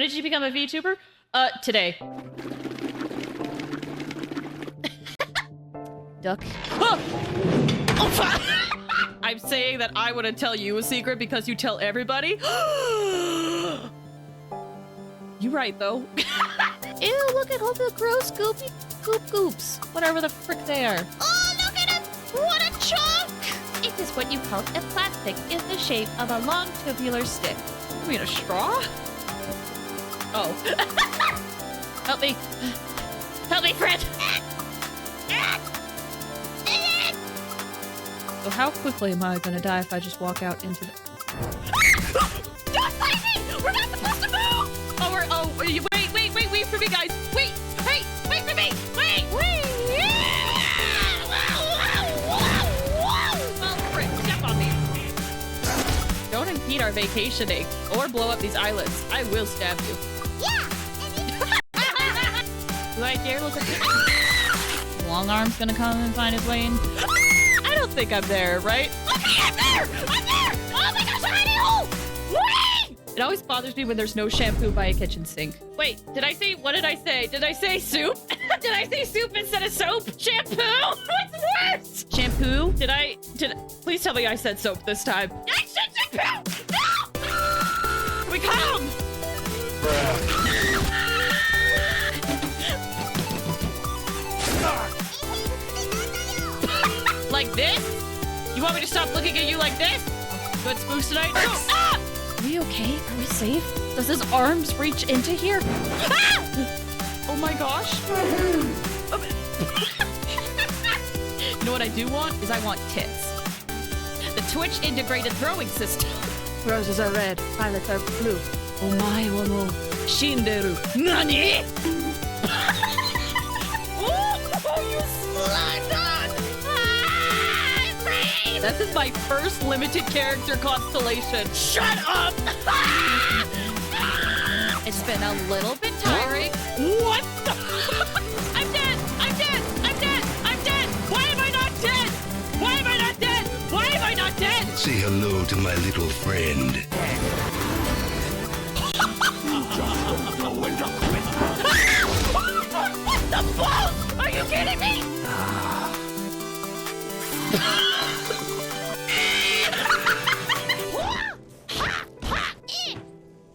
When did you become a VTuber? Today. Duck. Oh! I'm saying that I wouldn't tell you a secret because you tell everybody. You right, though. Ew, look at all the gross goopy goops. Whatever the frick they are. Oh, look at him! What a chunk! It is what you call a plastic in the shape of a long tubular stick. You mean a straw? Oh. Help me. Help me, friend! So how quickly am I gonna die if I just walk out into the... Don't fight me! We're not supposed to move! Wait for me, guys! Wait for me! Wait! Oh, frick, step on me. Don't impede our vacationing or blow up these islands. I will stab you. Yeah! Do I dare look at you? Long arm's gonna come and find his way in. I don't think I'm there, right? Okay, I'm there! Oh my gosh, I'm in a hole! Wait! It always bothers me when there's no shampoo by a kitchen sink. Wait, what did I say? Did I say soup? Did I say soup instead of soap? Shampoo? What's worse? Shampoo? Please tell me I said soap this time. I said shampoo! No! Here we come! Like this? You want me to stop looking at you like this? Good spoofs tonight? Ah! Are we okay? Are we safe? Does his arms reach into here? Ah! Oh my gosh. You know what I do want? I want tits. The Twitch integrated throwing system. Roses are red, violets are blue. Omae wa mo shinderu. Nani? Oh, you slut! This is my first limited character constellation. Shut up! It's been a little bit tiring. What the? I'm dead! Why am I not dead? Why am I not dead? Say hello to my little friend. What the balls? Are you kidding me?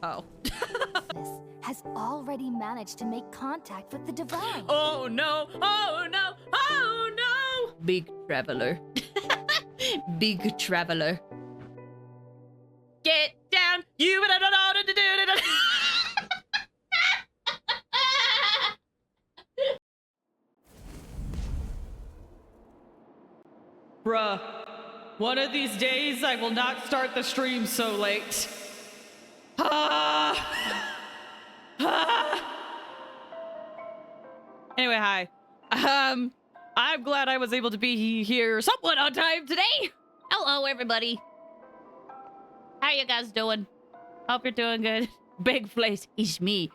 Oh. Has already managed to make contact with the divine. Oh no! Big traveler. Big traveler. Get down! You don't know how to do it! Bruh, one of these days I will not start the stream so late. Anyway, hi. I'm glad I was able to be here somewhat on time today. Hello, everybody. How you guys doing? Hope you're doing good. Big Place is me.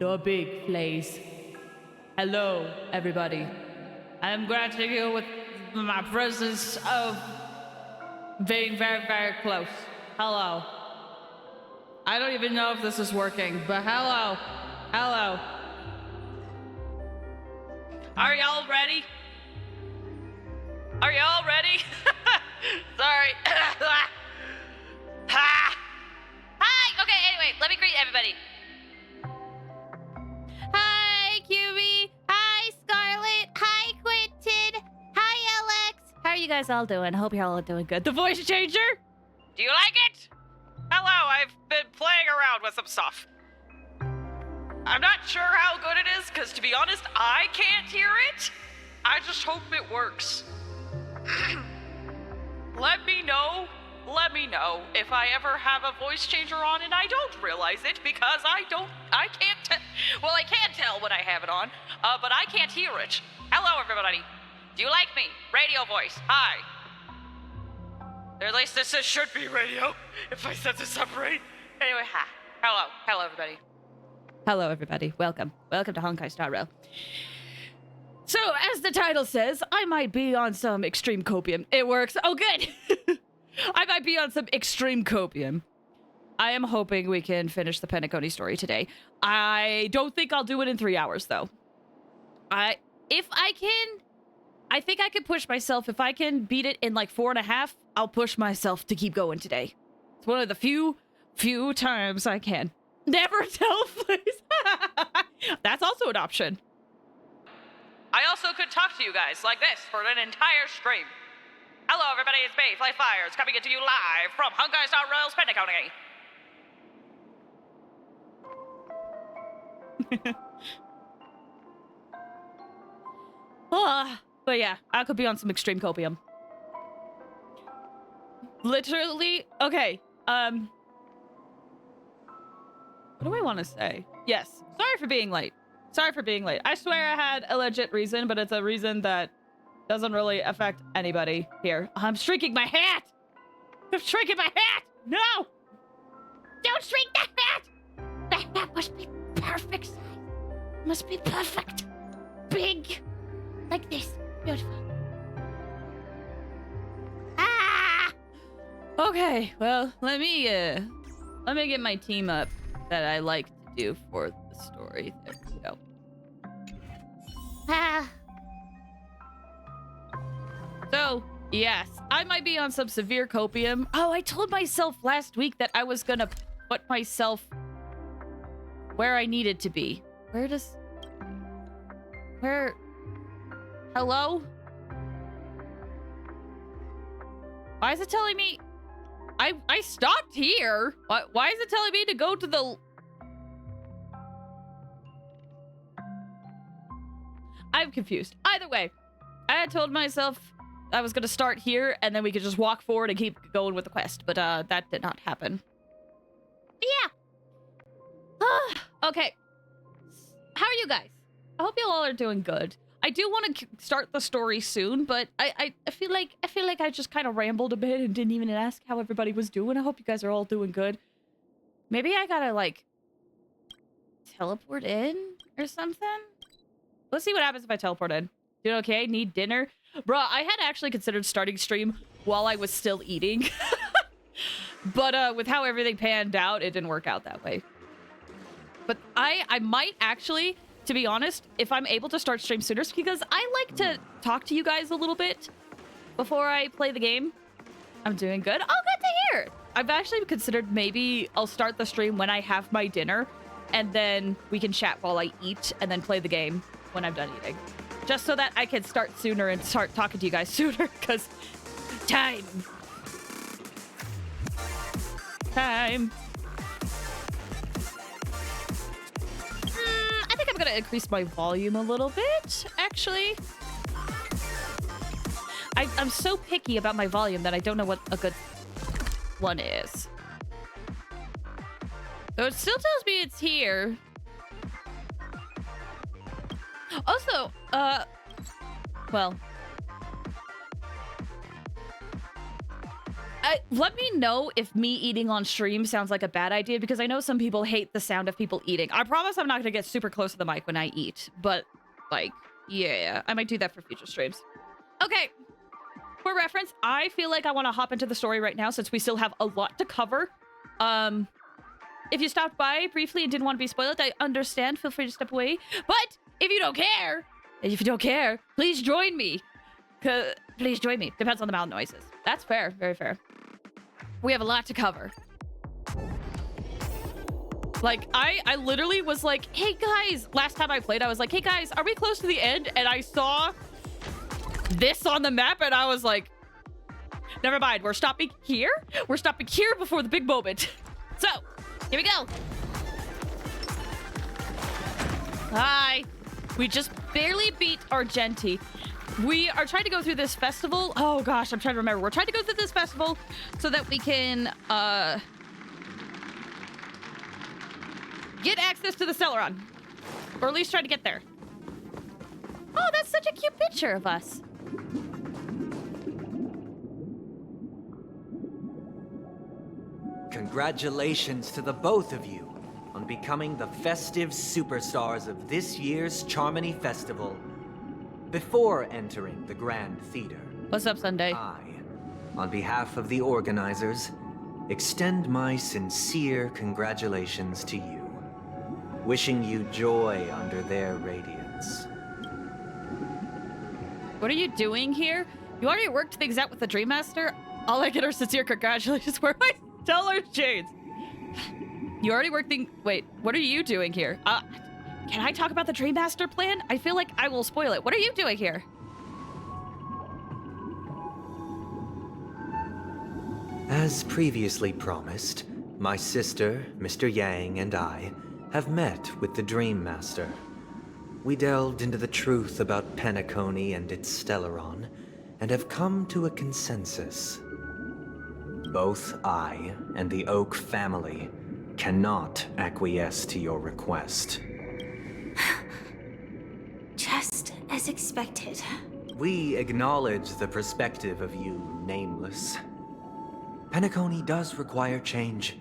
The Big Place. Hello, everybody. I'm granting you with my presence of being very, very close. Hello. I don't even know if this is working, but hello. Are y'all ready? Sorry. Hi! Okay, anyway, let me greet everybody. Hi, QB. Hi, Scarlett. Hi, Quentin. Hi, Alex. How are you guys all doing? I hope you're all doing good. The voice changer? Do you like it? Hello, I've been playing around with some stuff. I'm not sure how good it is, because to be honest, I can't hear it. I just hope it works. Let me know if I ever have a voice changer on and I don't realize it, because I can tell when I have it on, but I can't hear it. Hello, everybody. Do you like me? Radio voice, hi. Or at least this should be radio, if I set this up right. Anyway, hi. Hello, everybody. Hello, everybody. Welcome to Honkai Star Rail. So, as the title says, I might be on some extreme copium. It works. Oh, good. I might be on some extreme copium. I am hoping we can finish the Penacony story today. I don't think I'll do it in 3 hours, though. If I can, I think I can push myself. If I can beat it in like 4.5, I'll push myself to keep going today. It's one of the few times I can. Never tell, please. That's also an option. I also could talk to you guys like this for an entire stream. Hello, everybody. It's me, Fly Fires, coming to you live from Honkai Star Rail's Penacony. But yeah, I could be on some extreme copium. Literally, okay. What do I want to say? Yes, sorry for being late. Sorry for being late. I swear I had a legit reason, but it's a reason that doesn't really affect anybody here. I'm shrinking my hat! I'm shrinking my hat! No! Don't shrink the hat! The hat must be perfect size. Must be perfect. Big. Like this. Beautiful. Ah! Okay, well, let me get my team up that I like to do for the story. There we go. Ah. So, yes, I might be on some severe copium. Oh, I told myself last week that I was gonna put myself where I needed to be. Hello? Why is it telling me? I stopped here. Why is it telling me to go to the... I'm confused. Either way, I had told myself I was going to start here and then we could just walk forward and keep going with the quest, but that did not happen. Yeah. Okay. How are you guys? I hope you all are doing good. I do want to start the story soon, but I feel like I just kind of rambled a bit and didn't even ask how everybody was doing. I hope you guys are all doing good. Maybe I gotta like teleport in or something. Let's see what happens if I teleport in. Doing okay? Need dinner? Bruh, I had actually considered starting stream while I was still eating. But with how everything panned out, it didn't work out that way. But I might actually, to be honest, if I'm able to start stream sooner, because I like to talk to you guys a little bit before I play the game. I'm doing good. Oh, good to hear. I've actually considered maybe I'll start the stream when I have my dinner, and then we can chat while I eat, and then play the game when I'm done eating. Just so that I can start sooner and start talking to you guys sooner, because time. Time. I think I'm gonna increase my volume a little bit, actually. I'm so picky about my volume that I don't know what a good one is. So it still tells me it's here. Also, well, let me know if me eating on stream sounds like a bad idea, because I know some people hate the sound of people eating. I promise I'm not going to get super close to the mic when I eat, but, like, yeah, I might do that for future streams. Okay, for reference, I feel like I want to hop into the story right now since we still have a lot to cover. If you stopped by briefly and didn't want to be spoiled, I understand. Feel free to step away. But if you don't care, please join me. Please join me. Depends on the mouth noises. That's fair. Very fair. We have a lot to cover. Like, I literally was like, hey guys, last time I played, I was like, hey guys, are we close to the end? And I saw this on the map and I was like, never mind, we're stopping here? We're stopping here before the big moment. So, here we go. Hi. We just barely beat Argenti. We are trying to go through this festival. Oh gosh, I'm trying to remember. We're trying to go through this festival so that we can get access to the Celeron. Or at least try to get there. Oh, that's such a cute picture of us. Congratulations to the both of you on becoming the festive superstars of this year's Charmony Festival. Before entering the Grand Theater, What's up, Sunday? on behalf of the organizers, extend my sincere congratulations to you, wishing you joy under their radiance. What are you doing here? You already worked things out with the Dream Master? All I get are sincere congratulations. Where are my stellar shades? You already worked things. Wait, what are you doing here? Can I talk about the Dream Master plan? I feel like I will spoil it. What are you doing here? As previously promised, my sister, Mr. Yang, and I have met with the Dream Master. We delved into the truth about Penacony and its Stellaron, and have come to a consensus. Both I and the Oak family cannot acquiesce to your request. Just as expected. We acknowledge the perspective of you, Nameless. Penacony does require change,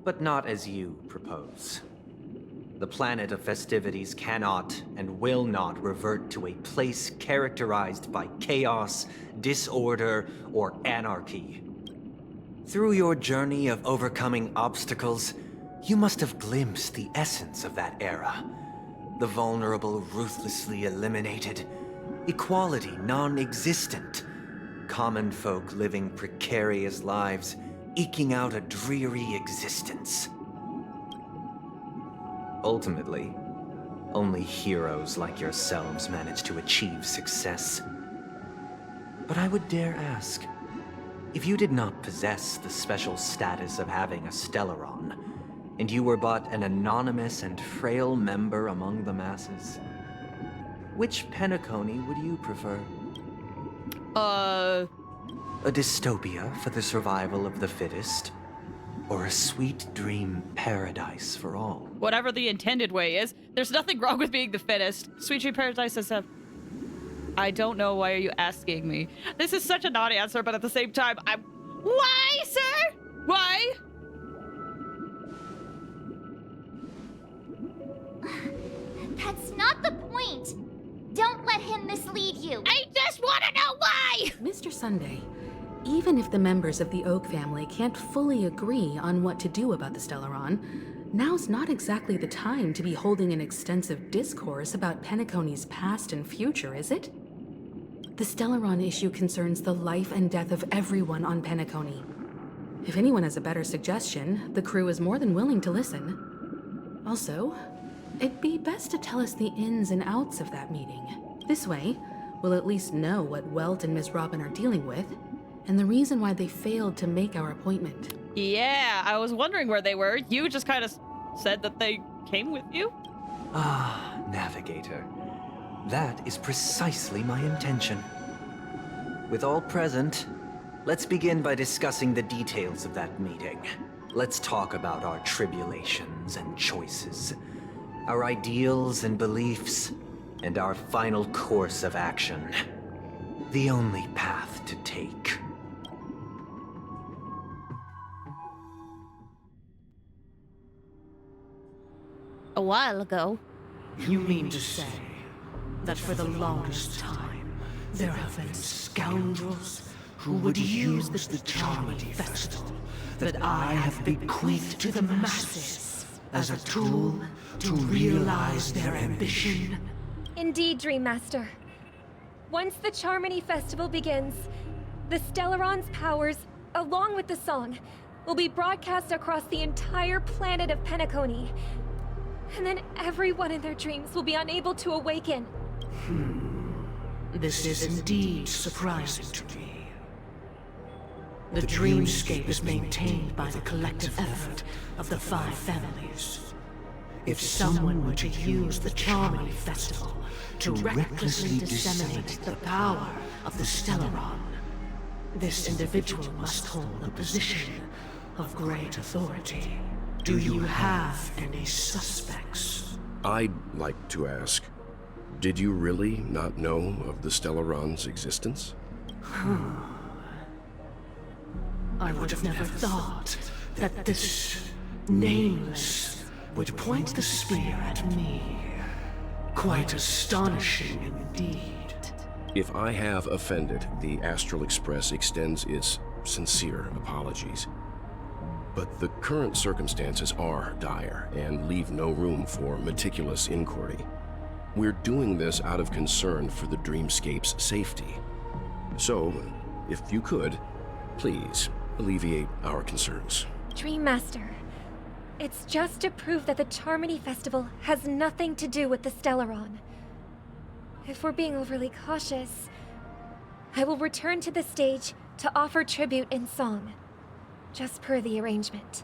but not as you propose. The planet of festivities cannot and will not revert to a place characterized by chaos, disorder, or anarchy. Through your journey of overcoming obstacles, you must have glimpsed the essence of that era. The vulnerable ruthlessly eliminated, equality non-existent, common folk living precarious lives, eking out a dreary existence. Ultimately, only heroes like yourselves manage to achieve success. But I would dare ask, if you did not possess the special status of having a Stellaron, and you were but an anonymous and frail member among the masses, which Penacony would you prefer? A dystopia for the survival of the fittest? Or a sweet dream paradise for all? Whatever the intended way is, there's nothing wrong with being the fittest. Sweet Dream Paradise is a... I don't know, why are you asking me? This is such a non-answer, but at the same time, I'm... Why, sir? Why? That's not the point. Don't let him mislead you. I just want to know why! Mr. Sunday, even if the members of the Oak family can't fully agree on what to do about the Stellaron, now's not exactly the time to be holding an extensive discourse about Penacony's past and future, is it? The Stellaron issue concerns the life and death of everyone on Penacony. If anyone has a better suggestion, the crew is more than willing to listen. Also, it'd be best to tell us the ins and outs of that meeting. This way, we'll at least know what Welt and Ms. Robin are dealing with, and the reason why they failed to make our appointment. Yeah, I was wondering where they were. You just kind of said that they came with you? Ah, Navigator. That is precisely my intention. With all present, let's begin by discussing the details of that meeting. Let's talk about our tribulations and choices, our ideals and beliefs, and our final course of action. The only path to take. A while ago. You mean to say that for the longest time, there have been scoundrels who would use the Charmony Festival that I have bequeathed to the masses as a tool to realize their ambition? Indeed, Dream Master. Once the Charmony Festival begins, the Stellaron's powers, along with the song, will be broadcast across the entire planet of Penacony. And then everyone in their dreams will be unable to awaken. This is indeed surprising to me. The dreamscape is maintained by the collective effort of the 5 families. If someone were to use the Charmony Festival to recklessly disseminate the power of the Stellaron, this individual must hold a position of great authority. Do you have any suspects? I'd like to ask, did you really not know of the Stellaron's existence? I would have never thought that this Nameless would point the spear at me. Quite astonishing indeed. If I have offended, the Astral Express extends its sincere apologies. But the current circumstances are dire and leave no room for meticulous inquiry. We're doing this out of concern for the Dreamscape's safety. So, if you could, please alleviate our concerns. Dream Master, it's just to prove that the Charmony Festival has nothing to do with the Stellaron. If we're being overly cautious, I will return to the stage to offer tribute in song, just per the arrangement.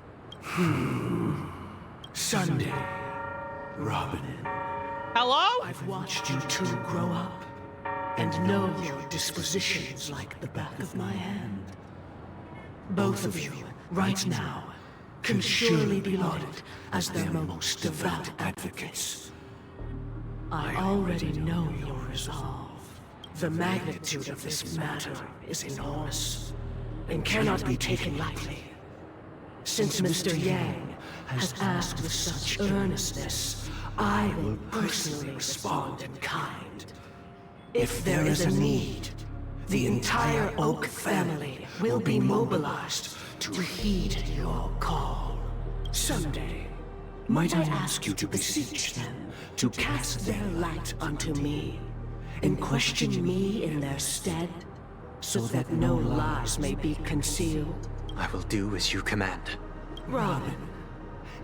Sunday, Robin. Hello? I've watched you two grow up and know your dispositions like the back of my hand. Both of you, right now, can surely be lauded as their most devout advocates. I already know your resolve. The magnitude of this matter is enormous and cannot be taken lightly. Since Mr. Yang has asked with such earnestness, I will personally respond in kind. If there is a need, the entire Oak family will be mobilized to heed your call. Someday, might I ask you to beseech them to cast their light unto me, and question me in their stead, so that no lies may be concealed? I will do as you command. Robin,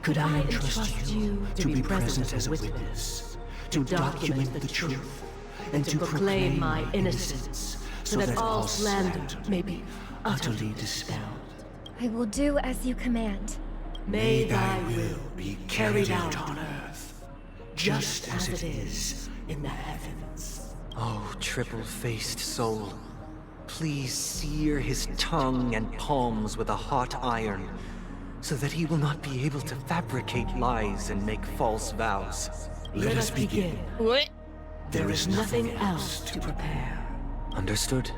could I entrust you to be present as a witness, to document the truth, and to proclaim my innocence, so that all slander may be utterly dispelled? I will do as you command. May thy will be carried out on earth, just as it is in the heavens. Oh, triple-faced soul, please sear his tongue and palms with a hot iron, so that he will not be able to fabricate lies and make false vows. Let us begin. What? There is nothing else to prepare. Understood.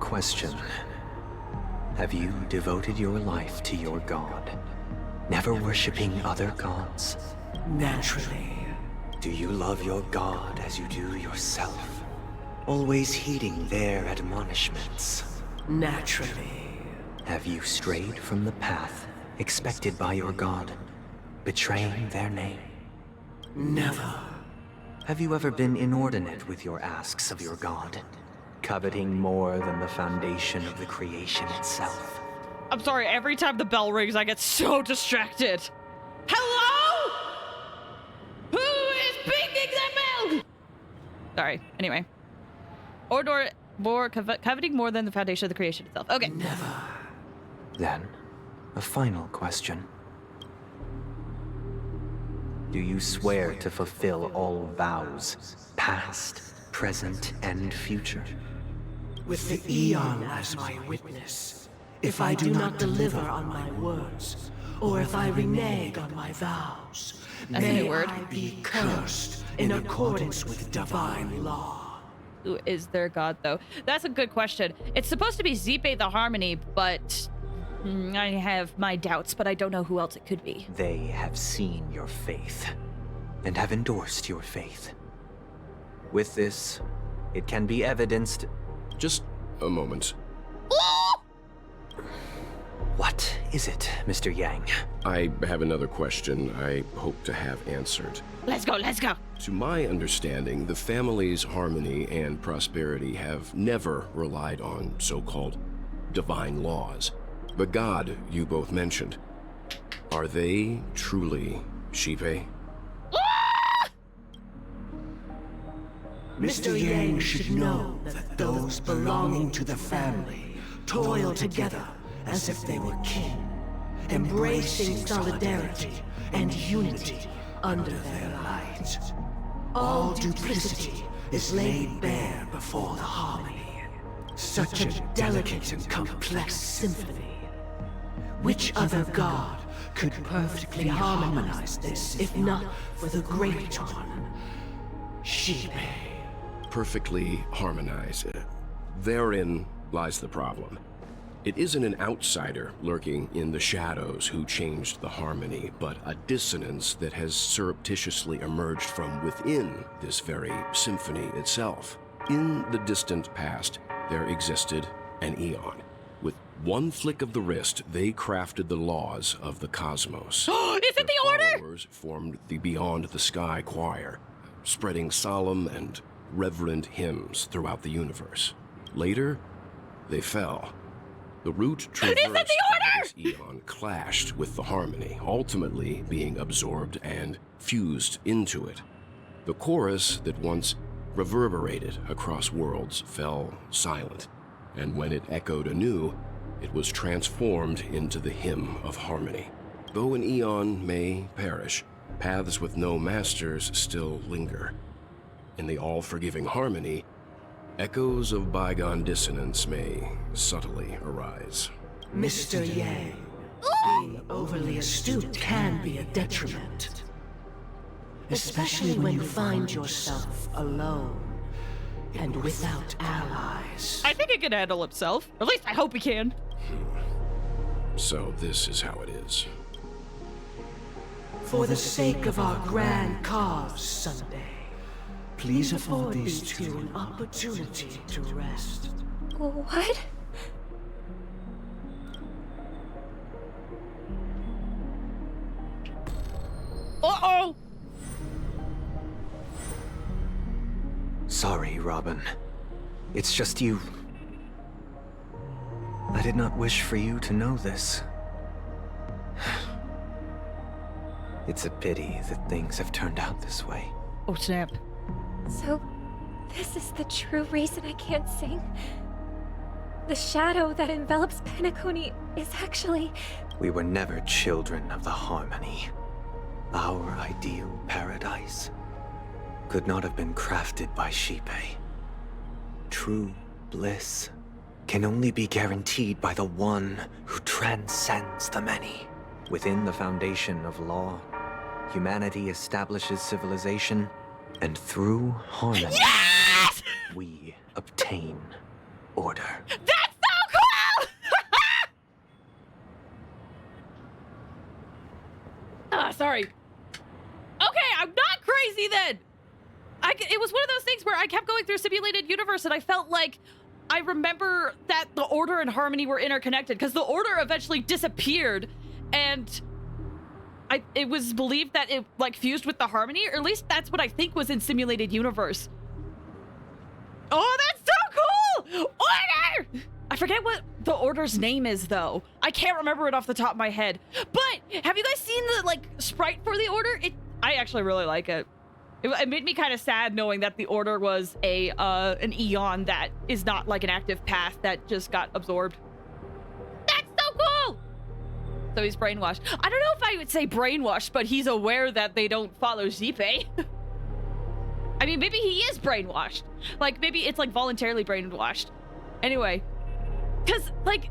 Question. Have you devoted your life to your god, never worshipping other gods? Naturally. Do you love your god as you do yourself, always heeding their admonishments? Naturally. Have you strayed from the path expected by your god, betraying their name? Never. Have you ever been inordinate with your asks of your god, coveting more than the foundation of the creation itself? I'm sorry, every time the bell rings, I get so distracted. Hello? Who is pinging the bell? Sorry, anyway. Or more coveting more than the foundation of the creation itself. Okay. Never. Then, a final question. Do you swear to fulfill all vows, past, present, and future? With the Eon as my witness, if I do not deliver on my words, or if I renege on my vows, That's a new may word. I be cursed in accordance with divine law. Who is their god, though? That's a good question. It's supposed to be Zipe the Harmony, but I have my doubts, but I don't know who else it could be. They have seen your faith, and have endorsed your faith. With this, it can be evidenced. Just a moment. What is it, Mr. Yang? I have another question I hope to have answered. Let's go, let's go. To my understanding, the family's harmony and prosperity have never relied on so-called divine laws. The god you both mentioned, are they truly Shipe? Mr. Yang should know that those belonging to the family toil together as if they were kin, embracing solidarity and unity under their light. All duplicity is laid bare before the harmony. Such a delicate and complex symphony. Which other god could perfectly harmonize this, if not for the great one, Shipe? Perfectly harmonized. Therein lies the problem. It isn't an outsider lurking in the shadows who changed the harmony, but a dissonance that has surreptitiously emerged from within this very symphony itself. In the distant past, there existed an Eon. With one flick of the wrist, they crafted the laws of the cosmos. Is it Their the Order? followers formed the Beyond the Sky Choir, spreading solemn and reverent hymns throughout the universe. Later, they fell. The route traversed by this eon clashed with the harmony, ultimately being absorbed and fused into it. The chorus that once reverberated across worlds fell silent, and when it echoed anew, it was transformed into the hymn of harmony. Though an eon may perish, paths with no masters still linger. In the all-forgiving harmony, echoes of bygone dissonance may subtly arise. Mr. Yang, being overly astute can be a detriment. Especially when you find yourself alone and without allies. I think he can handle himself. At least I hope he can. So this is how it is. For the sake of our grand cause someday, please afford these two an opportunity to rest. What? Uh-oh! Sorry, Robin. It's just you. I did not wish for you to know this. It's a pity that things have turned out this way. Oh, snap. So, this is the true reason I can't sing? The shadow that envelops Penacony is actually... We were never children of the harmony. Our ideal paradise could not have been crafted by Xipe. True bliss can only be guaranteed by the one who transcends the many. Within the foundation of law, humanity establishes civilization, and through harmony, Yes! we obtain order. That's so cool! Sorry. Okay, I'm not crazy then. It was one of those things where I kept going through Simulated Universe and I felt like I remember that the Order and Harmony were interconnected because the Order eventually disappeared and it was believed that it like fused with the Harmony, or at least that's what I think was in Simulated Universe. Oh, that's so cool! Order! I forget what the Order's name is though. I can't remember it off the top of my head. But have you guys seen the like sprite for the Order? I actually really like it. It made me kind of sad knowing that the Order was an eon that is not like an active path that just got absorbed. That's so cool! So he's brainwashed. I don't know if I would say brainwashed, but he's aware that they don't follow Xipe. I mean, maybe he is brainwashed. Like, maybe it's like voluntarily brainwashed. Anyway, because like,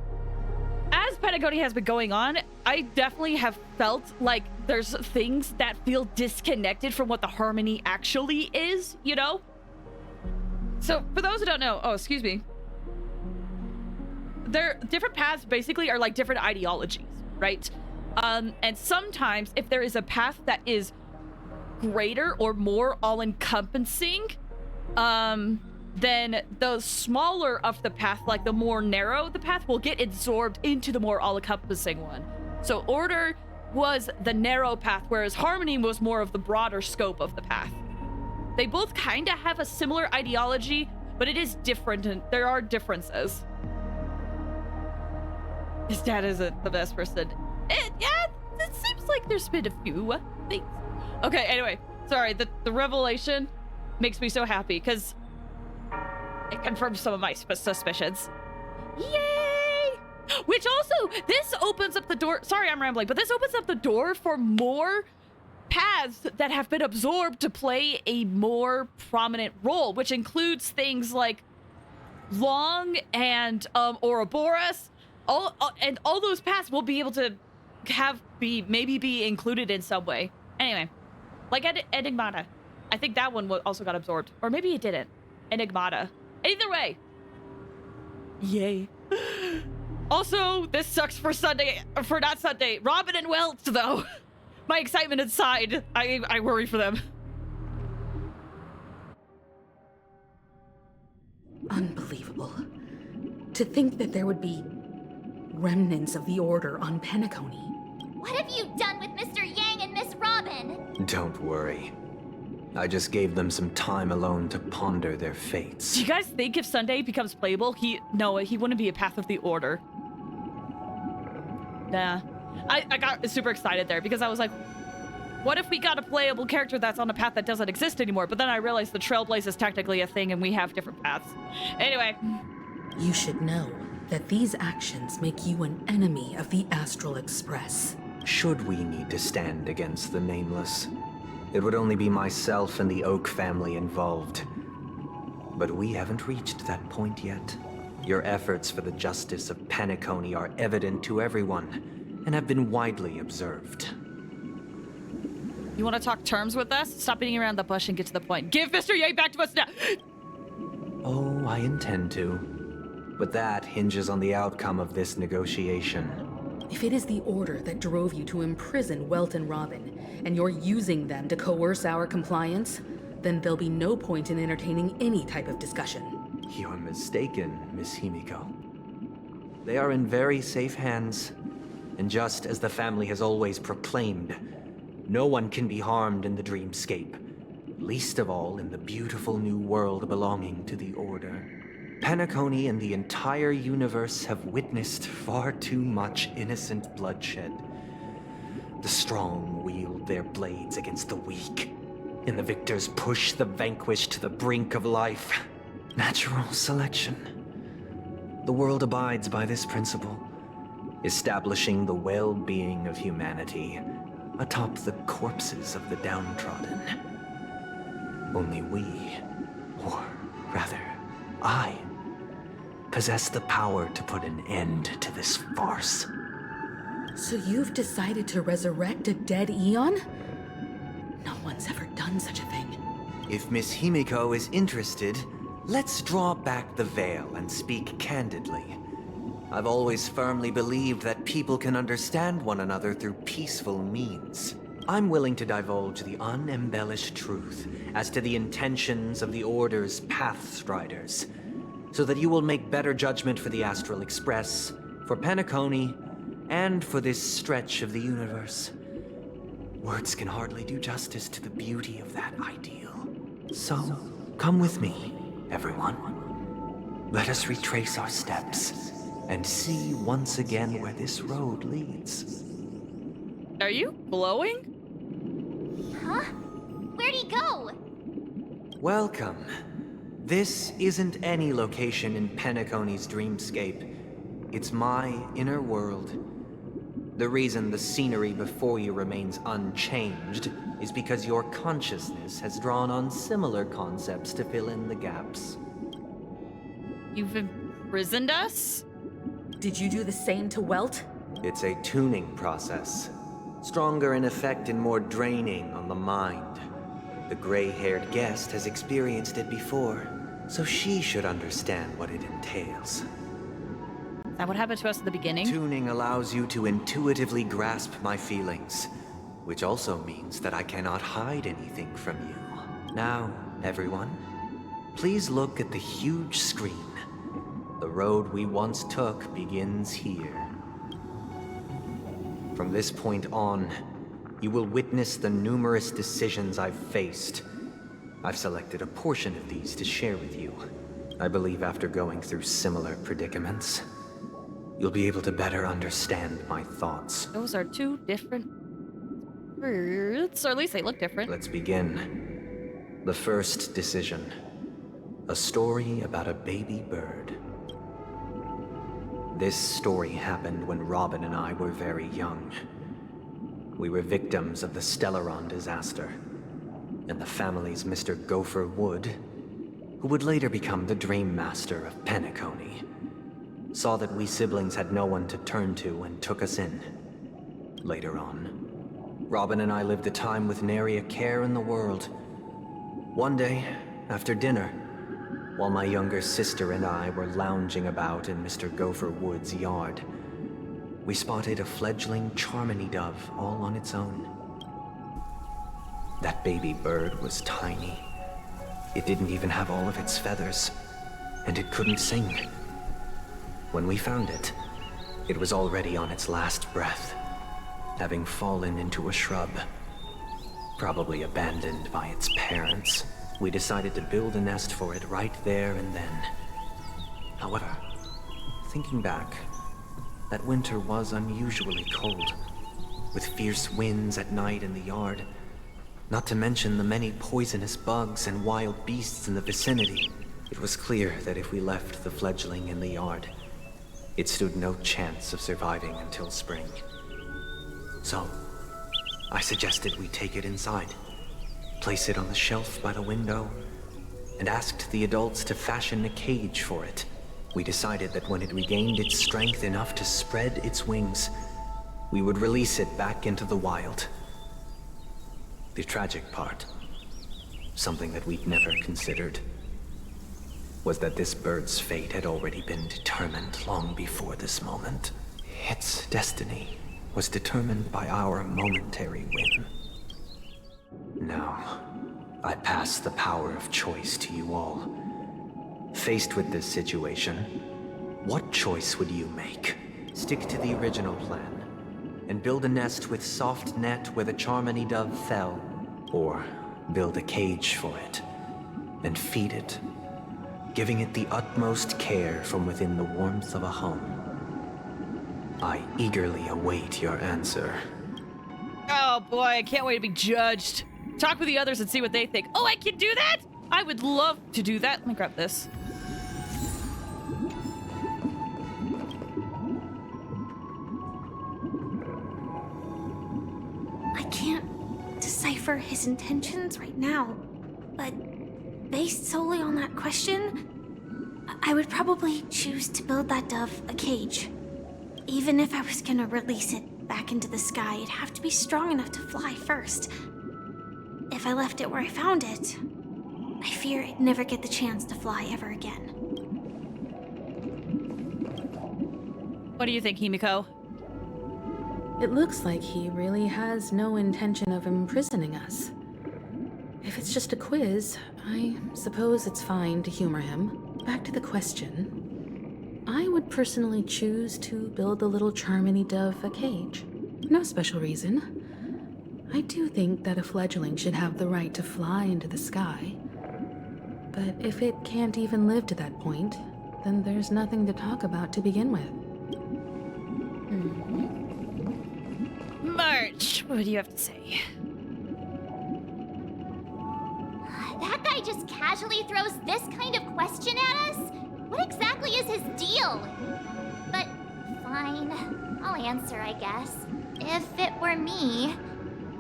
as Penacony has been going on, I definitely have felt like there's things that feel disconnected from what the Harmony actually is, you know? So, for those who don't know, oh, excuse me. Different paths basically are like different ideologies, right? And sometimes if there is a path that is greater or more all-encompassing, then the smaller of the path, like the more narrow the path, will get absorbed into the more all-encompassing one. So Order was the narrow path, whereas Harmony was more of the broader scope of the path. They both kind of have a similar ideology, but it is different, and there are differences. His dad isn't the best person. Yeah, it seems like there's been a few things. Okay, anyway, sorry, the revelation makes me so happy, because it confirms some of my suspicions. Yay! Which also, this opens up the door. Sorry, I'm rambling, but this opens up the door for more paths that have been absorbed to play a more prominent role, which includes things like Long and Ouroboros. And all those paths will be able to maybe be included in some way. Anyway, like Enigmata. I think that one also got absorbed. Or maybe it didn't. Enigmata. Either way. Yay. Also, this sucks for not Sunday. Robin and Welch, though. My excitement aside, I worry for them. Unbelievable. To think that there would be remnants of the Order on Penacony. What have you done with Mr. Yang and Miss Robin? Don't worry. I just gave them some time alone to ponder their fates. Do you guys think if Sunday becomes playable, he wouldn't be a path of the Order? Nah. I got super excited there because I was like, what if we got a playable character that's on a path that doesn't exist anymore? But then I realized the Trailblaze is technically a thing and we have different paths. Anyway. You should know that these actions make you an enemy of the Astral Express. Should we need to stand against the Nameless, it would only be myself and the Oak family involved. But we haven't reached that point yet. Your efforts for the justice of Penacony are evident to everyone, and have been widely observed. You want to talk terms with us? Stop beating around the bush and get to the point. Give Mr. Yang back to us now! Oh, I intend to. But that hinges on the outcome of this negotiation. If it is the Order that drove you to imprison Welt and Robin, and you're using them to coerce our compliance, then there'll be no point in entertaining any type of discussion. You're mistaken, Miss Himiko. They are in very safe hands, and just as the family has always proclaimed, no one can be harmed in the dreamscape, least of all in the beautiful new world belonging to the Order. Penacony and the entire universe have witnessed far too much innocent bloodshed. The strong wield their blades against the weak, and the victors push the vanquished to the brink of life. Natural selection. The world abides by this principle, establishing the well-being of humanity atop the corpses of the downtrodden. Only we, or rather, I, possess the power to put an end to this farce. So you've decided to resurrect a dead Eon? No one's ever done such a thing. If Miss Himiko is interested, let's draw back the veil and speak candidly. I've always firmly believed that people can understand one another through peaceful means. I'm willing to divulge the unembellished truth as to the intentions of the Order's Pathstriders, so that you will make better judgment for the Astral Express, for Penacony, and for this stretch of the universe. Words can hardly do justice to the beauty of that ideal. So, come with me, everyone. Let us retrace our steps and see once again where this road leads. Are you glowing? Huh? Where'd he go? Welcome. This isn't any location in Penacony's dreamscape. It's my inner world. The reason the scenery before you remains unchanged is because your consciousness has drawn on similar concepts to fill in the gaps. You've imprisoned us? Did you do the same to Welt? It's a tuning process. Stronger in effect and more draining on the mind. The gray-haired guest has experienced it before, so she should understand what it entails. Is that what happened to us at the beginning? Tuning allows you to intuitively grasp my feelings, which also means that I cannot hide anything from you. Now, everyone, please look at the huge screen. The road we once took begins here. From this point on, you will witness the numerous decisions I've faced. I've selected a portion of these to share with you. I believe after going through similar predicaments, you'll be able to better understand my thoughts. Those are two different words, or at least they look different. Let's begin. The first decision. A story about a baby bird. This story happened when Robin and I were very young. We were victims of the Stellaron disaster, and the family's Mr. Gopher Wood, who would later become the Dream Master of Penacony, saw that we siblings had no one to turn to and took us in. Later on, Robin and I lived a time with nary a care in the world. One day, after dinner, while my younger sister and I were lounging about in Mr. Gopher Wood's yard, we spotted a fledgling Charmony dove all on its own. That baby bird was tiny. It didn't even have all of its feathers, and it couldn't sing. When we found it, It was already on its last breath, having fallen into a shrub. Probably abandoned by its parents, we decided to build a nest for it right there and then. However, thinking back, that winter was unusually cold, with fierce winds at night in the yard, not to mention the many poisonous bugs and wild beasts in the vicinity. It was clear that if we left the fledgling in the yard, it stood no chance of surviving until spring. So, I suggested we take it inside, place it on the shelf by the window, and asked the adults to fashion a cage for it. We decided that when it regained its strength enough to spread its wings, we would release it back into the wild. The tragic part, something that we'd never considered, was that this bird's fate had already been determined long before this moment. Its destiny was determined by our momentary whim. Now, I pass the power of choice to you all. Faced with this situation, what choice would you make? Stick to the original plan, and build a nest with soft net where the Charmony dove fell, or build a cage for it, and feed it, giving it the utmost care from within the warmth of a home. I eagerly await your answer. Oh boy, I can't wait to be judged. Talk with the others and see what they think. Oh, I can do that? I would love to do that. Let me grab this. I can't decipher his intentions right now, but based solely on that question, I would probably choose to build that dove a cage. Even if I was gonna release it back into the sky, it'd have to be strong enough to fly first. If I left it where I found it, I fear it'd never get the chance to fly ever again. What do you think, Himiko? It looks like he really has no intention of imprisoning us. If it's just a quiz, I suppose it's fine to humor him. Back to the question. I would personally choose to build the little Charmony dove a cage. No special reason. I do think that a fledgling should have the right to fly into the sky. But if it can't even live to that point, then there's nothing to talk about to begin with. March, what do you have to say? That guy just casually throws this kind of question at us? What exactly is his deal? But fine, I'll answer, I guess. If it were me,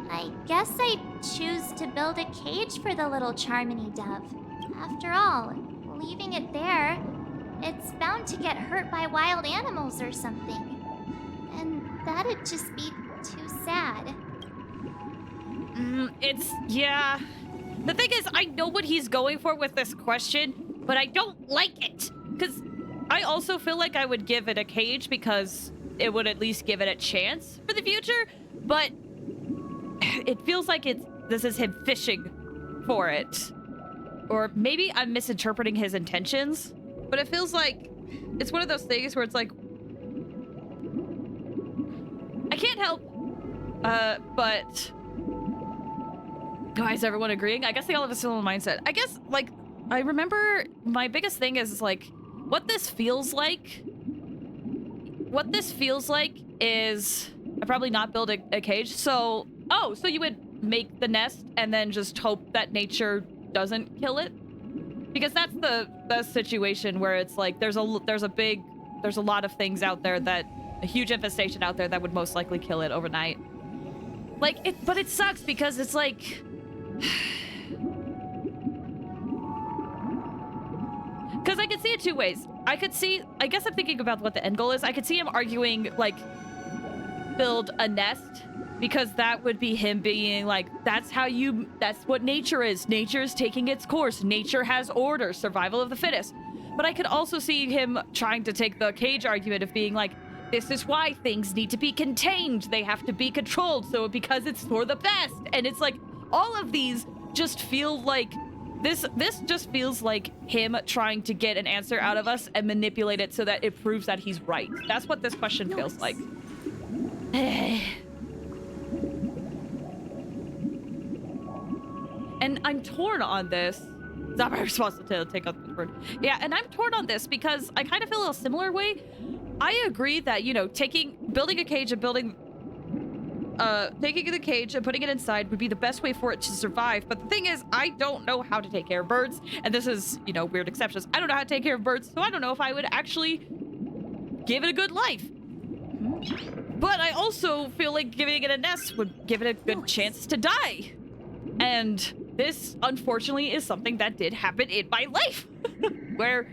I guess I'd choose to build a cage for the little Charmony dove. After all, leaving it there, it's bound to get hurt by wild animals or something. And that'd just be too sad. Yeah. The thing is, I know what he's going for with this question, but I don't like it. Because I also feel like I would give it a cage because it would at least give it a chance for the future, but it feels like this is him fishing for it. Or maybe I'm misinterpreting his intentions, but it feels like it's one of those things where it's like, I can't help, but why is everyone agreeing? I guess they all have a similar mindset. I guess, like, I remember my biggest thing is like, what this feels like is I probably not build a cage. So, so you would make the nest and then just hope that nature doesn't kill it? Because that's the situation where it's like there's a lot of things out there that a huge infestation out there that would most likely kill it overnight. But it sucks because it's like because I could see it two ways. I guess I'm thinking about what the end goal is. I could see him arguing like build a nest because that would be him being like, that's what nature is. Nature is taking its course. Nature has order, survival of the fittest. But I could also see him trying to take the cage argument of being like, this is why things need to be contained. They have to be controlled because it's for the best. And it's like, all of these just feel like This just feels like him trying to get an answer out of us and manipulate it so that it proves that he's right. That's what this question feels like. And I'm torn on this. It's not my responsibility to take up the word. Yeah, and I'm torn on this because I kind of feel a similar way. I agree that, you know, building a cage and taking the cage and putting it inside would be the best way for it to survive. But the thing is, I don't know how to take care of birds. And this is, you know, weird exceptions. I don't know how to take care of birds, so I don't know if I would actually give it a good life. But I also feel like giving it a nest would give it a good chance to die. And this, unfortunately, is something that did happen in my life. Where,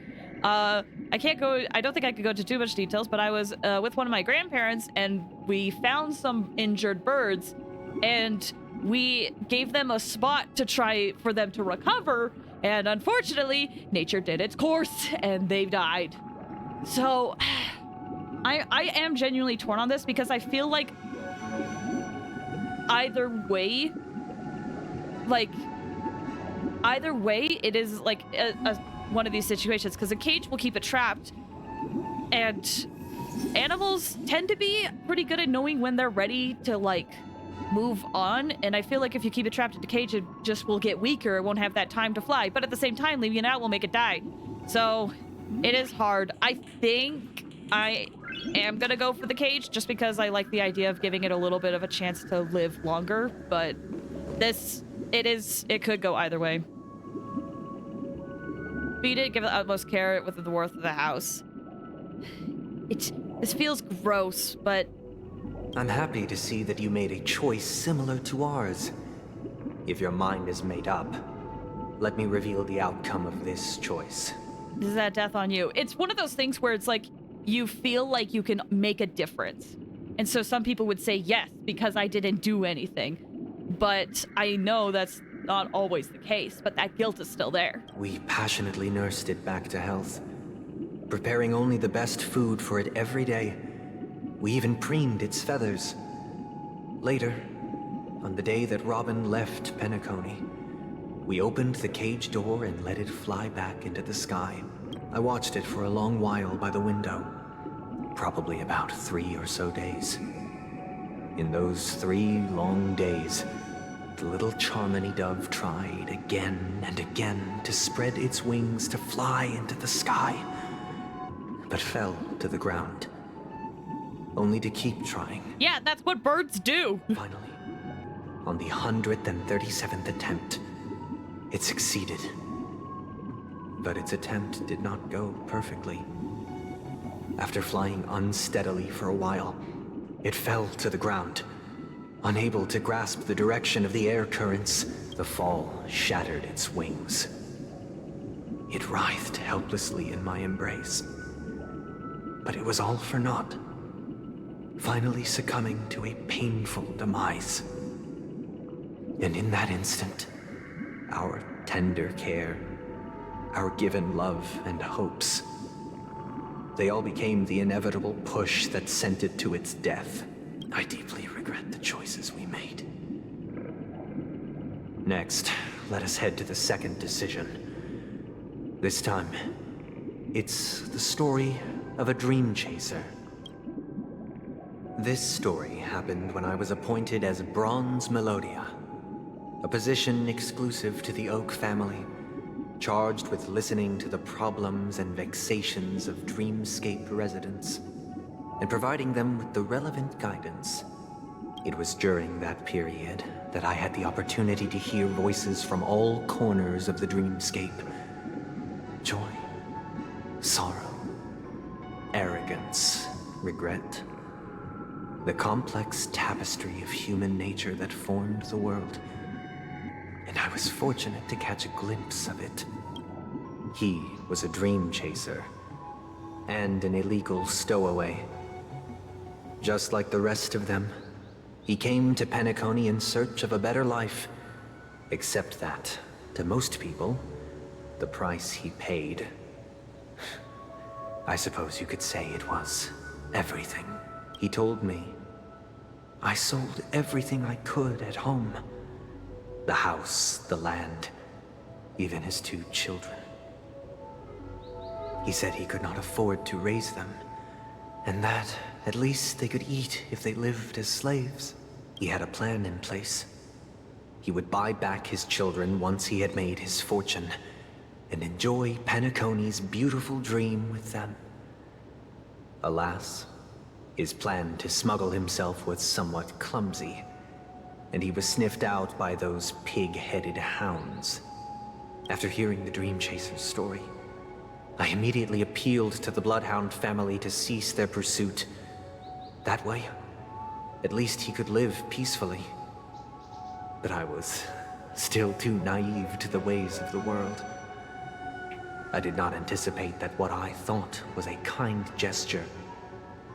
I don't think I could go into too much details, but I was with one of my grandparents and we found some injured birds and we gave them a spot to try for them to recover. And unfortunately, nature did its course and they died. So I am genuinely torn on this because I feel like either way, it is like one of these situations, because a cage will keep it trapped, and animals tend to be pretty good at knowing when they're ready to like move on. And I feel like if you keep it trapped in the cage, it just will get weaker. It won't have that time to fly. But at the same time, leaving it out will make it die. So it is hard. I think I am gonna go for the cage just because I like the idea of giving it a little bit of a chance to live longer. But it could go either way. Feed it, give it the utmost care within the worth of the house. This feels gross, but... I'm happy to see that you made a choice similar to ours. If your mind is made up, let me reveal the outcome of this choice. Is that death on you? It's one of those things where it's like, you feel like you can make a difference. And so some people would say yes, because I didn't do anything. But I know that's not always the case, but that guilt is still there. We passionately nursed it back to health, preparing only the best food for it every day. We even preened its feathers. Later, on the day that Robin left Penacony, we opened the cage door and let it fly back into the sky. I watched it for a long while by the window, probably about 3 or so days. In those 3 long days, the little Charmony dove tried again and again to spread its wings to fly into the sky, but fell to the ground, only to keep trying. Yeah, that's what birds do. Finally, on the 137th attempt, it succeeded. But its attempt did not go perfectly. After flying unsteadily for a while, it fell to the ground. Unable to grasp the direction of the air currents, the fall shattered its wings. It writhed helplessly in my embrace. But it was all for naught, finally succumbing to a painful demise. And in that instant, our tender care, our given love and hopes, they all became the inevitable push that sent it to its death. I deeply regret the choices we made. Next, let us head to the second decision. This time, it's the story of a dream chaser. This story happened when I was appointed as Bronze Melodia, a position exclusive to the Oak family, charged with listening to the problems and vexations of Dreamscape residents and providing them with the relevant guidance. It was during that period that I had the opportunity to hear voices from all corners of the Dreamscape. Joy, sorrow, arrogance, regret. The complex tapestry of human nature that formed the world. And I was fortunate to catch a glimpse of it. He was a dream chaser and an illegal stowaway. Just like the rest of them, he came to Penacony in search of a better life. Except that, to most people, the price he paid, I suppose you could say it was everything. He told me, I sold everything I could at home. The house, the land, even his 2 children. He said he could not afford to raise them, and that at least they could eat if they lived as slaves. He had a plan in place. He would buy back his children once he had made his fortune, and enjoy Penacony's beautiful dream with them. Alas, his plan to smuggle himself was somewhat clumsy, and he was sniffed out by those pig-headed hounds. After hearing the Dream Chaser's story, I immediately appealed to the Bloodhound family to cease their pursuit. That way, at least he could live peacefully. But I was still too naive to the ways of the world. I did not anticipate that what I thought was a kind gesture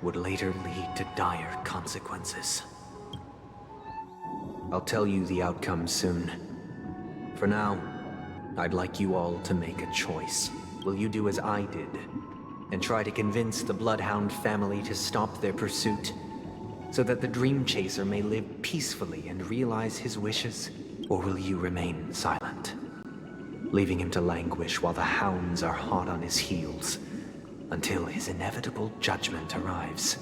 would later lead to dire consequences. I'll tell you the outcome soon. For now, I'd like you all to make a choice. Will you do as I did, and try to convince the Bloodhound family to stop their pursuit, so that the Dream Chaser may live peacefully and realize his wishes? Or will you remain silent, leaving him to languish while the hounds are hot on his heels, until his inevitable judgment arrives?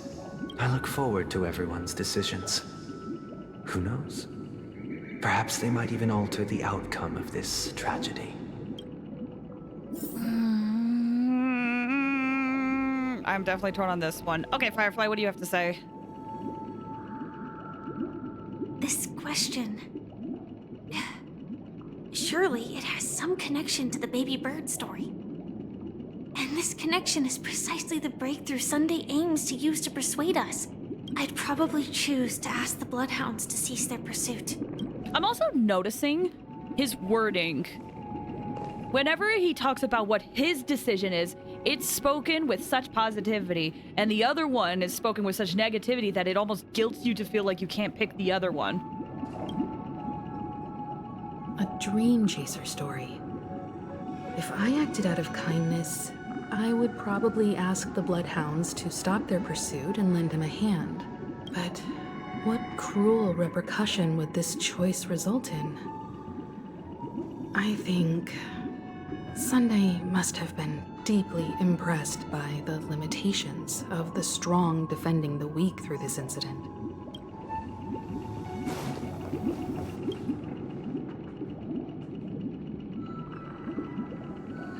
I look forward to everyone's decisions. Who knows? Perhaps they might even alter the outcome of this tragedy. I'm definitely torn on this one. Okay, Firefly, what do you have to say? This question... Surely it has some connection to the baby bird story. And this connection is precisely the breakthrough Sunday aims to use to persuade us. I'd probably choose to ask the Bloodhounds to cease their pursuit. I'm also noticing his wording. Whenever he talks about what his decision is, it's spoken with such positivity, and the other one is spoken with such negativity that it almost guilts you to feel like you can't pick the other one. A Dream Chaser story. If I acted out of kindness, I would probably ask the Bloodhounds to stop their pursuit and lend him a hand. But what cruel repercussion would this choice result in? I think Sunday must have been deeply impressed by the limitations of the strong defending the weak through this incident.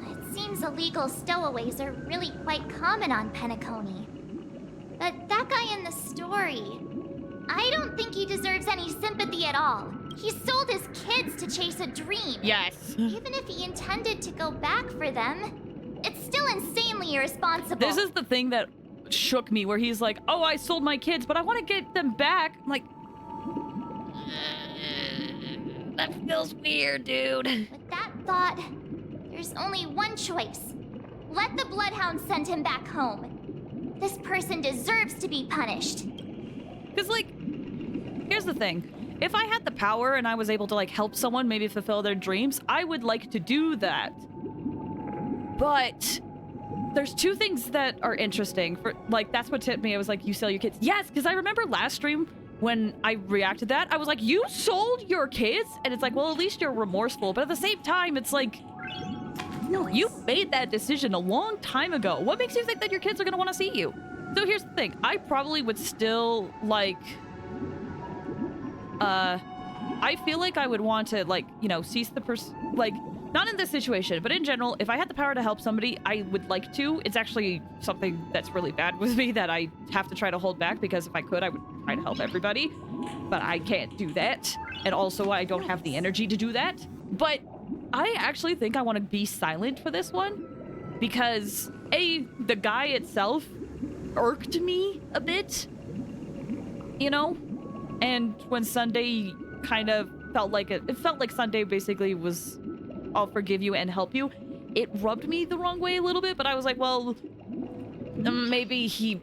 It seems illegal stowaways are really quite common on Penacony. But that guy in the story, I don't think he deserves any sympathy at all. He sold his kids to chase a dream. Yes. Even if he intended to go back for them, it's still insanely irresponsible. This is the thing that shook me, where he's like, oh, I sold my kids, but I want to get them back. I'm like, that feels weird, dude. With that thought, there's only one choice. Let the Bloodhounds send him back home. This person deserves to be punished. Because, like, here's the thing. If I had the power and I was able to, like, help someone maybe fulfill their dreams, I would like to do that. But there's 2 things that are interesting. For, like, that's what tipped me. I was like, you sell your kids. Yes, because I remember last stream when I reacted to that, I was like, you sold your kids? And it's like, well, at least you're remorseful. But at the same time, it's like, you made that decision a long time ago. What makes you think that your kids are going to want to see you? So here's the thing. I probably would still, like... I feel like I would want to, like, you know, cease the like, not in this situation, but in general, if I had the power to help somebody, I would like to. It's actually something that's really bad with me that I have to try to hold back, because if I could, I would try to help everybody, but I can't do that. And also, I don't have the energy to do that. But I actually think I want to be silent for this one, because the guy itself irked me a bit, you know? And when Sunday kind of felt like it felt like Sunday basically was, I'll forgive you and help you. It rubbed me the wrong way a little bit, but I was like, well, maybe he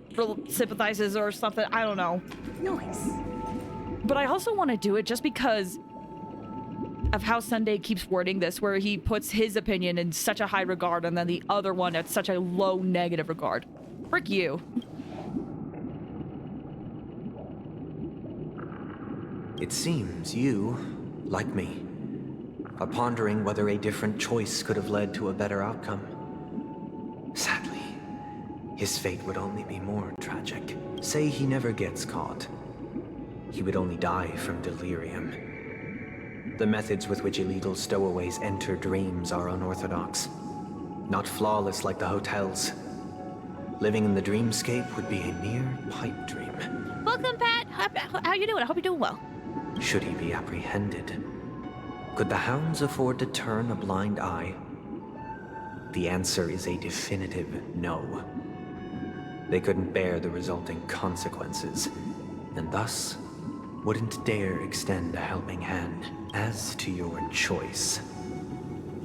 sympathizes or something. I don't know. Nice. But I also want to do it just because of how Sunday keeps wording this, where he puts his opinion in such a high regard and then the other one at such a low negative regard. Frick you. It seems you, like me, pondering whether a different choice could have led to a better outcome. Sadly, his fate would only be more tragic. Say he never gets caught. He would only die from delirium. The methods with which illegal stowaways enter dreams are unorthodox. Not flawless like the hotels. Living in the dreamscape would be a mere pipe dream. Welcome, Pat. How you doing? I hope you're doing well. Should he be apprehended? Could the hounds afford to turn a blind eye? The answer is a definitive no. They couldn't bear the resulting consequences, and thus wouldn't dare extend a helping hand. As to your choice,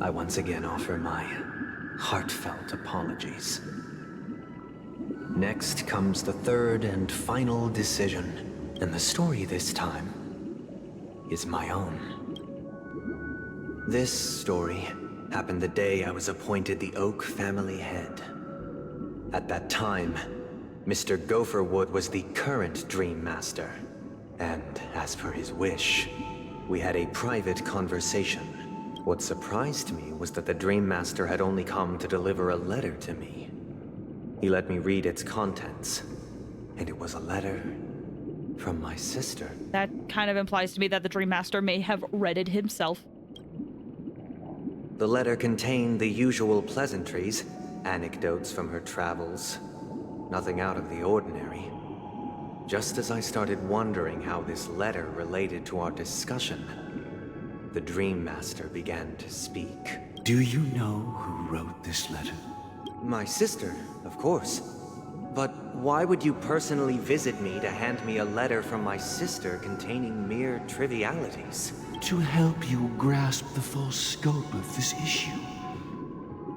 I once again offer my heartfelt apologies. Next comes the third and final decision, and the story this time is my own. This story happened the day I was appointed the Oak family head. At that time, Mr. Gopherwood was the current Dream Master, and as per his wish, we had a private conversation. What surprised me was that the Dream Master had only come to deliver a letter to me. He let me read its contents, and it was a letter from my sister. That kind of implies to me that the Dream Master may have read it himself. The letter contained the usual pleasantries, anecdotes from her travels. Nothing out of the ordinary. Just as I started wondering how this letter related to our discussion, the Dream Master began to speak. Do you know who wrote this letter? My sister, of course. But why would you personally visit me to hand me a letter from my sister containing mere trivialities? To help you grasp the full scope of this issue.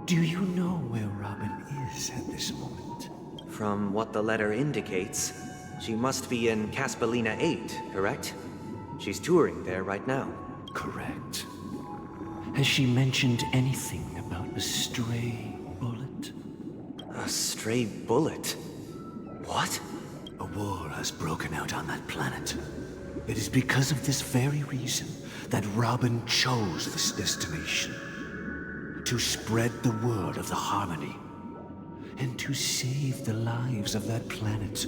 Do you know where Robin is at this moment? From what the letter indicates, she must be in Caspelina 8, correct? She's touring there right now. Correct. Has she mentioned anything about a stray bullet? A stray bullet? What? A war has broken out on that planet. It is because of this very reason that Robin chose this destination. To spread the word of the Harmony. And to save the lives of that planet.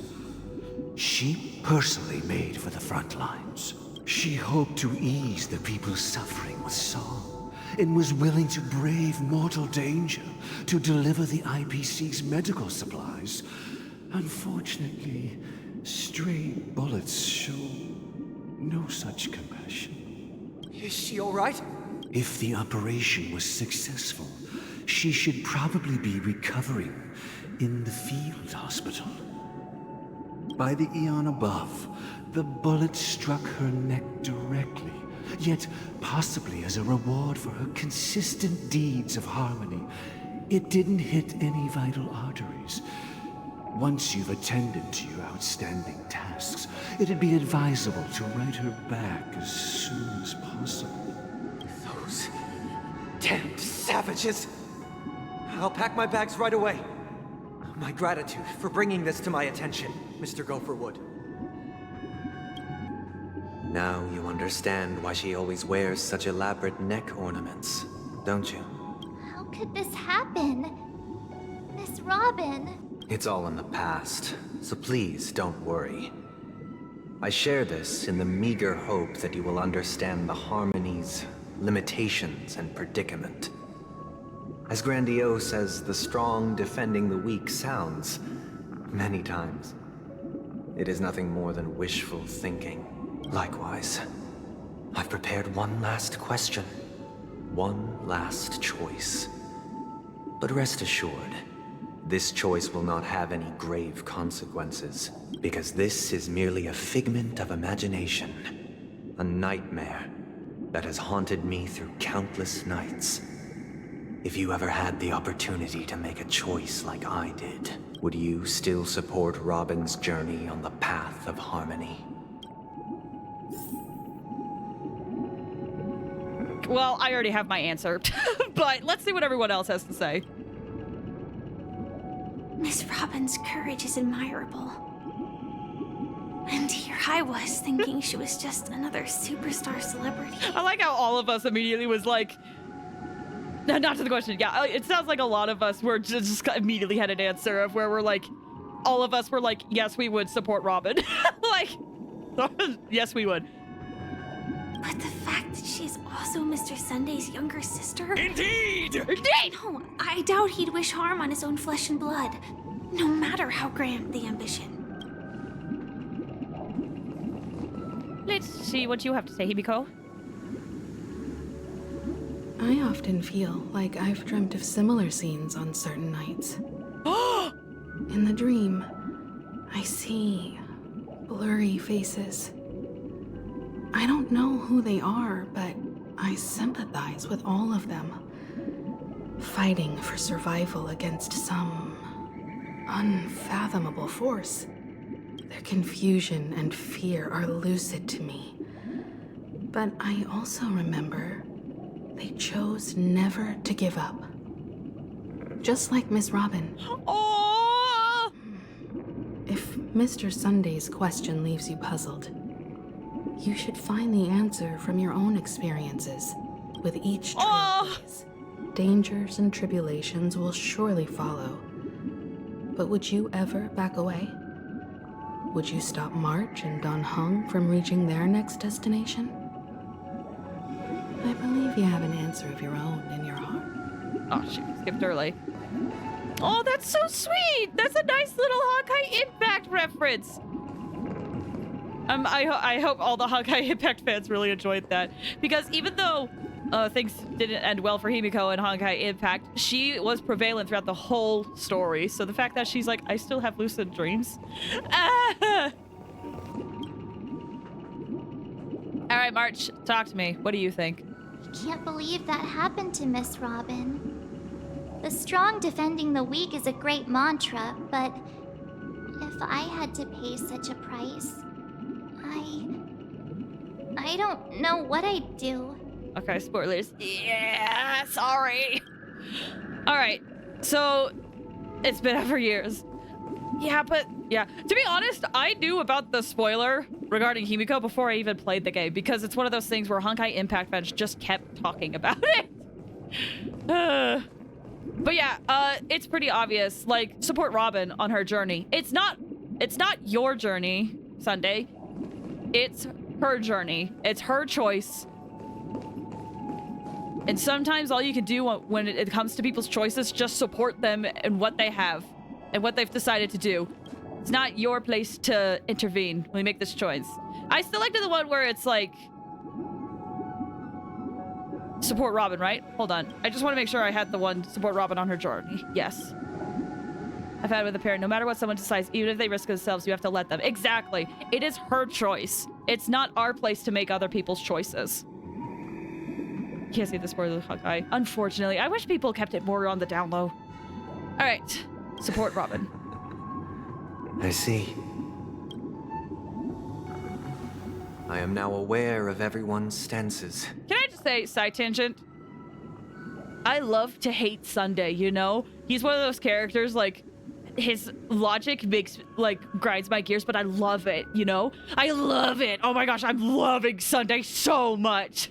She personally made for the front lines. She hoped to ease the people's suffering with song, and was willing to brave mortal danger to deliver the IPC's medical supplies. Unfortunately, stray bullets show no such compassion. Is she all right? If the operation was successful, she should probably be recovering in the field hospital. By the eon above, the bullet struck her neck directly, yet possibly as a reward for her consistent deeds of harmony, it didn't hit any vital arteries. Once you've attended to your outstanding tasks, it'd be advisable to write her back as soon as possible. Those damned savages! I'll pack my bags right away. My gratitude for bringing this to my attention, Mr. Gopherwood. Now you understand why she always wears such elaborate neck ornaments, don't you? How could this happen? Miss Robin. It's all in the past, so please don't worry. I share this in the meager hope that you will understand the Harmony's limitations and predicament. As grandiose as the strong defending the weak sounds, many times, it is nothing more than wishful thinking. Likewise, I've prepared one last question, one last choice. But rest assured, this choice will not have any grave consequences, because this is merely a figment of imagination, a nightmare that has haunted me through countless nights. If you ever had the opportunity to make a choice like I did, would you still support Robin's journey on the path of harmony? Well, I already have my answer, but let's see what everyone else has to say. Miss Robin's courage is admirable. And here I was, thinking she was just another superstar celebrity. I like how all of us immediately was like, not to the question. Yeah, it sounds like a lot of us were just immediately had an answer of where we're like, all of us were like, yes, we would support Robin. Like, yes, we would. But the fact that she's also Mr. Sunday's younger sister? Indeed! Indeed! No, I doubt he'd wish harm on his own flesh and blood, no matter how grand the ambition. Let's see what you have to say, Himiko. I often feel like I've dreamt of similar scenes on certain nights. In the dream, I see blurry faces. I don't know who they are, but I sympathize with all of them. Fighting for survival against some unfathomable force. Their confusion and fear are lucid to me. But I also remember they chose never to give up. Just like Miss Robin. Oh! If Mr. Sunday's question leaves you puzzled, you should find the answer from your own experiences. With each trailblaze, dangers and tribulations will surely follow. But would you ever back away? Would you stop March and Don Hung from reaching their next destination? I believe you have an answer of your own in your heart. Oh, she skipped early. Oh, that's so sweet! That's a nice little Honkai Impact reference! I hope all the Honkai Impact fans really enjoyed that. Because even though things didn't end well for Himiko in Honkai Impact, she was prevalent throughout the whole story. So the fact that she's like, I still have lucid dreams. Alright, March, talk to me. What do you think? I can't believe that happened to Miss Robin. The strong defending the weak is a great mantra, but if I had to pay such a price, I don't know what I'd do. Okay, spoilers. Yeah, sorry. Alright, so it's been over years. Yeah, but yeah. To be honest, I knew about the spoiler regarding Himiko before I even played the game because it's one of those things where Honkai Impact fans just kept talking about it. But yeah, it's pretty obvious. Like, support Robin on her journey. It's not your journey, Sunday. It's her journey. It's her choice. And sometimes all you can do when it comes to people's choices, just support them and what they have and what they've decided to do. It's not your place to intervene when we make this choice. I selected the one where it's like support Robin, right? Hold on. I just want to make sure I had the one support Robin on her journey. Yes. I've had with a parent, no matter what someone decides, even if they risk themselves, you have to let them. Exactly. It is her choice. It's not our place to make other people's choices. Can't see the spoiler of Honkai. Unfortunately, I wish people kept it more on the down low. All right. Support Robin. I see. I am now aware of everyone's stances. Can I just say, side tangent? I love to hate Sunday, you know? He's one of those characters, like, his logic grinds my gears, but I love it, you know? I love it! Oh my gosh, I'm loving Sunday so much!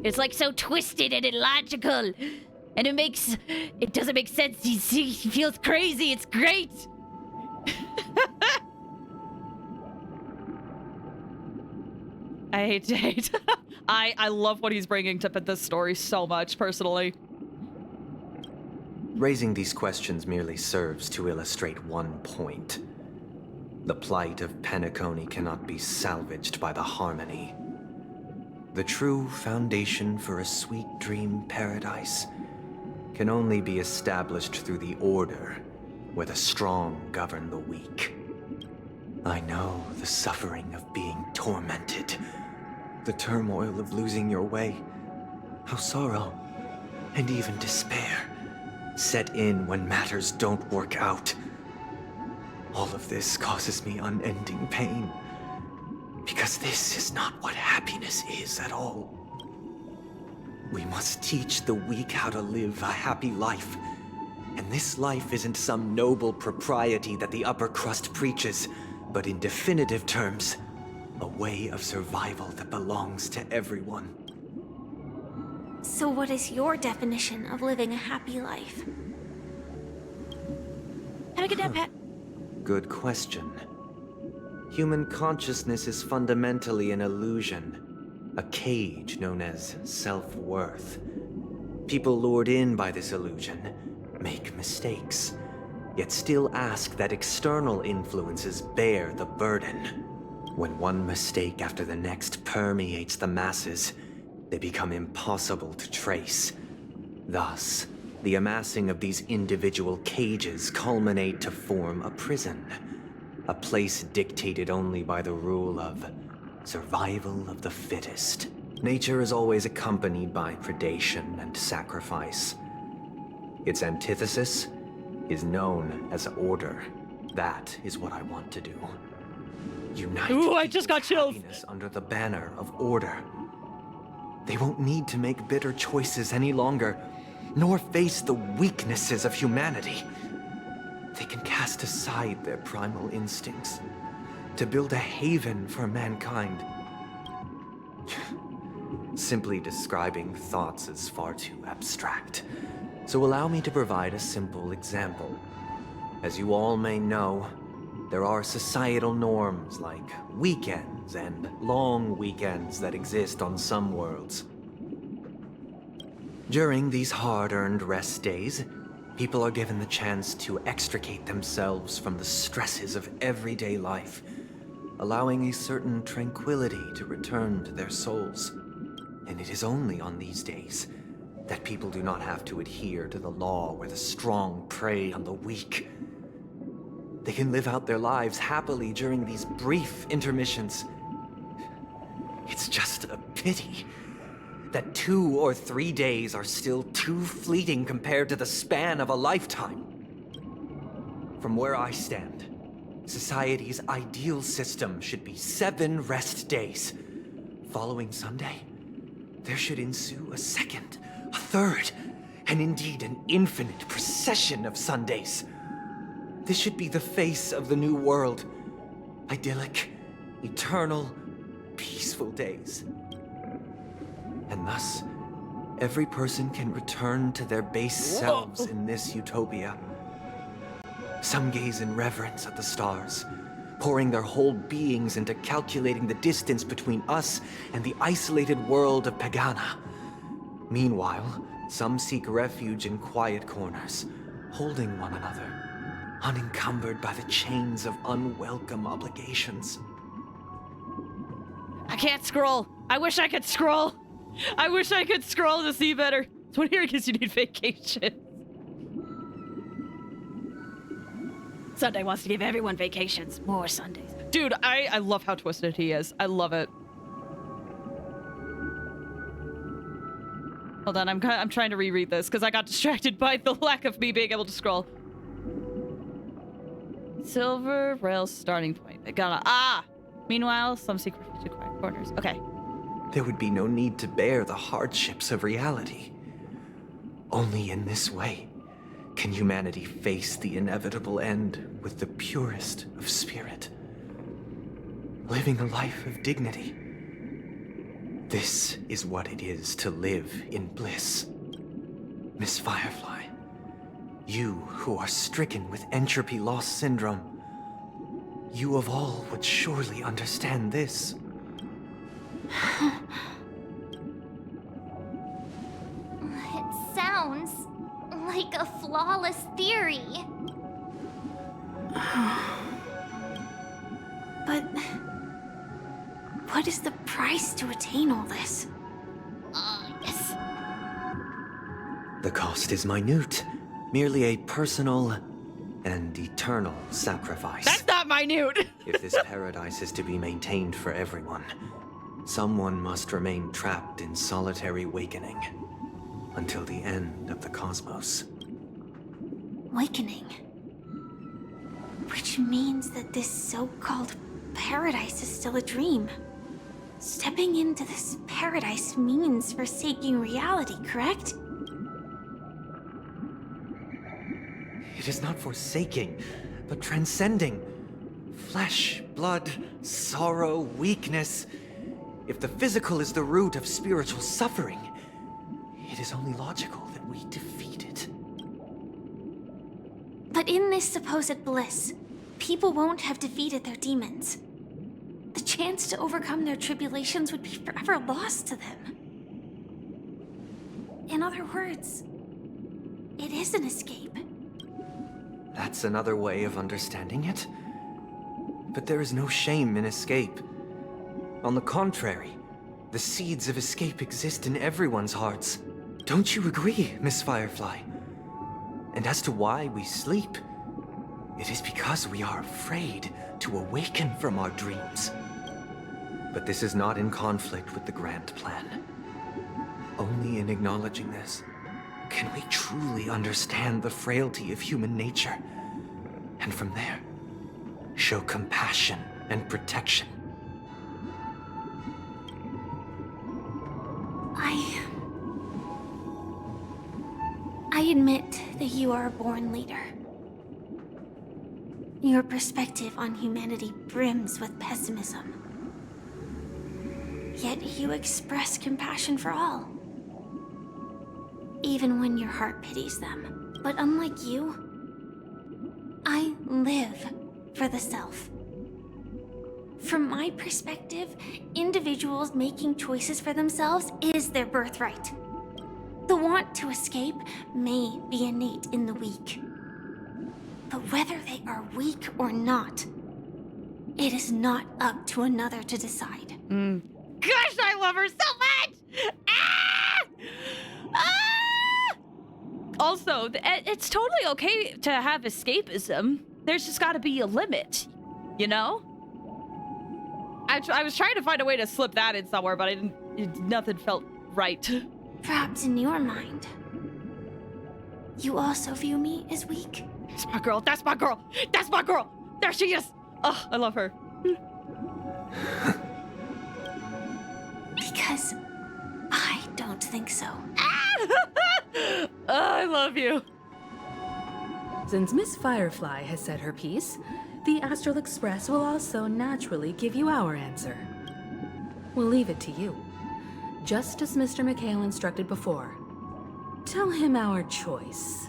It's like so twisted and illogical. And it doesn't make sense. He feels crazy. It's great. I hate to hate. I love what he's bringing to this story so much, personally. Raising these questions merely serves to illustrate one point. The plight of Penacony cannot be salvaged by the harmony. The true foundation for a sweet dream paradise can only be established through the order where the strong govern the weak. I know the suffering of being tormented, the turmoil of losing your way, how sorrow and even despair set in when matters don't work out. All of this causes me unending pain, because this is not what happiness is at all. We must teach the weak how to live a happy life, And this life isn't some noble propriety that the upper crust preaches, but in definitive terms, a way of survival that belongs to everyone. So what is your definition of living a happy life? Have a good nap, Pat. Good question. Human consciousness is fundamentally an illusion, a cage known as self-worth. People lured in by this illusion make mistakes, yet still ask that external influences bear the burden. When one mistake after the next permeates the masses, they become impossible to trace. Thus, the amassing of these individual cages culminate to form a prison. A place dictated only by the rule of survival of the fittest. Nature is always accompanied by predation and sacrifice. Its antithesis is known as order. That is what I want to do. Unite Ooh, I just got chills. happiness under the banner of order. They won't need to make bitter choices any longer, nor face the weaknesses of humanity. They can cast aside their primal instincts to build a haven for mankind. Simply describing thoughts is far too abstract, so allow me to provide a simple example. As you all may know, there are societal norms like weekends and long weekends that exist on some worlds. During these hard-earned rest days, people are given the chance to extricate themselves from the stresses of everyday life, allowing a certain tranquility to return to their souls. And it is only on these days that people do not have to adhere to the law where the strong prey on the weak. They can live out their lives happily during these brief intermissions. It's just a pity that 2 or 3 days are still too fleeting compared to the span of a lifetime. From where I stand, society's ideal system should be 7 rest days. Following Sunday, there should ensue a second, a third, and indeed an infinite procession of Sundays. This should be the face of the new world. Idyllic, eternal, peaceful days. And thus, every person can return to their base selves in this utopia. Some gaze in reverence at the stars, pouring their whole beings into calculating the distance between us and the isolated world of Pagana. Meanwhile, some seek refuge in quiet corners, holding one another, unencumbered by the chains of unwelcome obligations. I can't scroll. I wish I could scroll. I wish I could scroll to see better. So here, because you need vacation. Sunday wants to give everyone vacations. More Sundays. Dude, I love how twisted he is. I love it. Hold on, I'm trying to reread this because I got distracted by the lack of me being able to scroll. Silver rail starting point. I gotta Meanwhile, some seek refuge in quiet corners. Okay. There would be no need to bear the hardships of reality. Only in this way can humanity face the inevitable end with the purest of spirit, living a life of dignity. This is what it is to live in bliss. Miss Firefly, you who are stricken with entropy loss syndrome, you of all would surely understand this. It sounds like a flawless theory. But what is the price to attain all this? Yes. The cost is minute, merely a personal and eternal sacrifice. That's not minute! If this paradise is to be maintained for everyone, someone must remain trapped in solitary awakening until the end of the cosmos. Awakening. Which means that this so-called paradise is still a dream. Stepping into this paradise means forsaking reality, correct? It is not forsaking, but transcending. Flesh, blood, sorrow, weakness. If the physical is the root of spiritual suffering, it is only logical that we defeat it. But in this supposed bliss, people won't have defeated their demons. The chance to overcome their tribulations would be forever lost to them. In other words, it is an escape. That's another way of understanding it. But there is no shame in escape. On the contrary, the seeds of escape exist in everyone's hearts. Don't you agree, Miss Firefly? And as to why we sleep, it is because we are afraid to awaken from our dreams. But this is not in conflict with the grand plan. Only in acknowledging this can we truly understand the frailty of human nature, and from there, show compassion and protection. I admit that you are a born leader. Your perspective on humanity brims with pessimism. Yet you express compassion for all, even when your heart pities them. But unlike you, I live for the self. From my perspective, individuals making choices for themselves is their birthright. The want to escape may be innate in the weak. But whether they are weak or not, it is not up to another to decide. Gosh, I love her so much! Ah! Ah! Also, it's totally okay to have escapism. There's just got to be a limit, you know? I was trying to find a way to slip that in somewhere, but nothing felt right. Perhaps in your mind, you also view me as weak. That's my girl. That's my girl. That's my girl. There she is. Oh, I love her. Because I don't think so. Oh, I love you. Since Miss Firefly has said her piece, the Astral Express will also naturally give you our answer. We'll leave it to you. Just as Mr. McHale instructed before. Tell him our choice.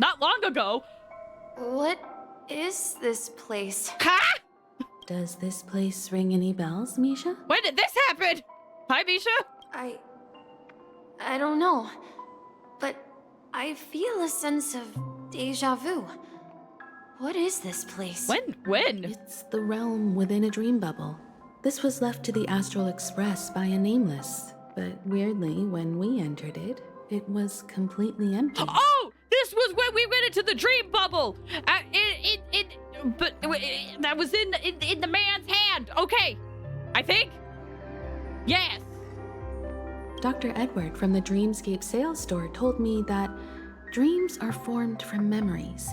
Not long ago. What is this place? Ha! Does this place ring any bells, Misha? When did this happen? Hi, Misha. I don't know, but I feel a sense of deja vu. What is this place? When? It's the realm within a dream bubble. This was left to the Astral Express by a Nameless, but weirdly, when we entered it, it was completely empty. Oh! This was when we went into the dream bubble! But that was in the man's hand. Okay. I think? Yes. Dr. Edward from the Dreamscape sales store told me that dreams are formed from memories,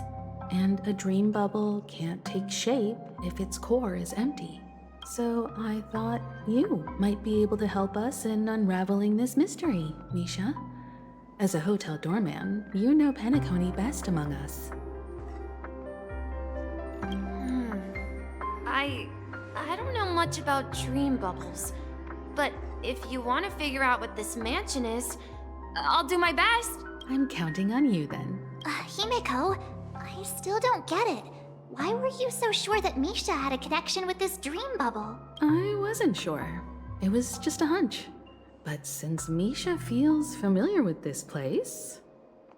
and a dream bubble can't take shape if its core is empty. So I thought you might be able to help us in unraveling this mystery, Misha. As a hotel doorman, you know Penacony best among us. I don't know much about dream bubbles, but if you want to figure out what this mansion is, I'll do my best. I'm counting on you then. Himeko, I still don't get it. Why were you so sure that Misha had a connection with this dream bubble? I wasn't sure. It was just a hunch. But since Misha feels familiar with this place,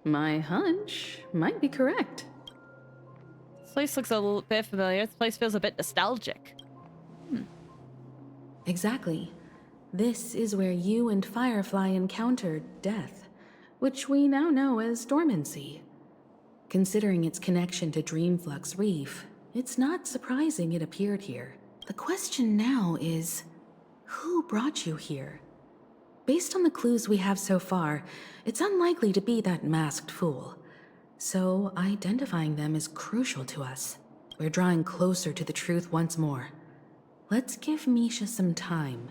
my hunch might be correct. This place looks a little bit familiar. This place feels a bit nostalgic. Exactly. This is where you and Firefly encountered death, which we now know as dormancy. Considering its connection to Dreamflux Reef, it's not surprising it appeared here. The question now is, who brought you here? Based on the clues we have so far, it's unlikely to be that masked fool. So identifying them is crucial to us. We're drawing closer to the truth once more. Let's give Misha some time,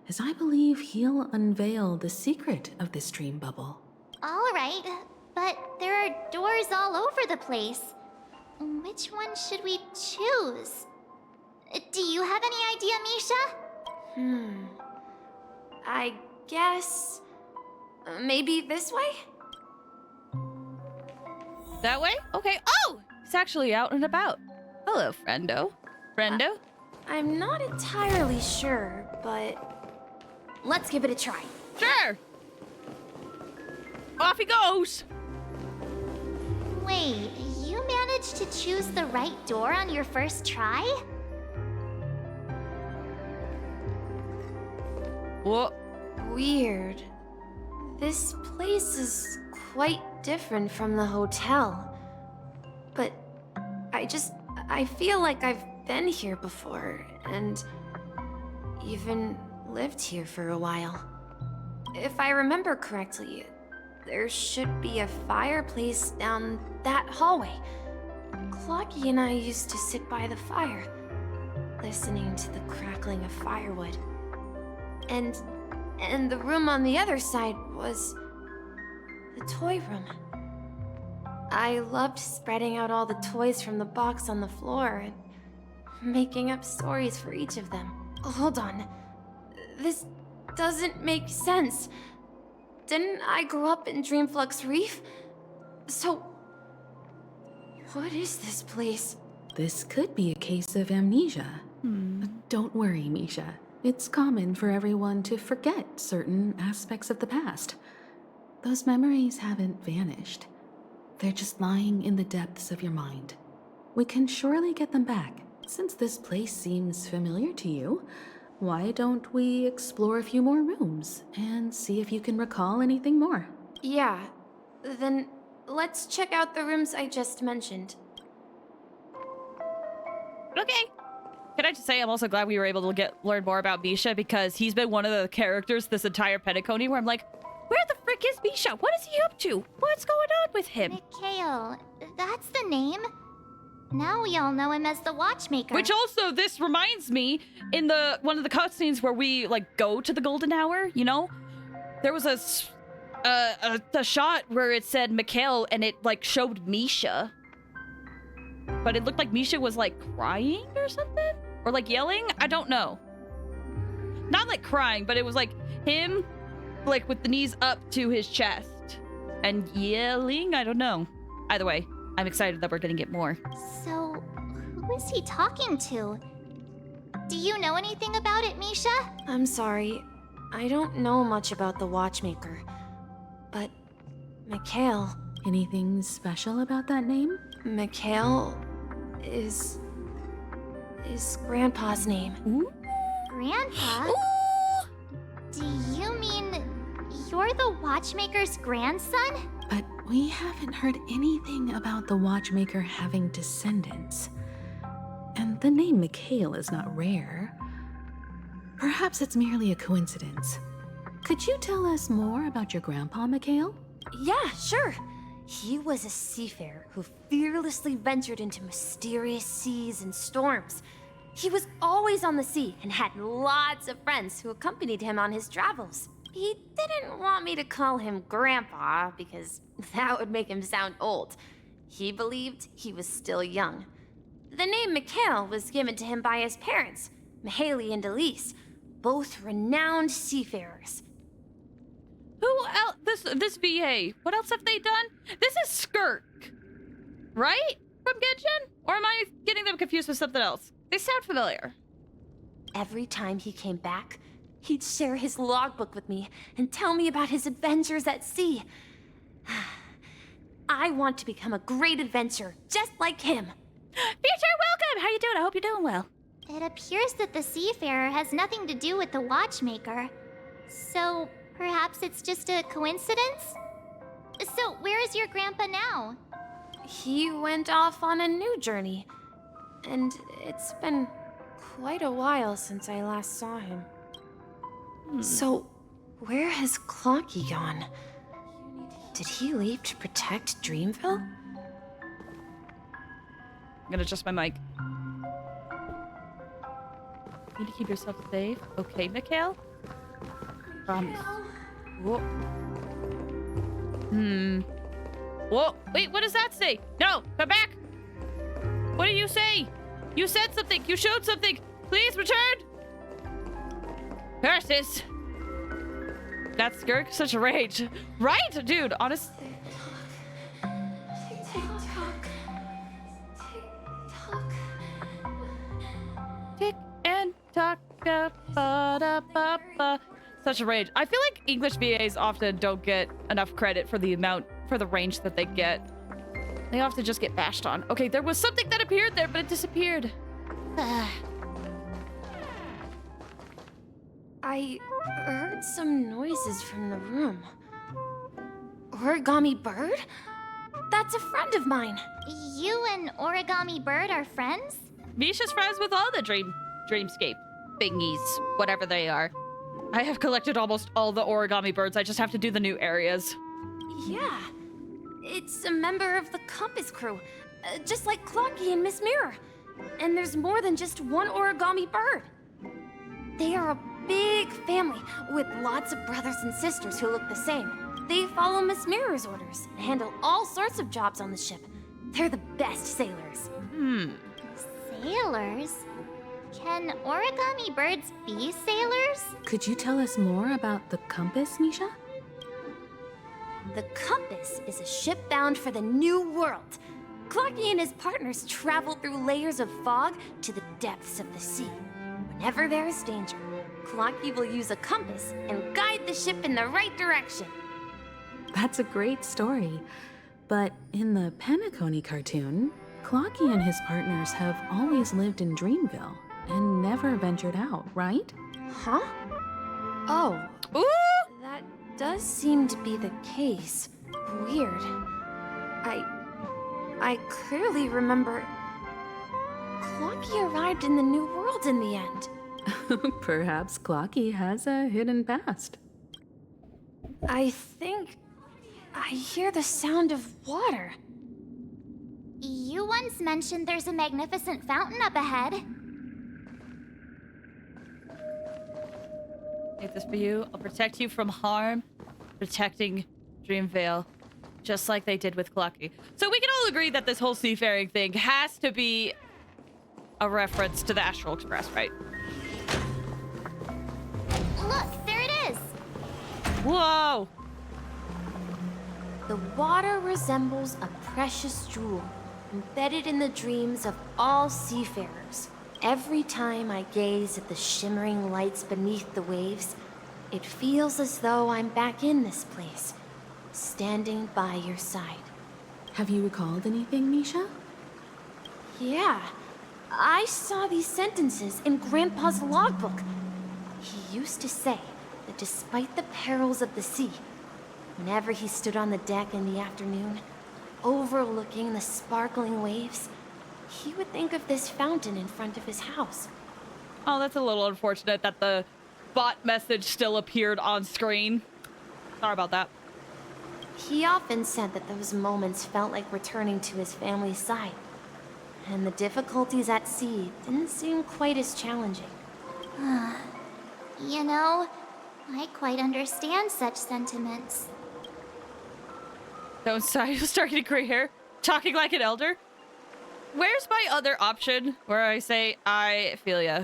as I believe he'll unveil the secret of this dream bubble. All right, but there are doors all over the place. Which one should we choose? Do you have any idea, Misha? I guess... maybe this way? That way? Okay. Oh! It's actually out and about. Hello, friendo. Friendo? I'm not entirely sure, but... let's give it a try. Sure! Off he goes! Wait, you managed to choose the right door on your first try? What? Weird. This place is quite different from the hotel. But I feel like I've been here before, and even lived here for a while. If I remember correctly, there should be a fireplace down that hallway. Clocky and I used to sit by the fire, listening to the crackling of firewood. And the room on the other side was the toy room. I loved spreading out all the toys from the box on the floor and making up stories for each of them. Hold on. This doesn't make sense. Didn't I grow up in Dreamflux Reef? So, what is this place? This could be a case of amnesia. Don't worry, Misha. It's common for everyone to forget certain aspects of the past. Those memories haven't vanished. They're just lying in the depths of your mind. We can surely get them back. Since this place seems familiar to you, why don't we explore a few more rooms and see if you can recall anything more? Yeah, then let's check out the rooms I just mentioned. Okay. Can I just say I'm also glad we were able to learn more about Misha, because he's been one of the characters this entire Penacony where I'm like, where the frick is Misha? What is he up to? What's going on with him? Mikhail, that's the name. Now we all know him as the Watchmaker. Which also, this reminds me, in one of the cutscenes where we like go to the Golden Hour, you know, there was a shot where it said Mikhail and it like showed Misha, but it looked like Misha was like crying or something, or like yelling. I don't know. Not like crying, but it was like him, like with the knees up to his chest and yelling. I don't know. Either way, I'm excited that we're gonna get more. So, who is he talking to? Do you know anything about it, Misha? I'm sorry. I don't know much about the Watchmaker. But Mikhail... Anything special about that name? Mikhail is Grandpa's name. Ooh. Grandpa? Do you mean you're the Watchmaker's grandson? But we haven't heard anything about the Watchmaker having descendants. And the name Mikhail is not rare. Perhaps it's merely a coincidence. Could you tell us more about your grandpa, Mikhail? Yeah, sure. He was a seafarer who fearlessly ventured into mysterious seas and storms. He was always on the sea and had lots of friends who accompanied him on his travels. He didn't want me to call him Grandpa because that would make him sound old. He believed he was still young. The name Mikhail was given to him by his parents, Mihaly and Elise, both renowned seafarers. Who else? This VA. What else have they done? This is Skirk, right? From Genshin? Or am I getting them confused with something else? They sound familiar. Every time he came back, he'd share his logbook with me and tell me about his adventures at sea. I want to become a great adventurer, just like him. Future, welcome! How you doing? I hope you're doing well. It appears that the Seafarer has nothing to do with the Watchmaker. So, perhaps it's just a coincidence? So, where is your grandpa now? He went off on a new journey. And it's been quite a while since I last saw him. So, where has Clocky gone? Did he leave to protect Dreamville? I'm gonna adjust my mic. Need to keep yourself safe. Okay, Mikhail. Promise. Whoa. Whoa. Wait, what does that say? No, come back. What do you say? You said something. You showed something. Please return. Curses. That Skirk, such a rage. Right, dude, honest. Tick and tock. Such a rage. I feel like English VAs often don't get enough credit for the range that they get. They often just get bashed on. Okay, there was something that appeared there, but it disappeared. I heard some noises from the room. Origami Bird? That's a friend of mine. You and Origami Bird are friends? Misha's friends with all the dreamscape thingies, whatever they are. I have collected almost all the origami birds. I just have to do the new areas. Yeah. It's a member of the Compass crew, just like Clocky and Miss Mirror. And there's more than just one origami bird. They are a big family with lots of brothers and sisters who look the same. They follow Miss Mirror's orders and handle all sorts of jobs on the ship. They're the best sailors. Sailors? Can origami birds be sailors? Could you tell us more about the compass, Misha? The Compass is a ship bound for the New World. Clocky and his partners travel through layers of fog to the depths of the sea. Whenever there is danger, Clocky will use a compass and guide the ship in the right direction. That's a great story. But in the Penacony cartoon, Clocky and his partners have always lived in Dreamville and never ventured out, right? Huh? Oh. Ooh! That does seem to be the case. Weird. I clearly remember Clocky arrived in the New World in the end. Perhaps Clocky has a hidden past. I think I hear the sound of water. You once mentioned there's a magnificent fountain up ahead. Take this for you. I'll protect you from harm. Protecting Dreamvale. Just like they did with Clocky. So we can all agree that this whole seafaring thing has to be a reference to the Astral Express, right? Look, there it is. Whoa! The water resembles a precious jewel, embedded in the dreams of all seafarers. Every time I gaze at the shimmering lights beneath the waves, it feels as though I'm back in this place, standing by your side. Have you recalled anything, Misha? Yeah, I saw these sentences in Grandpa's logbook. He used to say that despite the perils of the sea, whenever he stood on the deck in the afternoon, overlooking the sparkling waves, he would think of this fountain in front of his house. Oh, that's a little unfortunate that the bot message still appeared on screen. Sorry about that. He often said that those moments felt like returning to his family's side, and the difficulties at sea didn't seem quite as challenging. You know, I quite understand such sentiments. Don't start. You're starting to gray hair. Talking like an elder. Where's my other option where I say, I feel ya?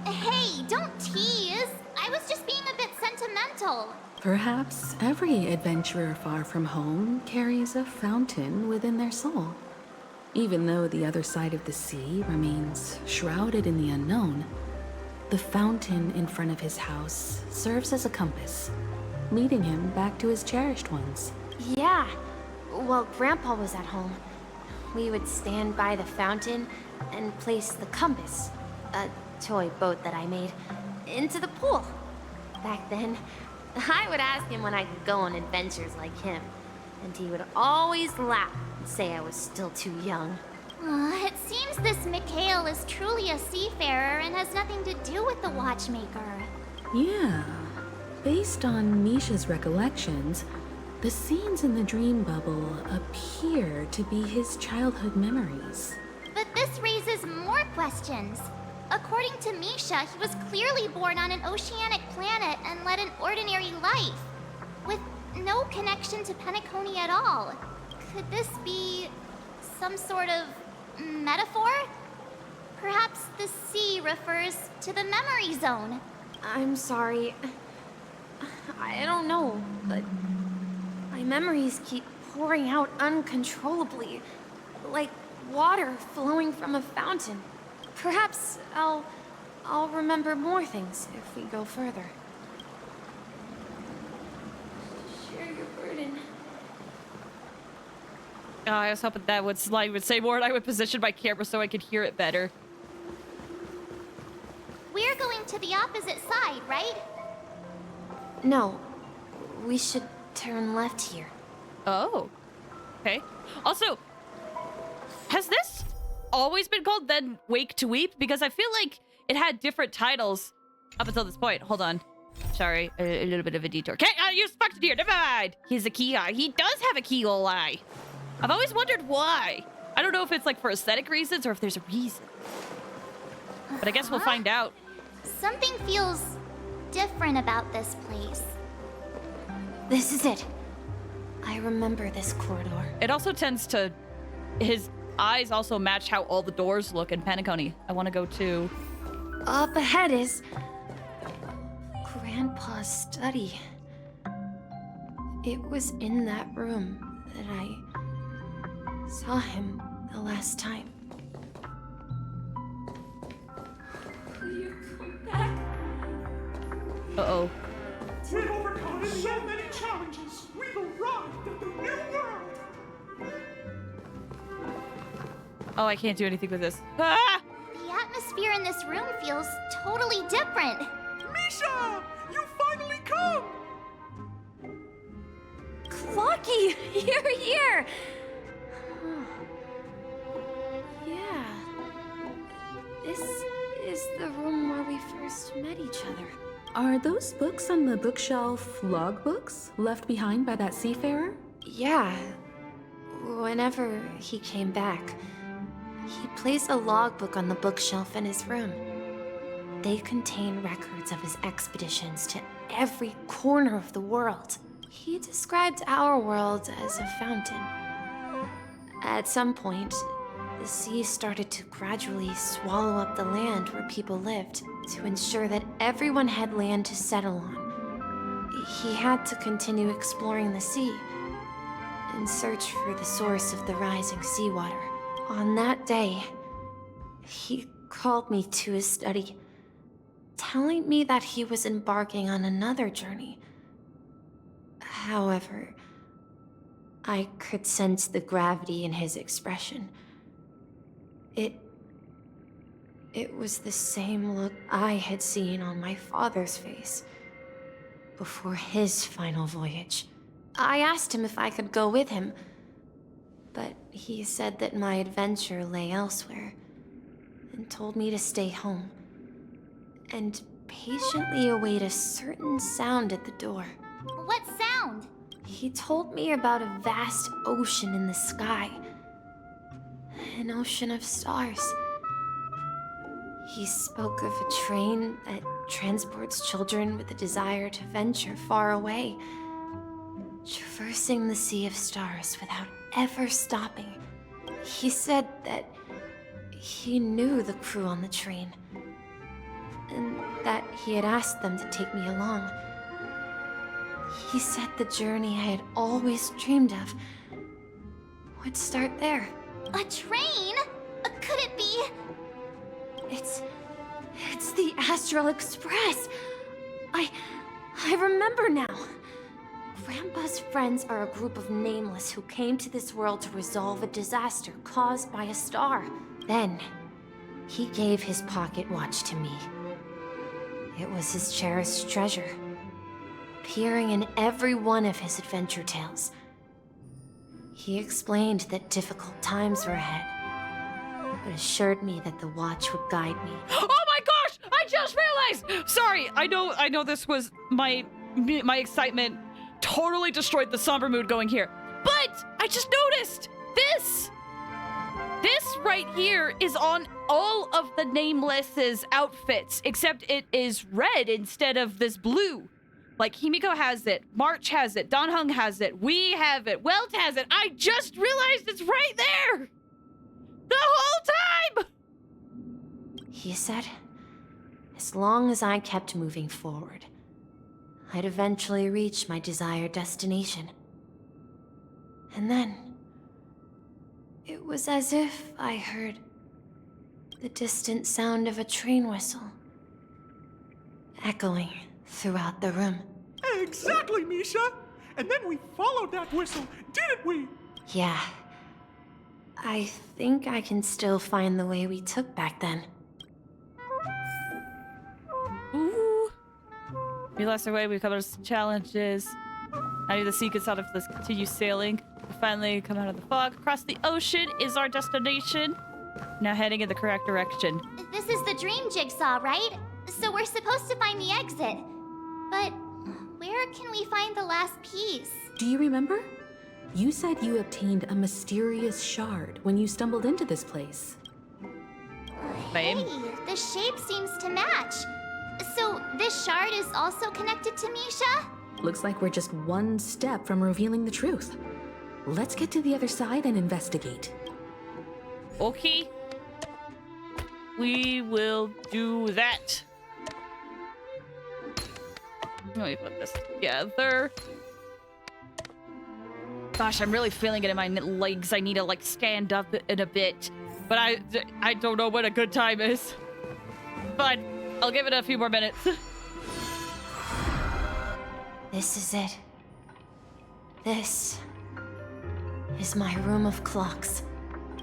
Hey, don't tease. I was just being a bit sentimental. Perhaps every adventurer far from home carries a fountain within their soul. Even though the other side of the sea remains shrouded in the unknown, the fountain in front of his house serves as a compass, leading him back to his cherished ones. Yeah. While Grandpa was at home, we would stand by the fountain and place the compass, a toy boat that I made, into the pool. Back then, I would ask him when I could go on adventures like him, and he would always laugh and say I was still too young. It seems this Mikhail is truly a seafarer and has nothing to do with the watchmaker. Yeah. Based on Misha's recollections, the scenes in the dream bubble appear to be his childhood memories. But this raises more questions. according to Misha, he was clearly born on an oceanic planet and led an ordinary life, with no connection to Penacony at all. Could this be some sort of metaphor? Perhaps the sea refers to the memory zone. I'm sorry. I don't know, but my memories keep pouring out uncontrollably, like water flowing from a fountain. Perhaps I'll remember more things if we go further. Share your burden. Oh, I was hoping that Slide would say more and I would position my camera so I could hear it better. We're going to the opposite side, right? No, we should turn left here. Oh. Okay. Also, has this always been called Then Wake to Weep? Because I feel like it had different titles up until this point. Hold on. Sorry, a little bit of a detour. Okay, you stuck it here. Never mind. He's a key eye. He does have a keyhole eye. I've always wondered why. I don't know if it's like for aesthetic reasons or if there's a reason. But I guess we'll find out. Something feels different about this place. This is it. I remember this corridor. It also tends to... His eyes also match how all the doors look in Penacony. I want to go to... Up ahead is... Grandpa's study. It was in that room that I saw him the last time. Will you come back? Uh-oh. We've overcome so many challenges. We've arrived at the new world. Oh, I can't do anything with this. Ah! The atmosphere in this room feels totally different. Misha! You finally come! Clocky! You're here! Yeah. This is the room where we first met each other. Are those books on the bookshelf logbooks left behind by that seafarer? Yeah. Whenever he came back, he placed a logbook on the bookshelf in his room. They contain records of his expeditions to every corner of the world. He described our world as a fountain. At some point, the sea started to gradually swallow up the land where people lived to ensure that everyone had land to settle on. He had to continue exploring the sea in search for the source of the rising seawater. On that day, he called me to his study, telling me that he was embarking on another journey. However, I could sense the gravity in his expression. It was the same look I had seen on my father's face before his final voyage. I asked him if I could go with him, but he said that my adventure lay elsewhere and told me to stay home and patiently await a certain sound at the door. What sound? He told me about a vast ocean in the sky. An ocean of stars. He spoke of a train that transports children with a desire to venture far away, traversing the sea of stars without ever stopping. He said that he knew the crew on the train, and that he had asked them to take me along. He said the journey I had always dreamed of would start there. A train? Could it be? It's the Astral Express. I remember now. Grandpa's friends are a group of nameless who came to this world to resolve a disaster caused by a star. Then, he gave his pocket watch to me. It was his cherished treasure, appearing in every one of his adventure tales. He explained that difficult times were ahead, but assured me that the watch would guide me. Oh my gosh! I just realized! Sorry, I know this was my excitement totally destroyed the somber mood going here. But I just noticed this! This right here is on all of the Nameless's outfits, except it is red instead of this blue. Like, Himiko has it, March has it, Donhung has it, we have it, Welt has it. I just realized it's right there! The whole time! He said, as long as I kept moving forward, I'd eventually reach my desired destination. And then, it was as if I heard the distant sound of a train whistle echoing throughout the room. Exactly, Misha! And then we followed that whistle, didn't we? Yeah. I think I can still find the way we took back then. Ooh. We lost our way, we covered some challenges. I knew the secrets out of this continue sailing. We finally come out of the fog. Across the ocean is our destination. Now heading in the correct direction. This is the dream jigsaw, right? So we're supposed to find the exit. But where can we find the last piece? Do you remember? You said you obtained a mysterious shard when you stumbled into this place. Babe. Hey, the shape seems to match. So this shard is also connected to Misha? Looks like we're just one step from revealing the truth. Let's get to the other side and investigate. Okay. We will do that. Let me put this together. Gosh, I'm really feeling it in my legs. I need to, like, stand up in a bit. But I don't know what a good time is. But I'll give it a few more minutes. This is it. This is my room of clocks.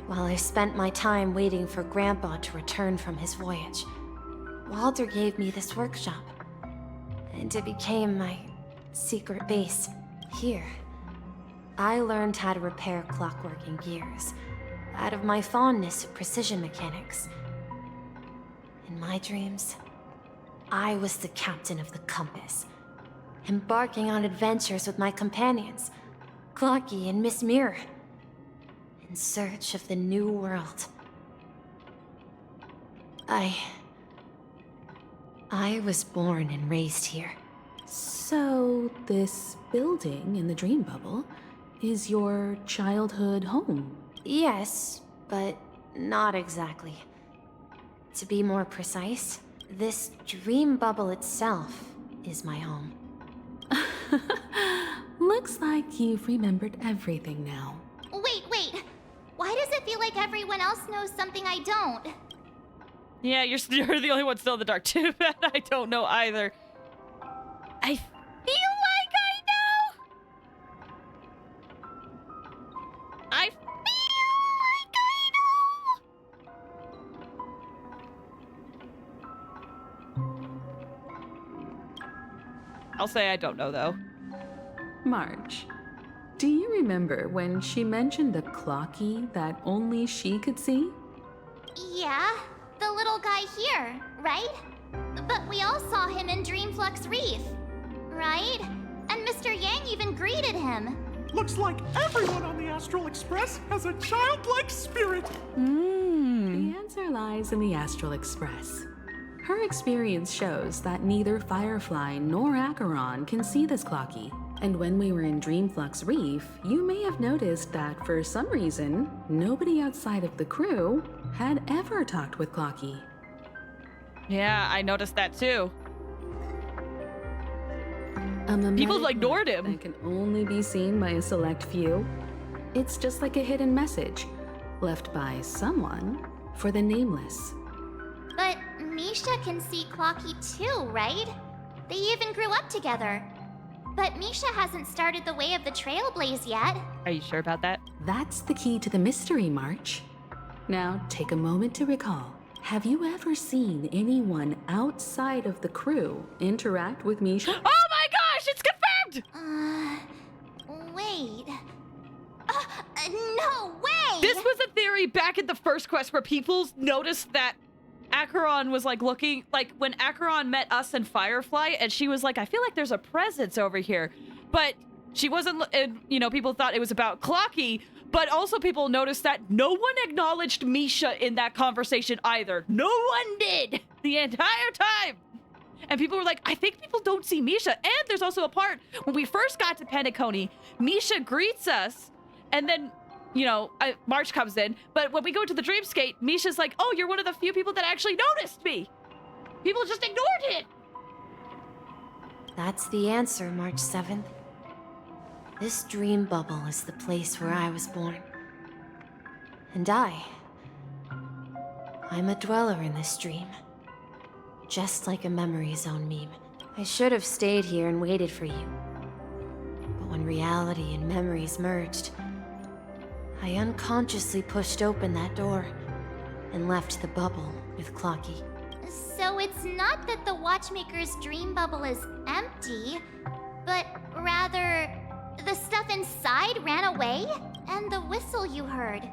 While I spent my time waiting for Grandpa to return from his voyage, Walter gave me this workshop. And it became my secret base. Here, I learned how to repair clockwork and gears out of my fondness of precision mechanics. In my dreams, I was the captain of the compass, embarking on adventures with my companions, Clocky and Miss Mirror, in search of the new world. I was born and raised here. So, this building in the dream bubble is your childhood home? Yes, but not exactly. To be more precise, this dream bubble itself is my home. Looks like you've remembered everything now. Wait. Why does it feel like everyone else knows something I don't? Yeah, you're the only one still in the dark. Too bad I don't know either. I feel like I know. I feel like I know. I'll say I don't know, though. March, do you remember when she mentioned the clocky that only she could see? Yeah, the little guy here, right? But we all saw him in Dreamflux Reef, right? And Mr. Yang even greeted him. Looks like everyone on the Astral Express has a childlike spirit. The answer lies in the Astral Express. Her experience shows that neither Firefly nor Acheron can see this clocky. And when we were in Dreamflux Reef, you may have noticed that for some reason, nobody outside of the crew had ever talked with Clocky. Yeah, I noticed that too. People ignored him. That can only be seen by a select few. It's just like a hidden message left by someone for the nameless. But Misha can see Clocky too, right? They even grew up together. But Misha hasn't started the way of the Trailblaze yet. Are you sure about that? That's the key to the mystery, March. Now, take a moment to recall. Have you ever seen anyone outside of the crew interact with Misha? Oh my gosh, it's confirmed! Wait. No way! This was a theory back at the first quest where people noticed that Acheron was like looking, like when Acheron met us and Firefly, and she was like, I feel like there's a presence over here. But she wasn't, and, you know, people thought it was about Clocky, But also people noticed that no one acknowledged Misha in that conversation either. No one did the entire time. And people were like, I think people don't see Misha. And there's also a part when we first got to Penacony, Misha greets us, and then, you know, March comes in. But when we go to the Dreamscape, Misha's like, oh, you're one of the few people that actually noticed me. People just ignored it. That's the answer, March 7th. This dream bubble is the place where I was born. And I'm a dweller in this dream. Just like a memory zone meme. I should have stayed here and waited for you. But when reality and memories merged, I unconsciously pushed open that door and left the bubble with Clocky. So it's not that the Watchmaker's dream bubble is empty, but rather the stuff inside ran away? And the whistle you heard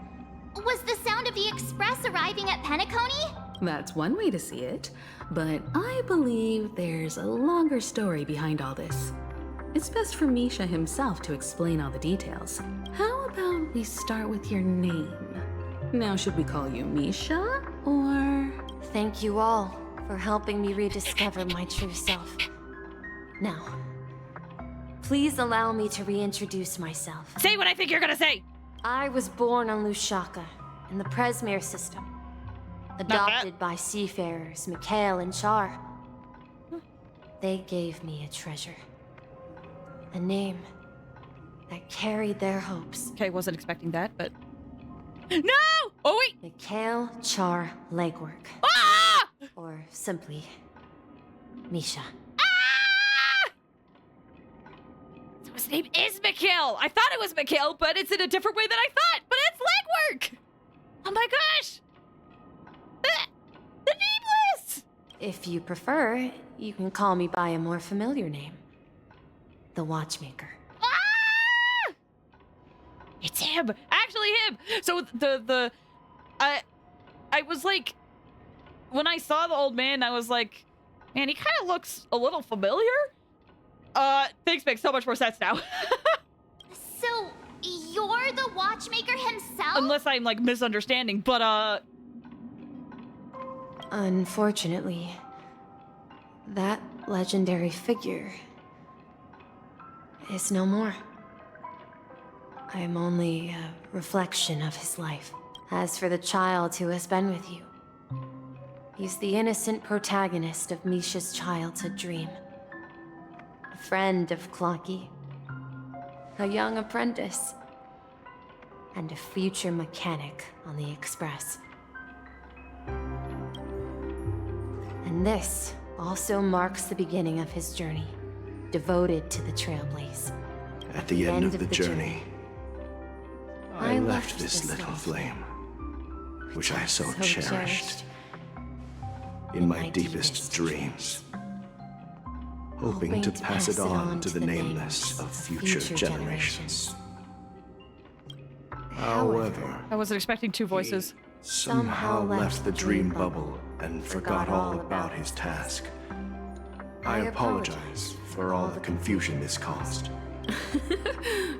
was the sound of the express arriving at Penacony? That's one way to see it, but I believe there's a longer story behind all this. It's best for Misha himself to explain all the details. How about we start with your name? Now, should we call you Misha, or... Thank you all for helping me rediscover my true self. Now, please allow me to reintroduce myself. Say what I think you're gonna say! I was born on Lushaka, in the Presmere system. Adopted by seafarers Mikhail and Char. They gave me a treasure. A name that carried their hopes. Okay, wasn't expecting that, but... No! Oh, wait! Mikhail Char Legwork. Ah! Or simply, Misha. Ah! So his name is Mikhail! I thought it was Mikhail, but it's in a different way than I thought! But it's Legwork! Oh my gosh! The Nameless! If you prefer, you can call me by a more familiar name. The Watchmaker. Ah! It's him! Actually him! So I was like, when I saw the old man, I was like, man, he kind of looks a little familiar. Things make so much more sense now. So, you're the Watchmaker himself? Unless I'm like misunderstanding, but Unfortunately, that legendary figure is no more. I'm only a reflection of his life. As for the child who has been with you, he's the innocent protagonist of Misha's childhood dream. A friend of Clocky, a young apprentice, and a future mechanic on the Express. And this also marks the beginning of his journey, devoted to the Trailblaze. At the end of the journey, I left this little flame, which I so cherished, in my deepest dreams, hoping to pass it on to the nameless of future generations. However, I wasn't expecting two voices. Somehow left the dream bubble and forgot all about his task. I apologize for all the confusion this caused.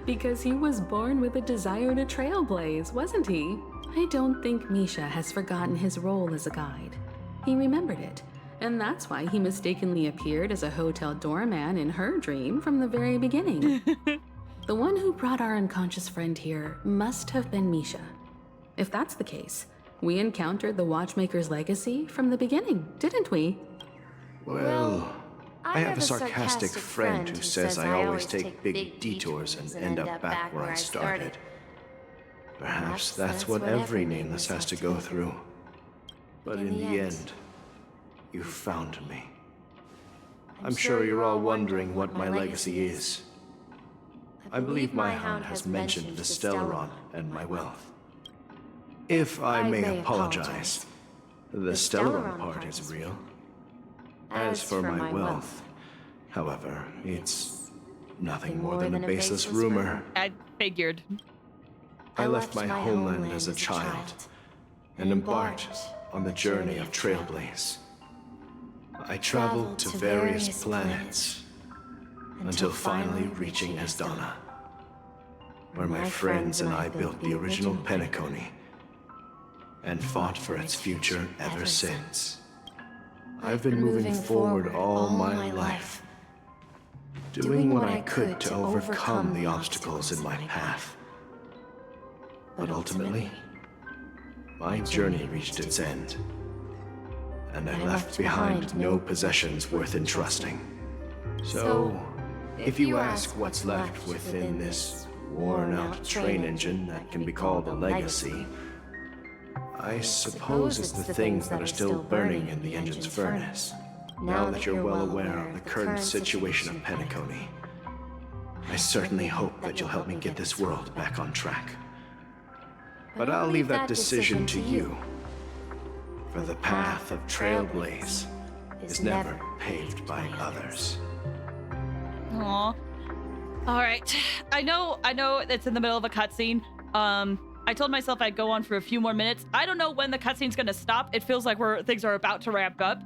Because he was born with a desire to trailblaze, wasn't he? I don't think Misha has forgotten his role as a guide. He remembered it, and that's why he mistakenly appeared as a hotel doorman in her dream from the very beginning. The one who brought our unconscious friend here must have been Misha. If that's the case, we encountered the Watchmaker's legacy from the beginning, didn't we? Well, I have a sarcastic friend who says I always take big detours and end up back where I started. Perhaps that's what every nameless has to go through. But in the end, you found me. I'm sure you're all wondering what my legacy is. I believe my hound has mentioned the Stellaron and my wealth. If I may apologize, the Stellaron part is real. As for my wealth, however, it's nothing more than a baseless rumor. I figured. I left my homeland as a child and embarked on the journey of Trailblaze. I traveled to various planets until finally reaching Asdana. where my friends and I built the original Penacony and fought for its future ever since. I've been moving forward all my life, doing what I could to overcome the obstacles in my path. But ultimately, my journey reached its end, and I left behind no possessions worth entrusting. So, if you ask what's left within this worn-out train engine that can be called a legacy, I suppose it's the things that are still burning in the engine's furnace. Now that you're well aware of the current situation of Penacony, I certainly hope that you'll help me get this world back on track. But I'll leave that decision to you, for the path of Trailblaze is never paved by others. Aw. Alright. I know it's in the middle of a cutscene. I told myself I'd go on for a few more minutes. I don't know when the cutscene's gonna stop. It feels like things are about to ramp up.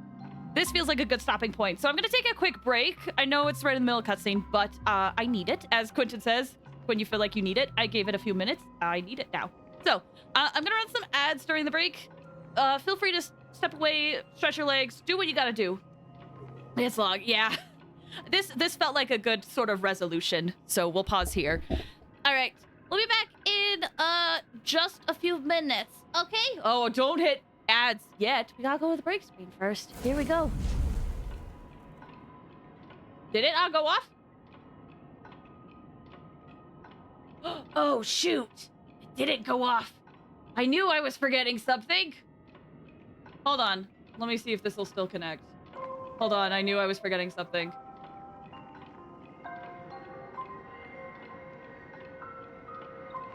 This feels like a good stopping point. So I'm gonna take a quick break. I know it's right in the middle of cutscene, but I need it. As Quentin says, when you feel like you need it. I gave it a few minutes. I need it now. So I'm gonna run some ads during the break. Feel free to step away, stretch your legs, do what you gotta do. It's long, yeah. This felt like a good sort of resolution, so we'll pause here. All right, we'll be back in just a few minutes, okay? Oh, don't hit ads yet. We gotta go to the break screen first. Here we go. Did it not go off? Oh, shoot. It didn't go off. I knew I was forgetting something. Hold on. Let me see if this will still connect. Hold on. I knew I was forgetting something.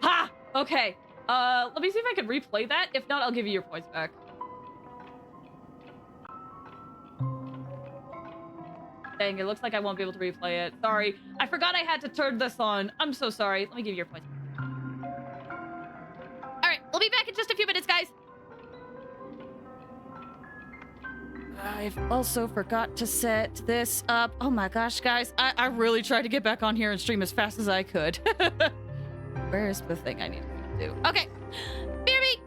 Ha! Okay. Let me see if I can replay that. If not, I'll give you your points back. Dang, it looks like I won't be able to replay it. Sorry. I forgot I had to turn this on. I'm so sorry. Let me give you your points. Alright, we'll be back in just a few minutes, guys. I've also forgot to set this up. Oh my gosh, guys. I really tried to get back on here and stream as fast as I could. Where's the thing I need to do? Okay. BRB!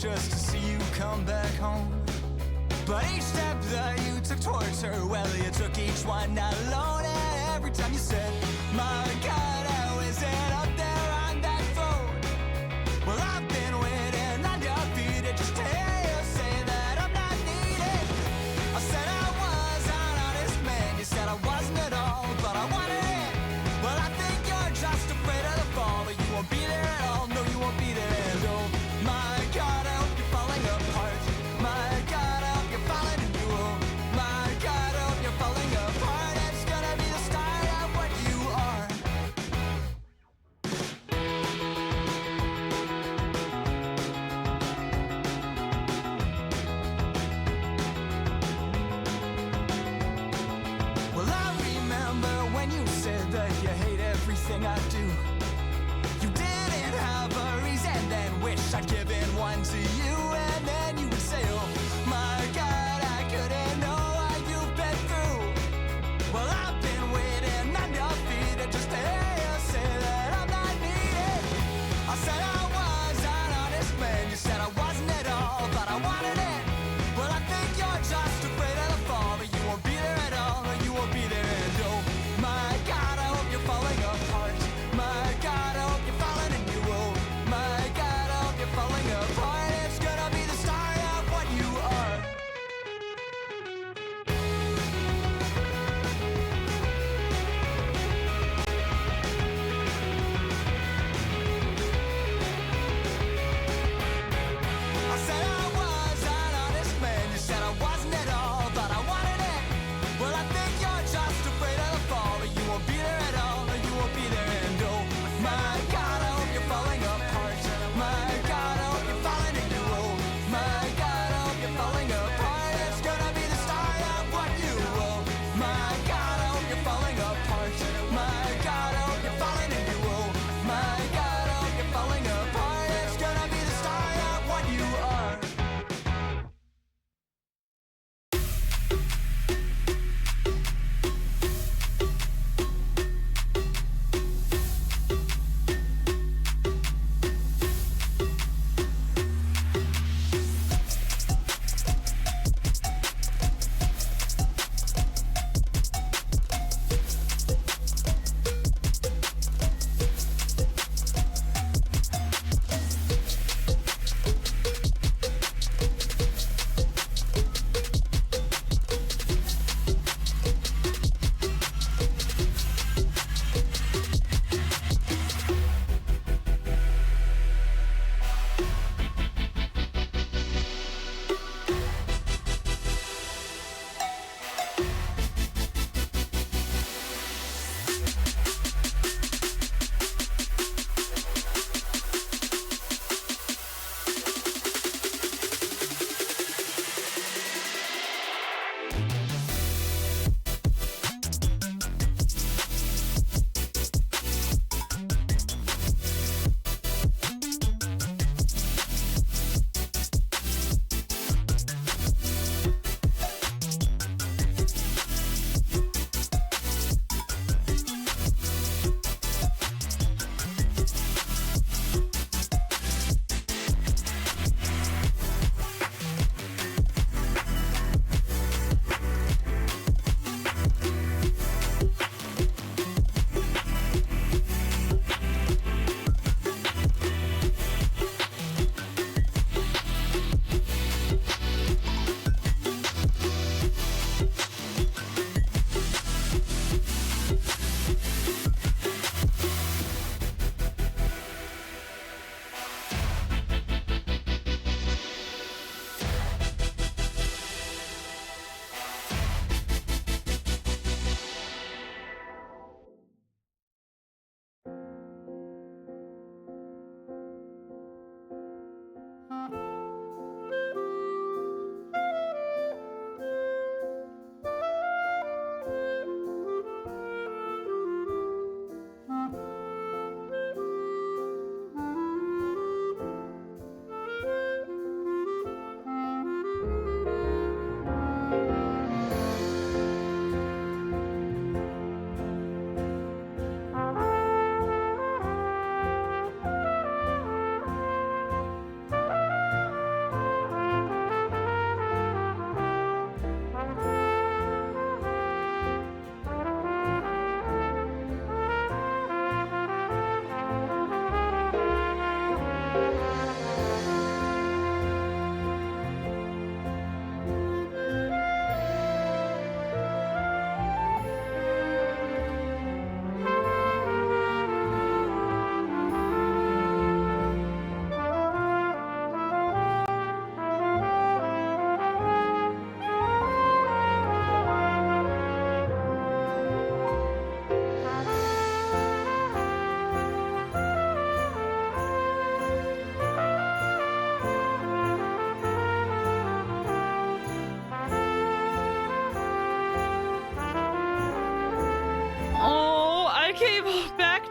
Just to see you come back home. But each step that you took towards her, well, you took each one not alone. And every time you said, my God, how is it up there on that phone? Well, I've been waiting undefeated just to hear you say that I'm not needed. I said I was an honest man. You said I wasn't at all, but I wanted it. Well, I think you're just afraid of the fall, but you won't be there at all. No, you won't be there. And oh, my God, I hope you're falling apart. My God, I hope you're falling into. Oh, my God, I hope you're falling apart. It's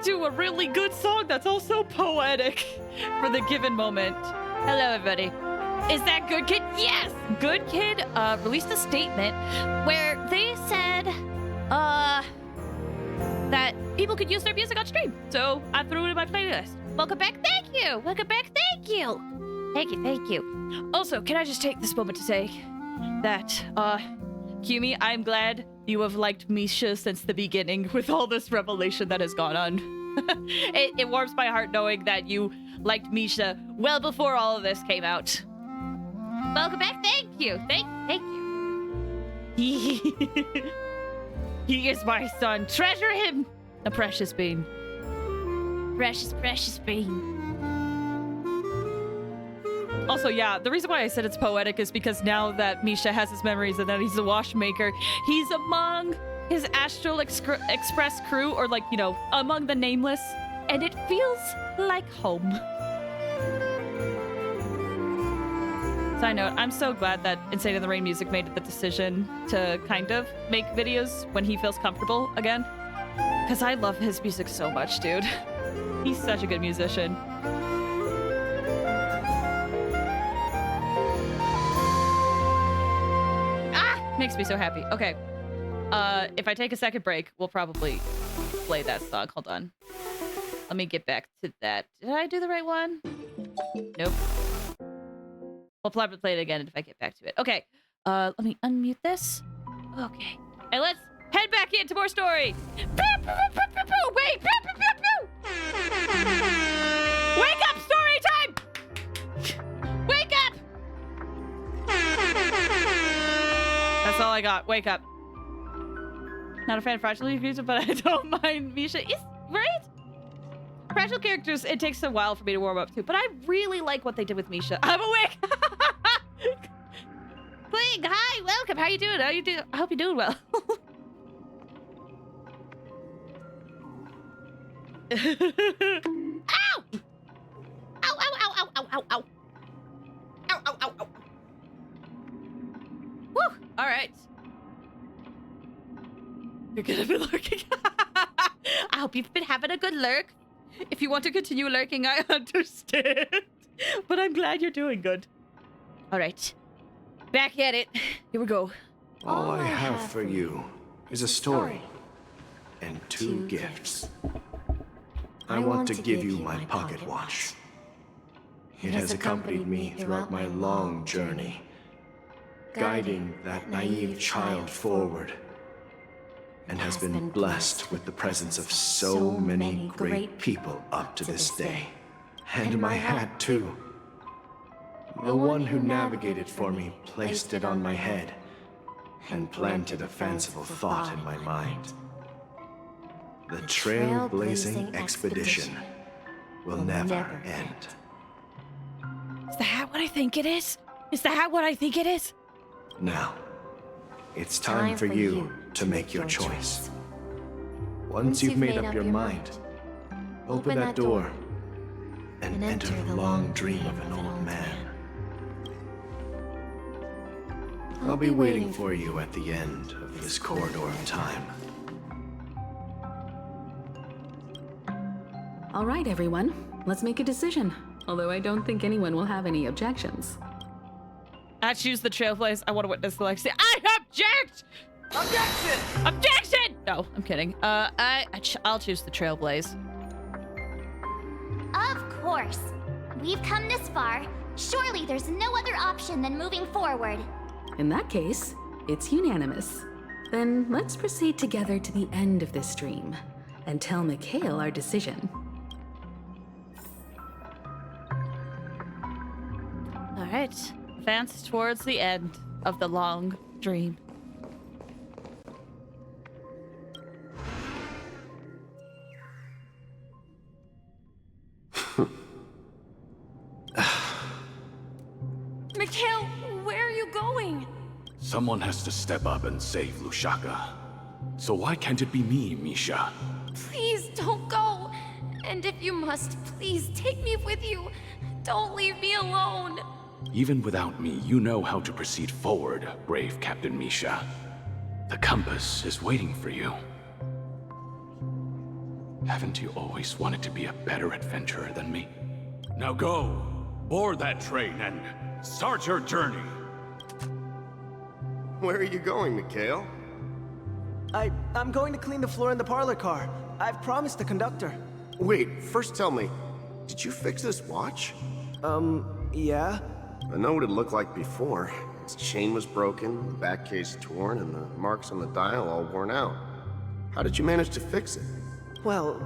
do a really good song that's also poetic for the given moment. Hello, everybody. Is that Good Kid? Yes! Good Kid released a statement where they said that people could use their music on stream. So I threw it in my playlist. Welcome back. Thank you. Welcome back. Thank you. Thank you. Thank you. Also, can I just take this moment to say that, Kumi, I'm glad you have liked Misha since the beginning with all this revelation that has gone on. It warms my heart knowing that you liked Misha well before all of this came out. Welcome back. Thank you. Thank you. He is my son. Treasure him. A precious bean. Precious, precious bean. Also, yeah, the reason why I said it's poetic is because now that Misha has his memories and that he's a watchmaker, he's among his Astral Express crew, or like, you know, among the nameless, and it feels like home. Side note, I'm so glad that Insane in the Rain Music made the decision to kind of make videos when he feels comfortable again. Because I love his music so much, dude. He's such a good musician. Makes me so happy. Okay. If I take a second break, we'll probably play that song. Hold on. Let me get back to that. Did I do the right one? Nope. We'll probably play it again if I get back to it. Okay. Let me unmute this. Okay. And let's head back into more story. Wait. Wake up, story time! Wake up! That's all I got. Wake up. Not a fan of Fragile music, but I don't mind Misha. Is right? Fragile characters, it takes a while for me to warm up to, but I really like what they did with Misha. I'm awake! Cling, hi, welcome. How you doing? How you doing? I hope you're doing well. Ow! Ow, ow, ow, ow, ow, ow, ow. Ow, ow, ow, ow. Woo! All right. You're gonna be lurking. I hope you've been having a good lurk. If you want to continue lurking, I understand. But I'm glad you're doing good. All right. Back at it. Here we go. All I have for you is a story and two gifts. I want to give you my pocket watch. It has accompanied me throughout my long journey, guiding that naive child forward, and has been blessed with the presence of so many great people up to this day. And my hat, too. The one who navigated for me placed it on my head and planted a fanciful thought in my mind. The trailblazing expedition will never end. Is the hat what I think it is? Is the hat what I think it is? Now, it's time for you to make your choice. Once you've made up your mind, open that door and enter the long dream of an old man. I'll be waiting for you at the end of this corridor of time. All right, everyone. Let's make a decision. Although I don't think anyone will have any objections. I choose the Trailblaze. I want to witness the legacy. I object! Objection! Objection! No, I'm kidding. I'll choose the Trailblaze. Of course. We've come this far. Surely there's no other option than moving forward. In that case, it's unanimous. Then let's proceed together to the end of this stream and tell Mikhail our decision. All right. Advance towards the end of the long dream. Mikhail, where are you going? Someone has to step up and save Lushaka. So why can't it be me, Misha? Please don't go. And if you must, please take me with you. Don't leave me alone. Even without me, you know how to proceed forward, brave Captain Misha. The compass is waiting for you. Haven't you always wanted to be a better adventurer than me? Now go, board that train and start your journey. Where are you going, Mikhail? I'm going to clean the floor in the parlor car. I've promised the conductor. Wait, first tell me, did you fix this watch? Yeah? I know what it looked like before. Its chain was broken, the back case torn, and the marks on the dial all worn out. How did you manage to fix it? Well,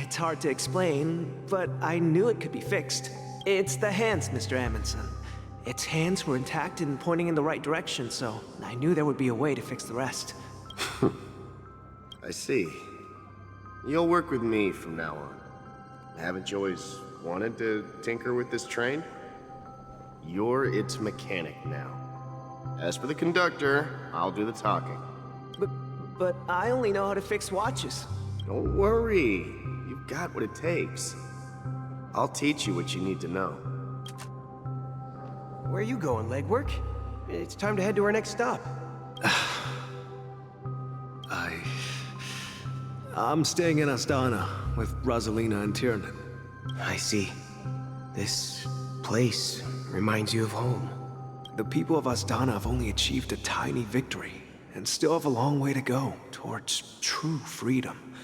it's hard to explain, but I knew it could be fixed. It's the hands, Mr. Amundsen. Its hands were intact and pointing in the right direction, so I knew there would be a way to fix the rest. I see. You'll work with me from now on. Haven't you always wanted to tinker with this train? You're its mechanic now. As for the conductor, I'll do the talking. But I only know how to fix watches. Don't worry. You've got what it takes. I'll teach you what you need to know. Where are you going, legwork? It's time to head to our next stop. I'm staying in Astana with Rosalina and Tiernan. I see. This place reminds you of home. The people of Astana have only achieved a tiny victory, and still have a long way to go towards true freedom.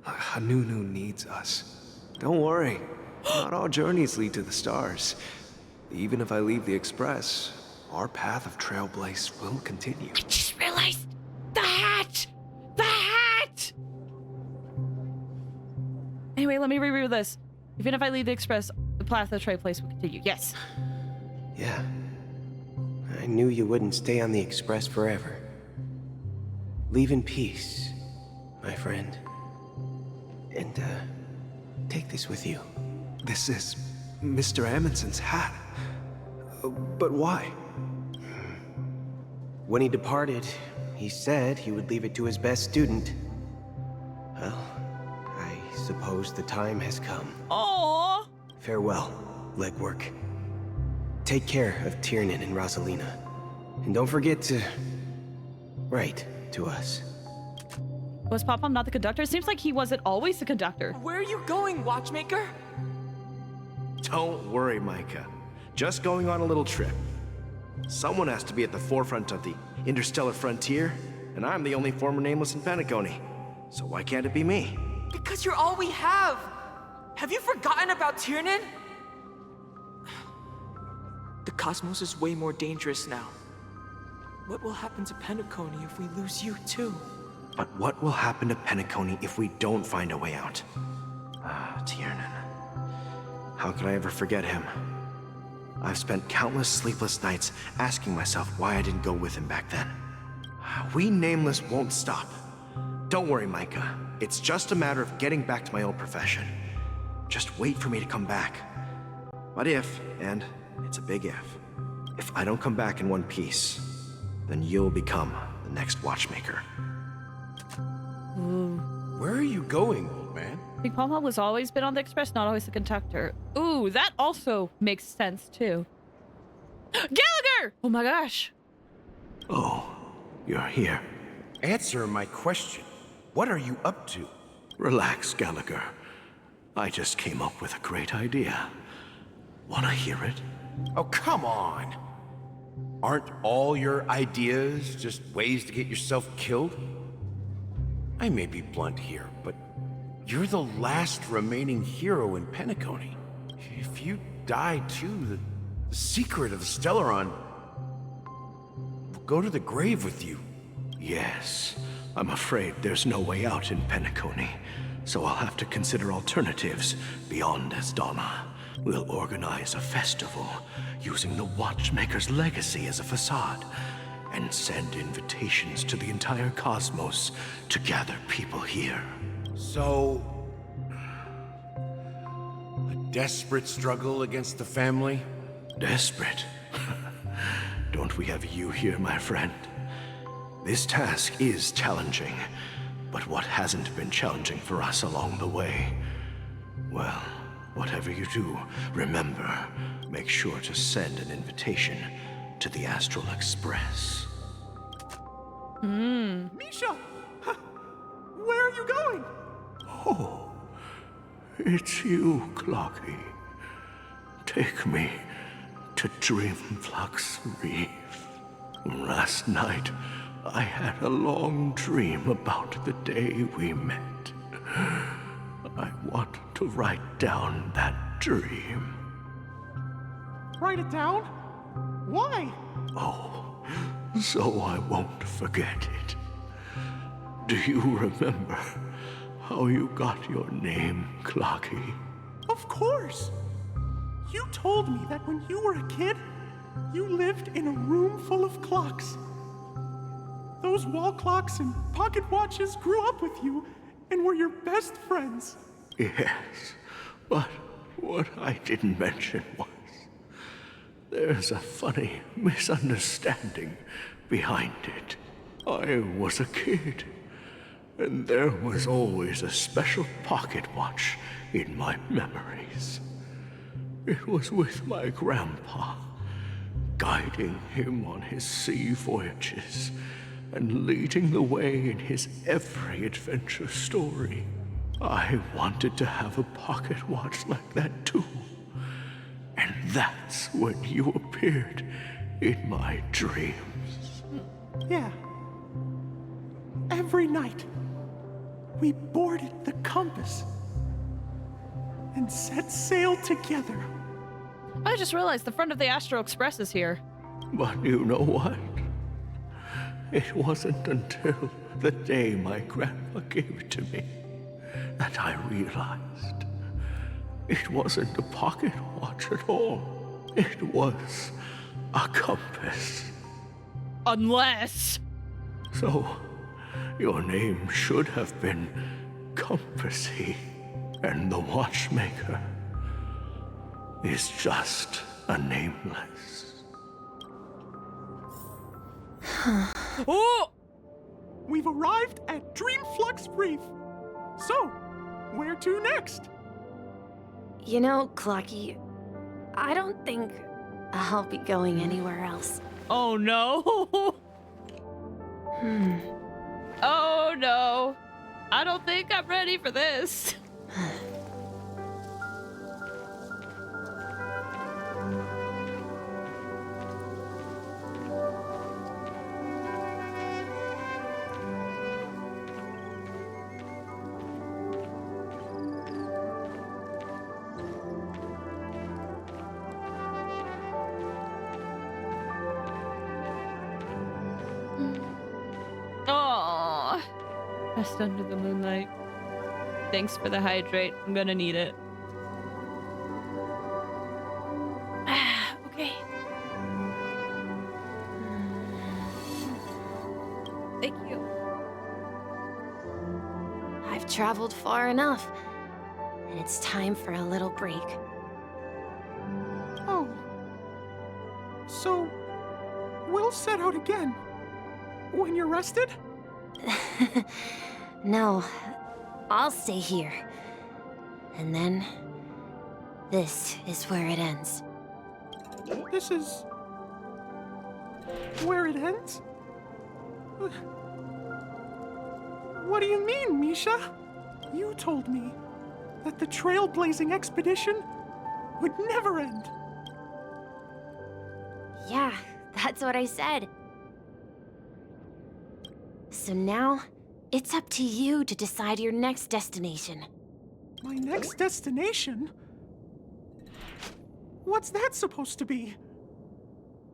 Hanunu needs us. Don't worry, not all journeys lead to the stars. Even if I leave the Express, our path of Trailblaze will continue. I just realized the hat! The hat! Anyway, let me review this. Even if I leave the Express, the path of Trailblaze will continue. Yes. Yeah. I knew you wouldn't stay on the Express forever. Leave in peace, my friend. And, take this with you. This is Mr. Amundsen's hat. But why? When he departed, he said he would leave it to his best student. Well, I suppose the time has come. Aww. Farewell, legwork. Take care of Tiernan and Rosalina. And don't forget to write to us. Was Pop-Pom not the conductor? It seems like he wasn't always the conductor. Where are you going, Watchmaker? Don't worry, Micah. Just going on a little trip. Someone has to be at the forefront of the interstellar frontier, and I'm the only former Nameless in Penacony. So why can't it be me? Because you're all we have! Have you forgotten about Tiernan? The cosmos is way more dangerous now. What will happen to Penacony if we lose you too? But what will happen to Penacony if we don't find a way out? Tiernan. How could I ever forget him? I've spent countless sleepless nights asking myself why I didn't go with him back then. We Nameless won't stop. Don't worry, Micah. It's just a matter of getting back to my old profession. Just wait for me to come back. But if, and it's a big if I don't come back in one piece, then you'll become the next Watchmaker. Where are you going, old man? I think Pom-Pom was always been on the Express, not always the conductor. Ooh, that also makes sense too. Gallagher! Oh my gosh. Oh, you're here. Answer my question. What are you up to? Relax, Gallagher. I just came up with a great idea. Wanna hear it? Oh, come on. Aren't all your ideas just ways to get yourself killed? I may be blunt here, but you're the last remaining hero in Penacony. If you die too, the secret of the Stellaron will go to the grave with you. Yes, I'm afraid there's no way out in Penacony, so I'll have to consider alternatives beyond Astana. We'll organize a festival using the Watchmaker's legacy as a facade, and send invitations to the entire cosmos to gather people here. So, a desperate struggle against the family? Desperate? Don't we have you here, my friend? This task is challenging, but what hasn't been challenging for us along the way? Well, whatever you do, remember, make sure to send an invitation to the Astral Express. Misha! Where are you going? It's you, Clocky. Take me to Dreamflux Reef. Last night, I had a long dream about the day we met. I want to write down that dream. Write it down? Why? Oh, so I won't forget it. Do you remember how you got your name, Clocky? Of course! You told me that when you were a kid, you lived in a room full of clocks. Those wall clocks and pocket watches grew up with you and were your best friends. Yes, but what I didn't mention was there's a funny misunderstanding behind it. I was a kid, and there was always a special pocket watch in my memories. It was with my grandpa, guiding him on his sea voyages and leading the way in his every adventure story. I wanted to have a pocket watch like that too. And that's when you appeared in my dreams. Yeah. Every night, we boarded the compass and set sail together. I just realized the front of the Astro Express is here. But you know what? It wasn't until the day my grandpa gave it to me that I realized it wasn't a pocket watch at all. It was a compass. Unless... So, your name should have been Compassy, and the watchmaker is just a nameless. Oh! We've arrived at Dreamflux Reef. So, where to next? You know, Clocky, I don't think I'll be going anywhere else. Oh no! Oh no! I don't think I'm ready for this. Oh, rest under the moonlight. Thanks for the hydrate. I'm gonna need it. Okay. Thank you. I've traveled far enough, and it's time for a little break. Oh. So, we'll set out again. When you're rested? No, I'll stay here. And then, this is where it ends. This is... where it ends? What do you mean, Misha? You told me that the trailblazing expedition would never end. Yeah, that's what I said. So now, it's up to you to decide your next destination. My next destination? What's that supposed to be?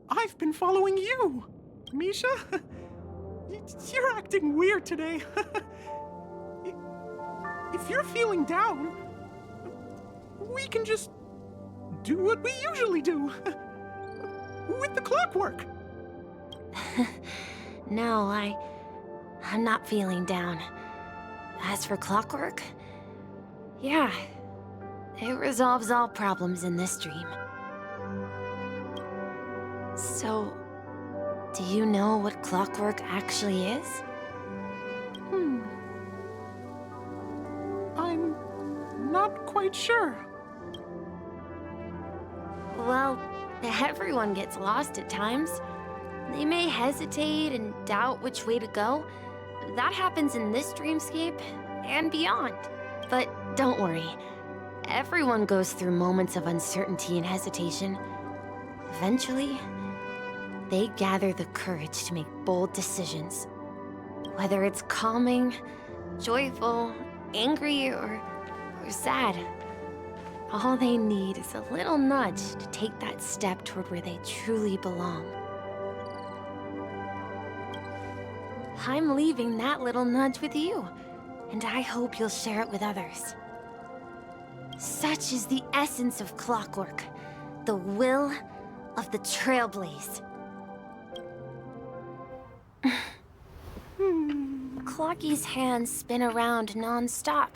I've been following you, Misha. You're acting weird today. If you're feeling down, we can just do what we usually do. With the clockwork. No, I'm not feeling down. As for clockwork, yeah, it resolves all problems in this dream. So, do you know what clockwork actually is? I'm not quite sure. Well, everyone gets lost at times. They may hesitate and doubt which way to go. That happens in this dreamscape and beyond. But don't worry, Everyone goes through moments of uncertainty and hesitation. Eventually, they gather the courage to make bold decisions. Whether it's calming, joyful, angry, or sad. All they need is a little nudge to take that step toward where they truly belong. I'm leaving that little nudge with you, and I hope you'll share it with others. Such is the essence of clockwork, the will of the Trailblaze. Clocky's hands spin around non-stop,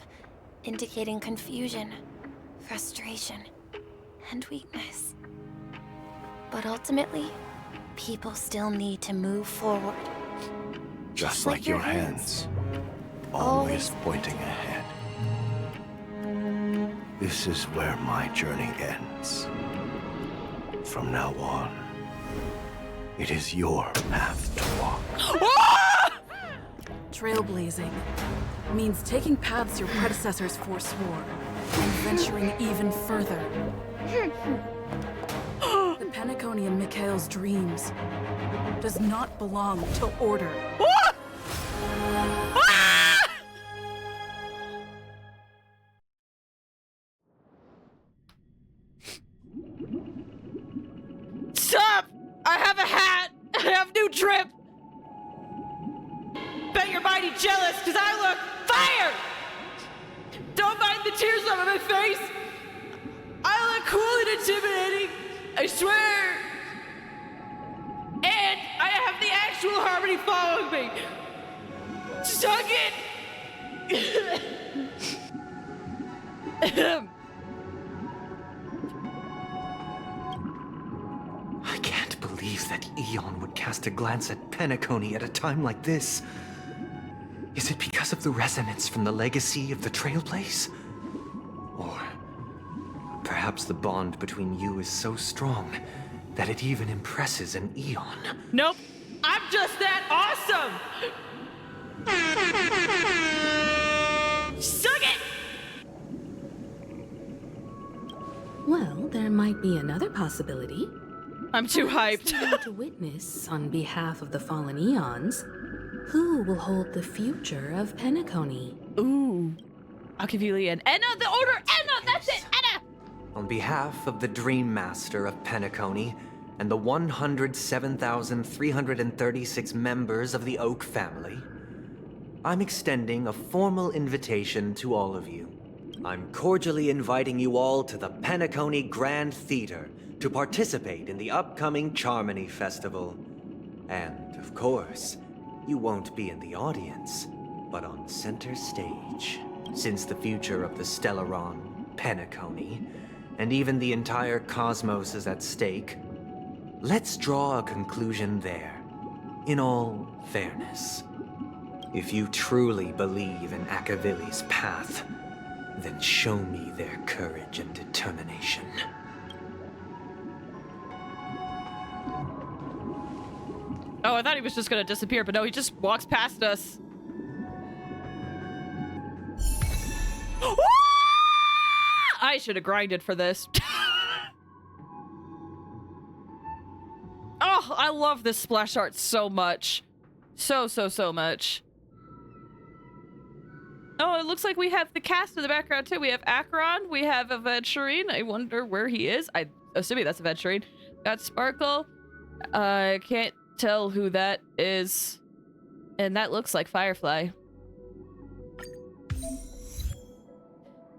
indicating confusion, frustration, and weakness. But ultimately, people still need to move forward. Just like your hands, always pointing ahead. This is where my journey ends. From now on, it is your path to walk. Trailblazing means taking paths your predecessors forswore and venturing even further. The Penacony in Mikhail's dreams does not belong to order. Stop! I have a hat! I have new drip! Bet you're mighty jealous, because I look fire! Don't mind the tears on my face! I look cool and intimidating! I swear! And I have the actual Harmony following me! Suck it! I can't believe that Eon would cast a glance at Penacony at a time like this. Is it because of the resonance from the legacy of the Trailblaze? Or perhaps the bond between you is so strong that it even impresses an Eon? Nope, I'm just that awesome! Suck it! Well, there might be another possibility. I'm too hyped. To witness, on behalf of the fallen Eons, who will hold the future of Penacony. Ooh. I'll give you Leon. Enna, the order! Enna! That's it! Enna! On behalf of the Dream Master of Penacony and the 107,336 members of the Oak family, I'm extending a formal invitation to all of you. I'm cordially inviting you all to the Penacony Grand Theater to participate in the upcoming Charmony Festival. And, of course, you won't be in the audience, but on center stage. Since the future of the Stellaron, Penacony, and even the entire cosmos is at stake, let's draw a conclusion there, in all fairness. If you truly believe in Akavili's path, then show me their courage and determination. Oh, I thought he was just gonna disappear, but no, he just walks past us. I should have grinded for this. Oh, I love this splash art so much. So much. Oh, it looks like we have the cast in the background too. We have Acheron, we have Aventurine. I wonder where he is. I'm assuming that's Aventurine. Got Sparkle. I can't tell who that is. And that looks like Firefly.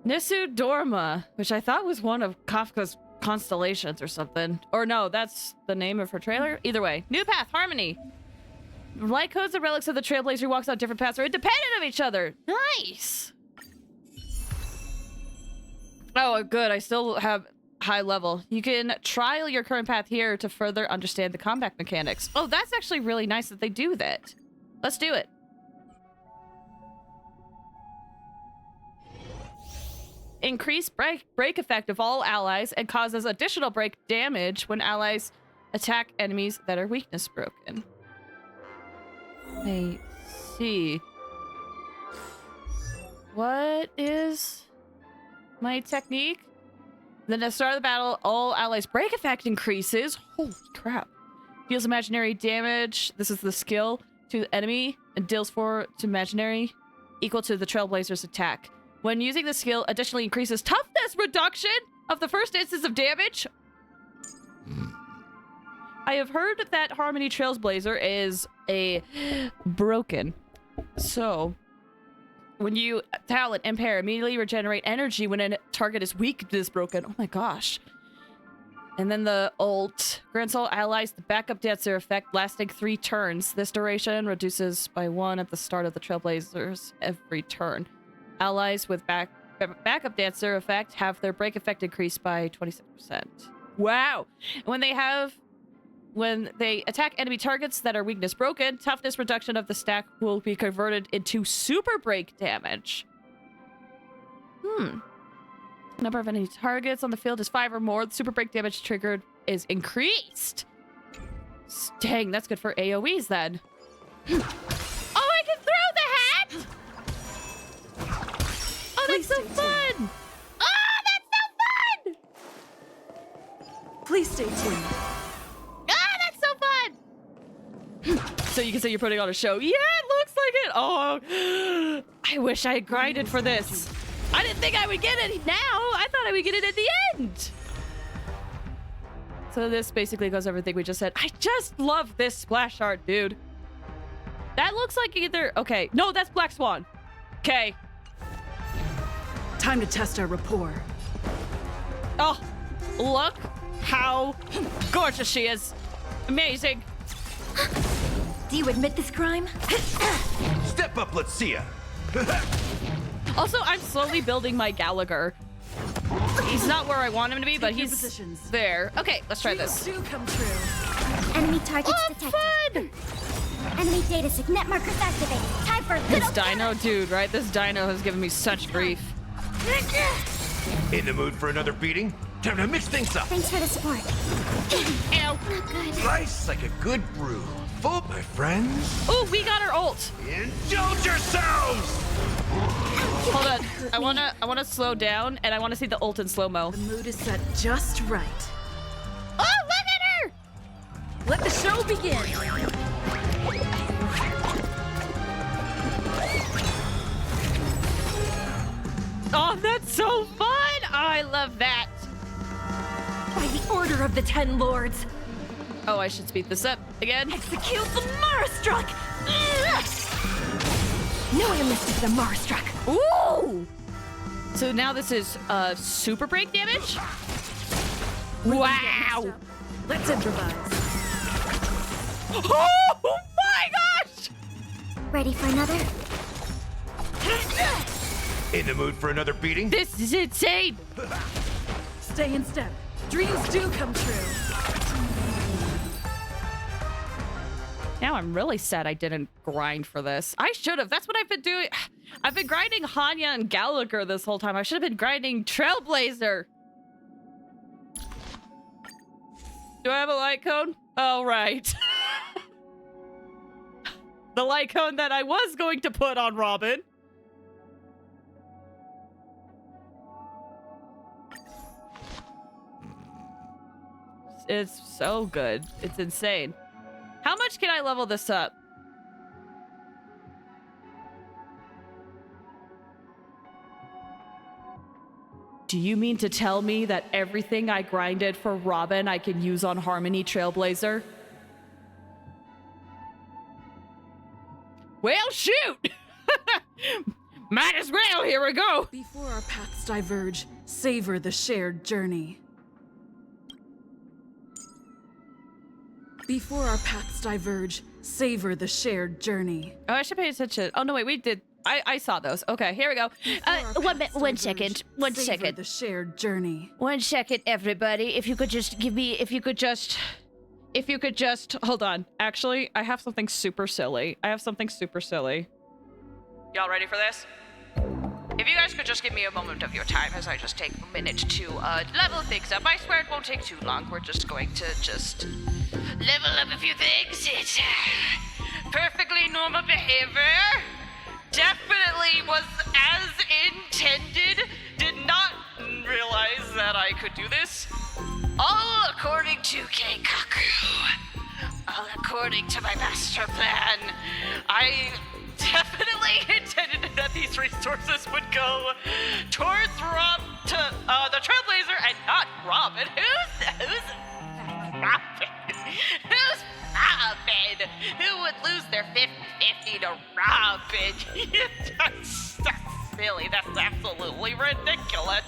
Nisu Dorma, which I thought was one of Kafka's constellations or something. Or no, that's the name of her trailer. Either way. New path, Harmony. Light codes and relics of the Trailblazer who walks on different paths are independent of each other. Nice. Oh, good. I still have high level. You can trial your current path here to further understand the combat mechanics. Oh, that's actually really nice that they do that. Let's do it. Increase break effect of all allies and causes additional break damage when allies attack enemies that are weakness broken. I see. What is my technique. Then at the start of the battle, all allies' break effect increases. Holy crap. Deals imaginary damage. This is the skill to the enemy and deals 4 to imaginary equal to the Trailblazer's attack. When using the skill, additionally increases toughness reduction of the first instance of damage. I have heard that Harmony Trailblazer is a broken. So, when you talent impair, immediately regenerate energy when a target is weak to this broken. Oh my gosh. And then the ult grants all allies the backup dancer effect lasting 3 turns. This duration reduces by 1 at the start of the Trailblazers every turn. Allies with backup dancer effect have their break effect increased by 26%. Wow. When they attack enemy targets that are weakness broken, toughness reduction of the stack will be converted into super break damage. Number of enemy targets on the field is 5 or more. The super break damage triggered is increased. Dang, that's good for AoEs then. Oh, I can throw the hat! Oh, that's so fun! Oh, that's so fun! Please stay tuned. So you can say you're putting on a show. Yeah, it looks like it. Oh, I wish I had grinded for this. I didn't think I would get it now. I thought I would get it at the end. So this basically goes everything we just said. I just love this splash art, dude. That looks like either... Okay. No, that's Black Swan. Okay. Time to test our rapport. Oh, look how gorgeous she is. Amazing. Do you admit this crime? Step up, let's see ya. Also, I'm slowly building my Gallagher. He's not where I want him to be, but he's there. Okay, let's try this. Do come true. Enemy targets detected. Fun! Enemy data net markers activated. Time for This dino dude, right? This dino has given me such grief. In the mood for another beating? Time to mix things up. Thanks for the support. Ew. Not good. Slice like a good brew. Full, my friends. Oh, we got our ult. Indulge yourselves! Hold on. I wanna slow down and I wanna see the ult in slow-mo. The mood is set just right. Oh, look at her! Let the show begin. Oh, that's so fun! I love that. By the order of the 10 lords. Oh, I should speed this up again. Execute the Marastruck! No amnesty for the Marastruck. Ooh! So now this is super break damage? Wow! Let's improvise. Oh my gosh! Ready for another? In the mood for another beating? This is insane! Stay in step. Dreams do come true. Now I'm really sad I didn't grind for this. I should have. That's what I've been doing. I've been grinding Hanya and Gallagher this whole time. I should have been grinding Trailblazer. Do I have a light cone? Oh, right. The light cone that I was going to put on Robin. It's so good. It's insane. How much can I level this up? Do you mean to tell me that everything I grinded for Robin I can use on Harmony Trailblazer? Well, shoot! Might as well, here we go! Before our paths diverge, savor the shared journey. Before our paths diverge, savor the shared journey. Oh, I should pay attention. Oh, no, wait, we did. I saw those. Okay, here we go. One second. Savor the shared journey. 1 second, everybody. If you could just give me, if you could just, hold on. Actually, I have something super silly. Y'all ready for this? If you guys could just give me a moment of your time as I just take a minute to level things up. I swear it won't take too long. We're just going to level up a few things. It's perfectly normal behavior. Definitely was as intended. Did not that I could do this. All according to Keikaku. All according to my master plan. I definitely intended that these resources would go towards the Trailblazer and not Robin. Who's Robin? Who's Robin? Who would lose their 50-50 to Robin? That's silly. That's absolutely ridiculous.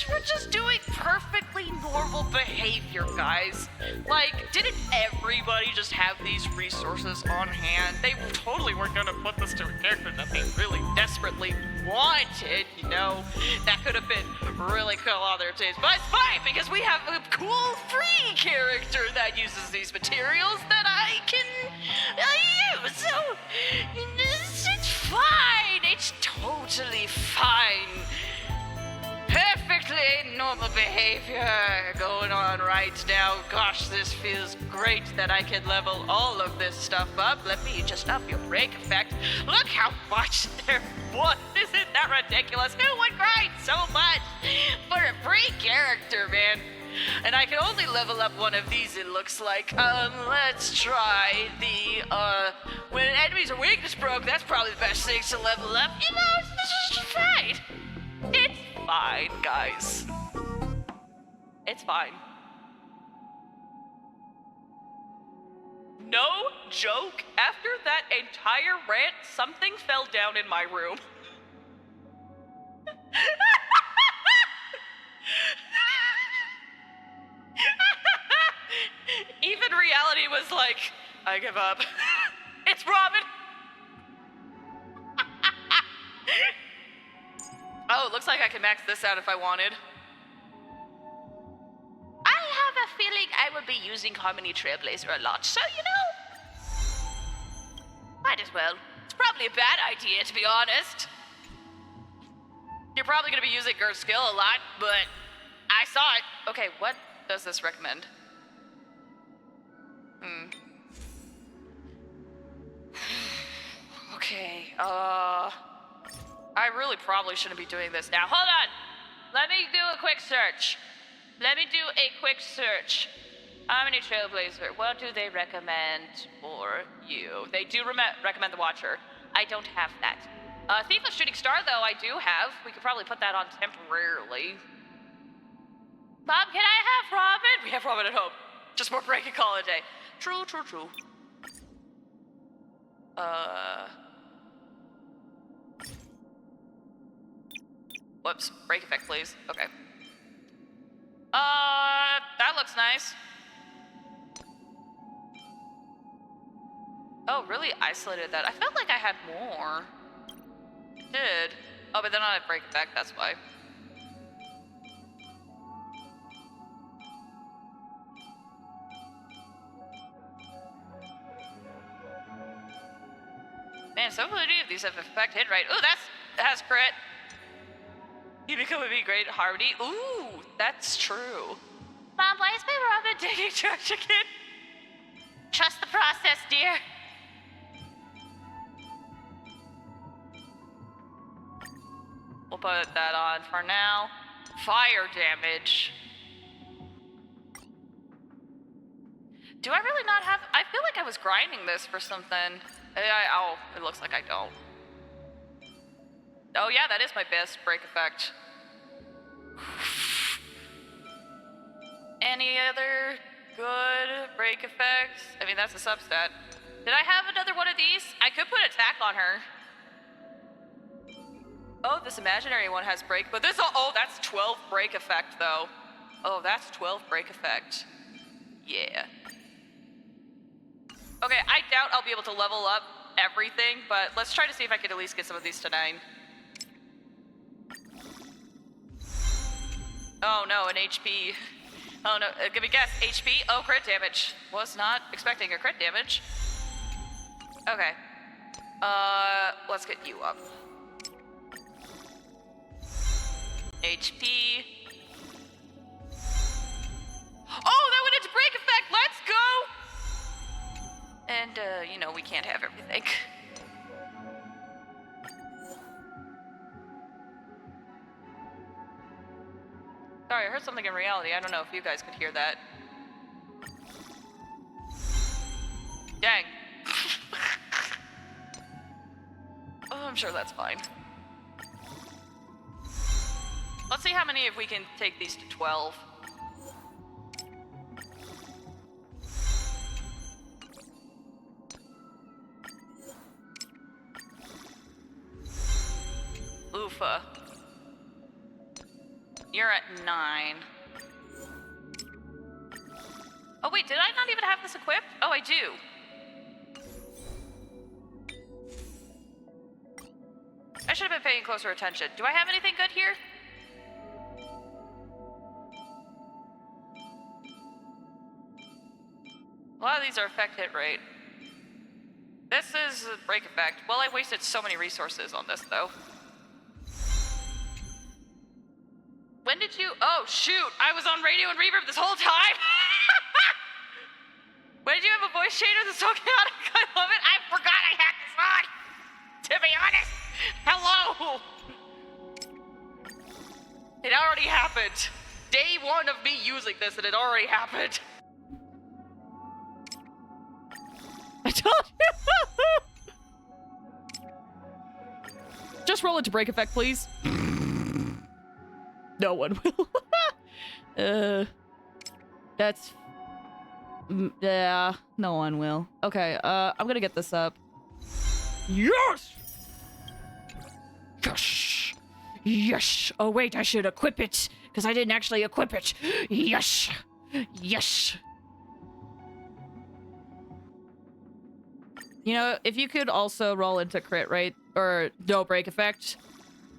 We're just doing perfectly normal behavior, guys. Like, didn't everybody just have these resources on hand? They totally weren't gonna put this to a character that they really desperately wanted, you know? That could have been really cool on their taste. But it's fine, because we have a cool free character that uses these materials that I can use. So, it's fine. It's totally fine. Perfectly normal behavior going on right now. Gosh, this feels great that I can level all of this stuff up. Let me just up your break effect. Look how much there was. Isn't that ridiculous? Who would grind so much for a free character, man? And I can only level up one of these, it looks like. Let's try the, when enemies are weakness broke, that's probably the best thing to level up. You know, it's just fine. It's fine, guys. It's fine. No joke, after that entire rant, something fell down in my room. Even reality was like, I give up. It's Robin. Oh, it looks like I can max this out if I wanted. I have a feeling I will be using Harmony Trailblazer a lot, so you know, might as well. It's probably a bad idea, to be honest. You're probably gonna be using Gert's skill a lot, but I saw it. Okay, what does this recommend? Okay, I really probably shouldn't be doing this now. Hold on! Let me do a quick search. Harmony Trailblazer, what do they recommend for you? They do recommend the Watcher. I don't have that. Thiefless Shooting Star, though, I do have. We could probably put that on temporarily. Bob, can I have Robin? We have Robin at home. Just more break and call it a day. True. Whoops. Break effect, please. Okay. That looks nice. Oh, really isolated that. I felt like I had more. It did. Oh, but then I have break effect, that's why. Man, so many of these have effect hit right. Ooh, that has crit. You become a great harmony. Ooh, that's true. Mom, why is my Robin taking charge again? Trust the process, dear. We'll put that on for now. Fire damage. Do I really not have... I feel like I was grinding this for something. Oh, it looks like I don't. Oh yeah, that is my best break effect. Any other good break effects? I mean, that's a substat. Did I have another one of these? I could put attack on her. Oh, this imaginary one has break, but this, oh, that's 12 break effect though. Oh, that's 12 break effect. Yeah. Okay, I doubt I'll be able to level up everything, but let's try to see if I can at least get some of these to 9. Oh no, an HP. Oh no, give me a guess. HP? Oh, crit damage. Was not expecting a crit damage. Okay. Let's get you up. HP. Oh, that went into break effect! Let's go! And, you know, we can't have everything. Sorry, I heard something in reality. I don't know if you guys could hear that. Dang. Oh, I'm sure that's fine. Let's see how many if we can take these to 12. Oofa. You're at 9. Oh wait, did I not even have this equipped? Oh, I do. I should have been paying closer attention. Do I have anything good here? A lot of these are effect hit rate. This is a break effect. Well, I wasted so many resources on this, though. When did you... Oh, shoot! I was on radio and reverb this whole time! When did you have a voice changer that's so chaotic? I love it! I forgot I had this on! To be honest! Hello! It already happened. Day 1 of me using this and it already happened. I told you! Just roll it to break effect, please. No one will. That's... yeah, no one will. Okay, I'm gonna get this up. Yes! Yes! Yes! Oh wait, I should equip it, because I didn't actually equip it. Yes! Yes! You know, if you could also roll into crit rate, or no break effect,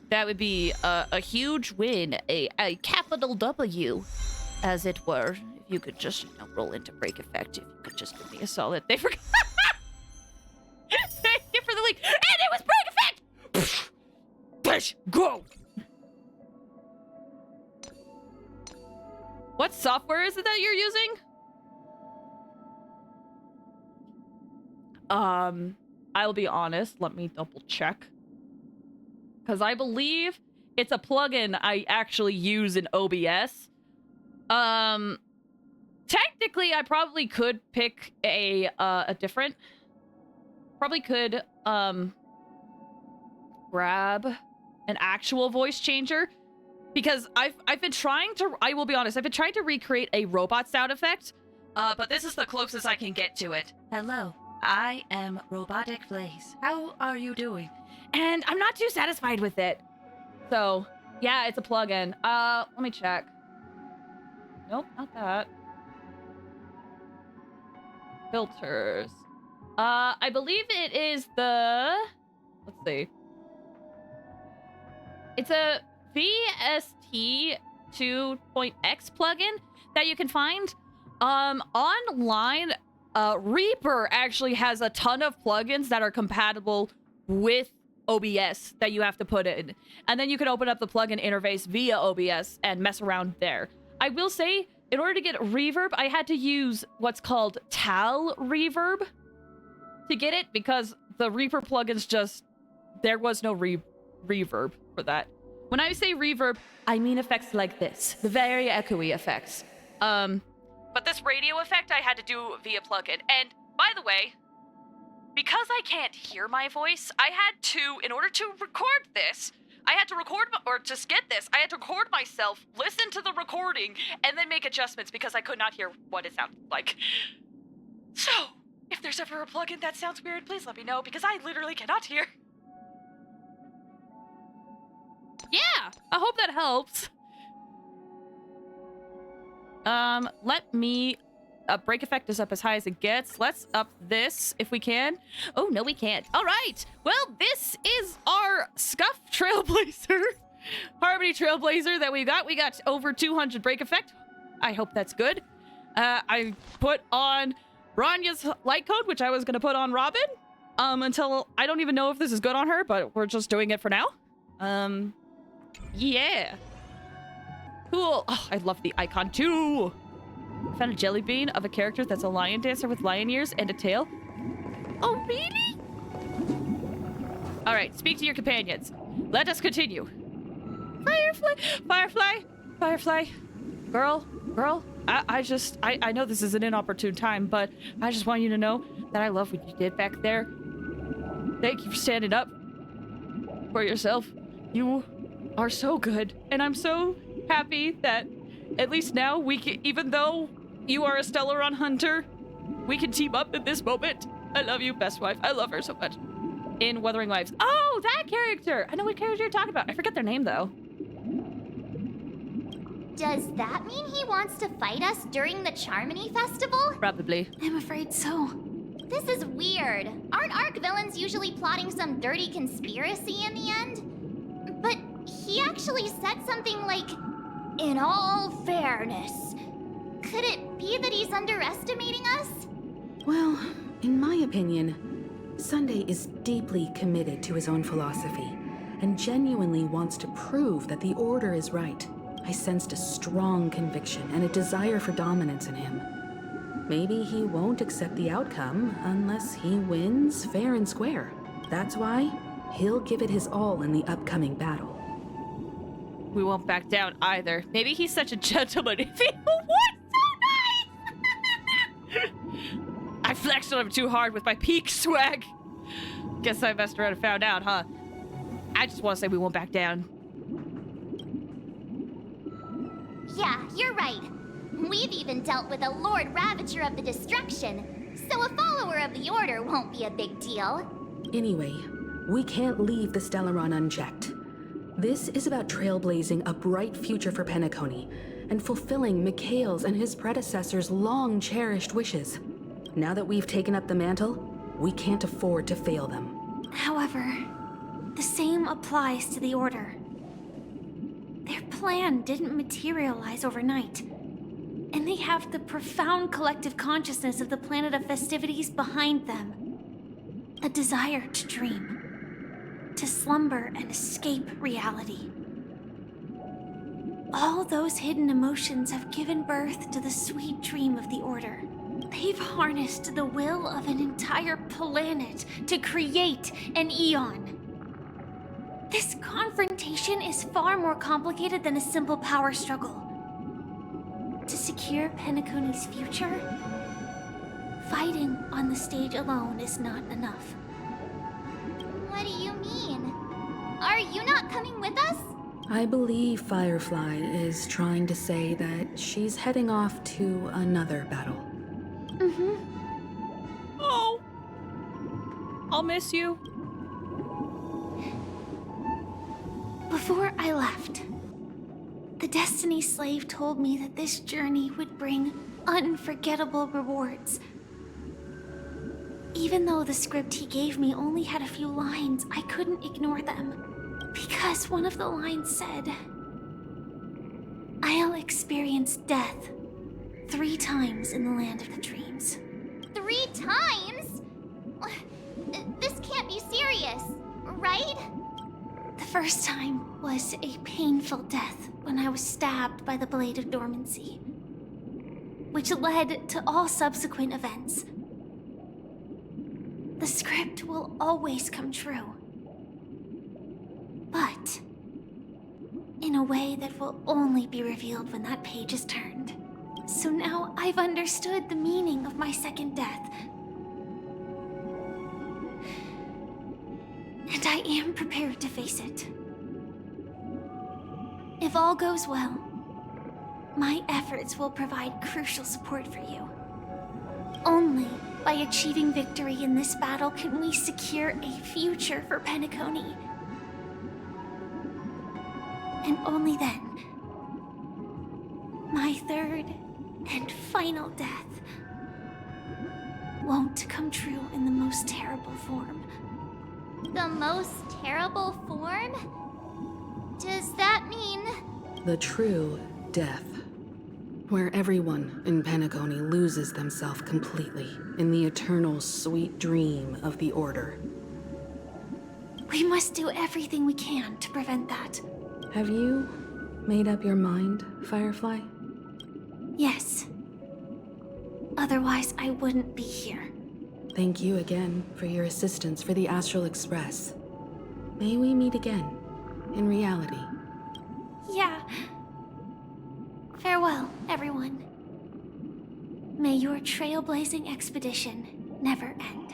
that would be a huge win, a capital W, as it were. If you could just, you know, roll into break effect, if you could just give me a solid... They forgot! Thank you for the link! And it was break effect! Let's go! What software is it that you're using? I'll be honest. Let me double check. Because I believe it's a plugin I actually use in OBS. Technically, I probably could pick a different... Probably could, grab an actual voice changer. Because I've been trying to... I will be honest, I've been trying to recreate a robot sound effect. But this is the closest I can get to it. Hello, I am Robotic Blaze. How are you doing? And I'm not too satisfied with it. So, yeah, it's a plugin. Let me check. Nope, not that. Filters. I believe it is the... Let's see. It's a VST2.x plugin that you can find. Online, Reaper actually has a ton of plugins that are compatible with OBS that you have to put in. And then you can open up the plugin interface via OBS and mess around there. I will say, in order to get reverb, I had to use what's called Tal Reverb to get it, because the Reaper plugins just... There was no reverb for that. When I say reverb, I mean effects like this. The very echoey effects. But this radio effect I had to do via plugin. And, by the way, because I can't hear my voice, I had to, in order to record this, I had to record, or just get this, I had to record myself, listen to the recording, and then make adjustments because I could not hear what it sounded like. So, if there's ever a plugin that sounds weird, please let me know, because I literally cannot hear. Yeah, I hope that helps. Let me... break effect is up as high as it gets. Let's up this if we can. Oh, no, we can't. All right. Well, this is our Scuff Trailblazer. Harmony Trailblazer that we got. We got over 200 break effect. I hope that's good. I put on Ranya's light code, which I was going to put on Robin. Until... I don't even know if this is good on her, but we're just doing it for now. Yeah. Cool. Oh, I love the icon too. I found a jelly bean of a character that's a lion dancer with lion ears and a tail. Oh, really? All right, speak to your companions. Let us continue. Firefly, Firefly, Firefly, girl, I know this is an inopportune time, but I just want you to know that I love what you did back there. Thank you for standing up for yourself. You are so good, and I'm so happy that at least now we can, even though you are a Stellaron hunter, we can team up in this moment. I love you, best wife. I love her so much. In Wuthering Waves. Oh, that character! I know what character you're talking about. I forget their name, though. Does that mean he wants to fight us during the Charmony Festival? Probably. I'm afraid so. This is weird. Aren't Arc villains usually plotting some dirty conspiracy in the end? But he actually said something like, "In all fairness." Could it be that he's underestimating us? Well, in my opinion, Sunday is deeply committed to his own philosophy and genuinely wants to prove that the Order is right. I sensed a strong conviction and a desire for dominance in him. Maybe he won't accept the outcome unless he wins fair and square. That's why he'll give it his all in the upcoming battle. We won't back down either. Maybe he's such a gentleman if he was so nice! I flexed on him too hard with my peak swag. Guess I messed around and found out, huh? I just want to say we won't back down. Yeah, you're right. We've even dealt with a Lord Ravager of the Destruction, so a follower of the Order won't be a big deal. Anyway, we can't leave the Stellaron unchecked. This is about trailblazing a bright future for Penacony and fulfilling Mikhail's and his predecessors' long-cherished wishes. Now that we've taken up the mantle, we can't afford to fail them. However, the same applies to the Order. Their plan didn't materialize overnight, and they have the profound collective consciousness of the planet of festivities behind them. A desire to dream, to slumber and escape reality. All those hidden emotions have given birth to the sweet dream of the Order. They've harnessed the will of an entire planet to create an eon. This confrontation is far more complicated than a simple power struggle. To secure Penacony's future, fighting on the stage alone is not enough. What do you mean? Are you not coming with us? I believe Firefly is trying to say that she's heading off to another battle. Oh, I'll miss you. Before I left, the Destiny Slave told me that this journey would bring unforgettable rewards. Even though the script he gave me only had a few lines, I couldn't ignore them. Because one of the lines said, "I'll experience death 3 times in the land of the dreams." 3 times? This can't be serious, right? The first time was a painful death when I was stabbed by the Blade of Dormancy, which led to all subsequent events. The script will always come true, but in a way that will only be revealed when that page is turned. So now I've understood the meaning of my second death. And I am prepared to face it. If all goes well, my efforts will provide crucial support for you. Only by achieving victory in this battle can we secure a future for Penacony. And only then, my third and final death won't come true in the most terrible form. The most terrible form? Does that mean... The true death. Where everyone in Penacony loses themselves completely in the eternal sweet dream of the Order. We must do everything we can to prevent that. Have you made up your mind, Firefly? Yes. Otherwise, I wouldn't be here. Thank you again for your assistance for the Astral Express. May we meet again, in reality. Yeah. Farewell, everyone. May your trailblazing expedition never end.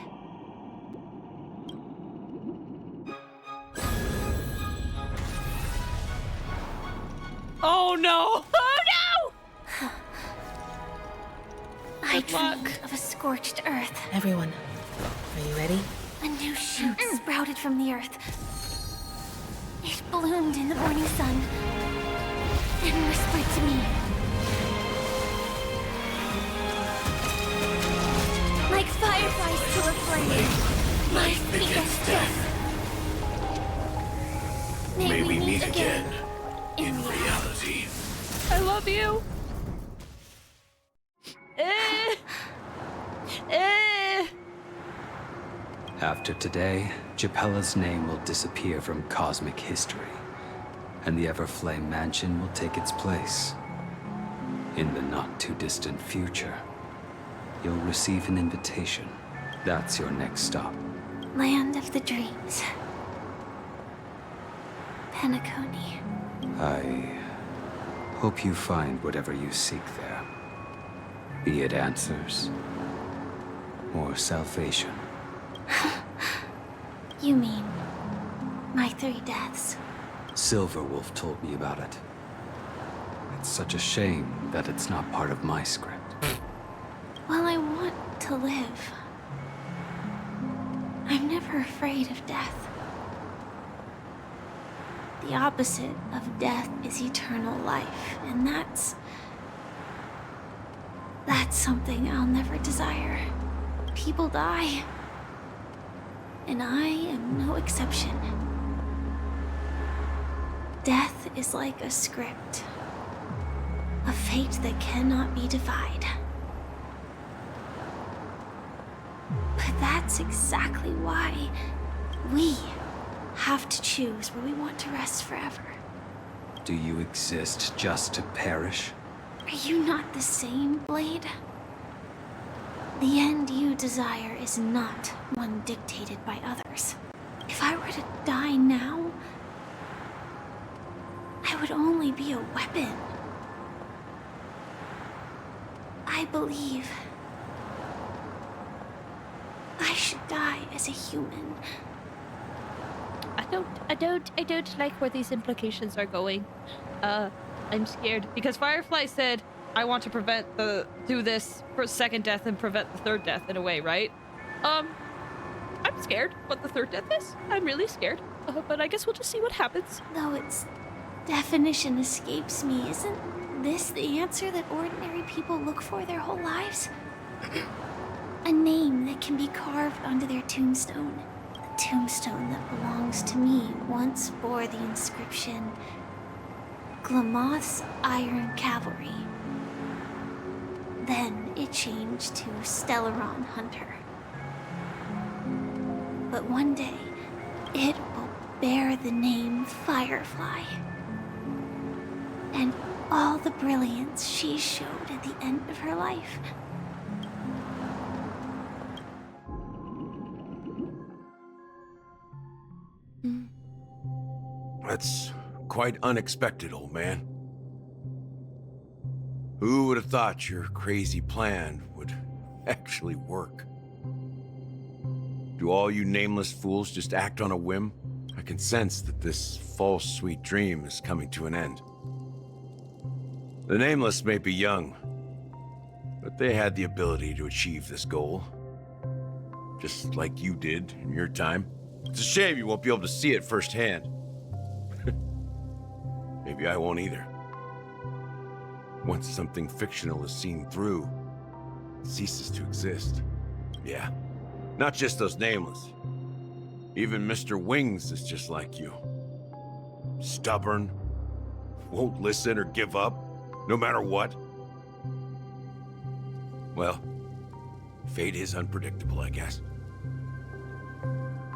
Oh no! Oh no! I dreamed of a scorched earth. Everyone, are you ready? A new shoot sprouted from the earth. It bloomed in the morning sun and whispered to me. Like fireflies to a flame, life begets death. May we meet again in reality. I love you. After today, Japella's name will disappear from cosmic history, and the Everflame Mansion will take its place. In the not-too-distant future, you'll receive an invitation. That's your next stop. Land of the dreams. Penacony. I hope you find whatever you seek there. Be it answers or salvation. You mean my 3 deaths? Silverwolf told me about it. It's such a shame that it's not part of my script. Well, I want to live. I'm never afraid of death. The opposite of death is eternal life, and that's something I'll never desire. People die, and I am no exception. Death is like a script, a fate that cannot be defied. But that's exactly why we have to choose where we want to rest forever. Do you exist just to perish? Are you not the same, Blade? The end you desire is not one dictated by others. If I were to die now, I would only be a weapon. I believe I should die as a human. I don't like where these implications are going. I'm scared because Firefly said, I want to do this for second death and prevent the third death in a way, right? I'm scared what the third death is. I'm really scared. But I guess we'll just see what happens. Though its definition escapes me, isn't this the answer that ordinary people look for their whole lives? A name that can be carved onto their tombstone. The tombstone that belongs to me once bore the inscription, Glamoth's Iron Cavalry. Then it changed to Stellaron Hunter. But one day, it will bear the name Firefly. And all the brilliance she showed at the end of her life. That's quite unexpected, old man. Who would have thought your crazy plan would actually work? Do all you nameless fools just act on a whim? I can sense that this false sweet dream is coming to an end. The nameless may be young, but they had the ability to achieve this goal. Just like you did in your time. It's a shame you won't be able to see it firsthand. Maybe I won't either. Once something fictional is seen through, it ceases to exist. Yeah, not just those nameless. Even Mr. Wings is just like you. Stubborn, won't listen or give up, no matter what. Well, fate is unpredictable, I guess.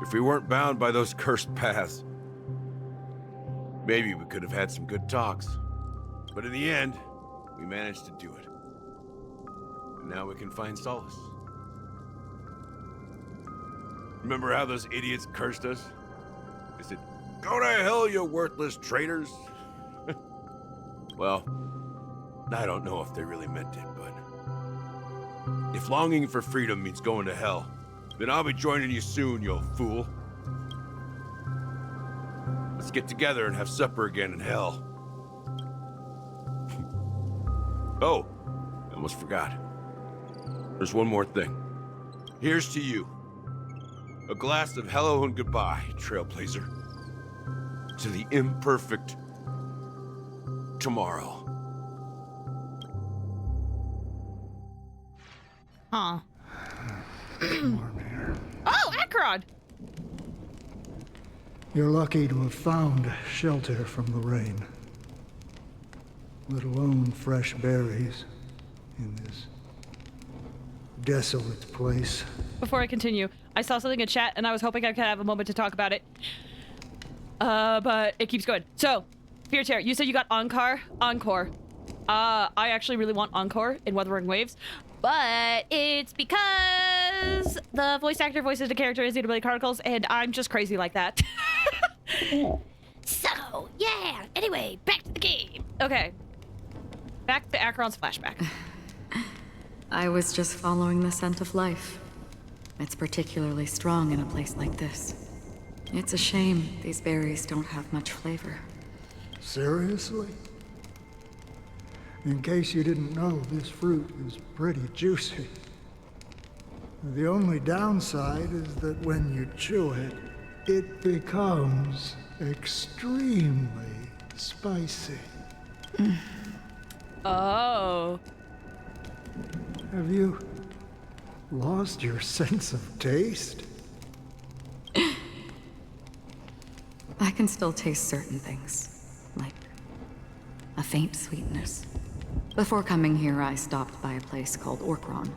If we weren't bound by those cursed paths, maybe we could have had some good talks. But in the end, we managed to do it. And now we can find solace. Remember how those idiots cursed us? They said, "Go to hell, you worthless traitors!" Well, I don't know if they really meant it, but... if longing for freedom means going to hell, then I'll be joining you soon, you fool. Let's get together and have supper again in hell. Oh, I almost forgot. There's one more thing. Here's to you. A glass of hello and goodbye, Trailblazer. To the imperfect tomorrow. Huh. Oh, Akron! You're lucky to have found shelter from the rain. Let alone fresh berries in this desolate place. Before I continue, I saw something in chat and I was hoping I could have a moment to talk about it. But it keeps going. So, Fear Tear, you said you got Encore. I actually really want Encore in Wuthering Waves, but it's because the voice actor voices the character in Xenoblade Chronicles, and I'm just crazy like that. So, yeah. Anyway, back to the game. Okay. Back to Akron's flashback. I was just following the scent of life. It's particularly strong in a place like this. It's a shame these berries don't have much flavor. Seriously? In case you didn't know, this fruit is pretty juicy. The only downside is that when you chew it, it becomes extremely spicy. Oh. Have you lost your sense of taste? I can still taste certain things, like a faint sweetness. Before coming here, I stopped by a place called Orkron.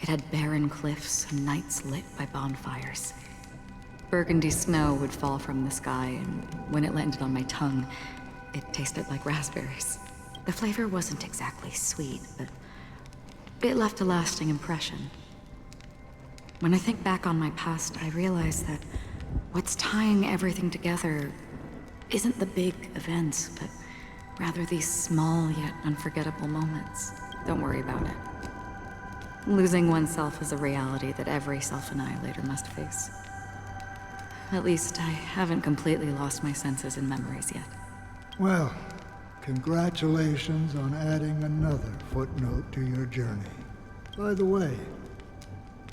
It had barren cliffs and nights lit by bonfires. Burgundy snow would fall from the sky, and when it landed on my tongue, it tasted like raspberries. The flavor wasn't exactly sweet, but it left a lasting impression. When I think back on my past, I realize that what's tying everything together isn't the big events, but rather these small yet unforgettable moments. Don't worry about it. Losing oneself is a reality that every self-annihilator must face. At least I haven't completely lost my senses and memories yet. Well, congratulations on adding another footnote to your journey. By the way,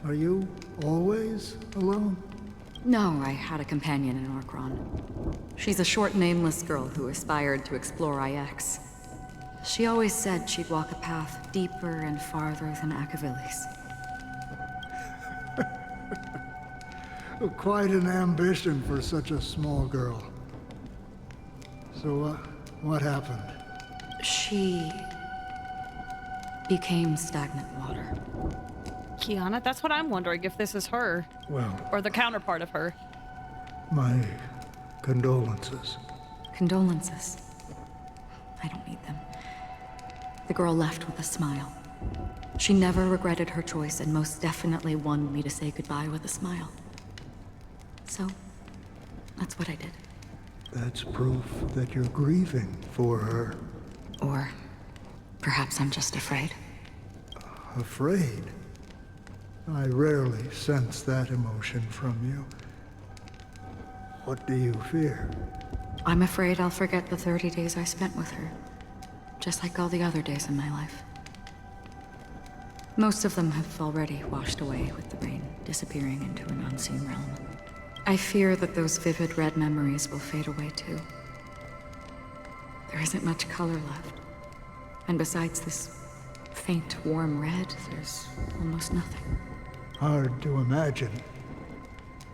are you always alone? No, I had a companion in Orkron. She's a short, nameless girl who aspired to explore IX. She always said she'd walk a path deeper and farther than Akavilis. Quite an ambition for such a small girl. So, what happened? She became stagnant water. Kiana, that's what I'm wondering, if this is her. Well, or the counterpart of her. my condolences. Condolences. I don't need them. The girl left with a smile. She never regretted her choice and most definitely wanted me to say goodbye with a smile. So, that's what I did. That's proof that you're grieving for her. Or perhaps I'm just afraid. Afraid? I rarely sense that emotion from you. What do you fear? I'm afraid I'll forget the 30 days I spent with her. Just like all the other days in my life. Most of them have already washed away with the rain, disappearing into an unseen realm. I fear that those vivid red memories will fade away too. There isn't much color left. And besides this faint, warm red, there's almost nothing. Hard to imagine.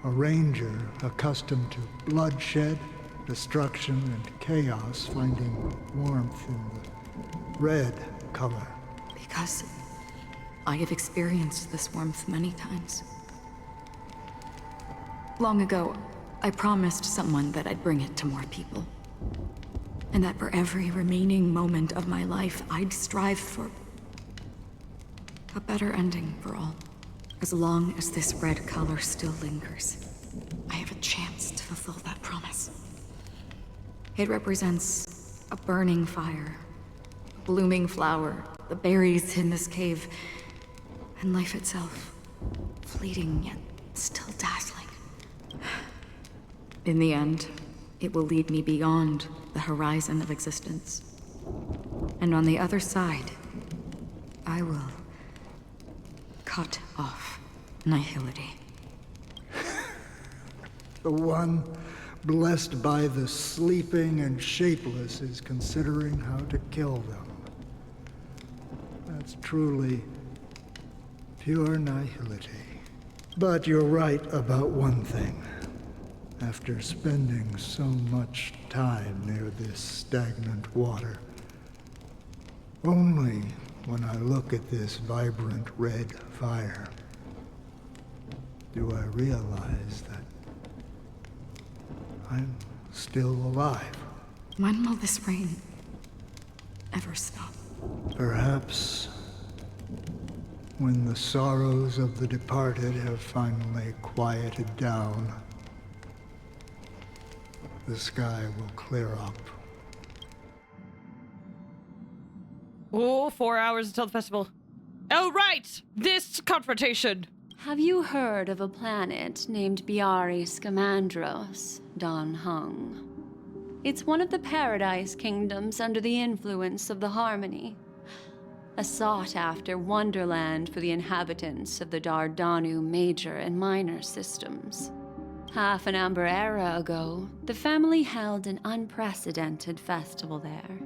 A ranger accustomed to bloodshed, destruction, and chaos finding warmth in the red color. Because I have experienced this warmth many times. Long ago, I promised someone that I'd bring it to more people. And that for every remaining moment of my life, I'd strive for a better ending for all. As long as this red color still lingers, I have a chance to fulfill that promise. It represents a burning fire, a blooming flower, the berries in this cave, and life itself. Fleeting yet still dazzling. In the end, it will lead me beyond the horizon of existence. And on the other side, I will cut off nihility. The one blessed by the sleeping and shapeless is considering how to kill them. That's truly pure nihility. But you're right about one thing. After spending so much time near this stagnant water, only when I look at this vibrant red fire do I realize that I'm still alive. When will this rain ever stop? Perhaps when the sorrows of the departed have finally quieted down, the sky will clear up. Oh, 4 hours until the festival. Oh, right! This confrontation! Have you heard of a planet named Biari Scamandros, Don Hung? It's one of the Paradise Kingdoms under the influence of the Harmony. A sought-after wonderland for the inhabitants of the Dardanu Major and Minor systems. Half an Amber Era ago, the family held an unprecedented festival there.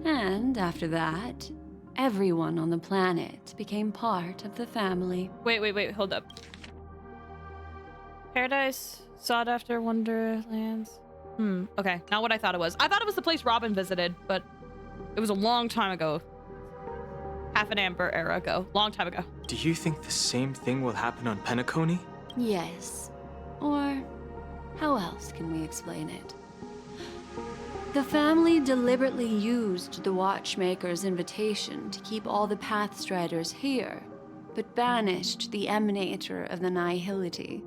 And after that, everyone on the planet became part of the family. Wait, hold up. Paradise, sought after wonderlands. Okay, not what I thought it was. I thought it was the place Robin visited, but it was a long time ago. Half an Amber Era ago. Long time ago. Do you think the same thing will happen on Penacony? Yes. Or how else can we explain it? The family deliberately used the Watchmaker's invitation to keep all the Pathstriders here, but banished the Emanator of the Nihility.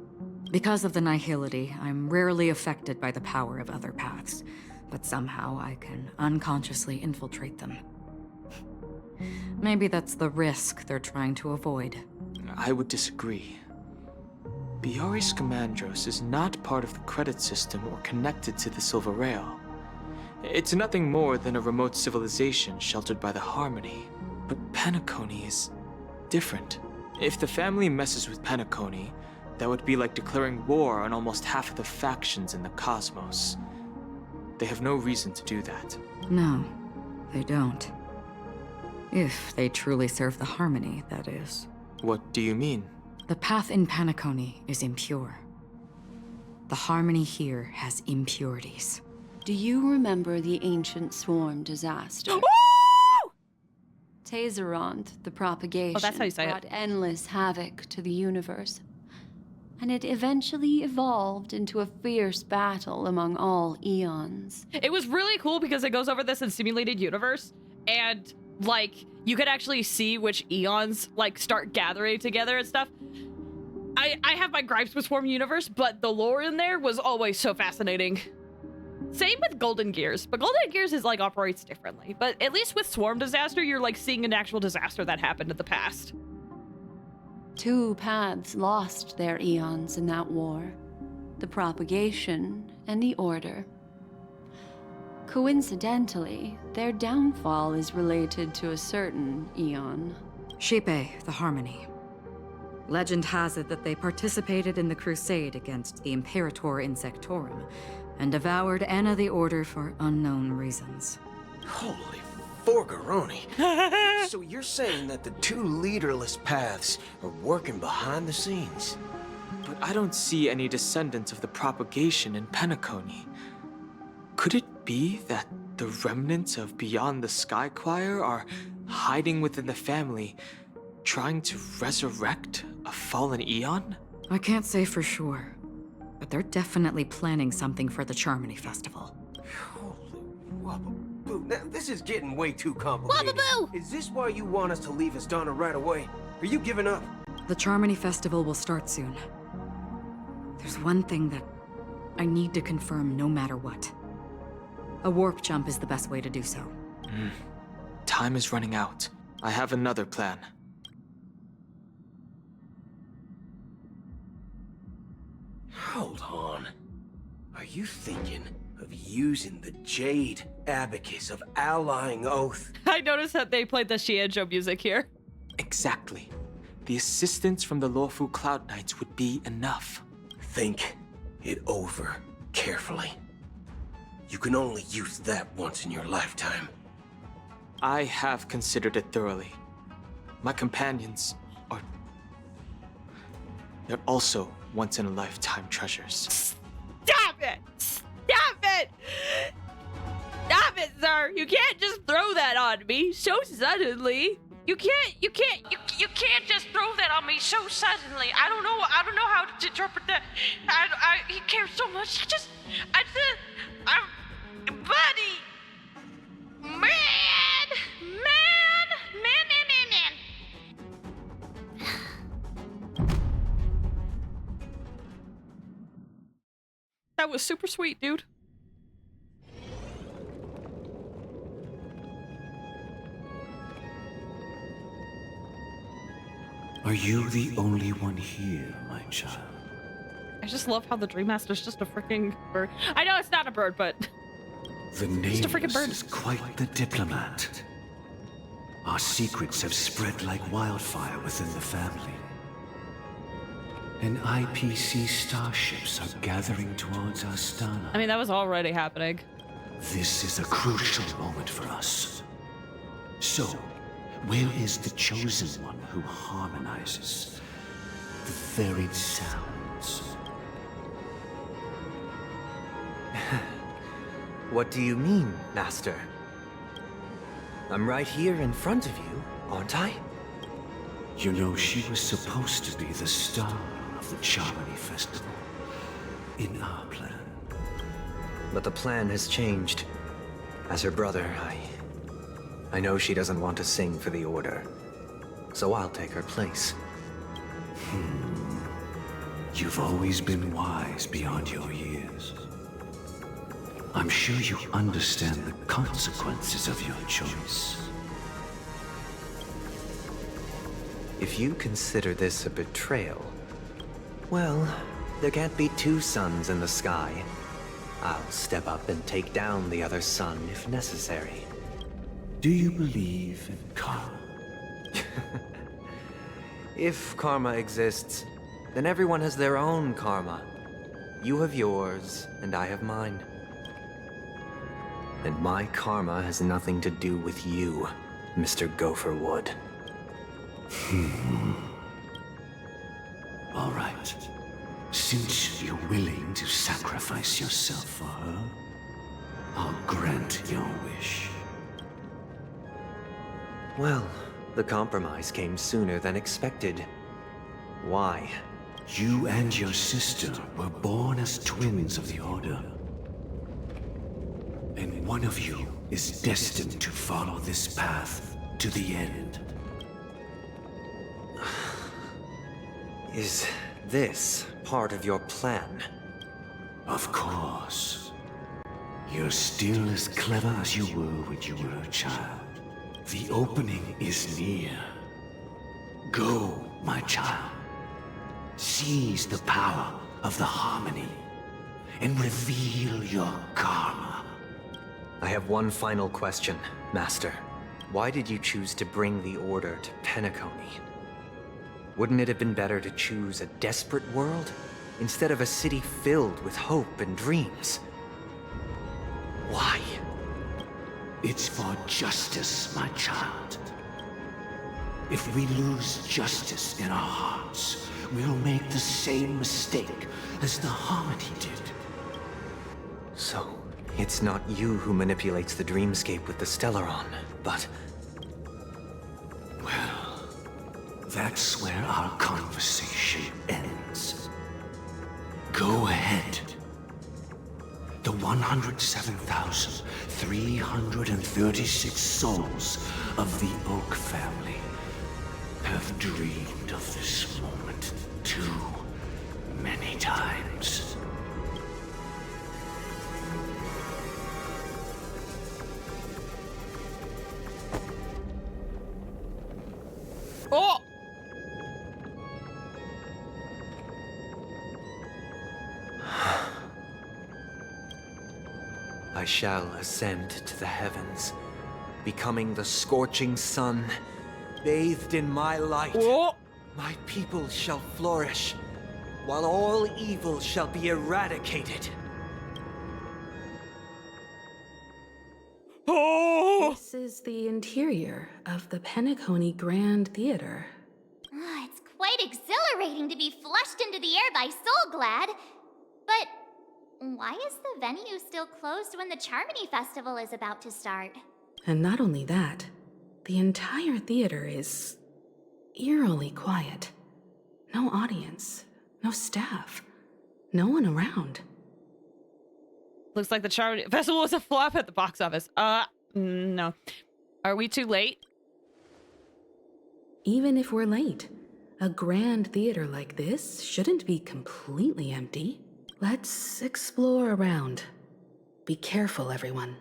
Because of the Nihility, I'm rarely affected by the power of other paths, but somehow I can unconsciously infiltrate them. Maybe that's the risk they're trying to avoid. I would disagree. Biari Scamandros is not part of the credit system or connected to the Silver Rail. It's nothing more than a remote civilization sheltered by the Harmony. But Penacony is different. If the family messes with Penacony, that would be like declaring war on almost half of the factions in the cosmos. They have no reason to do that. No, they don't. If they truly serve the Harmony, that is. What do you mean? The path in Penacony is impure. The Harmony here has impurities. Do you remember the ancient swarm disaster? Tazeronth, the propagation, that's how you say brought it. endless havoc to the universe. And it eventually evolved into a fierce battle among all eons. It was really cool because it goes over this in Simulated Universe, and like you could actually see which eons like start gathering together and stuff. I have my gripes with Swarm Universe, but the lore in there was always so fascinating. Same with Golden Gears, but Golden Gears is like operates differently. But at least with Swarm Disaster, you're like seeing an actual disaster that happened in the past. Two paths lost their eons in that war. The propagation and the order. Coincidentally, their downfall is related to a certain eon. Shepe, the Harmony. Legend has it that they participated in the crusade against the Imperator Insectorum, and devoured Anna the Order for unknown reasons. Holy forgaroni. So you're saying that the two leaderless paths are working behind the scenes? But I don't see any descendants of the propagation in Penacony. Could it be that the remnants of Beyond the Sky Choir are hiding within the family, trying to resurrect a fallen eon? I can't say for sure, but they're definitely planning something for the Charmony Festival. Holy wabba-boo. Now, this is getting way too complicated. Wabba-boo! Is this why you want us to leave Astana right away? Are you giving up? The Charmony Festival will start soon. There's one thing that I need to confirm no matter what. A warp jump is the best way to do so. time is running out. I have another plan. Hold on. Are you thinking of using the Jade Abacus of Allying Oath? I noticed that they played the Shienjo music here. Exactly. The assistance from the lawful Cloud Knights would be enough. Think it over carefully. You can only use that once in your lifetime. I have considered it thoroughly. My companions are... they're also once-in-a-lifetime treasures. Stop it! Stop it! Stop it, sir! You can't just throw that on me so suddenly. You can't just throw that on me so suddenly. I don't know how to interpret that. He cares so much. Buddy! Man! That was super sweet, dude. Are you the only one here, my child? I just love how the Dream Master's just a freaking bird. I know it's not a bird, but The just a freaking Nameless bird. is quite the diplomat. Our secrets have spread like wildfire within the family. And IPC starships are gathering towards Astana. I mean, that was already happening. This is a crucial moment for us. So, where is the chosen one who harmonizes the varied sounds? What do you mean, Master? I'm right here in front of you, aren't I? You know, she was supposed to be the star of the Charmony Festival in our plan. But the plan has changed. As her brother, I know she doesn't want to sing for the Order, so I'll take her place. You've always been wise beyond your years. I'm sure you understand the consequences of your choice. If you consider this a betrayal, well, there can't be two suns in the sky. I'll step up and take down the other sun if necessary. Do you believe in karma? If karma exists, then everyone has their own karma. You have yours, and I have mine. And my karma has nothing to do with you, Mr. Gopherwood. All right. Since you're willing to sacrifice yourself for her, I'll grant your wish. Well, the compromise came sooner than expected. Why? You and your sister were born as twins of the Order. And one of you is destined to follow this path to the end. Is this part of your plan? Of course. You're still as clever as you were when you were a child. The opening is near. Go, my child. Seize the power of the harmony and reveal your karma. I have one final question, Master. Why did you choose to bring the Order to Penacony? Wouldn't it have been better to choose a desperate world instead of a city filled with hope and dreams? Why? It's for justice, my child. If we lose justice in our hearts, we'll make the same mistake as the Harmony did. So, it's not you who manipulates the dreamscape with the Stellaron, but... Well, that's where our conversation ends. Go ahead. The 107,336 souls of the Oak family have dreamed of this moment too many times. I shall ascend to the heavens, becoming the scorching sun, bathed in my light. Whoa. My people shall flourish, while all evil shall be eradicated. This is the interior of the Penacony Grand Theater. It's quite exhilarating to be flushed into the air by Soul Glad. But why is the venue still closed when the Charmony Festival is about to start? And not only that, the entire theater is eerily quiet. No audience, no staff, no one around. Looks like the Charmony Festival was a flop at the box office. No. Are we too late? Even if we're late, a grand theater like this shouldn't be completely empty. Let's explore around. Be careful, everyone.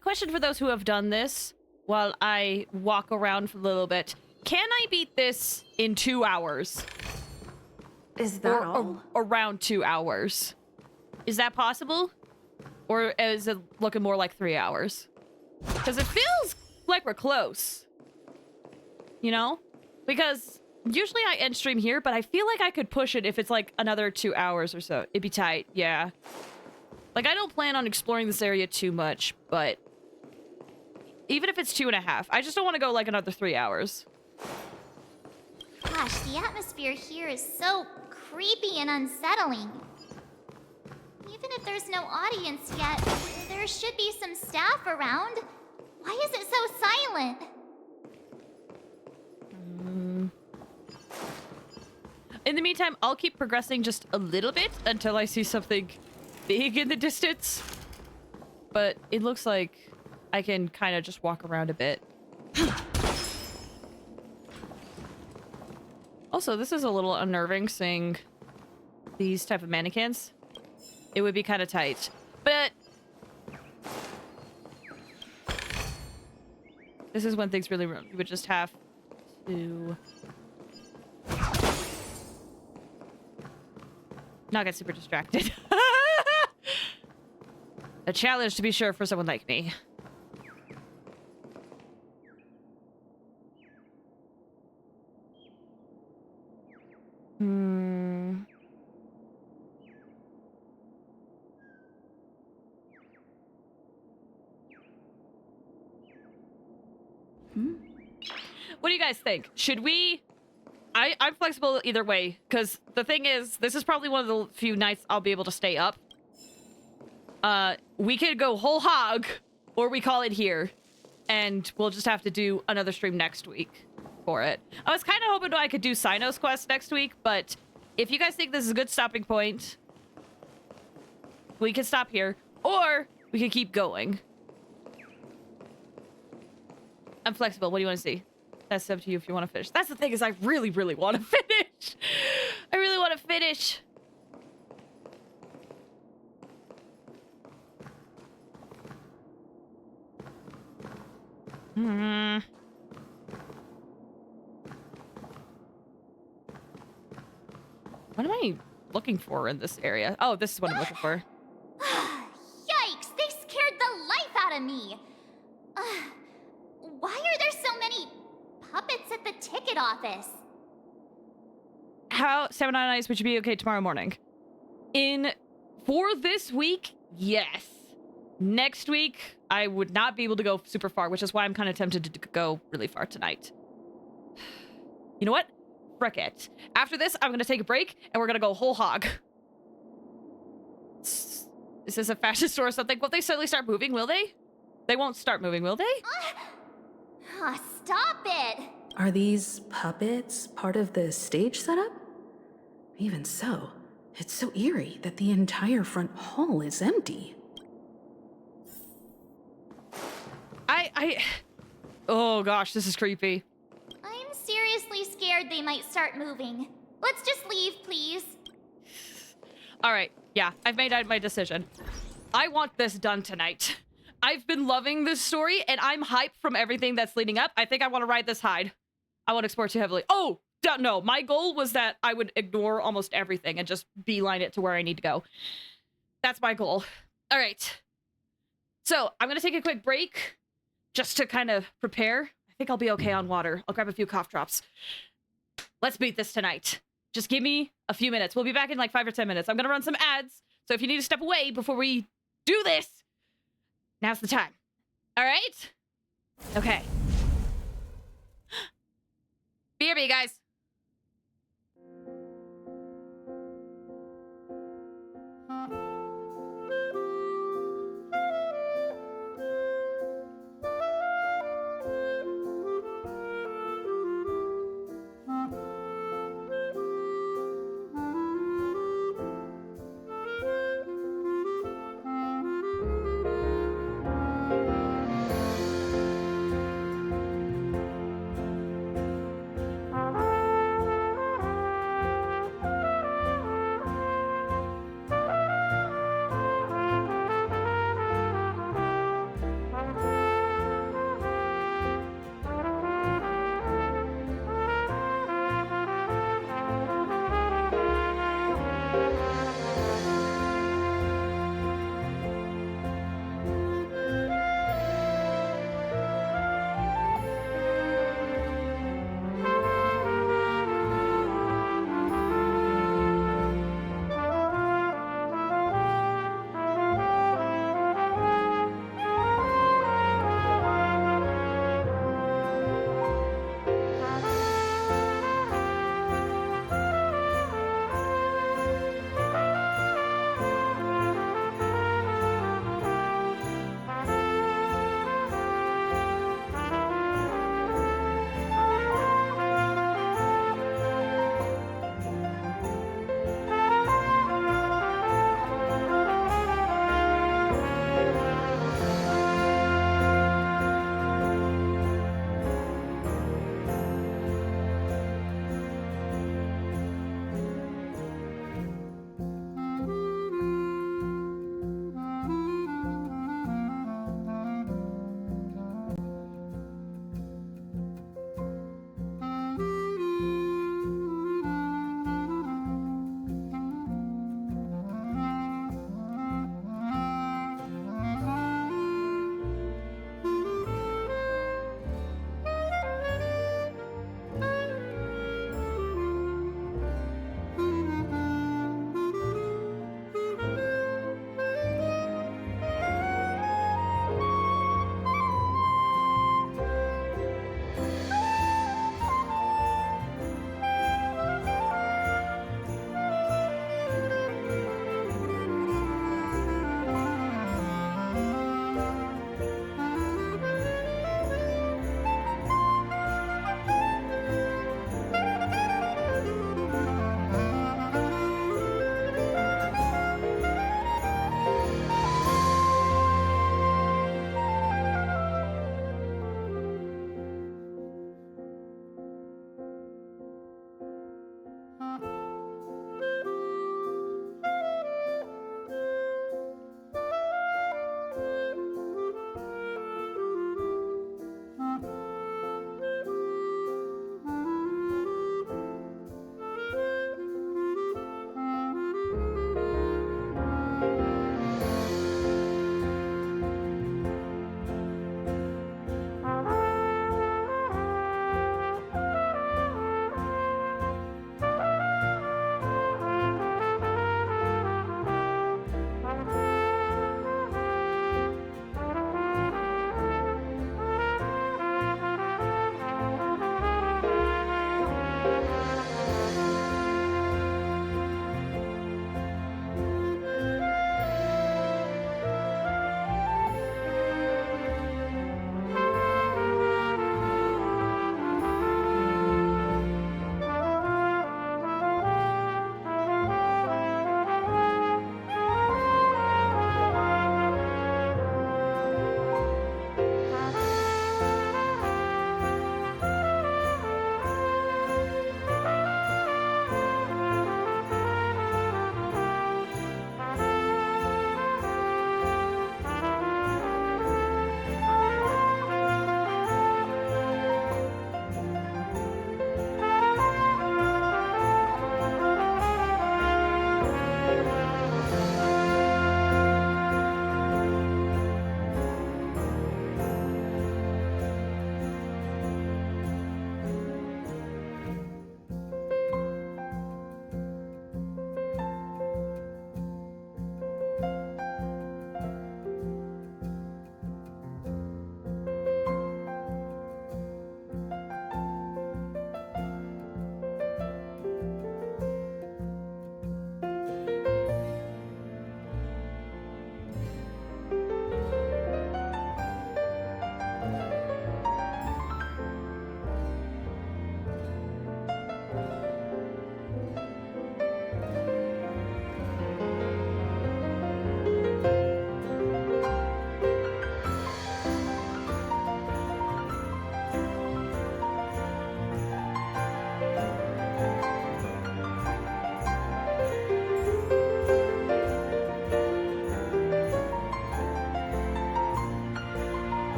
Question for those who have done this while I walk around for a little bit. Can I beat this in 2 hours? Is that all? Around 2 hours. Is that possible? Or is it looking more like 3 hours? Because it feels like we're close. You know? Because usually I end stream here, but I feel like I could push it if it's like another 2 hours or so. It'd be tight, yeah. Like, I don't plan on exploring this area too much, but even if it's 2.5, I just don't want to go like another 3 hours. Gosh, the atmosphere here is so creepy and unsettling. Even if there's no audience yet, there should be some staff around. Why is it so silent? In the meantime, I'll keep progressing just a little bit until I see something big in the distance. But it looks like I can kind of just walk around a bit. Also, this is a little unnerving seeing these type of mannequins. It would be kind of tight. But this is when things really run. You would just have to not get super distracted. A challenge to be sure for someone like me. What do you guys think? Should we... I'm flexible either way, because the thing is, this is probably one of the few nights I'll be able to stay up. We could go whole hog, or we call it here, and we'll just have to do another stream next week for it. I was kind of hoping I could do Cyno's quest next week, but if you guys think this is a good stopping point, we can stop here, or we can keep going. I'm flexible. What do you want to see? That's up to you if you want to finish. That's the thing, is I really, really want to finish. I really want to finish. What am I looking for in this area? Oh, this is what I'm looking for. Yikes! They scared the life out of me! Why are there so many puppets at the ticket office? How, 7 Eyes, would you be okay tomorrow morning? For this week, yes. Next week, I would not be able to go super far, which is why I'm kind of tempted to go really far tonight. You know what? Frick it. After this, I'm going to take a break, and we're going to go whole hog. Is this a fashion store or something? Will they suddenly start moving, will they? They won't start moving, will they? Stop it! Are these puppets part of the stage setup? Even so, it's so eerie that the entire front hall is empty. Oh gosh, this is creepy. I'm seriously scared they might start moving. Let's just leave, please. Alright, yeah, I've made my decision. I want this done tonight. I've been loving this story, and I'm hyped from everything that's leading up. I think I want to ride this hide. I want to explore too heavily. Oh! No, my goal was that I would ignore almost everything and just beeline it to where I need to go. That's my goal. All right. So I'm going to take a quick break just to kind of prepare. I think I'll be okay on water. I'll grab a few cough drops. Let's beat this tonight. Just give me a few minutes. We'll be back in like 5 or 10 minutes. I'm going to run some ads. So if you need to step away before we do this, now's the time. All right? Okay. BRB, guys.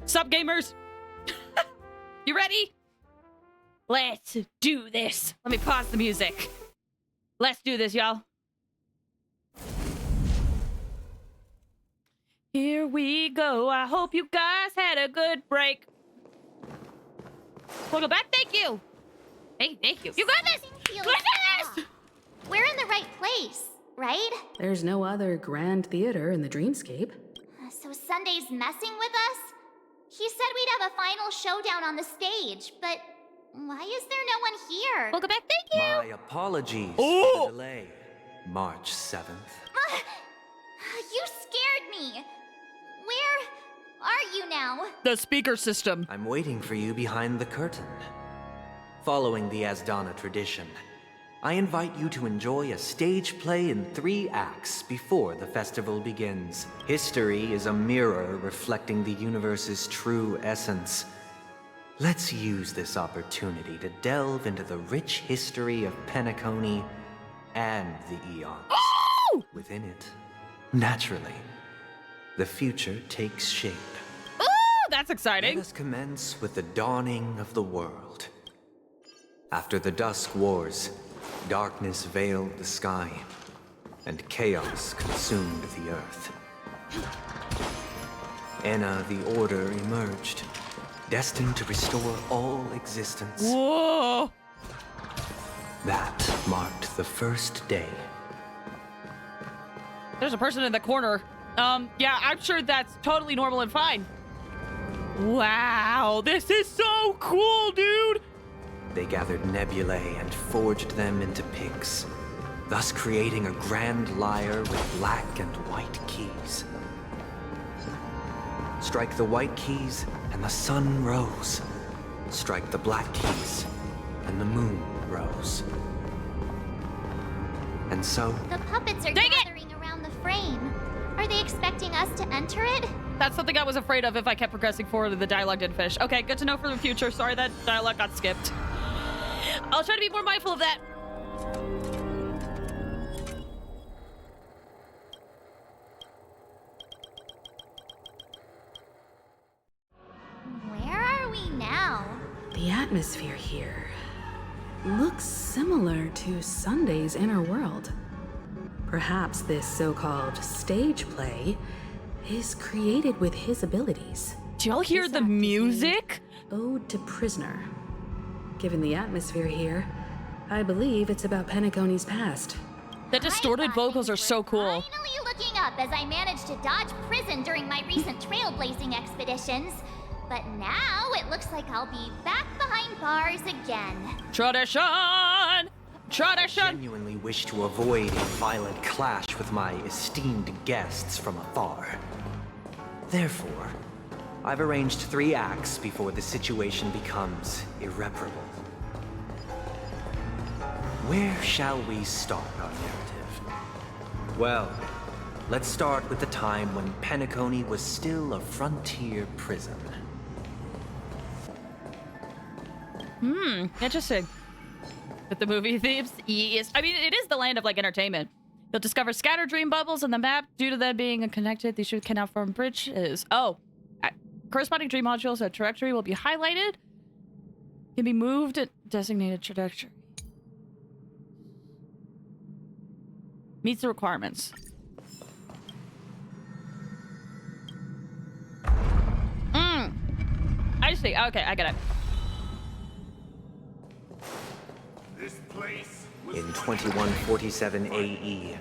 Sup, gamers? You ready? Let's do this. Let me pause the music. Let's do this, y'all. Here we go. I hope you guys had a good break. Welcome back. Thank you. Hey, thank you. You got this. You got this. We're in the right place, right? There's no other grand theater in the dreamscape. So Sunday's messing with us? He said we'd have a final showdown on the stage, but why is there no one here? Welcome back. Thank you. My apologies for the delay. March 7th. You scared me. Where are you now? The speaker system. I'm waiting for you behind the curtain. Following the Asdana tradition, I invite you to enjoy a stage play in 3 acts before the festival begins. History is a mirror reflecting the universe's true essence. Let's use this opportunity to delve into the rich history of Penacony and the eons. Oh! Within it, naturally, the future takes shape. Ooh, that's exciting. Let us commence with the dawning of the world. After the Dusk Wars, darkness veiled the sky, and chaos consumed the earth. Enna the Order emerged, destined to restore all existence. Whoa! That marked the first day. There's a person in the corner. Yeah, I'm sure that's totally normal and fine. Wow, this is so cool, dude! They gathered nebulae and forged them into picks, thus creating a grand lyre with black and white keys. Strike the white keys, and the sun rose. Strike the black keys, and the moon rose. And so... The puppets are gathering around the frame. Are they expecting us to enter it? That's something I was afraid of if I kept progressing forward and the dialogue didn't finish. Okay, good to know for the future. Sorry that dialogue got skipped. I'll try to be more mindful of that. Where are we now? The atmosphere here looks similar to Sunday's inner world. Perhaps this so-called stage play is created with his abilities. Do y'all hear the music? Ode to Prisoner. Given the atmosphere here, I believe it's about Penacony's past. The distorted vocals are so cool. Finally looking up as I managed to dodge prison during my recent trailblazing expeditions. But now it looks like I'll be back behind bars again. Tradition! I Tradition! genuinely wish to avoid a violent clash with my esteemed guests from afar. Therefore, I've arranged 3 acts before the situation becomes irreparable. Where shall we start our narrative? Well, let's start with the time when Penacony was still a frontier prison. Interesting. With the movie themes, I mean, it is the land of, like, entertainment. You'll discover scattered dream bubbles on the map. Due to them being connected, these should cannot form bridges. Corresponding dream modules or trajectory will be highlighted. Can be moved at designated trajectory. Meets the requirements. I see. Okay, I get it. In 2147 AE,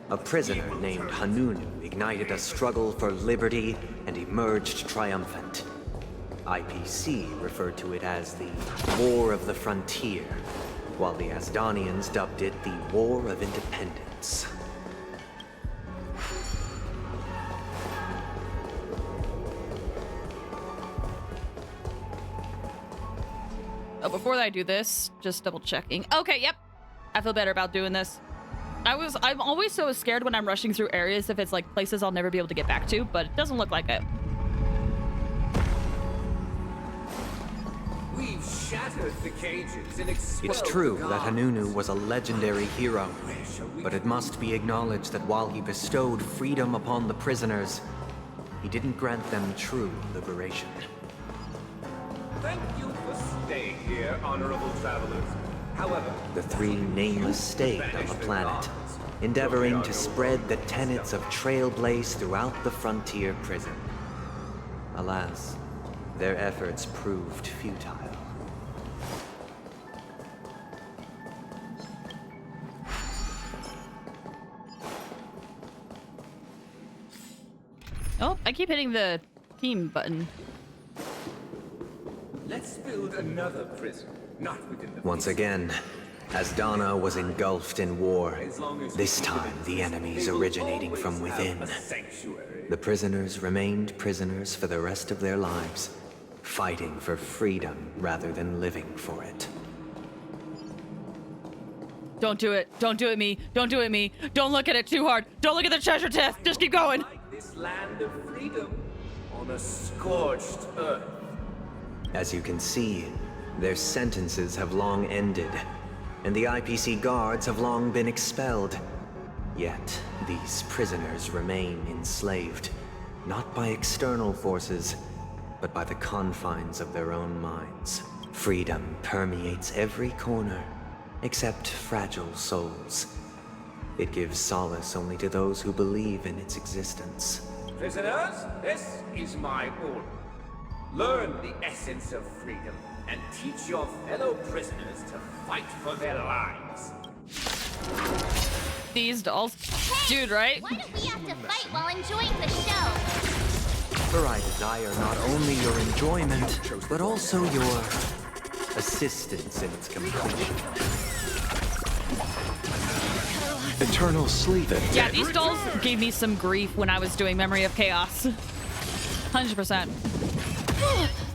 a prisoner named Hanunu ignited a struggle for liberty and emerged triumphant. IPC referred to it as the War of the Frontier, while the Asdanians dubbed it the War of Independence. Oh, before I do this, just double checking. Okay, yep. I feel better about doing this. I'm always so scared when I'm rushing through areas if it's like places I'll never be able to get back to, but it doesn't look like it. We've shattered the cages and It's true that Hanunu was a legendary hero, but it must be acknowledged that while he bestowed freedom upon the prisoners, he didn't grant them true liberation. Thank you for staying here, honorable travelers. However, The three nameless stayed on the planet, endeavoring to spread the tenets of Trailblaze throughout the frontier prison. Alas, their efforts proved futile. Oh, I keep hitting the team button. let's build another prison, not within the Once again, as Donna was engulfed in war, this time the enemies originating from within. The prisoners remained prisoners for the rest of their lives, fighting for freedom rather than living for it. Don't do it. Don't do it, me. Don't do it, me. Don't look at it too hard. Don't look at the treasure chest. Just keep going. this land of freedom on a scorched earth. As you can see, their sentences have long ended, and the IPC guards have long been expelled. Yet, these prisoners remain enslaved, not by external forces, but by the confines of their own minds. Freedom permeates every corner, except fragile souls. It gives solace only to those who believe in its existence. Prisoners, this is my order. Learn the essence of freedom and teach your fellow prisoners to fight for their lives. These dolls. Dude, right? Why don't we have to fight while enjoying the show? For I desire not only your enjoyment, but also your assistance in its completion. Eternal sleep. Yeah, these dolls gave me some grief when I was doing Memory of Chaos. 100%.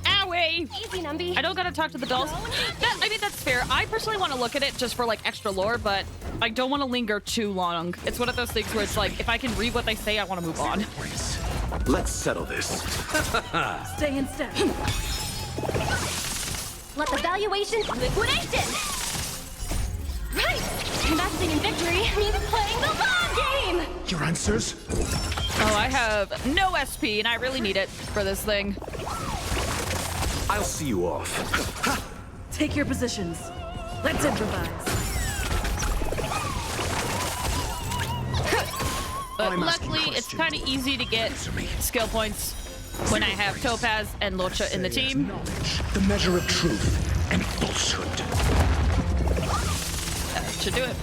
Owie! Easy, Numby. I don't gotta talk to the dolls. I mean, that's fair. I personally want to look at it just for like extra lore, but I don't want to linger too long. It's one of those things where it's like, if I can read what they say, I want to move on. Let's settle this. Stay in step. Let the valuations liquidation! Right! Investing in victory means playing the long game! Your answers? Oh, I have no SP, and I really need it for this thing. I'll see you off. Take your positions. Let's improvise. But luckily, it's kind of easy to get skill points when I have Topaz and Locha in the team. The measure of truth and falsehood. That should do it.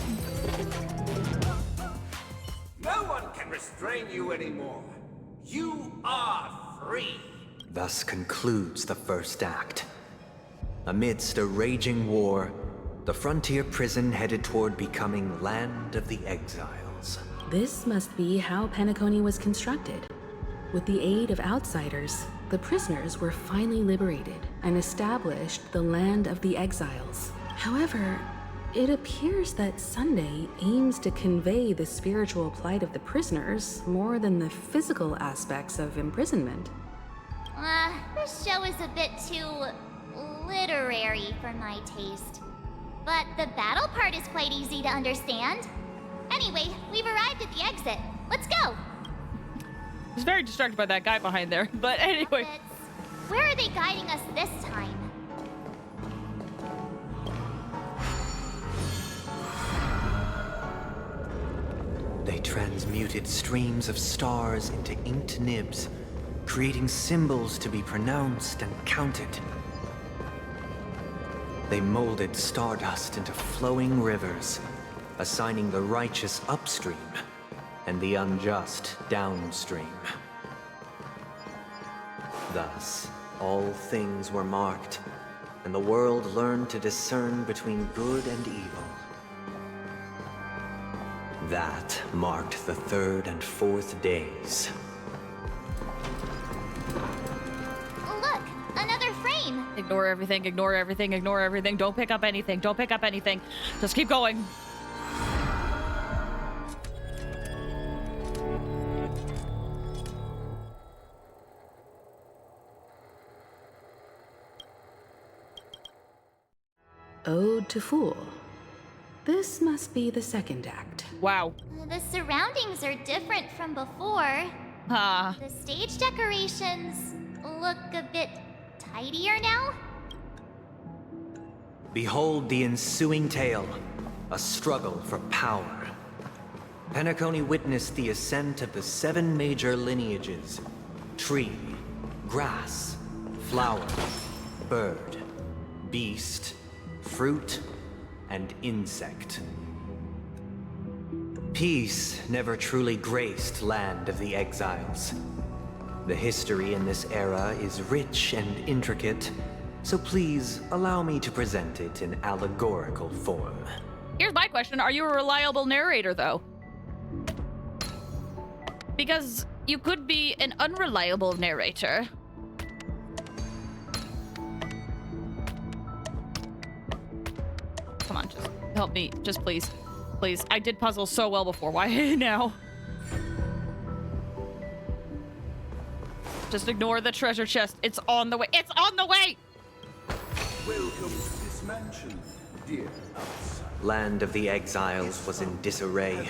No one can restrain you anymore. You are free. Thus concludes the first act. Amidst a raging war, the frontier prison headed toward becoming Land of the Exiles. This must be how Penacony was constructed. With the aid of outsiders, the prisoners were finally liberated and established the Land of the Exiles. However, it appears that Sunday aims to convey the spiritual plight of the prisoners more than the physical aspects of imprisonment. This show is a bit too literary for my taste. But the battle part is quite easy to understand. Anyway, we've arrived at the exit. Let's go! I was very distracted by that guy behind there, but anyway. Where are they guiding us this time? They transmuted streams of stars into inked nibs, creating symbols to be pronounced and counted. They molded stardust into flowing rivers, assigning the righteous upstream and the unjust downstream. Thus, all things were marked, and the world learned to discern between good and evil. That marked the third and fourth days. Look, another frame. Ignore everything, ignore everything, ignore everything. Don't pick up anything, don't pick up anything. Just keep going. Ode to Fool. This must be the second act. Wow. The surroundings are different from before. The stage decorations look a bit tidier now. Behold the ensuing tale, a struggle for power. Penacony witnessed the ascent of the 7 major lineages: tree, grass, flower, bird, beast, fruit, and insect. Peace never truly graced Land of the Exiles. The history in this era is rich and intricate, so please allow me to present it in allegorical form. Here's my question. Are you a reliable narrator, though? Because you could be an unreliable narrator. Come on, just help me. Just please. Please. I did puzzles so well before. Why now? Just ignore the treasure chest. It's on the way. It's on the way! Welcome to this mansion, dear outsider. Land of the Exiles was in disarray,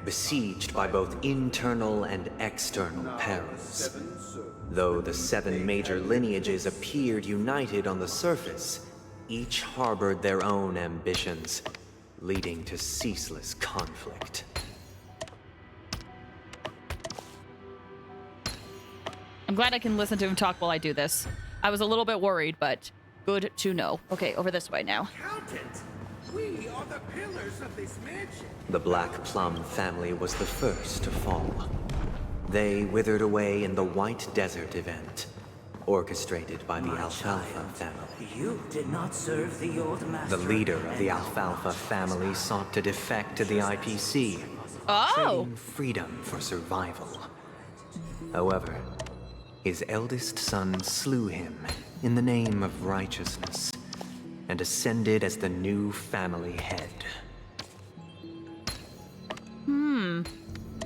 besieged by both internal and external perils. Though the 7 major lineages appeared united on the surface, each harbored their own ambitions, leading to ceaseless conflict. I'm glad I can listen to him talk while I do this. I was a little bit worried, but good to know. Okay, over this way now. Accountant, we are the pillars of this mansion. The Black Plum family was the first to fall. They withered away in the White Desert event, orchestrated by the Alfalfa family. You did not serve the old master. The leader of the Alfalfa family sought to defect to the IPC, trading freedom for survival. However, his eldest son slew him in the name of righteousness and ascended as the new family head.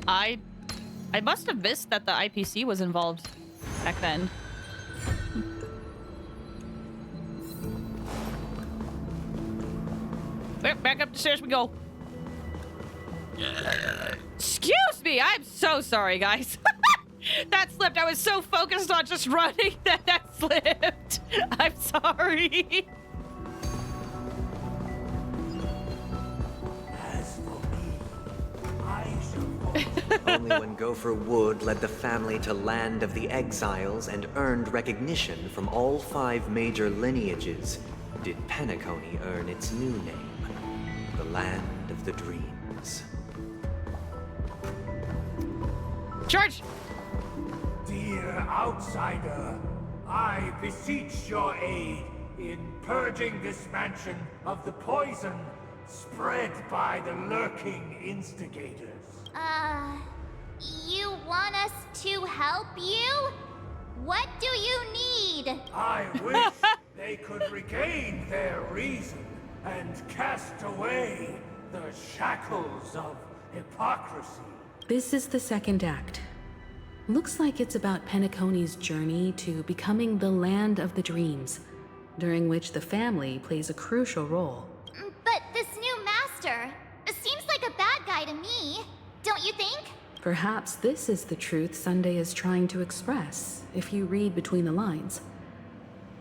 I must have missed that the IPC was involved back then. Back up the stairs we go. Excuse me, I'm so sorry, guys. That slipped. I was so focused on just running that slipped. I'm sorry. As for me, I shall Only when Gopher Wood led the family to Land of the Exiles and earned recognition from all 5 major lineages did Penacony earn its new name, the Land of the Dreams. Charge! Dear outsider, I beseech your aid in purging this mansion of the poison spread by the lurking instigators. You want us to help you? What do you need? I wish they could regain their reason and cast away the shackles of hypocrisy. This is the second act. Looks like it's about Penacony's journey to becoming the Land of the Dreams, during which the family plays a crucial role. But this new master seems like a bad guy to me, don't you think? Perhaps this is the truth Sunday is trying to express, if you read between the lines.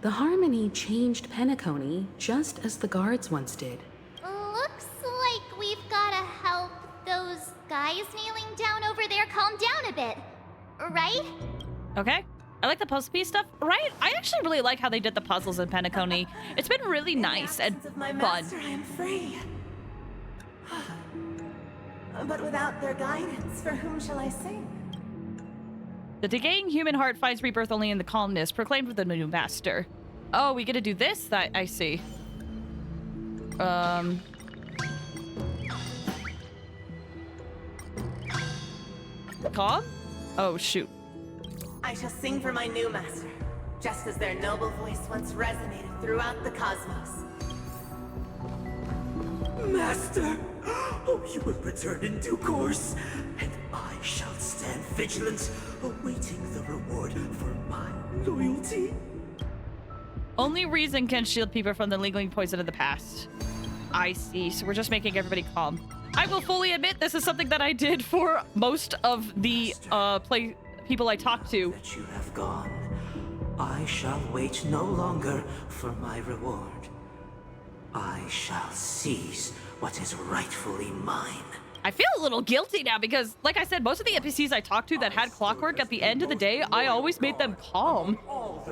The Harmony changed Penacony just as the guards once did. Looks like we've gotta help those guys kneeling down over there calm down a bit, right? Okay. I like the puzzle piece stuff, right? I actually really like how they did the puzzles in Penacony. It's been really nice and fun. Master, I am free. But without their guidance, for whom shall I sing? The decaying human heart finds rebirth only in the calmness proclaimed with the new master. Oh, we get to do this? I see. Calm? Oh, shoot. I shall sing for my new master, just as their noble voice once resonated throughout the cosmos. Master! Oh, you will return in due course, and I shall stand vigilant, awaiting the reward for my loyalty. Only reason can shield people from the lingering poison of the past. I see, so we're just making everybody calm. I will fully admit this is something that I did for most of the people I talk to. That you have gone, I shall wait no longer for my reward. I shall seize what is rightfully mine. I feel a little guilty now because, like I said, most of the NPCs I talked to that had clockwork at the end of the day, I always made them calm.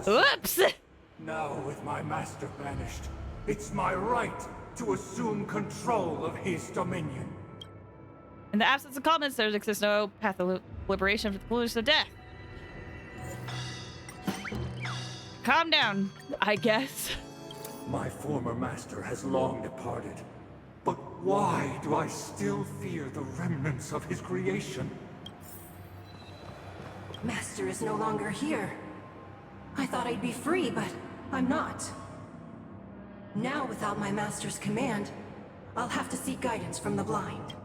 Oops! Now with my master banished, it's my right to assume control of his dominion. In the absence of comments, there exists no path of liberation for the pollution of death. Calm down, I guess. My former master has long departed. But why do I still fear the remnants of his creation? Master is no longer here. I thought I'd be free, but I'm not. Now, without my master's command, I'll have to seek guidance from the blind.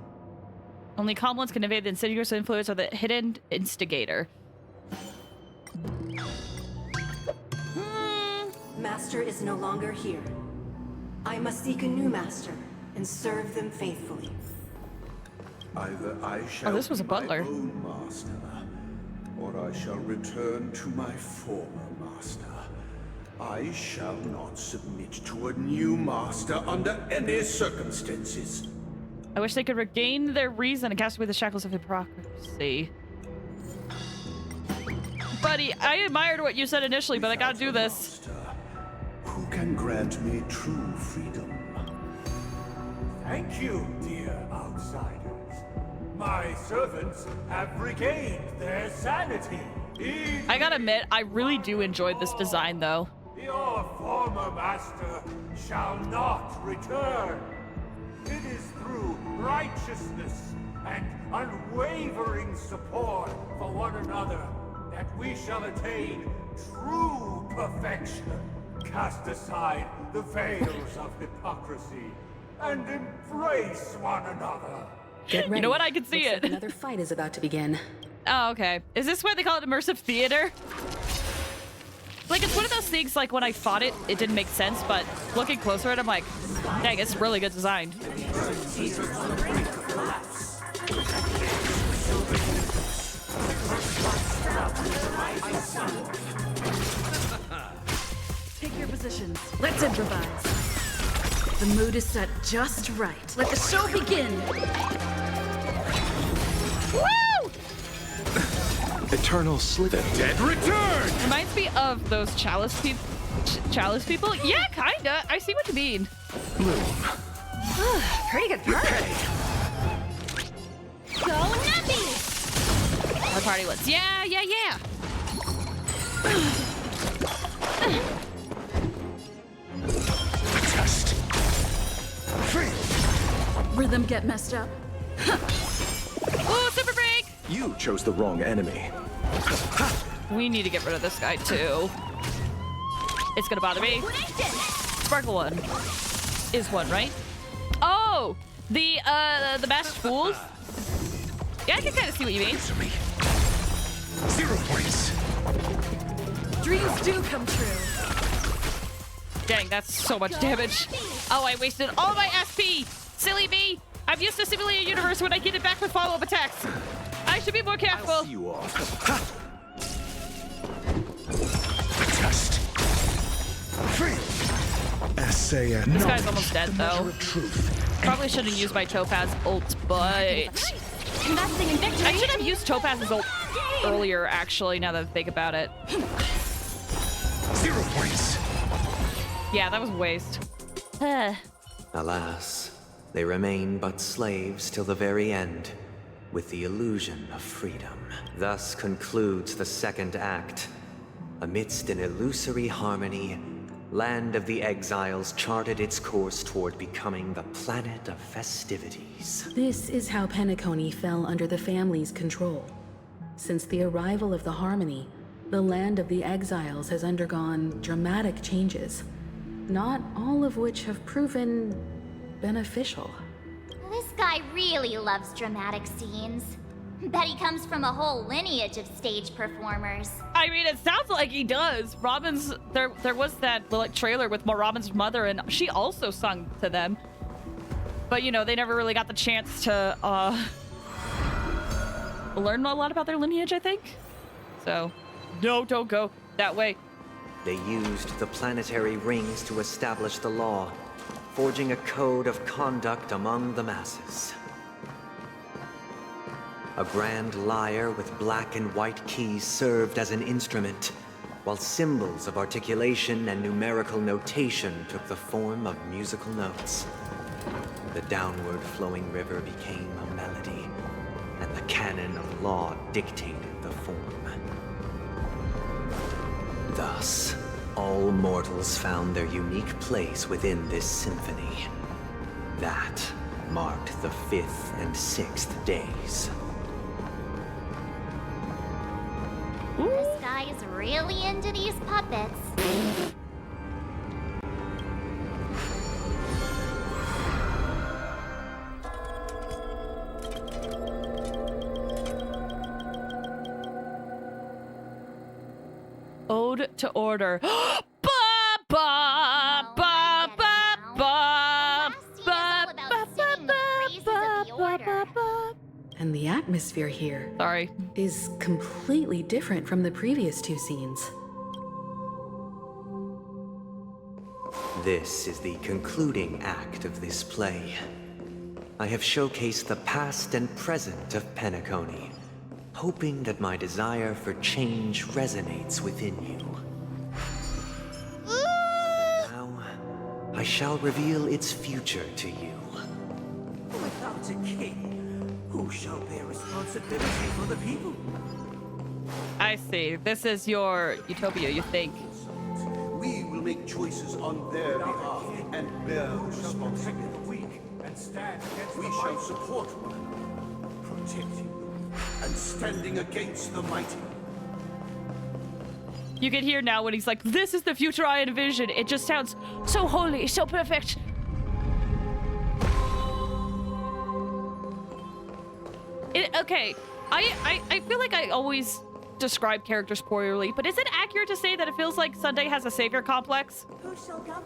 Only calm ones can evade the insidious influence of the hidden instigator. Master is no longer here. I must seek a new master and serve them faithfully. Either I shall this was a be my butler. own master, or I shall return to my former master. I shall not submit to a new master under any circumstances. I wish they could regain their reason and cast away the shackles of hypocrisy. Buddy, I admired what you said initially, but I gotta do this. Who can grant me true freedom? Thank you, dear outsiders. My servants have regained their sanity. I gotta admit, I really do enjoy this design, though. Your former master shall not return. It is through righteousness and unwavering support for one another that we shall attain true perfection. Cast aside the veils of hypocrisy and embrace one another. Get ready. You know what? I can see Looks it. like another fight is about to begin. Oh, okay. Is this why they call it immersive theater? Like, it's one of those things, like, when I fought it, it didn't make sense, but looking closer at it, I'm like, dang, it's really good designed. Take your positions. Let's improvise. The mood is set just right. Let the show begin. Woo! Eternal sleep. The dead return! Reminds me of those chalice people. Yeah, kinda. I see what you mean. Pretty good party. Go Nappy! Our party was. Yeah. Test. Free. Rhythm get messed up. Oh, super break! You chose the wrong enemy. We need to get rid of this guy too. It's gonna bother me. Sparkle one is one, right? Oh, the masked fools. Yeah, I can kind of see what you mean. 0 points. Dreams do come true. Dang, that's so much damage. Oh, I wasted all my SP. Silly me. I'm used to simulating a universe when I get it back with follow-up attacks. I should be more careful. I'll see you off. Test. Free. Essay and This guy's almost dead, though. Probably shouldn't use my Topaz ult, but... Investing in victory. I should have used Topaz's ult earlier, actually, now that I think about it. 0 points. Yeah, that was a waste. Alas, they remain but slaves till the very end, with the illusion of freedom. Thus concludes the second act. Amidst an illusory harmony, Land of the Exiles charted its course toward becoming the planet of festivities. This is how Penacony fell under the family's control. Since the arrival of the Harmony, the Land of the Exiles has undergone dramatic changes, not all of which have proven beneficial. This guy really loves dramatic scenes. Bet he comes from a whole lineage of stage performers. I mean, it sounds like he does. Robin's there was that like trailer with Robin's mother, and she also sung to them. But you know, they never really got the chance to learn a lot about their lineage, I think. So, no, don't go that way. They used the planetary rings to establish the law, forging a code of conduct among the masses. A grand lyre with black and white keys served as an instrument, while symbols of articulation and numerical notation took the form of musical notes. The downward flowing river became a melody, and the canon of law dictated the form. Thus, all mortals found their unique place within this symphony. That marked the 5th and 6th days. This guy is really into these puppets. Ode to Order. Ba ba ba ba ba ba. And the atmosphere here is completely different from the previous 2 scenes. This is the concluding act of this play. I have showcased the past and present of Penacony, hoping that my desire for change resonates within you. Now, I shall reveal its future to you. Without a king, who shall bear responsibility for the people? I see. This is your utopia, you think. We will make choices on their behalf and bear the responsibility. We shall support one another, protecting them, and standing against the mighty. You can hear now when he's like, this is the future I envision. It just sounds so holy, so perfect. Okay, I feel like I always describe characters poorly, but is it accurate to say that it feels like Sunday has a savior complex?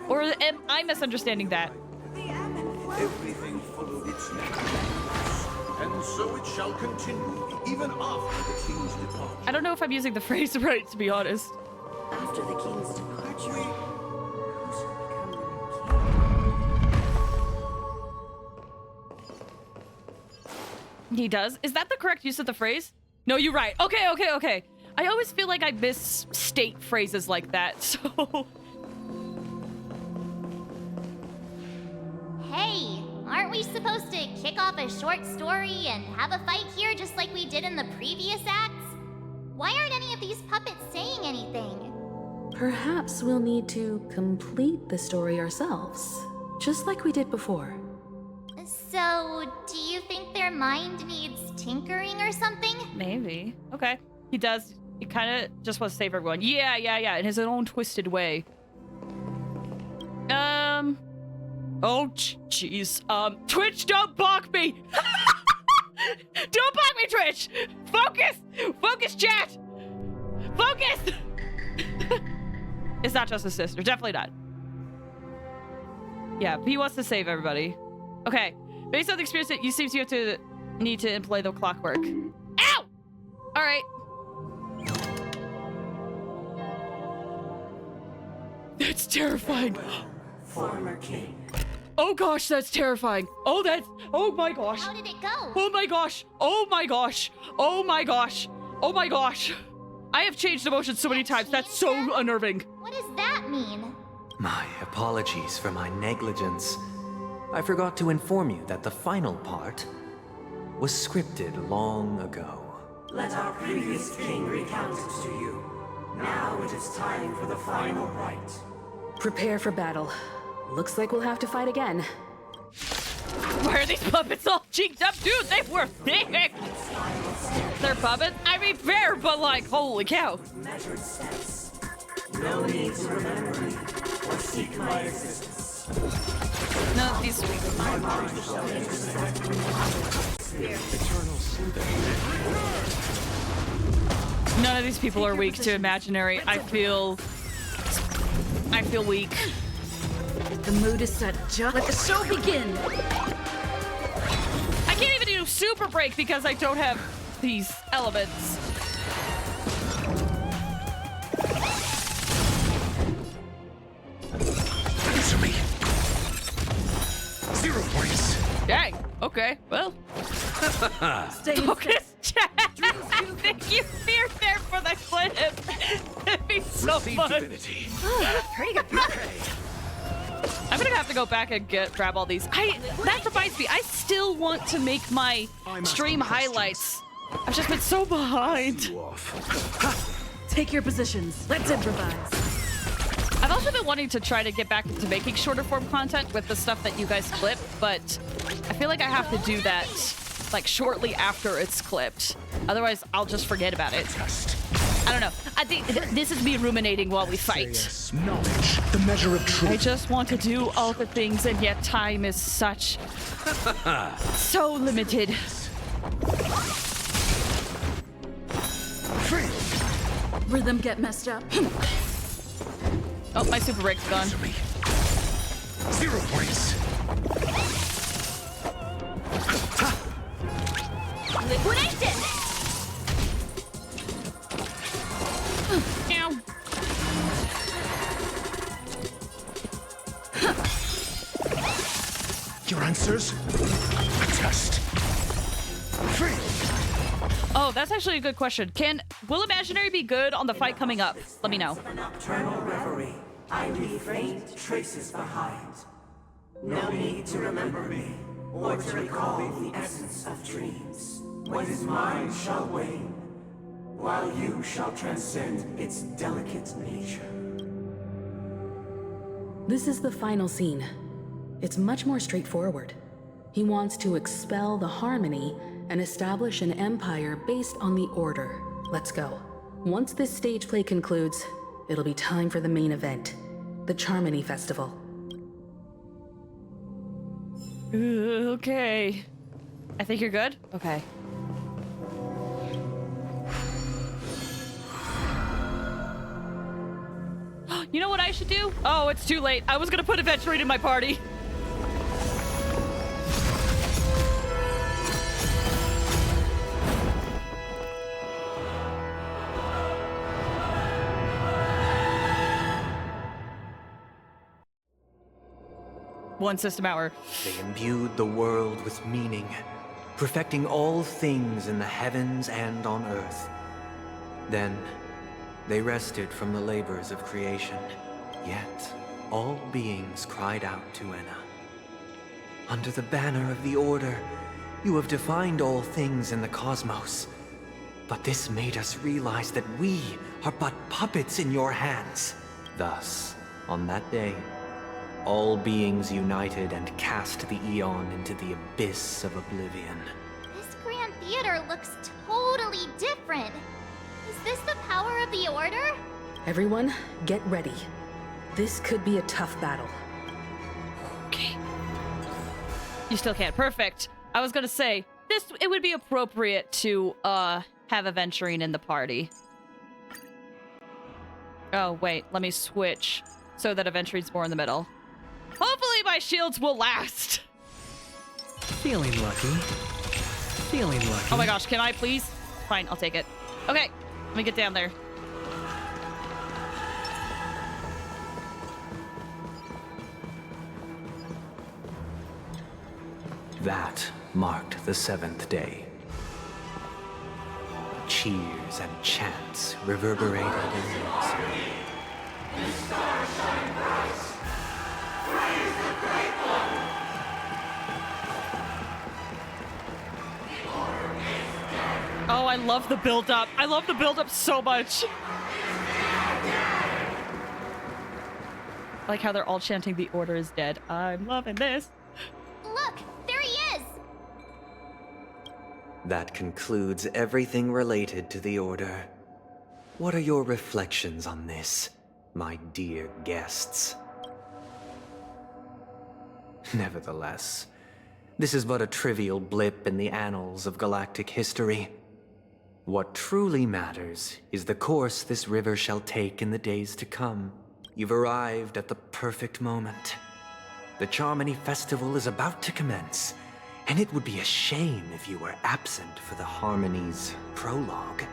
Or am I misunderstanding that? Everything followed its natural course, and so it shall continue, even after the king's departure. I don't know if I'm using the phrase right, to be honest. After the king's departure, He does? Is that the correct use of the phrase? No, you're right. Okay. I always feel like I misstate phrases like that, so... Hey, aren't we supposed to kick off a short story and have a fight here just like we did in the previous acts? Why aren't any of these puppets saying anything? Perhaps we'll need to complete the story ourselves, just like we did before. So, do you think their mind needs tinkering or something? Maybe. Okay. He does. He kind of just wants to save everyone. Yeah, in his own twisted way. Oh, jeez. Twitch, don't balk me! Don't balk me, Twitch! Focus! Focus, chat! Focus! It's not just his sister. Definitely not. Yeah, he wants to save everybody. Okay. Based on the experience that you seem to have to need to employ the clockwork. Ow! Alright. That's terrifying. former king. Oh gosh, that's terrifying. Oh my gosh. How did it go? Oh my gosh. Oh my gosh. Oh my gosh. Oh my gosh. I have changed emotions so many times. That's so unnerving. What does that mean? My apologies for my negligence. I forgot to inform you that the final part was scripted long ago. Let our previous king recount it to you. Now it is time for the final rite. Prepare for battle. Looks like we'll have to fight again. Why are these puppets all cheeked up? Dude, they were thick! They're puppets? I mean, fair, but like, holy cow. Measured steps. No need to remember me or seek my existence. None of these... None of these people are weak to imaginary. I feel weak. The mood is set. Just let the show begin. I can't even do super break because I don't have these elements. Okay, well. Stay Focus chat. Thank you, Fear, there for the clip. It'd be so fun. Divinity. Pretty good. I'm gonna have to go back and grab all these. That reminds me, I still want to make my stream highlights. I've just been so behind. Take your positions. Let's improvise. I've also been wanting to try to get back into making shorter form content with the stuff that you guys clip, but I feel like I have to do that like shortly after it's clipped. Otherwise, I'll just forget about it. I don't know. I think this is me ruminating while we fight. Knowledge, the measure of truth. I just want to do all the things, and yet time is so limited. Rhythm get messed up. Oh, my super break's gone. 0 points. Liquidation! Ow. Your answers? A test. Oh, that's actually a good question. Will Imaginary be good on the fight coming up? Let me know. Nocturnal reverie, I leave faint traces behind. No need to remember me, or to recall the essence of dreams. What is mine shall wane, while you shall transcend its delicate nature. This is the final scene. It's much more straightforward. He wants to expel the Harmony and establish an empire based on the Order. Let's go. Once this stage play concludes, it'll be time for the main event, the Charmony Festival. Okay. I think you're good? Okay. You know what I should do? Oh, it's too late. I was gonna put Adventurine in my party. One system hour. They imbued the world with meaning, perfecting all things in the heavens and on earth. Then, they rested from the labors of creation. Yet, all beings cried out to Enna. Under the banner of the Order, you have defined all things in the cosmos. But this made us realize that we are but puppets in your hands. Thus, on that day, all beings united and cast the Eon into the abyss of oblivion. This Grand Theater looks totally different. Is this the power of the Order? Everyone, get ready. This could be a tough battle. Okay. You still can't. Perfect. I was gonna say, it would be appropriate to, have Aventurine in the party. Oh, wait. Let me switch so that Aventurine's more in the middle. Hopefully my shields will last. Feeling lucky. Feeling lucky. Oh my gosh, can I please? Fine, I'll take it. Okay, let me get down there. That marked the 7th day. Cheers and chants reverberated in unison. The stars shine bright. Praise the great one. The Order is dead. Oh, I love the build-up. I love the build-up so much. Like how they're all chanting the Order is dead. I'm loving this. Look, there he is! That concludes everything related to the Order. What are your reflections on this, my dear guests? Nevertheless, this is but a trivial blip in the annals of galactic history. What truly matters is the course this river shall take in the days to come. You've arrived at the perfect moment. The Charmony Festival is about to commence, and it would be a shame if you were absent for the Harmony's prologue.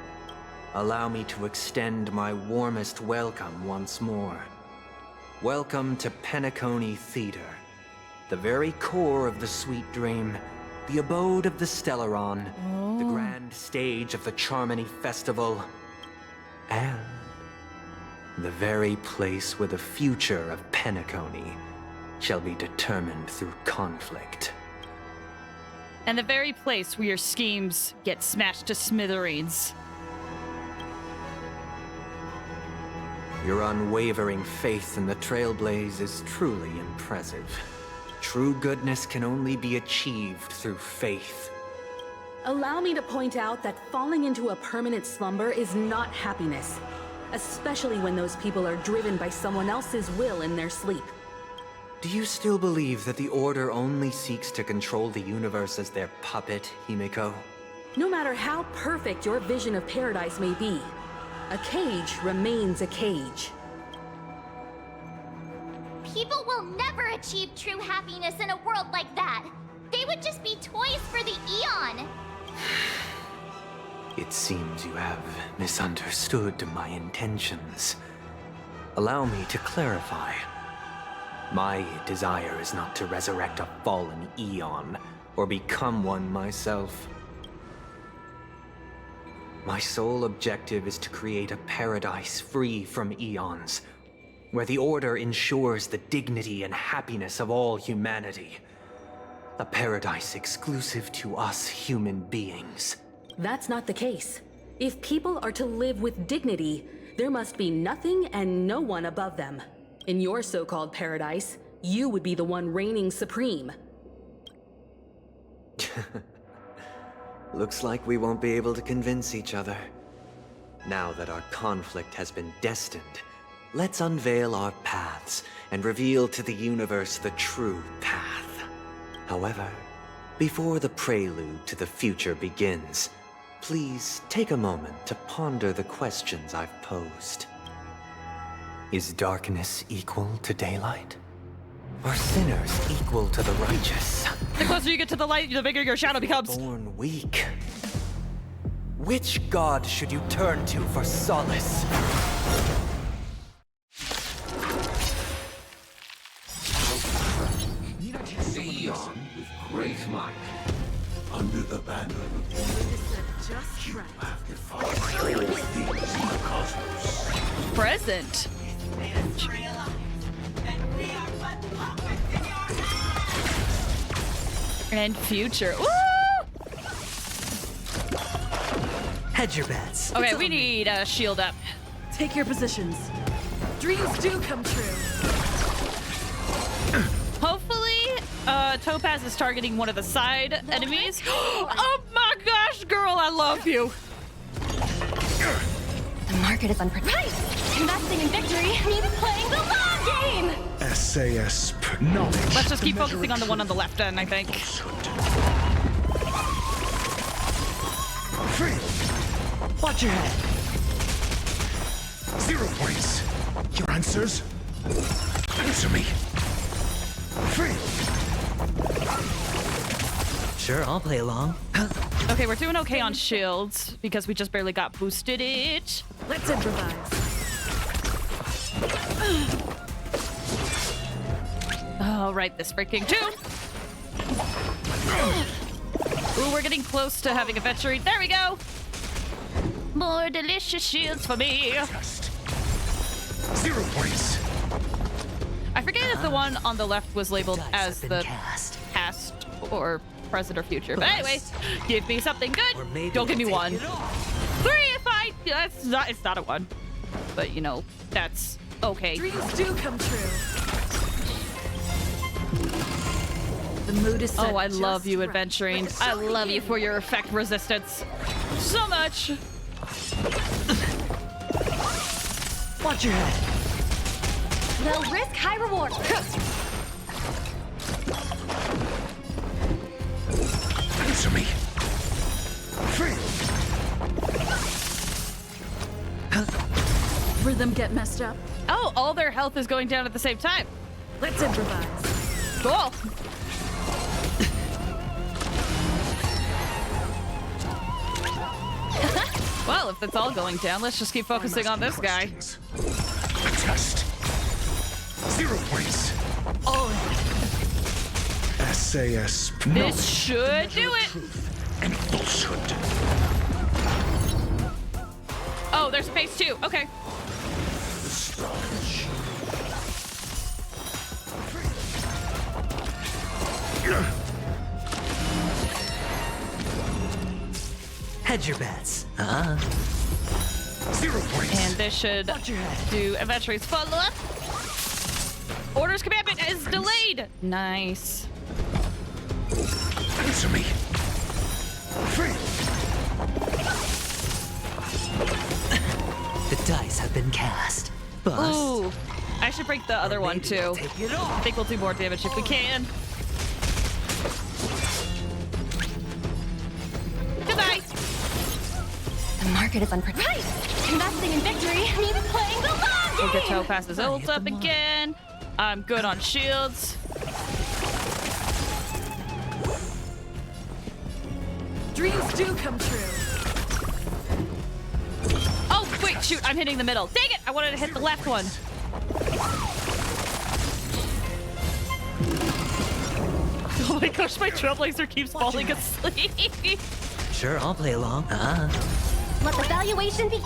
Allow me to extend my warmest welcome once more. Welcome to Penacony Theater, the very core of the sweet dream, the abode of the Stellaron, the grand stage of the Charmony Festival, and the very place where the future of Penacony shall be determined through conflict. And the very place where your schemes get smashed to smithereens. Your unwavering faith in the Trailblaze is truly impressive. True goodness can only be achieved through faith. Allow me to point out that falling into a permanent slumber is not happiness, especially when those people are driven by someone else's will in their sleep. Do you still believe that the Order only seeks to control the universe as their puppet, Himiko? No matter how perfect your vision of paradise may be, a cage remains a cage. People will never achieve true happiness in a world like that. They would just be toys for the Eon. It seems you have misunderstood my intentions. Allow me to clarify. My desire is not to resurrect a fallen Eon, or become one myself. My sole objective is to create a paradise free from Eons, where the Order ensures the dignity and happiness of all humanity. A paradise exclusive to us human beings. That's not the case. If people are to live with dignity, there must be nothing and no one above them. In your so-called paradise, you would be the one reigning supreme. Looks like we won't be able to convince each other. Now that our conflict has been destined, let's unveil our paths and reveal to the universe the true path. However, before the prelude to the future begins, please take a moment to ponder the questions I've posed. Is darkness equal to daylight? Are sinners equal to the righteous? The closer you get to the light, the bigger your shadow becomes. Born weak. Which god should you turn to for solace? Eon with great might. Under the banner of the Just you have defied all things in the cosmos. Present. And future. Woo! Hedge your bets. Okay, we need a shield up. Take your positions. Dreams do come true. Hopefully, Topaz is targeting one of the side enemies. Oh my gosh, girl, I love you. The market is unpredictable. Right! Investing in victory means playing the long game! SAS knowledge. Let's just keep focusing on the one on the left end, I think. Free! Watch your head. 0 points. Your answers? Answer me. Free! Sure, I'll play along. Okay, we're doing okay on shields because we just barely got boosted it. Let's improvise. Oh, right, this freaking too. Ooh, we're getting close to having a veterinary. There we go. More delicious shields for me. 0 points. I forget if the one on the left was labeled as the past or present or future. But anyway, give me something good. Don't give me 1. 3 if I... it's not a 1. But, you know, that's okay. Dreams do come true. The mood is set. Oh, I love you, adventuring. I love you for your effect resistance. So much. Watch your head. Low risk, high reward. Answer me. Free! Rhythm get messed up. Oh, all their health is going down at the same time. Let's improvise. Cool. Well, if it's all going down, let's just keep focusing on this guy. Test. 0 points. All SAS This should do it. And falsehood. Oh, there's phase 2. Okay. Hedge your bets. 0 points. And this should do Adventure's follow-up. Order's commandment is delayed. Nice. Answer me. The dice have been cast. Bust. Ooh. I should break the other one too. I think we'll do more damage if we can. Goodbye. The market is unpredictable. Right! Investing in victory means playing the long We'll get game! Topaz's ult up again. I'm good on shields. Dreams do come true. Oh, wait, shoot, I'm hitting the middle. Dang it, I wanted to hit the left one. Oh my gosh, my Trailblazer keeps falling asleep. Sure, I'll play along. Let the valuation be.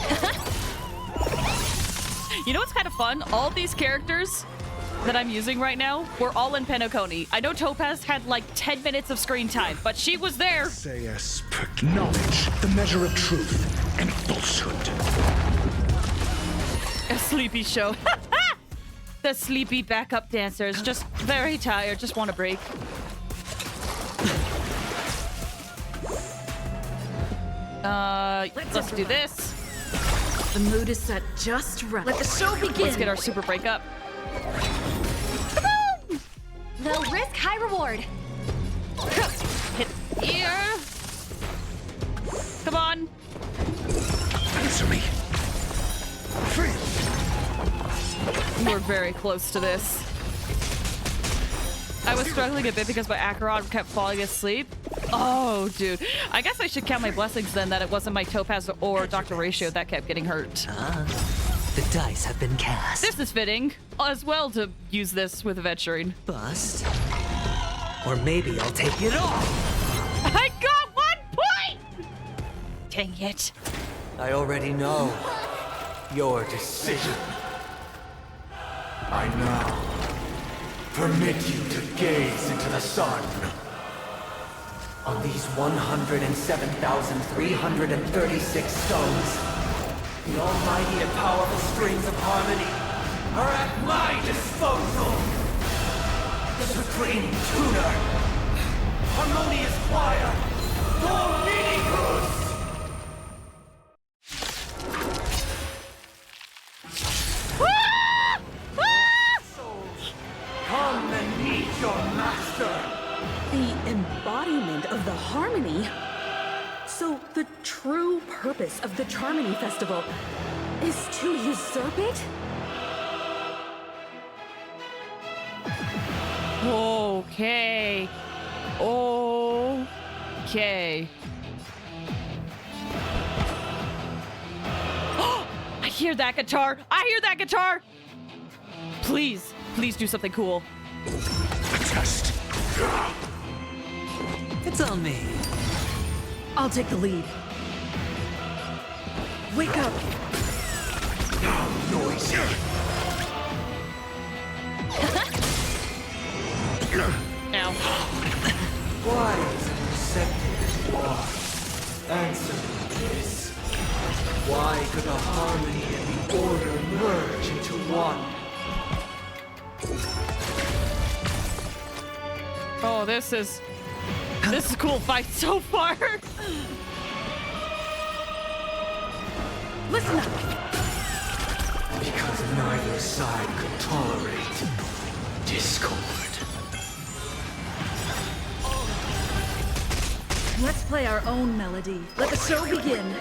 You know what's kind of fun? All these characters that I'm using right now were all in Penacony. I know Topaz had like 10 minutes of screen time, but she was there. SAS knowledge, the measure of truth and falsehood. A sleepy show. The sleepy backup dancers, just very tired, just want a break. Let's do this. The mood is set just right. Let the show begin. Let's get our super break up. They'll risk high reward. Hit here. Come on. Answer me. We're very close to this. I was struggling a bit because my Acheron kept falling asleep. Oh, dude. I guess I should count my blessings then that it wasn't my Topaz or Dr. Ratio that kept getting hurt. The dice have been cast. This is fitting as well to use this with adventuring. Bust. Or maybe I'll take it all. I got 1 point! Dang it. I already know your decision. I now permit you to gaze into the sun. On these 107,336 stones, the almighty and powerful strings of harmony are at my disposal. Supreme tuner, harmonious choir, Dominicus! Come and meet your master. The embodiment of the harmony. So the true purpose of the Charmony Festival is to usurp it? Okay. Okay. I hear that guitar. I hear that guitar. Please, please do something cool. Just. It's on me. I'll take the lead. Wake up. Now noisy. Ow. Why is it receptive as you are? Answer me this. Why could the harmony and the order merge into one? Oh, this is a cool fight so far. Listen up. Because neither side could tolerate discord. Let's play our own melody. Let the show begin.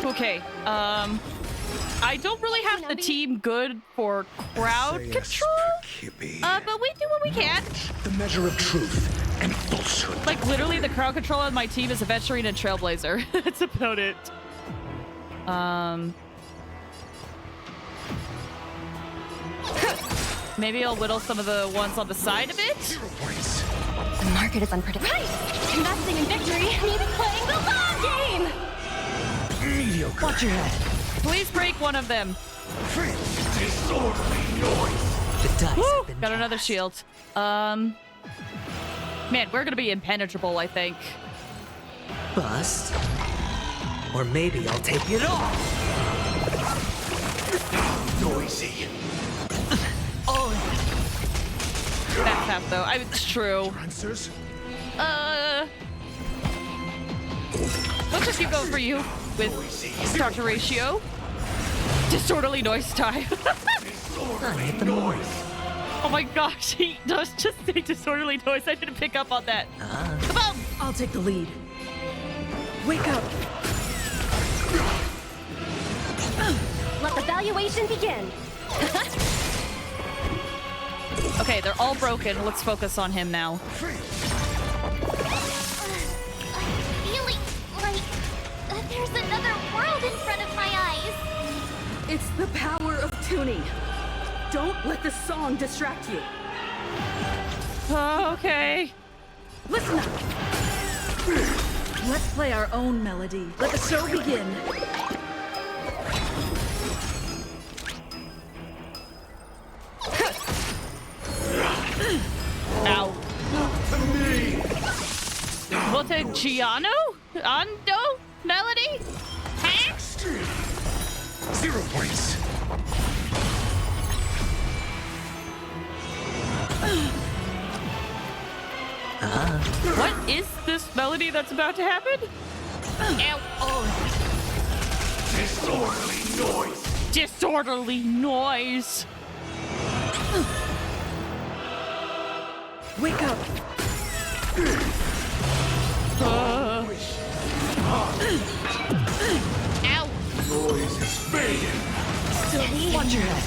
Okay, I don't really have the team good for crowd control, but we do what we can. The measure of truth and falsehood. Like, literally, the crowd control on my team is Adventuring and Trailblazer. That's about it. Maybe I'll whittle some of the ones on the side a bit. 0 points. The market is unpredictable. Right! Investing in victory means playing the long game! Mediocre. Watch your head. Please break one of them. Disorderly noise. The dice have been Got another shield. Man, we're gonna be impenetrable, I think. Bust. Or maybe I'll take it off. Noisy. Oh. That's half though. It's true. Answers? Let's just keep going for you with starter ratio. Disorderly noise time. Disorderly noise. Oh my gosh, he does just say disorderly noise. I didn't pick up on that. Come on! I'll take the lead. Wake up! Let the valuation begin. Okay, they're all broken. Let's focus on him now. I'm feeling like there's another world in front of my eyes. It's the power of tuning. Don't let the song distract you. Okay. Listen up. Let's play our own melody. Let the show begin. Ow. Voltagiano? Ando? Melody? Huh? 0 points. What is this melody that's about to happen? Ow. Oh. Disorderly noise. Disorderly noise. Wake up. Ow. Noise is fading. Watch your head.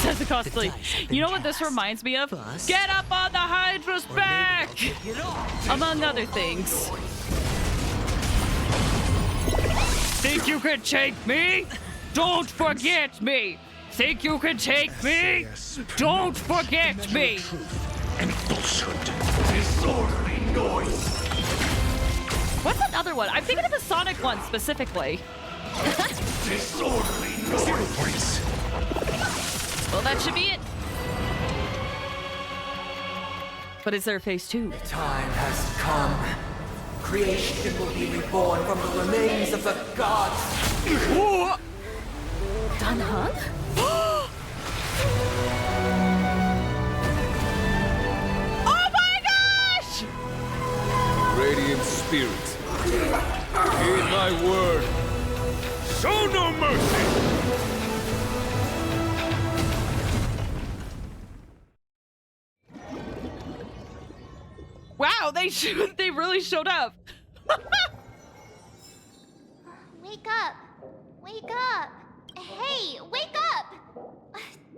Says the costly. You know what this reminds me of? Get up on the Hydra's back! Among other things. Think you can take me? Don't forget me! Think you can take me? Don't forget me! And falsehood. Disorderly noise. What's another one? I'm thinking of the Sonic one specifically. Disorderly noise. 0 points. Well, that should be it. But is there a phase 2? The time has come. Creation will be reborn from the remains of the gods. Done, huh? Oh my gosh! Radiant spirit, heed my word. Show no mercy! Wow, they really showed up. Wake up! Wake up! Hey, wake up!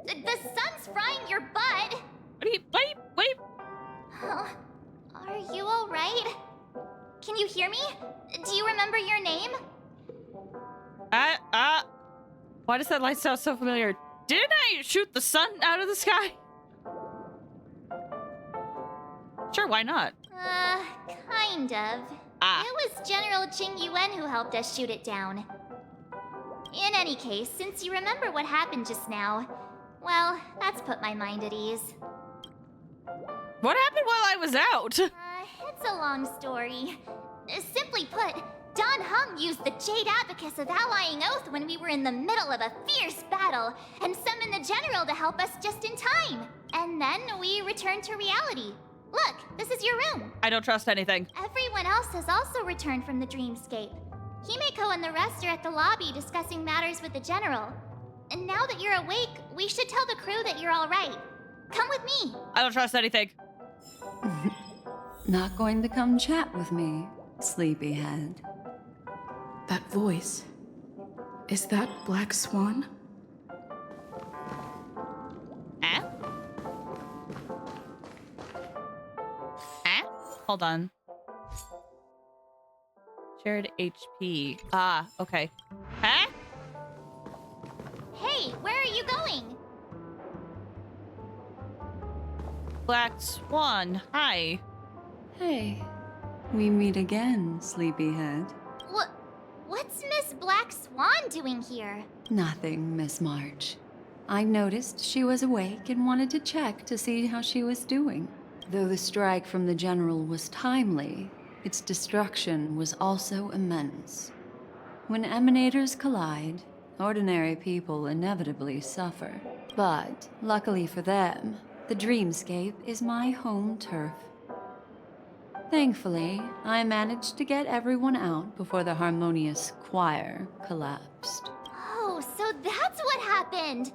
The sun's frying your butt! Wait. Are you alright? Can you hear me? Do you remember your name? Why does that light sound so familiar? Didn't I shoot the sun out of the sky? Sure, why not? Kind of. It was General Qing Yuan who helped us shoot it down. In any case, since you remember what happened just now, well, that's put my mind at ease. What happened while I was out? It's a long story. Simply put, Don Hung used the Jade Abacus of Allying Oath when we were in the middle of a fierce battle, and summoned the General to help us just in time. And then we returned to reality. Look, this is your room. I don't trust anything. Everyone else has also returned from the dreamscape. Himeko and the rest are at the lobby discussing matters with the General. And now that you're awake, we should tell the crew that you're all right. Come with me. I don't trust anything. Not going to come chat with me, sleepyhead. That voice. Is that Black Swan? Hold on. Shared HP. Okay. Huh? Hey, where are you going? Black Swan, hi. Hey, we meet again, sleepyhead. What's Miss Black Swan doing here? Nothing, Miss March. I noticed she was awake and wanted to check to see how she was doing. Though the strike from the General was timely, its destruction was also immense. When emanators collide, ordinary people inevitably suffer. But, luckily for them, the dreamscape is my home turf. Thankfully, I managed to get everyone out before the harmonious choir collapsed. Oh, so that's what happened!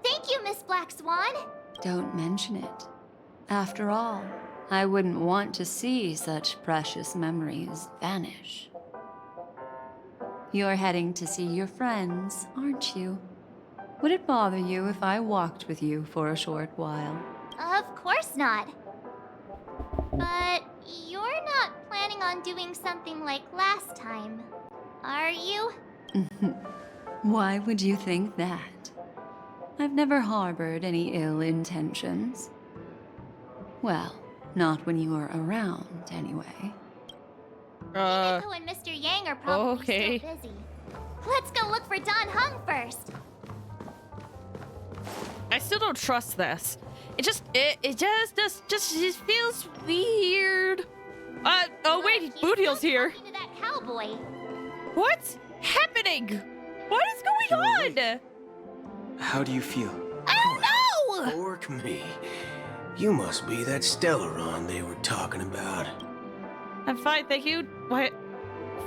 Thank you, Miss Black Swan! Don't mention it. After all, I wouldn't want to see such precious memories vanish. You're heading to see your friends, aren't you? Would it bother you if I walked with you for a short while? Of course not. But you're not planning on doing something like last time, are you? Why would you think that? I've never harbored any ill intentions. Well, not when you are around, anyway. Nico and Mr. Yang are probably still busy. Let's go look for Don Hung first. I still don't trust this. It just feels weird. Oh wait, Bootyl's here. To that cowboy. What's happening? What is going on? How do you feel? I don't know! Fork me. You must be that Stellaron they were talking about. I'm fine, thank you. What?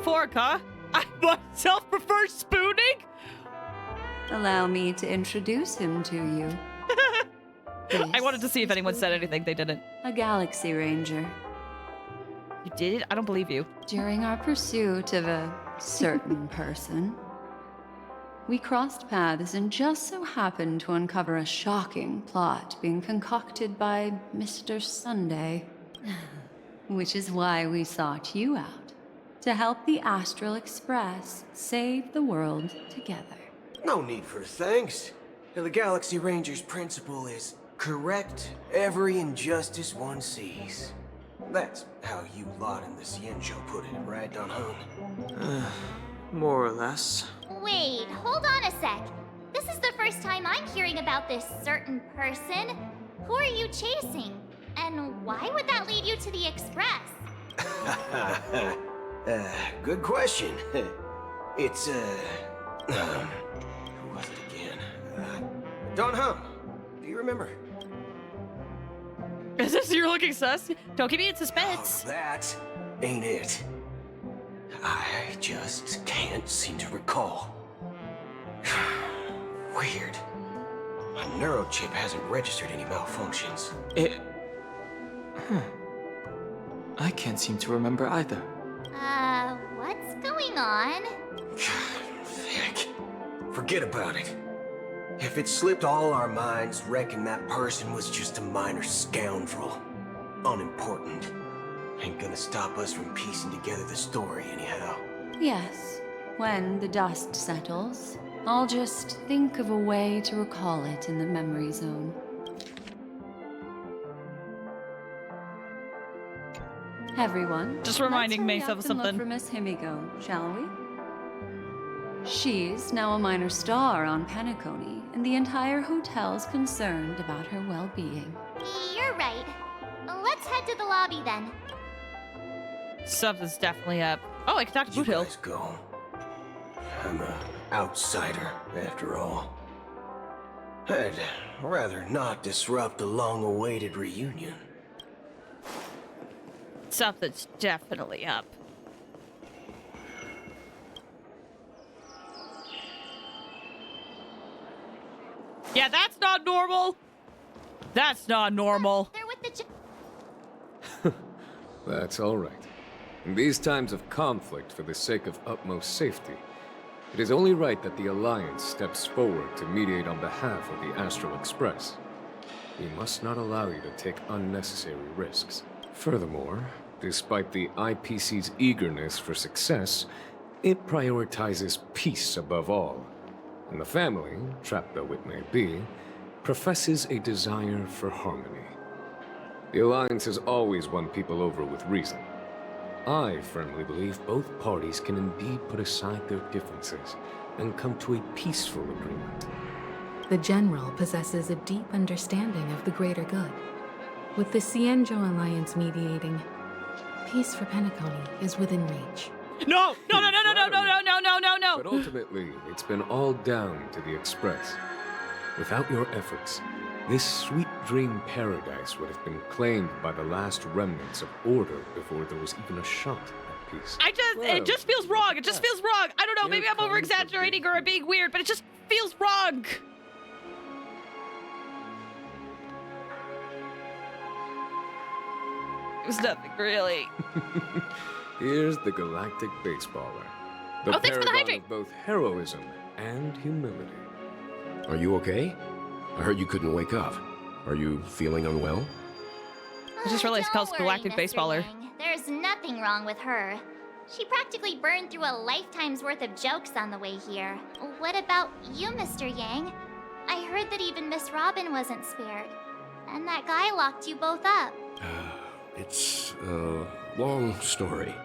Fork, huh? I myself prefer spooning? Allow me to introduce him to you. I wanted to see if anyone said anything. They didn't. A Galaxy Ranger. You did? I don't believe you. During our pursuit of a certain person, we crossed paths and just so happened to uncover a shocking plot being concocted by Mr. Sunday. Which is why we sought you out, to help the Astral Express save the world together. No need for thanks. The Galaxy Ranger's principle is correct every injustice one sees. That's how you lot in the Cienjo put it, right, Don Hung? More or less. Wait, hold on a sec. This is the first time I'm hearing about this certain person. Who are you chasing? And why would that lead you to the Express? Good question. It's, who was it again? Don Hung. Do you remember? Is this you're looking sus? Don't keep me in suspense. Oh, that ain't it. I just can't seem to recall. Weird. My neurochip hasn't registered any malfunctions. I can't seem to remember either. What's going on? Heck. Forget about it. If it slipped all our minds, reckon that person was just a minor scoundrel. Unimportant. Ain't gonna stop us from piecing together the story anyhow. Yes, when the dust settles, I'll just think of a way to recall it in the memory zone. Everyone, just reminding me of something. Look for Miss Himiko, shall we? She's now a minor star on Penacony, and the entire hotel's concerned about her well-being. You're right. Let's head to the lobby then. Something's definitely up. Oh, I can talk to Boothill. You guys go. I'm an outsider, after all. I'd rather not disrupt the long-awaited reunion. Something's definitely up. Yeah, that's not normal. That's not normal. They're with the That's all right. In these times of conflict for the sake of utmost safety, it is only right that the Alliance steps forward to mediate on behalf of the Astral Express. We must not allow you to take unnecessary risks. Furthermore, despite the IPC's eagerness for success, it prioritizes peace above all. And the family, trapped though it may be, professes a desire for harmony. The Alliance has always won people over with reason. I firmly believe both parties can indeed put aside their differences and come to a peaceful agreement. The General possesses a deep understanding of the greater good. With the Cienjo Alliance mediating, peace for Penacony is within reach. No! No, no, no, no, no, no, no, no, no, no, no! But ultimately, it's been all down to the Express. Without your efforts, this sweet dream paradise would have been claimed by the last remnants of order before there was even a shot at peace. It just feels wrong. It just feels wrong. I don't know, maybe I'm over-exaggerating or I'm being weird, but it just feels wrong. It was nothing, really. Here's the galactic baseballer. The thanks for the paragon hydrate. of both heroism and humility. Are you okay? I heard you couldn't wake up. Are you feeling unwell? I just realized Don't Cal's worry, galactic Mr. baseballer. Yang. There's nothing wrong with her. She practically burned through a lifetime's worth of jokes on the way here. What about you, Mr. Yang? I heard that even Miss Robin wasn't spared. And that guy locked you both up. It's a long story.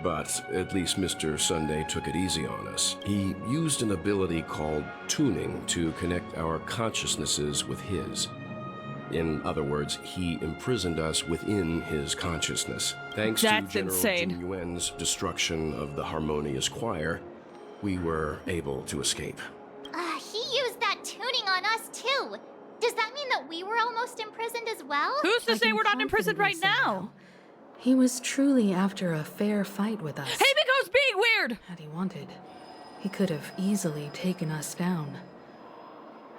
But at least Mr. Sunday took it easy on us. He used an ability called tuning to connect our consciousnesses with his. In other words, he imprisoned us within his consciousness. Thanks to General Jin Yuen's destruction of the Harmonious Choir, we were able to escape. He used that tuning on us too. Does that mean that we were almost imprisoned as well? Who's to say we're not imprisoned right now? He was truly after a fair fight with us. Hey, Miko's being weird! Had he wanted, he could have easily taken us down.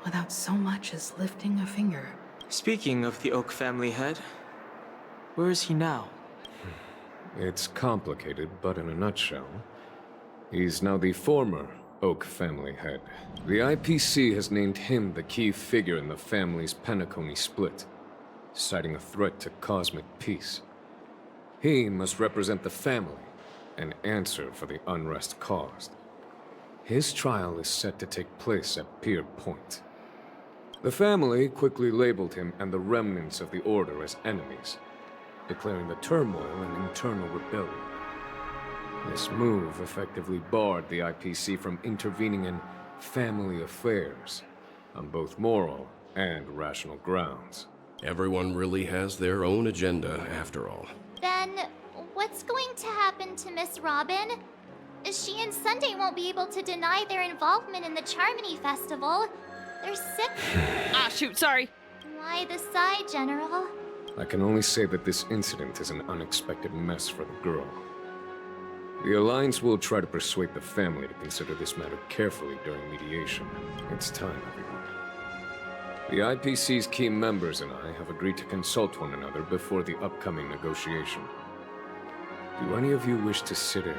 Without so much as lifting a finger. Speaking of the Oak family head, where is he now? It's complicated, but in a nutshell, he's now the former Oak family head. The IPC has named him the key figure in the family's Penacony split, citing a threat to cosmic peace. He must represent the family and answer for the unrest caused. His trial is set to take place at Pier Point. The family quickly labeled him and the remnants of the Order as enemies, declaring the turmoil an internal rebellion. This move effectively barred the IPC from intervening in family affairs on both moral and rational grounds. Everyone really has their own agenda, after all. Then, what's going to happen to Miss Robin? She and Sunday won't be able to deny their involvement in the Charmony Festival. They're sick. Shoot, sorry. Why the sigh, General? I can only say that this incident is an unexpected mess for the girl. The Alliance will try to persuade the family to consider this matter carefully during mediation. It's time, everyone. The IPC's key members and I have agreed to consult one another before the upcoming negotiation. Do any of you wish to sit in?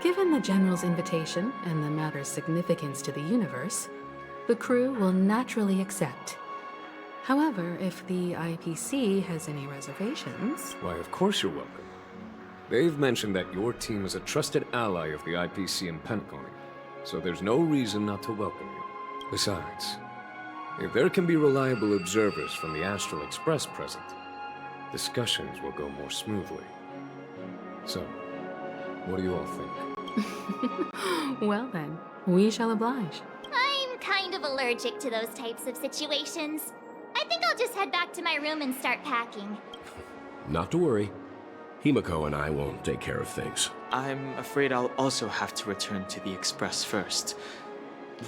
Given the General's invitation and the matter's significance to the universe, the crew will naturally accept. However, if the IPC has any reservations... Why, of course you're welcome. They've mentioned that your team is a trusted ally of the IPC in Penacony, so there's no reason not to welcome you. Besides, if there can be reliable observers from the Astral Express present, discussions will go more smoothly. So, what do you all think? Well then, we shall oblige. I'm kind of allergic to those types of situations. I think I'll just head back to my room and start packing. Not to worry. Himiko and I will take care of things. I'm afraid I'll also have to return to the Express first.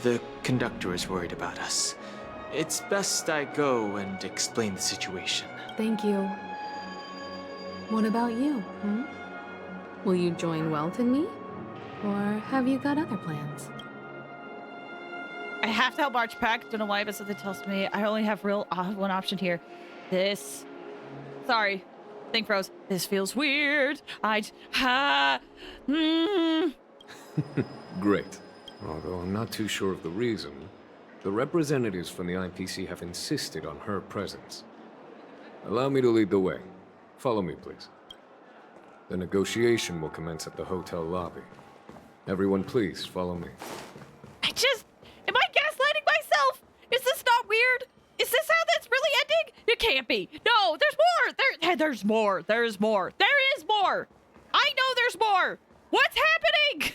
The conductor is worried about us. It's best I go and explain the situation. Thank you. What about you, Will you join Welt and me? Or have you got other plans? I have to help March pack. Don't know why, but something tells me I only have one option here. Sorry. Thing froze. This feels weird. Great. Although I'm not too sure of the reason, the representatives from the IPC have insisted on her presence. Allow me to lead the way. Follow me, please. The negotiation will commence at the hotel lobby. Everyone, please follow me. Am I gaslighting myself? Is this not weird? Is this how that's really ending? It can't be. No, there's more. there's more. There's more. There is more. I know there's more. What's happening?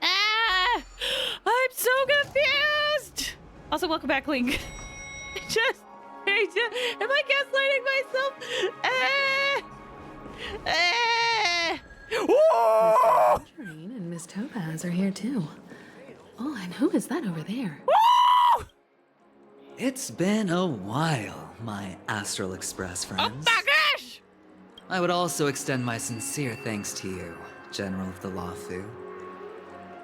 Ah, I'm so confused. Also, welcome back, Link. Am I gaslighting myself? Train and Miss Topaz are here too. Oh, and who is that over there? It's been a while, my Astral Express friends. Oh my gosh! I would also extend my sincere thanks to you, General of the Lawfu.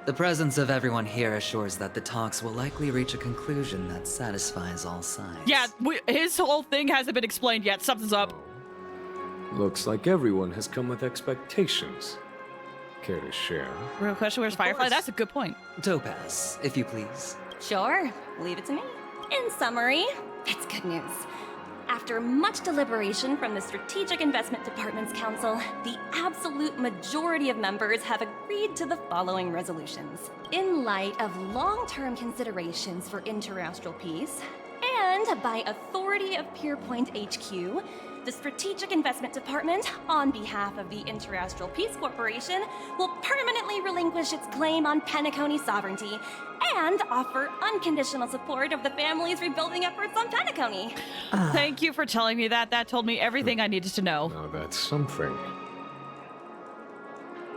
The presence of everyone here assures that the talks will likely reach a conclusion that satisfies all sides. Yeah, his whole thing hasn't been explained yet. Something's up. Looks like everyone has come with expectations. Care to share? Real question, where's Firefly? That's a good point. Topaz, if you please. Sure, leave it to me. In summary, it's good news. After much deliberation from the Strategic Investment Department's Council, the absolute majority of members have agreed to the following resolutions. In light of long-term considerations for interastral peace, and by authority of Pierpoint HQ, the Strategic Investment Department, on behalf of the Interastral Peace Corporation, will permanently relinquish its claim on Penacony sovereignty and offer unconditional support of the family's rebuilding efforts on Penacony. Thank you for telling me that. That told me everything I needed to know. Now that's something.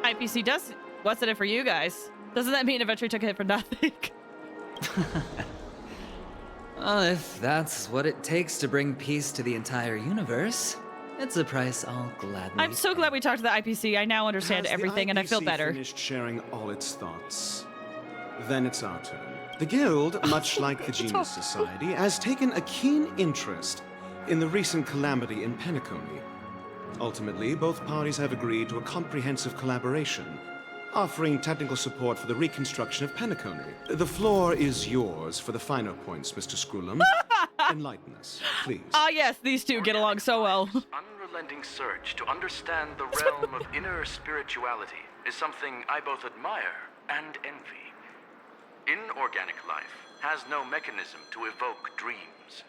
IPC does what's in it for you guys? Doesn't that mean eventually took a hit for nothing? If that's what it takes to bring peace to the entire universe, it's a price I'll gladly I'm so glad we talked to the IPC. I now understand everything and I feel better. Finished sharing all its thoughts. Then it's our turn. The Guild, much like the Genius Society, has taken a keen interest in the recent calamity in Penacony. Ultimately, both parties have agreed to a comprehensive collaboration, offering technical support for the reconstruction of Penacony. The floor is yours for the finer points, Mr. Screwlum. Enlighten us, please. Ah, yes, these two get along so well. Unrelenting search to understand the realm of inner spirituality is something I both admire and envy. Inorganic life has no mechanism to evoke dreams.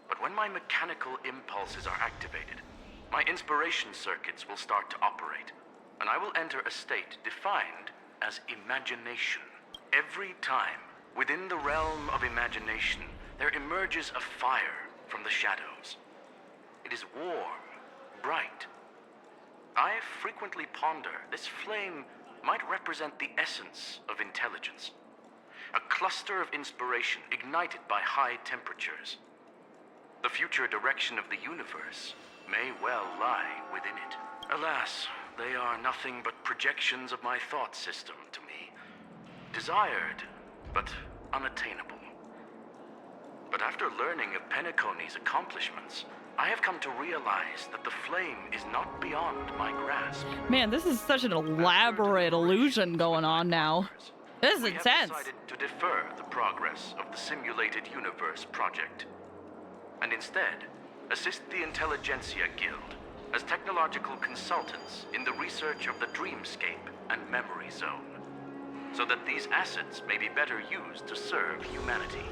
But when my mechanical impulses are activated, my inspiration circuits will start to operate, and I will enter a state defined as imagination. Every time, within the realm of imagination, there emerges a fire from the shadows. It is warm, bright. I frequently ponder this flame might represent the essence of intelligence. A cluster of inspiration ignited by high temperatures. The future direction of the universe may well lie within it. Alas, they are nothing but projections of my thought system to me. Desired, but unattainable. But after learning of Penacony's accomplishments, I have come to realize that the flame is not beyond my grasp. Man, this is such an elaborate illusion going on now. This is intense. We have decided to defer the progress of the Simulated Universe project, and instead assist the Intelligentsia Guild as technological consultants in the research of the Dreamscape and Memory Zone, so that these assets may be better used to serve humanity.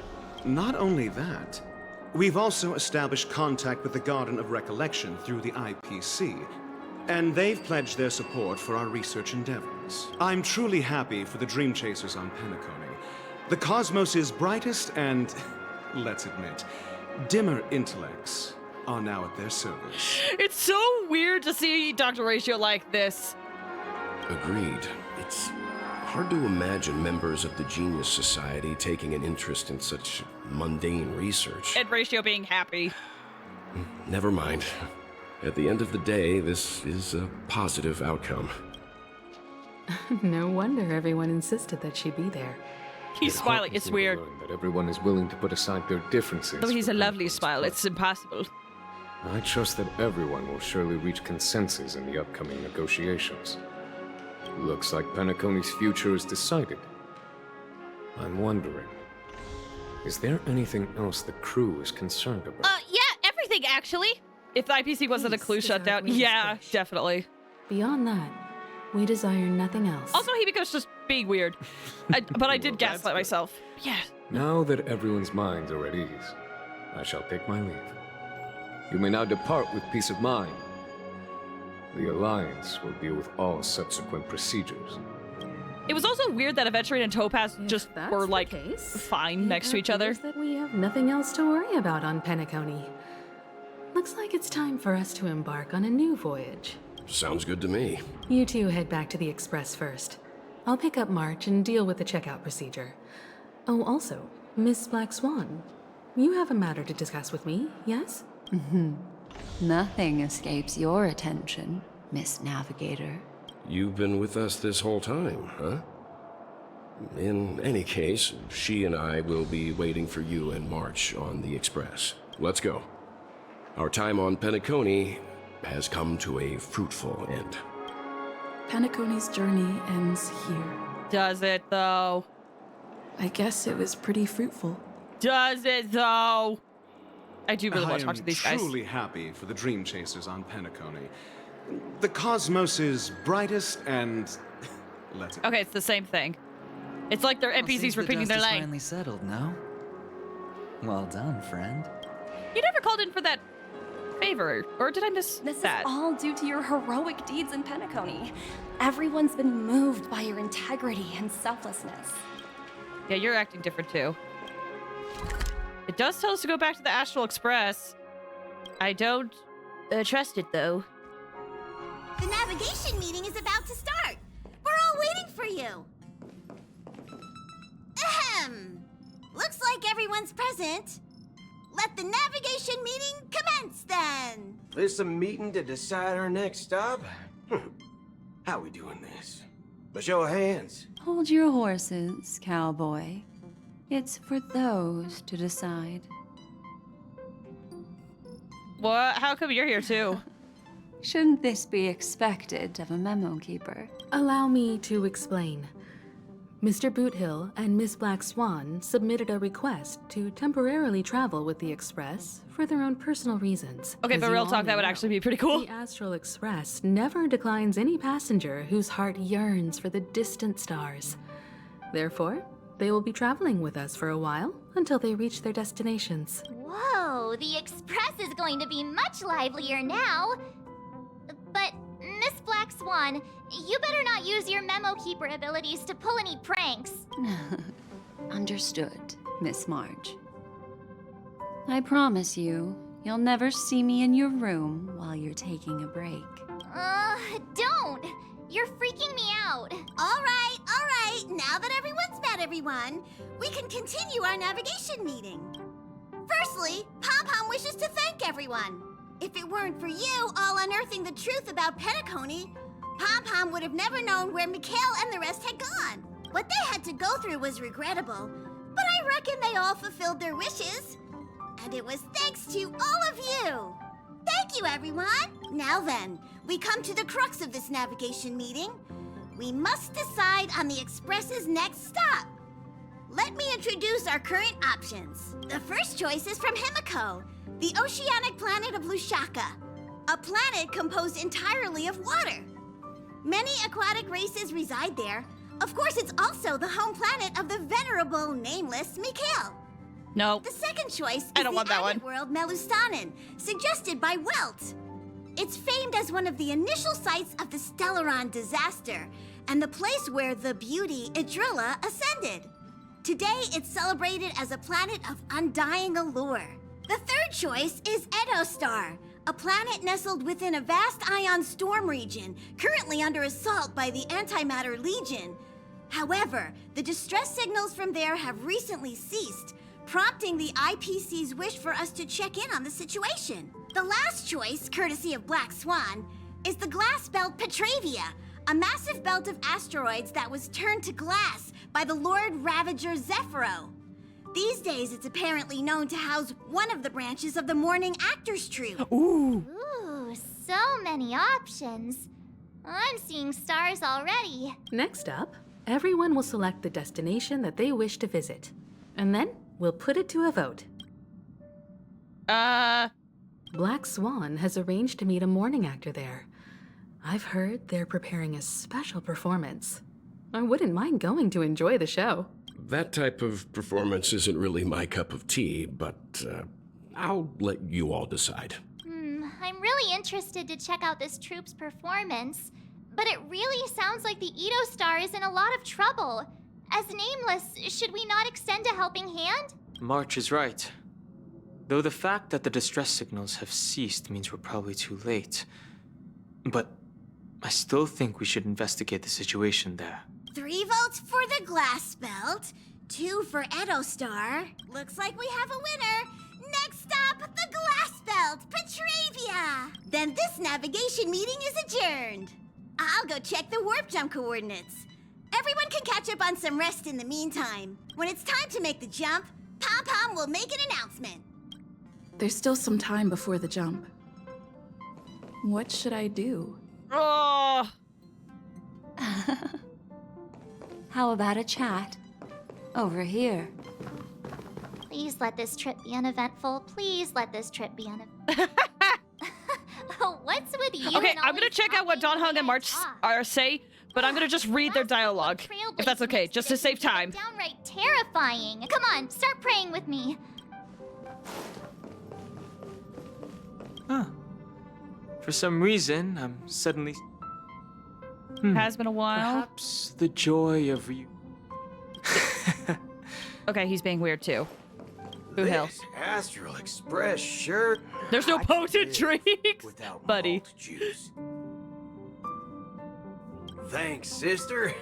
Not only that, we've also established contact with the Garden of Recollection through the IPC, and they've pledged their support for our research endeavors. I'm truly happy for the Dream Chasers on Penacony. The cosmos' brightest and, let's admit, dimmer intellects are now at their service. It's so weird to see Dr. Ratio like this. Agreed. It's hard to imagine members of the Genius Society taking an interest in such mundane research. And Ratio being happy. Never mind. At the end of the day, this is a positive outcome. No wonder everyone insisted that she be there. He's smiling. It's weird. That everyone is willing to put aside their differences. Though he's a lovely smile. It's impossible. I trust that everyone will surely reach consensus in the upcoming negotiations. Looks like Penacony's future is decided. I'm wondering, is there anything else the crew is concerned about? Yeah, everything actually. If the IPC wasn't a clue shutdown, yeah, definitely. Beyond that, we desire nothing else. Also, Hibiko's just being weird. But I did gaslight myself. Yeah. Now that everyone's minds are at ease, I shall take my leave. You may now depart with peace of mind. The Alliance will deal with all subsequent procedures. It was also weird that Aventurine and Topaz just were like fine next to each other. That we have nothing else to worry about on Penacony. Looks like it's time for us to embark on a new voyage. Sounds good to me. You two head back to the Express first. I'll pick up March and deal with the checkout procedure. Oh, also, Miss Black Swan, you have a matter to discuss with me, yes? Nothing escapes your attention, Miss Navigator. You've been with us this whole time, huh? In any case, she and I will be waiting for you and March on the Express. Let's go. Our time on Penacony has come to a fruitful end. Penacony's journey ends here. Does it, though? I guess it was pretty fruitful. Does it, though? I do really want to talk to these I am guys. truly happy for the Dream Chasers on Penacony. The cosmos' brightest and... Okay, it's the same thing. It's like their NPCs repeating their line. Finally settled, no? Well done, friend. You never called in for that favor, or did I miss This that? is all due to your heroic deeds in Penacony. Everyone's been moved by your integrity and selflessness. Yeah, you're acting different too. It does tell us to go back to the Astral Express. I don't trust it, though. The navigation meeting is about to start. We're all waiting for you. Ahem. Looks like everyone's present. Let the navigation meeting commence then. This a meeting to decide our next stop? How we doing this? A show of hands. Hold your horses, cowboy. It's for those to decide. What? How come you're here too? Shouldn't this be expected of a memo keeper? Allow me to explain. Mr. Boothill and Miss Black Swan submitted a request to temporarily travel with the Express for their own personal reasons. Okay, As but you real all talk, that would know, actually be pretty cool. The Astral Express never declines any passenger whose heart yearns for the distant stars. Therefore, they will be traveling with us for a while until they reach their destinations. Whoa, the Express is going to be much livelier now. But, Miss Black Swan, you better not use your memo keeper abilities to pull any pranks. Understood, Miss March. I promise you, you'll never see me in your room while you're taking a break. Don't! You're freaking me out. All right. Now that everyone's met everyone, we can continue our navigation meeting. Firstly, Pom-Pom wishes to thank everyone. If it weren't for you all unearthing the truth about Penacony, Pom-Pom would have never known where Mikhail and the rest had gone. What they had to go through was regrettable, but I reckon they all fulfilled their wishes. And it was thanks to all of you. Thank you, everyone. Now then, we come to the crux of this navigation meeting. We must decide on the Express's next stop. Let me introduce our current options. The first choice is from Himiko, the oceanic planet of Lushaka, a planet composed entirely of water. Many aquatic races reside there. Of course, it's also the home planet of the venerable, nameless Mikhail. No. The second choice I is don't want the that island one. world Melustanen, suggested by Welt. It's famed as one of the initial sites of the Stellaron disaster, and the place where the beauty Idrilla ascended. Today, it's celebrated as a planet of undying allure. The third choice is Edostar, a planet nestled within a vast ion storm region, currently under assault by the Antimatter Legion. However, the distress signals from there have recently ceased, prompting the IPC's wish for us to check in on the situation. The last choice, courtesy of Black Swan, is the glass belt Petravia, a massive belt of asteroids that was turned to glass by the Lord Ravager Zephyro. These days, it's apparently known to house one of the branches of the Morning Actors Troupe. Ooh, so many options. I'm seeing stars already. Next up, everyone will select the destination that they wish to visit. And then we'll put it to a vote. Black Swan has arranged to meet a morning actor there. I've heard they're preparing a special performance. I wouldn't mind going to enjoy the show. That type of performance isn't really my cup of tea, but I'll let you all decide. I'm really interested to check out this troupe's performance, but it really sounds like the Edo Star is in a lot of trouble. As Nameless, should we not extend a helping hand? March is right. Though the fact that the distress signals have ceased means we're probably too late. But I still think we should investigate the situation there. 3 votes for the glass belt, 2 for Edo Star. Looks like we have a winner. Next up, the glass belt, Petravia. Then this navigation meeting is adjourned. I'll go check the warp jump coordinates. Everyone can catch up on some rest in the meantime. When it's time to make the jump, Pom-Pom will make an announcement. There's still some time before the jump. What should I do? Oh! How about a chat? Over here. Please let this trip be uneventful. Please let this trip be What's with you? Okay, and I'm always gonna check out what Don Hung and March are say, but I'm gonna just read their dialogue, if that's okay, just to save time. Downright terrifying. Come on, start praying with me. Huh. For some reason, I'm suddenly... Has been a while. Perhaps the joy of Okay, he's being weird too. Who Hill? This Astral Express sure... There's no potent drinks, buddy. Malt juice. Thanks, sister.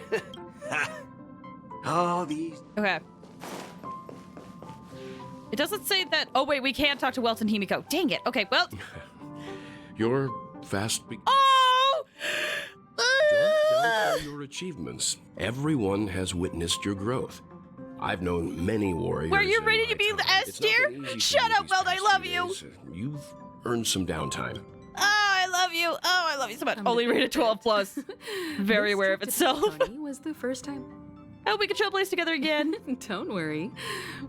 All these... Okay. It doesn't say that... Oh, wait, we can't talk to Welton Himiko. Dang it. Okay, well... You're fast... Oh! Don't downplay your achievements. Everyone has witnessed your growth. I've known many warriors. Were you ready to be the S tier? Shut up, Weld, I love you! You've earned some downtime. Oh, I love you. Oh, I love you so much. Only rated 12 plus. Very aware of itself. Was the first time. Oh, we can trailblaze together again. Don't worry.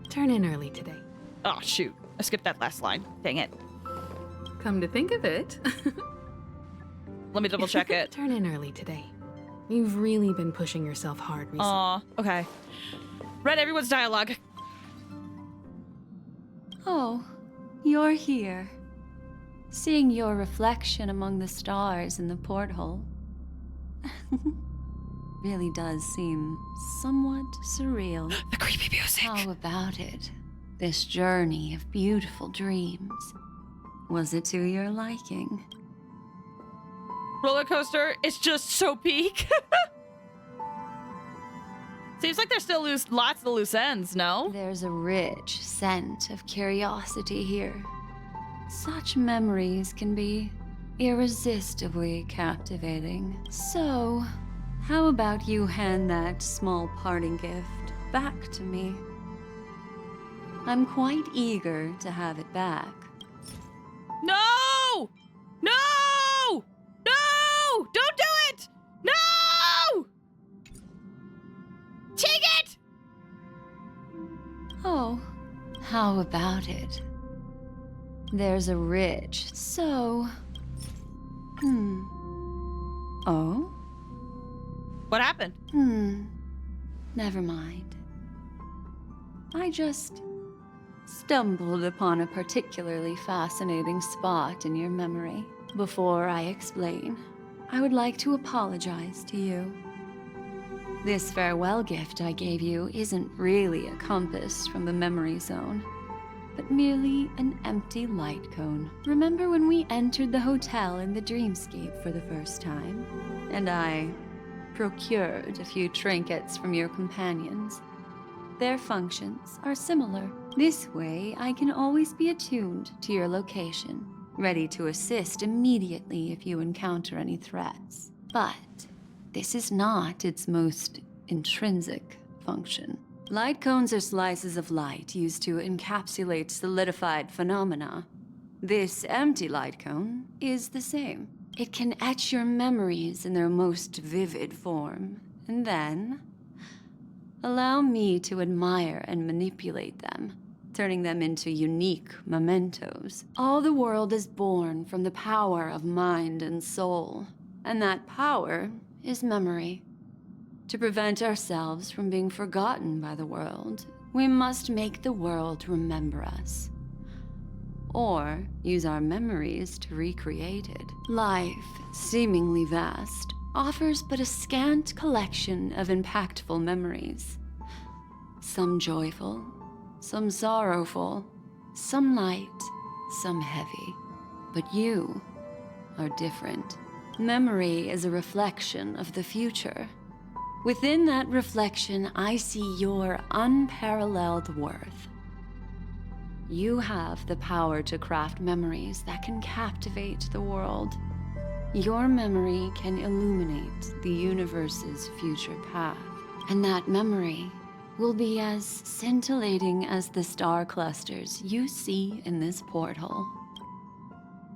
Turn in early today. Oh, shoot. I skipped that last line. Dang it. Come to think of it. Let me double check it. Turn in early today. You've really been pushing yourself hard recently. Aw, okay. Read everyone's dialogue. Oh, you're here. Seeing your reflection among the stars in the porthole really does seem somewhat surreal. The creepy music. How about it? This journey of beautiful dreams. Was it to your liking? Roller coaster is just so peak. Seems like there's still lots of loose ends, no? There's a rich scent of curiosity here. Such memories can be irresistibly captivating. So, how about you hand that small parting gift back to me? I'm quite eager to have it back. No! No! No! Don't do it! No! Take it! Oh, how about it? There's a rich, Oh? What happened? Never mind. I just stumbled upon a particularly fascinating spot in your memory. Before I explain, I would like to apologize to you. This farewell gift I gave you isn't really a compass from the memory zone, but merely an empty light cone. Remember when we entered the hotel in the dreamscape for the first time, and I procured a few trinkets from your companions? Their functions are similar. This way, I can always be attuned to your location, ready to assist immediately if you encounter any threats. But this is not its most intrinsic function. Light cones are slices of light used to encapsulate solidified phenomena. This empty light cone is the same. It can etch your memories in their most vivid form, and then allow me to admire and manipulate them, turning them into unique mementos. All the world is born from the power of mind and soul, and that power is memory. To prevent ourselves from being forgotten by the world, we must make the world remember us. or use our memories to recreate it. Life, seemingly vast, offers but a scant collection of impactful memories. Some joyful, some sorrowful, some light, some heavy. But you are different. Memory is a reflection of the future. Within that reflection, I see your unparalleled worth. You have the power to craft memories that can captivate the world. Your memory can illuminate the universe's future path, and that memory will be as scintillating as the star clusters you see in this portal.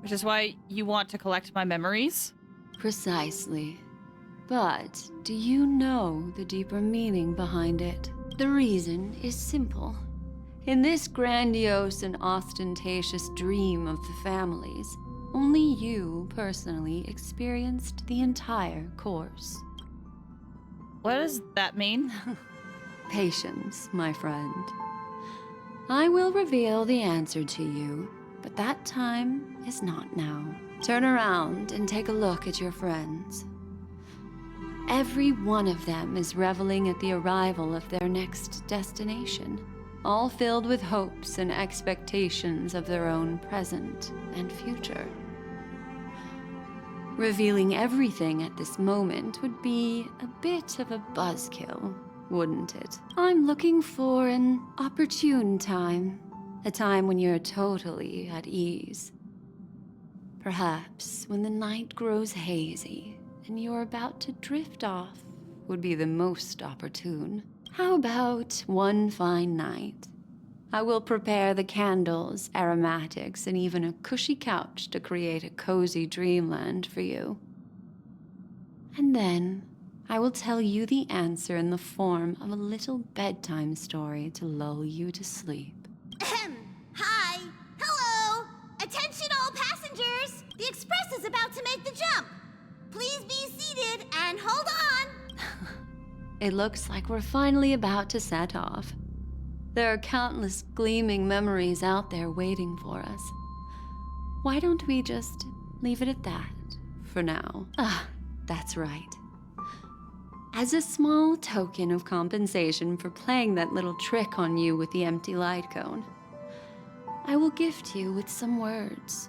Which is why you want to collect my memories? Precisely. But do you know the deeper meaning behind it? The reason is simple. In this grandiose and ostentatious dream of the families, only you personally experienced the entire course. What does that mean? Patience, my friend. I will reveal the answer to you, but that time is not now. Turn around and take a look at your friends. Every one of them is reveling at the arrival of their next destination, all filled with hopes and expectations of their own present and future. Revealing everything at this moment would be a bit of a buzzkill, wouldn't it? I'm looking for an opportune time, a time when you're totally at ease. Perhaps when the night grows hazy and you're about to drift off would be the most opportune. How about one fine night? I will prepare the candles, aromatics, and even a cushy couch to create a cozy dreamland for you. And then I will tell you the answer in the form of a little bedtime story to lull you to sleep. Hi! Hello! Attention all passengers! The express is about to make the jump! Please be seated and hold on! It looks like we're finally about to set off. There are countless gleaming memories out there waiting for us. Why don't we just leave it at that for now? That's right. As a small token of compensation for playing that little trick on you with the empty light cone, I will gift you with some words.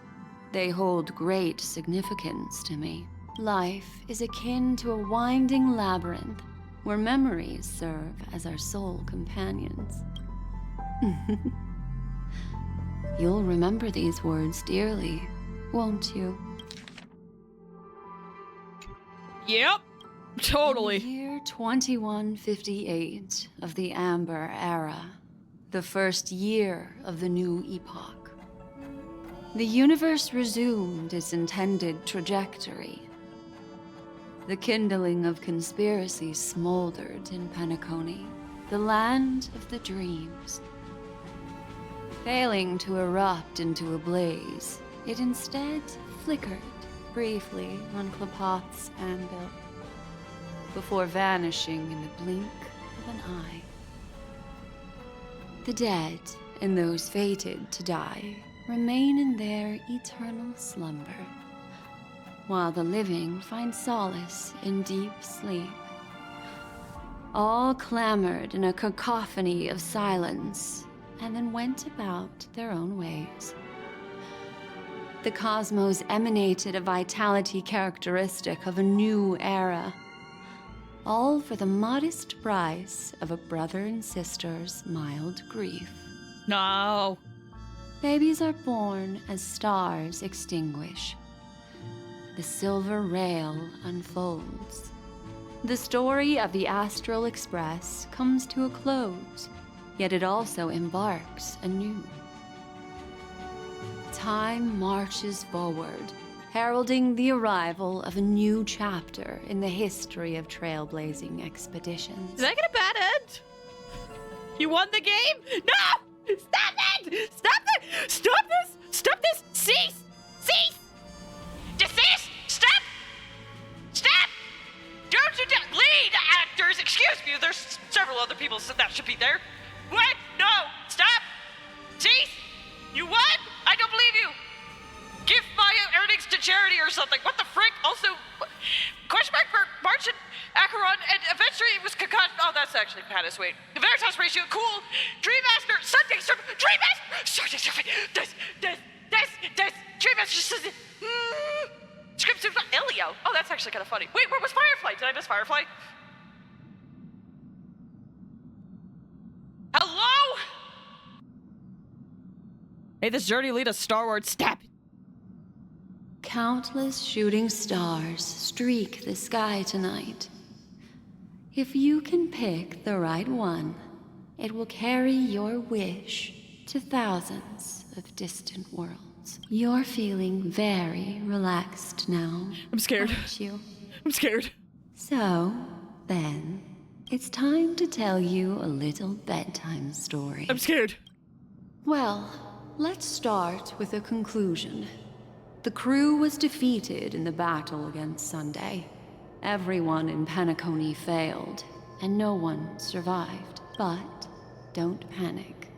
They hold great significance to me. Life is akin to a winding labyrinth where memories serve as our sole companions. You'll remember these words dearly, won't you? Yep, totally. In the year 2158 of the Amber Era, the first year of the new epoch, the universe resumed its intended trajectory. The kindling of conspiracy smoldered in Penacony, the land of the dreams. Failing to erupt into a blaze, it instead flickered briefly on Klapoth's anvil, before vanishing in the blink of an eye. The dead and those fated to die remain in their eternal slumber, while the living find solace in deep sleep. All clamored in a cacophony of silence, and then went about their own ways. The cosmos emanated a vitality characteristic of a new era, all for the modest price of a brother and sister's mild grief. No. Babies are born as stars extinguish. The silver rail unfolds. The story of the Astral Express comes to a close, yet it also embarks anew. Time marches forward, heralding the arrival of a new chapter in the history of trailblazing expeditions. Did I get a bad end? You won the game? No! Stop it! Stop it! Stop this! Stop this! Cease! Cease! Desist! Stop! Stop! Don't you lead actors! Excuse me, there's several other people that should be there. What? No! Stop! Cease! You won? I don't believe you give my earnings to charity or something. What the frick? Also, question mark for March and Acheron, and eventually it was Concussion. Oh, that's actually kind of sweet. The Veritas ratio, cool. Dream Master, Sunday Serpent, Dream Master, Sunday Serpent, Dream Master, Script Super Elio. Oh, that's actually kind of funny. Wait, where was Firefly? Did I miss Firefly? Hello? May this journey lead us starward. Stab. Countless shooting stars streak the sky tonight. If you can pick the right one, it will carry your wish to thousands of distant worlds. You're feeling very relaxed now. I'm scared. Aren't you? I'm scared. So, then, it's time to tell you a little bedtime story. I'm scared. Well, let's start with a conclusion. The crew was defeated in the battle against Sunday. Everyone in Penacony failed, and no one survived. But don't panic.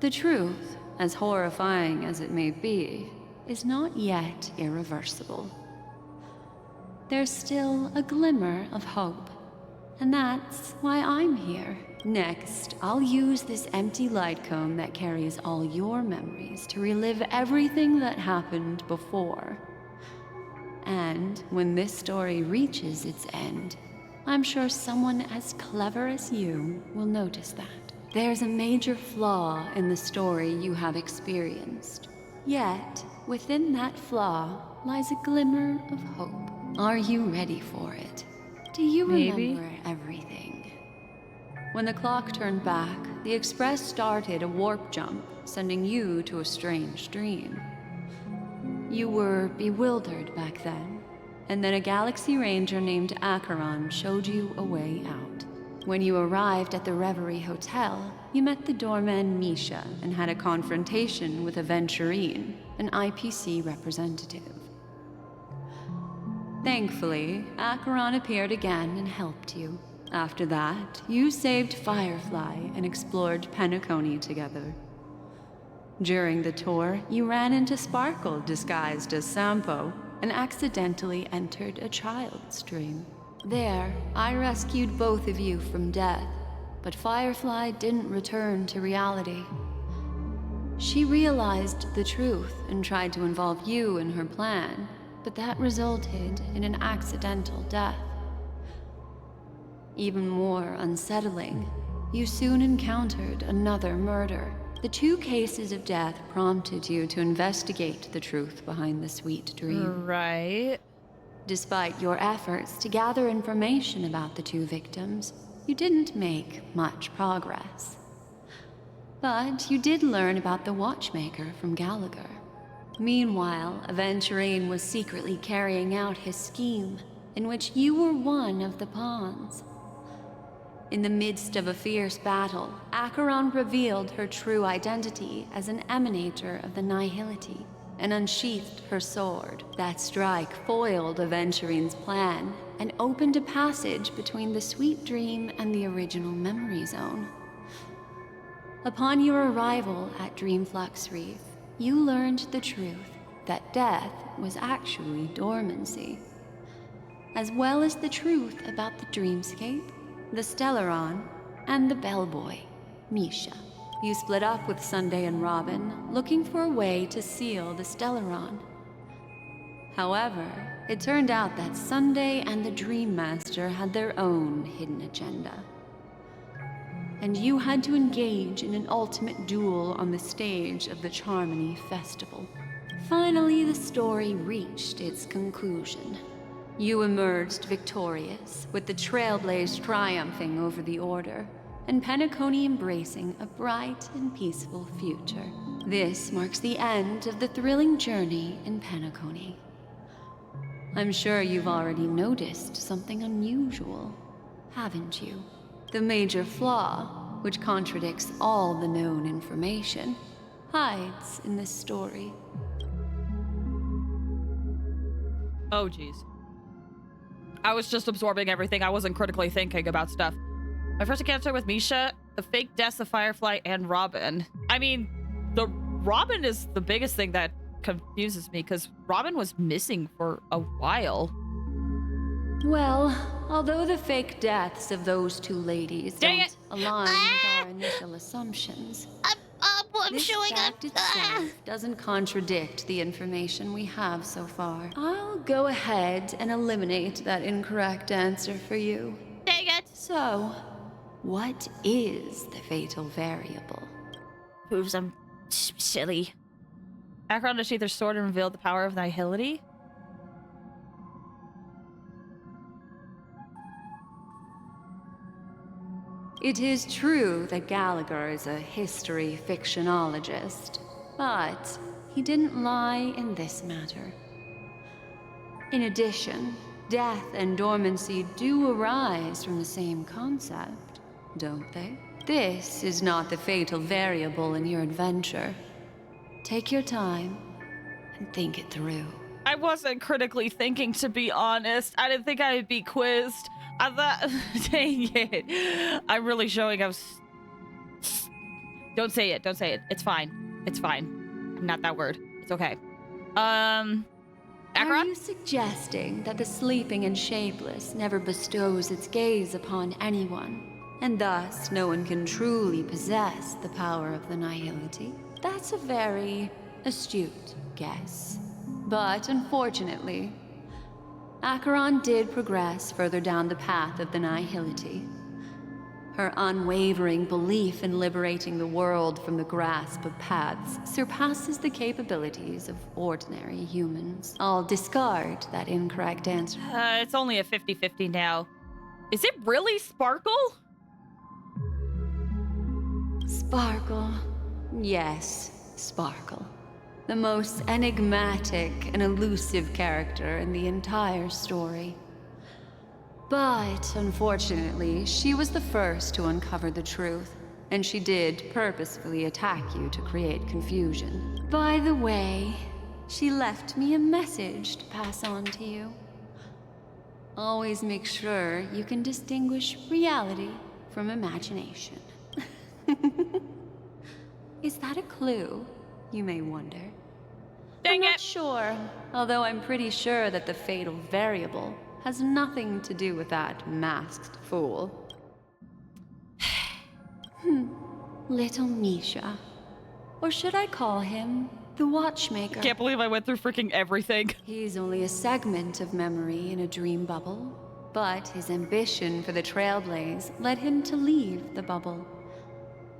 The truth, as horrifying as it may be, is not yet irreversible. There's still a glimmer of hope, and that's why I'm here. Next, I'll use this empty light cone that carries all your memories to relive everything that happened before. And when this story reaches its end, I'm sure someone as clever as you will notice that. There's a major flaw in the story you have experienced. Yet, within that flaw lies a glimmer of hope. Are you ready for it? Do you remember everything? When the clock turned back, the Express started a warp jump, sending you to a strange dream. You were bewildered back then, and then a Galaxy Ranger named Acheron showed you a way out. When you arrived at the Reverie Hotel, you met the doorman Misha and had a confrontation with Aventurine, an IPC representative. Thankfully, Acheron appeared again and helped you. After that, you saved Firefly and explored Penacony together. During the tour, you ran into Sparkle disguised as Sampo and accidentally entered a child's dream. There, I rescued both of you from death, but Firefly didn't return to reality. She realized the truth and tried to involve you in her plan, but that resulted in an accidental death. Even more unsettling, you soon encountered another murder. The 2 cases of death prompted you to investigate the truth behind the sweet dream. Right. Despite your efforts to gather information about the 2 victims, you didn't make much progress. But you did learn about the watchmaker from Gallagher. Meanwhile, Aventurine was secretly carrying out his scheme, in which you were one of the pawns. In the midst of a fierce battle, Acheron revealed her true identity as an emanator of the Nihility and unsheathed her sword. That strike foiled Aventurine's plan and opened a passage between the sweet dream and the original memory zone. Upon your arrival at Dreamflux Reef, you learned the truth that death was actually dormancy, as well as the truth about the dreamscape, the Stellaron, and the bellboy, Misha. You split up with Sunday and Robin, looking for a way to seal the Stellaron. However, it turned out that Sunday and the Dream Master had their own hidden agenda. And you had to engage in an ultimate duel on the stage of the Charmony Festival. Finally, the story reached its conclusion. You emerged victorious, with the Trailblaze triumphing over the Order, and Penacony embracing a bright and peaceful future. This marks the end of the thrilling journey in Penacony. I'm sure you've already noticed something unusual, haven't you? The major flaw, which contradicts all the known information, hides in this story. Oh, jeez. I was just absorbing everything. I wasn't critically thinking about stuff. My first encounter with Misha, the fake deaths of Firefly and Robin. I mean, the Robin is the biggest thing that confuses me, because Robin was missing for a while. Well, although the fake deaths of those two ladies don't align with our initial assumptions, this fact itself doesn't contradict the information we have so far. I'll go ahead and eliminate that incorrect answer for you. Dang it! So, what is the fatal variable? Proves I'm silly. Acheron unsheathed their sword and revealed the power of nihility. It is true that Gallagher is a history fictionologist, but he didn't lie in this matter. In addition, death and dormancy do arise from the same concept, don't they? This is not the fatal variable in your adventure. Take your time and think it through. I wasn't critically thinking, to be honest. I didn't think I would be quizzed. I thought, dang it. I'm really showing I was... Don't say it. Don't say it. It's fine. It's fine. Not that word. It's okay. Acheron? Are you suggesting that the sleeping and shapeless never bestows its gaze upon anyone, and thus no one can truly possess the power of the nihility? That's a very astute guess. But unfortunately, Acheron did progress further down the path of the nihility. Her unwavering belief in liberating the world from the grasp of paths surpasses the capabilities of ordinary humans. I'll discard that incorrect answer. It's only a 50-50 now. Is it really Sparkle? Sparkle. Yes, Sparkle. The most enigmatic and elusive character in the entire story. But, unfortunately, she was the first to uncover the truth, and she did purposefully attack you to create confusion. By the way, she left me a message to pass on to you. Always make sure you can distinguish reality from imagination. Is that a clue, you may wonder? I'm not sure, although I'm pretty sure that the fatal variable has nothing to do with that masked fool. Little Misha. Or should I call him the Watchmaker? Can't believe I went through freaking everything. He's only a segment of memory in a dream bubble, but his ambition for the Trailblaze led him to leave the bubble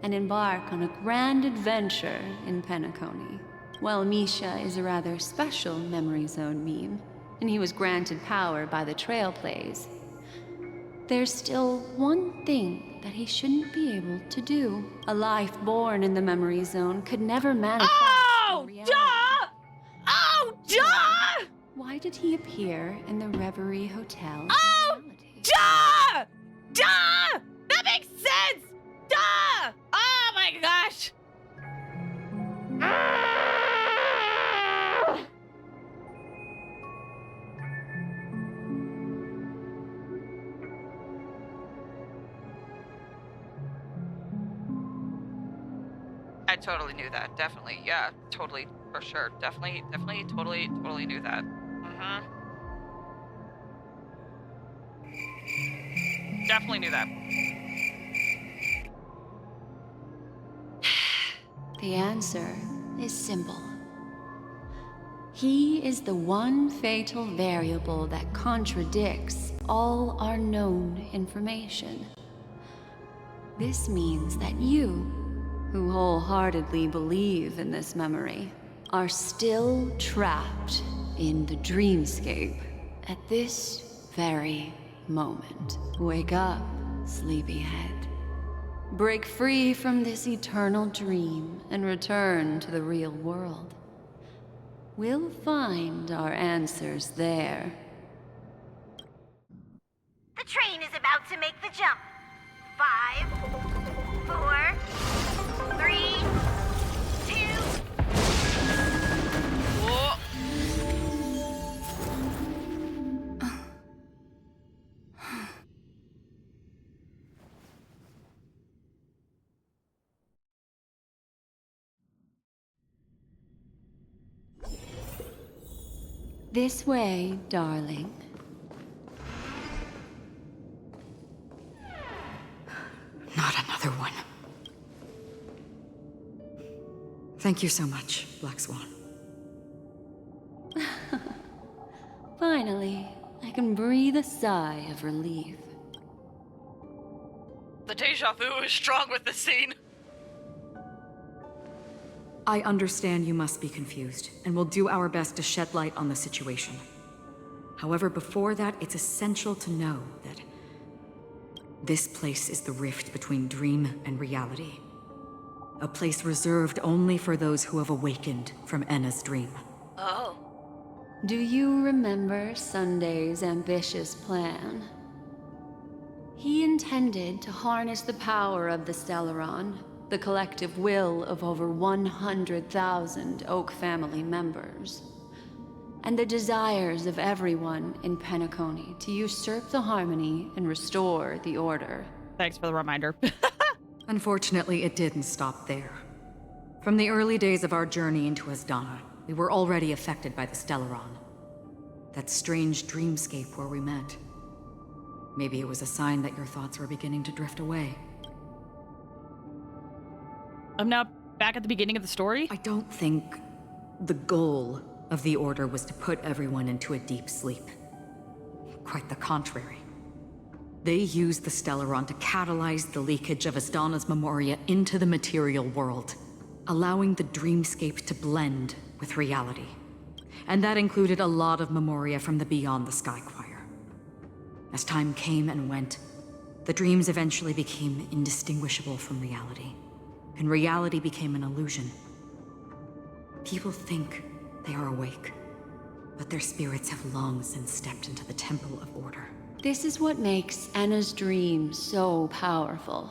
and embark on a grand adventure in Penacony. While Misha is a rather special memory zone meme, and he was granted power by the Trailblaze, there's still one thing that he shouldn't be able to do. A life born in the memory zone could never manifest in reality. Oh, duh! Why did he appear in the Reverie Hotel? Oh, duh! Duh! That makes sense! Duh! Oh my gosh! I totally knew that. Definitely. Yeah, totally. For sure. Definitely, totally knew that. Definitely knew that. The answer is simple. He is the one fatal variable that contradicts all our known information. This means that you, who wholeheartedly believe in this memory, are still trapped in the dreamscape at this very moment. Wake up, sleepyhead. Break free from this eternal dream and return to the real world. We'll find our answers there. The train is about to make the jump. 5, 4, 3, 2. Whoa. This way, darling. Not another one. Thank you so much, Black Swan. Finally, I can breathe a sigh of relief. The deja vu is strong with this scene. I understand you must be confused, and will do our best to shed light on the situation. However, before that, it's essential to know that this place is the rift between dream and reality. A place reserved only for those who have awakened from Enna's dream. Oh. Do you remember Sunday's ambitious plan? He intended to harness the power of the Stellaron, the collective will of over 100,000 Oak family members, and the desires of everyone in Penacony to usurp the harmony and restore the order. Thanks for the reminder. Unfortunately, it didn't stop there. From the early days of our journey into Asdana, we were already affected by the Stellaron. That strange dreamscape where we met. Maybe it was a sign that your thoughts were beginning to drift away. I'm now back at the beginning of the story? I don't think the goal of the Order was to put everyone into a deep sleep. Quite the contrary. They used the Stellaron to catalyze the leakage of Asdana's memoria into the material world, allowing the dreamscape to blend with reality. And that included a lot of memoria from the Beyond the Sky Choir. As time came and went, the dreams eventually became indistinguishable from reality, and reality became an illusion. People think they are awake, but their spirits have long since stepped into the Temple of Order. This is what makes Anna's dream so powerful.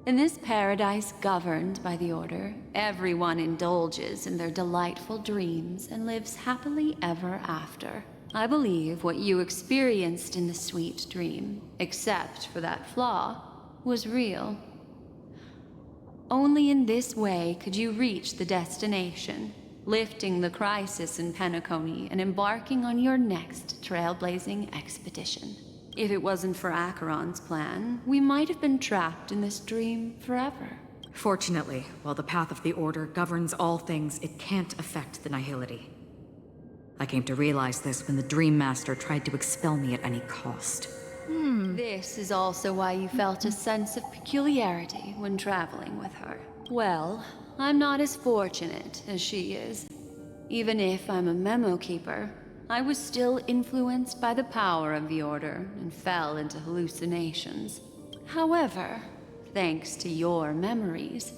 In this paradise governed by the Order, everyone indulges in their delightful dreams and lives happily ever after. I believe what you experienced in the sweet dream, except for that flaw, was real. Only in this way could you reach the destination, lifting the crisis in Penacony and embarking on your next trailblazing expedition. If it wasn't for Acheron's plan, we might have been trapped in this dream forever. Fortunately, while the path of the Order governs all things, it can't affect the Nihility. I came to realize this when the Dream Master tried to expel me at any cost. This is also why you felt a sense of peculiarity when traveling with her. Well, I'm not as fortunate as she is. Even if I'm a memo keeper, I was still influenced by the power of the Order and fell into hallucinations. However, thanks to your memories,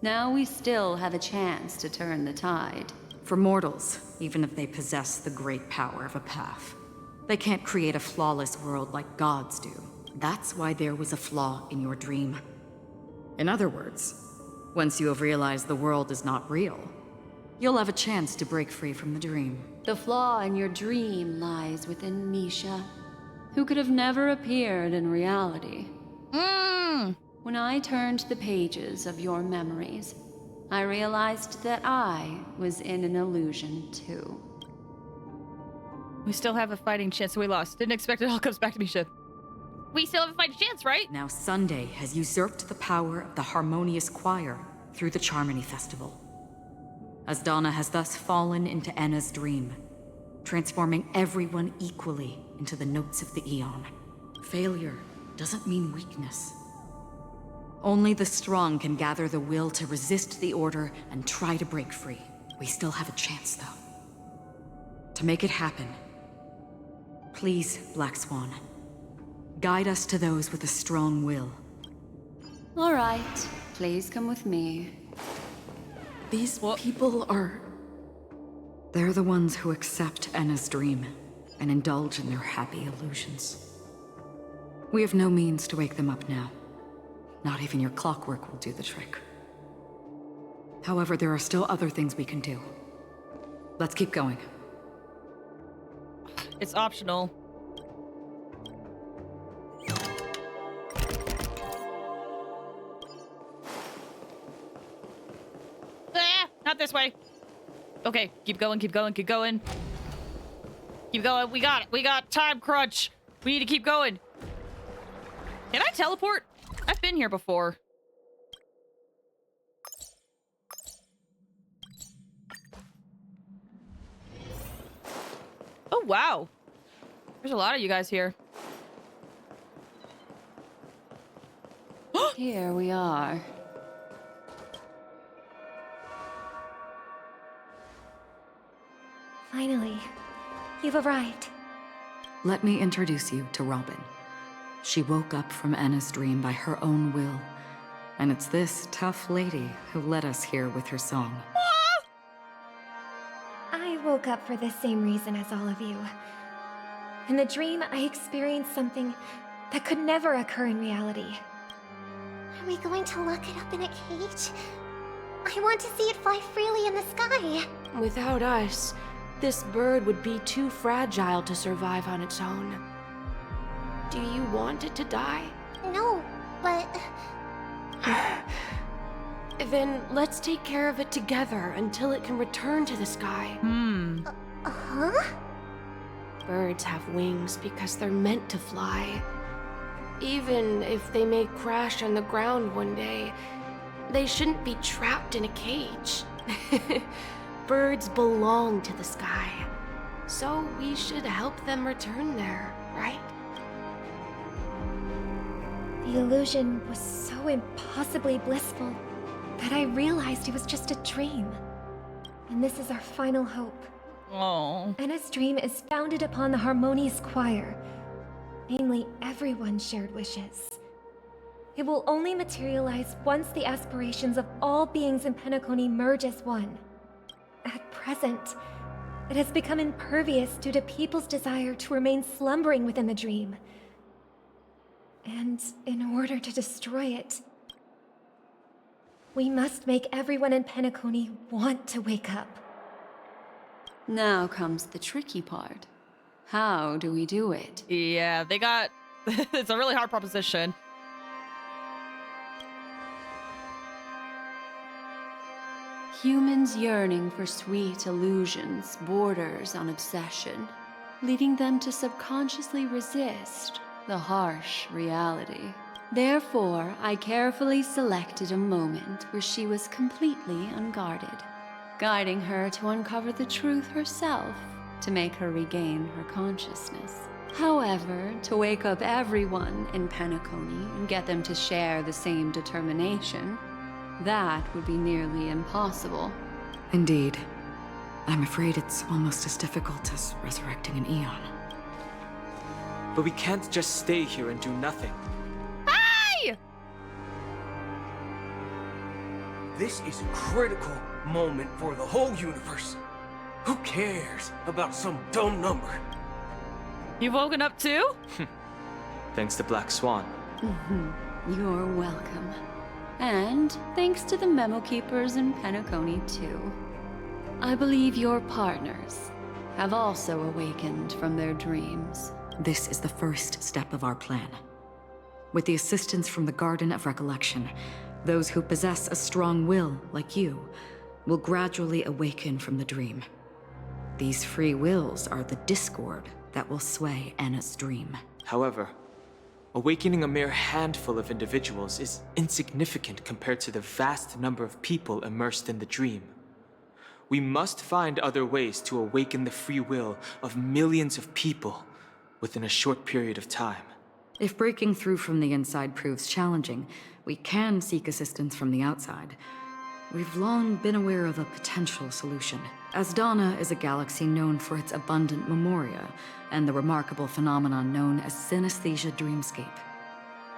now we still have a chance to turn the tide. For mortals, even if they possess the great power of a path, they can't create a flawless world like gods do. That's why there was a flaw in your dream. In other words, once you have realized the world is not real, you'll have a chance to break free from the dream. The flaw in your dream lies within Misha, who could have never appeared in reality. When I turned the pages of your memories, I realized that I was in an illusion too. We still have a fighting chance. We lost. Didn't expect it all comes back to me, shit. We still have a fighting chance, right? Now Sunday has usurped the power of the Harmonious Choir through the Charmony Festival. Asdana has thus fallen into Enna's dream, transforming everyone equally into the notes of the Eon. Failure doesn't mean weakness. Only the strong can gather the will to resist the Order and try to break free. We still have a chance, though. To make it happen, please, Black Swan, guide us to those with a strong will. All right, please come with me. These people are... They're the ones who accept Enna's dream and indulge in their happy illusions. We have no means to wake them up now. Not even your clockwork will do the trick. However, there are still other things we can do. Let's keep going. It's optional. Not this way. Okay, keep going, keep going, keep going. Keep going. We got it. We got time crunch. We need to keep going. Can I teleport? I've been here before. Oh, wow. There's a lot of you guys here. Here we are. Finally, you've arrived. Let me introduce you to Robin. She woke up from Anna's dream by her own will. And it's this tough lady who led us here with her song. I woke up for the same reason as all of you. In the dream, I experienced something that could never occur in reality. Are we going to lock it up in a cage? I want to see it fly freely in the sky. Without us, this bird would be too fragile to survive on its own. Do you want it to die? No, but... Then let's take care of it together until it can return to the sky. Huh? Birds have wings because they're meant to fly. Even if they may crash on the ground one day, they shouldn't be trapped in a cage. Birds belong to the sky, so we should help them return there, right? The illusion was so impossibly blissful that I realized it was just a dream. And this is our final hope. Oh. Anna's dream is founded upon the harmonious choir. Namely, everyone's shared wishes. It will only materialize once the aspirations of all beings in Penacony merge as one. At present, it has become impervious due to people's desire to remain slumbering within the dream. And in order to destroy it, we must make everyone in Penacony want to wake up. Now comes the tricky part. How do we do it? Yeah, they got... it's a really hard proposition. Humans yearning for sweet illusions borders on obsession, leading them to subconsciously resist the harsh reality. Therefore, I carefully selected a moment where she was completely unguarded, guiding her to uncover the truth herself to make her regain her consciousness. However, to wake up everyone in Penacony and get them to share the same determination, that would be nearly impossible. Indeed. I'm afraid it's almost as difficult as resurrecting an Eon. But we can't just stay here and do nothing. Hey! This is a critical moment for the whole universe. Who cares about some dumb number? You've woken up too? Thanks to Black Swan. You're welcome. And thanks to the memo keepers in Penacony too. I believe your partners have also awakened from their dreams. This is the first step of our plan. With the assistance from the Garden of Recollection, those who possess a strong will, like you, will gradually awaken from the dream. These free wills are the discord that will sway Anna's dream. However, awakening a mere handful of individuals is insignificant compared to the vast number of people immersed in the dream. We must find other ways to awaken the free will of millions of people within a short period of time. If breaking through from the inside proves challenging, we can seek assistance from the outside. We've long been aware of a potential solution. Asdana is a galaxy known for its abundant memoria and the remarkable phenomenon known as synesthesia dreamscape.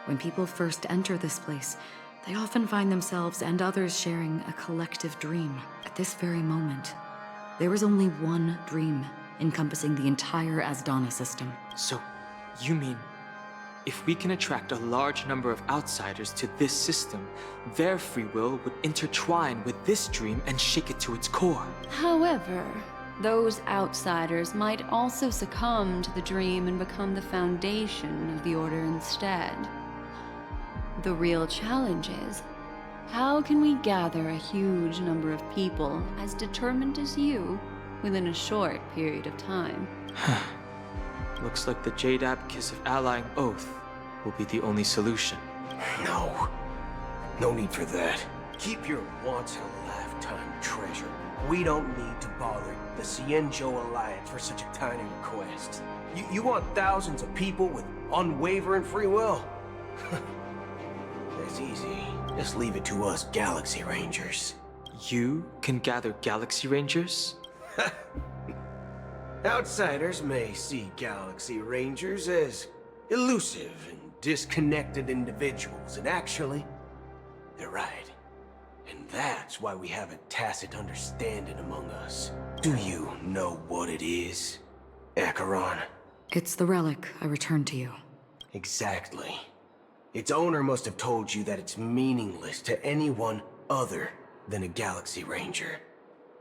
When people first enter this place, they often find themselves and others sharing a collective dream. At this very moment, there is only one dream encompassing the entire Asdana system. So, you mean, if we can attract a large number of outsiders to this system, their free will would intertwine with this dream and shake it to its core. However, those outsiders might also succumb to the dream and become the foundation of the Order instead. The real challenge is, how can we gather a huge number of people as determined as you within a short period of time? Looks like the Jade Abacus of Allying Oath will be the only solution. No. No need for that. Keep your once-in-a-lifetime treasure. We don't need to bother the Cienjo Alliance for such a tiny request. You want thousands of people with unwavering free will? That's easy. Just leave it to us Galaxy Rangers. You can gather Galaxy Rangers? Outsiders may see Galaxy Rangers as elusive and disconnected individuals, and actually, they're right. And that's why we have a tacit understanding among us. Do you know what it is, Acheron? It's the relic I returned to you. Exactly. Its owner must have told you that it's meaningless to anyone other than a Galaxy Ranger,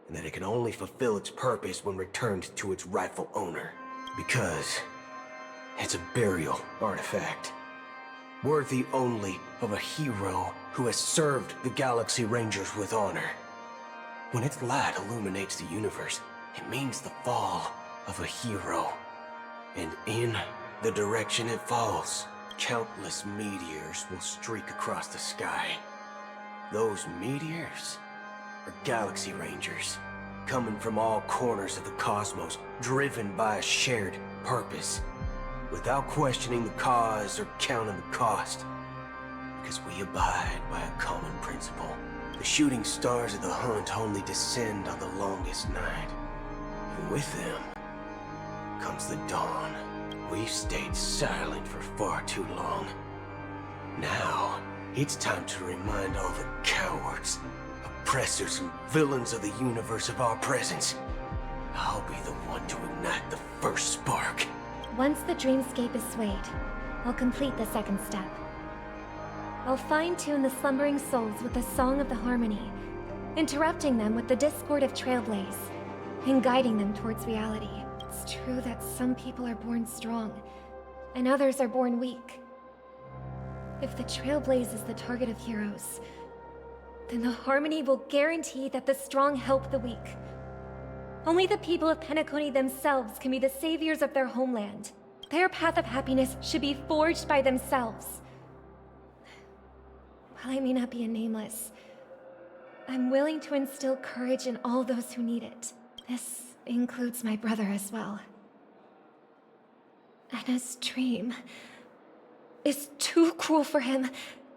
and that it can only fulfill its purpose when returned to its rightful owner. Because it's a burial artifact, worthy only of a hero who has served the Galaxy Rangers with honor. When its light illuminates the universe, it means the fall of a hero. And in the direction it falls, countless meteors will streak across the sky. Those meteors are Galaxy Rangers, coming from all corners of the cosmos, driven by a shared purpose, without questioning the cause or counting the cost. Because we abide by a common principle. The shooting stars of the hunt only descend on the longest night. And with them comes the dawn. We've stayed silent for far too long. Now, it's time to remind all the cowards, oppressors, and villains of the universe of our presence. I'll be the one to ignite the first spark. Once the dreamscape is swayed, I'll complete the second step. I'll fine-tune the slumbering souls with the Song of the Harmony, interrupting them with the discord of Trailblaze, and guiding them towards reality. It's true that some people are born strong, and others are born weak. If the Trailblaze is the target of heroes, then the Harmony will guarantee that the strong help the weak. Only the people of Penacony themselves can be the saviors of their homeland. Their path of happiness should be forged by themselves. While I may not be a nameless, I'm willing to instill courage in all those who need it. This includes my brother as well. Anna's dream is too cruel for him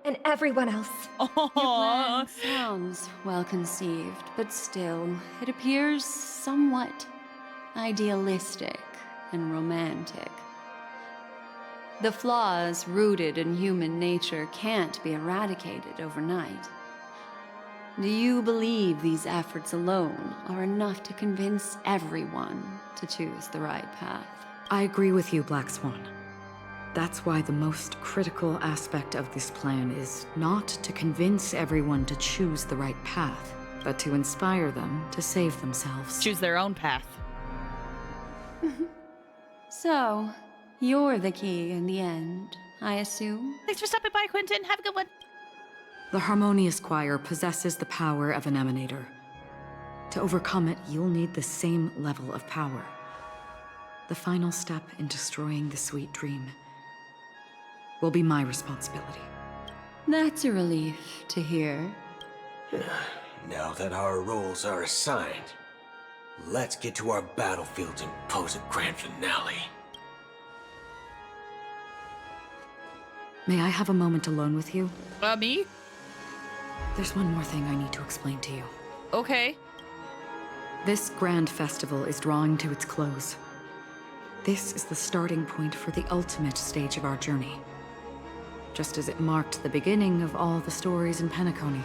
and everyone else. Your plan sounds well conceived, but still, it appears somewhat idealistic and romantic. The flaws rooted in human nature can't be eradicated overnight. Do you believe these efforts alone are enough to convince everyone to choose the right path? I agree with you, Black Swan. That's why the most critical aspect of this plan is not to convince everyone to choose the right path, but to inspire them to save themselves. Choose their own path. So, you're the key in the end, I assume? Thanks for stopping by, Quentin. Have a good one. The Harmonious Choir possesses the power of an emanator. To overcome it, you'll need the same level of power. The final step in destroying the sweet dream will be my responsibility. That's a relief to hear. Now that our roles are assigned, let's get to our battlefields and pose a grand finale. May I have a moment alone with you? Me? There's one more thing I need to explain to you. Okay. This grand festival is drawing to its close. This is the starting point for the ultimate stage of our journey. Just as it marked the beginning of all the stories in Penacony.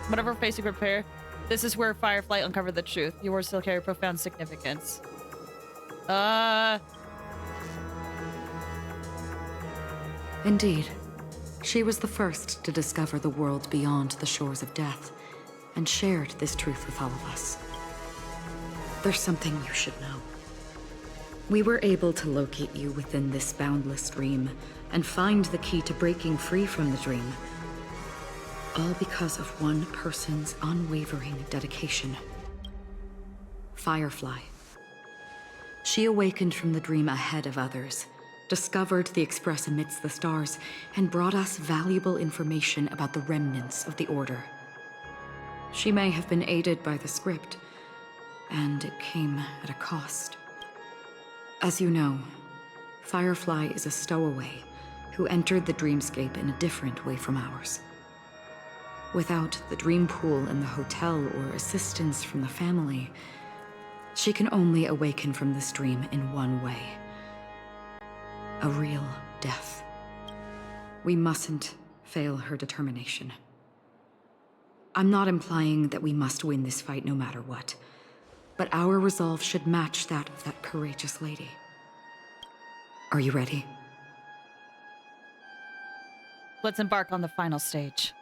Whatever face you prepare, this is where Firefly uncovered the truth. Your words still carry profound significance. Indeed. She was the first to discover the world beyond the shores of death, and shared this truth with all of us. There's something you should know. We were able to locate you within this boundless dream, and find the key to breaking free from the dream. All because of one person's unwavering dedication. Firefly. She awakened from the dream ahead of others, discovered the Express amidst the stars, and brought us valuable information about the remnants of the Order. She may have been aided by the script, and it came at a cost. As you know, Firefly is a stowaway who entered the dreamscape in a different way from ours. Without the dream pool in the hotel or assistance from the family, she can only awaken from this dream in one way. A real death. We mustn't fail her determination. I'm not implying that we must win this fight no matter what, but our resolve should match that of that courageous lady. Are you ready? Let's embark on the final stage.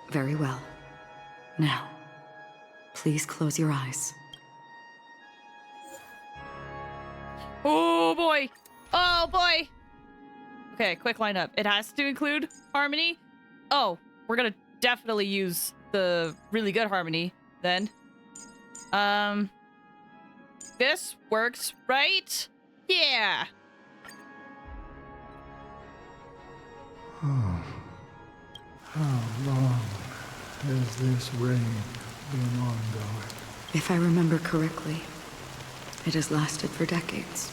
Very well. Now, please close your eyes. Oh boy! Oh boy! Okay, quick lineup. It has to include harmony. Oh, we're gonna definitely use the really good harmony then. This works, right? Yeah! Oh. How long has this reign been ongoing? If I remember correctly, it has lasted for decades,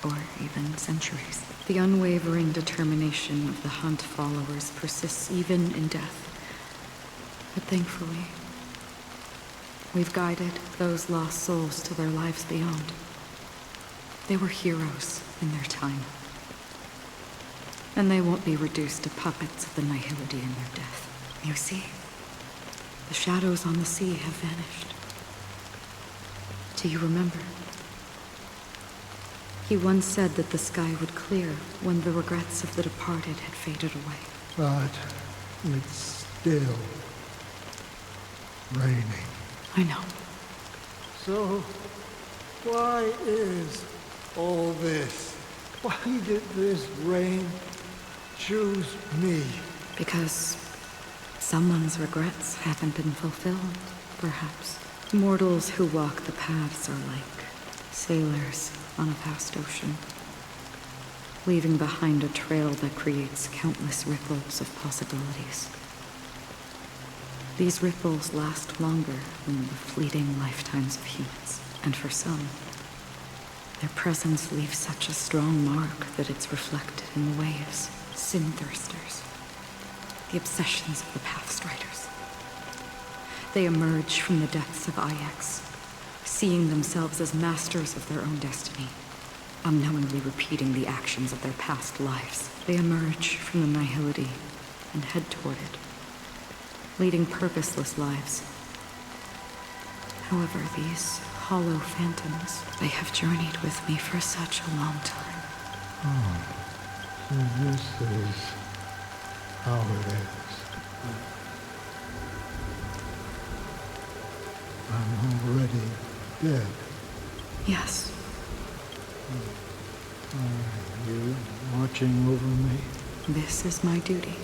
or even centuries. The unwavering determination of the Hunt followers persists even in death. But thankfully, we've guided those lost souls to their lives beyond. They were heroes in their time. And they won't be reduced to puppets of the nihility in their death. You see, the shadows on the sea have vanished. Do you remember? He once said that the sky would clear when the regrets of the departed had faded away. But it's still raining. I know. So, why is all this? Why did this rain choose me? Because someone's regrets haven't been fulfilled, perhaps. Mortals who walk the paths are like sailors on a vast ocean, leaving behind a trail that creates countless ripples of possibilities. These ripples last longer than the fleeting lifetimes of humans, and for some, their presence leaves such a strong mark that it's reflected in the waves. Sin-thirsters. The obsessions of the Pathstriders. They emerge from the depths of Ix, seeing themselves as masters of their own destiny, unknowingly repeating the actions of their past lives. They emerge from the nihility and head toward it, leading purposeless lives. However, these hollow phantoms, they have journeyed with me for such a long time. Oh, so this is how it is. I'm already dead. Yes. Are you watching over me? This is my duty.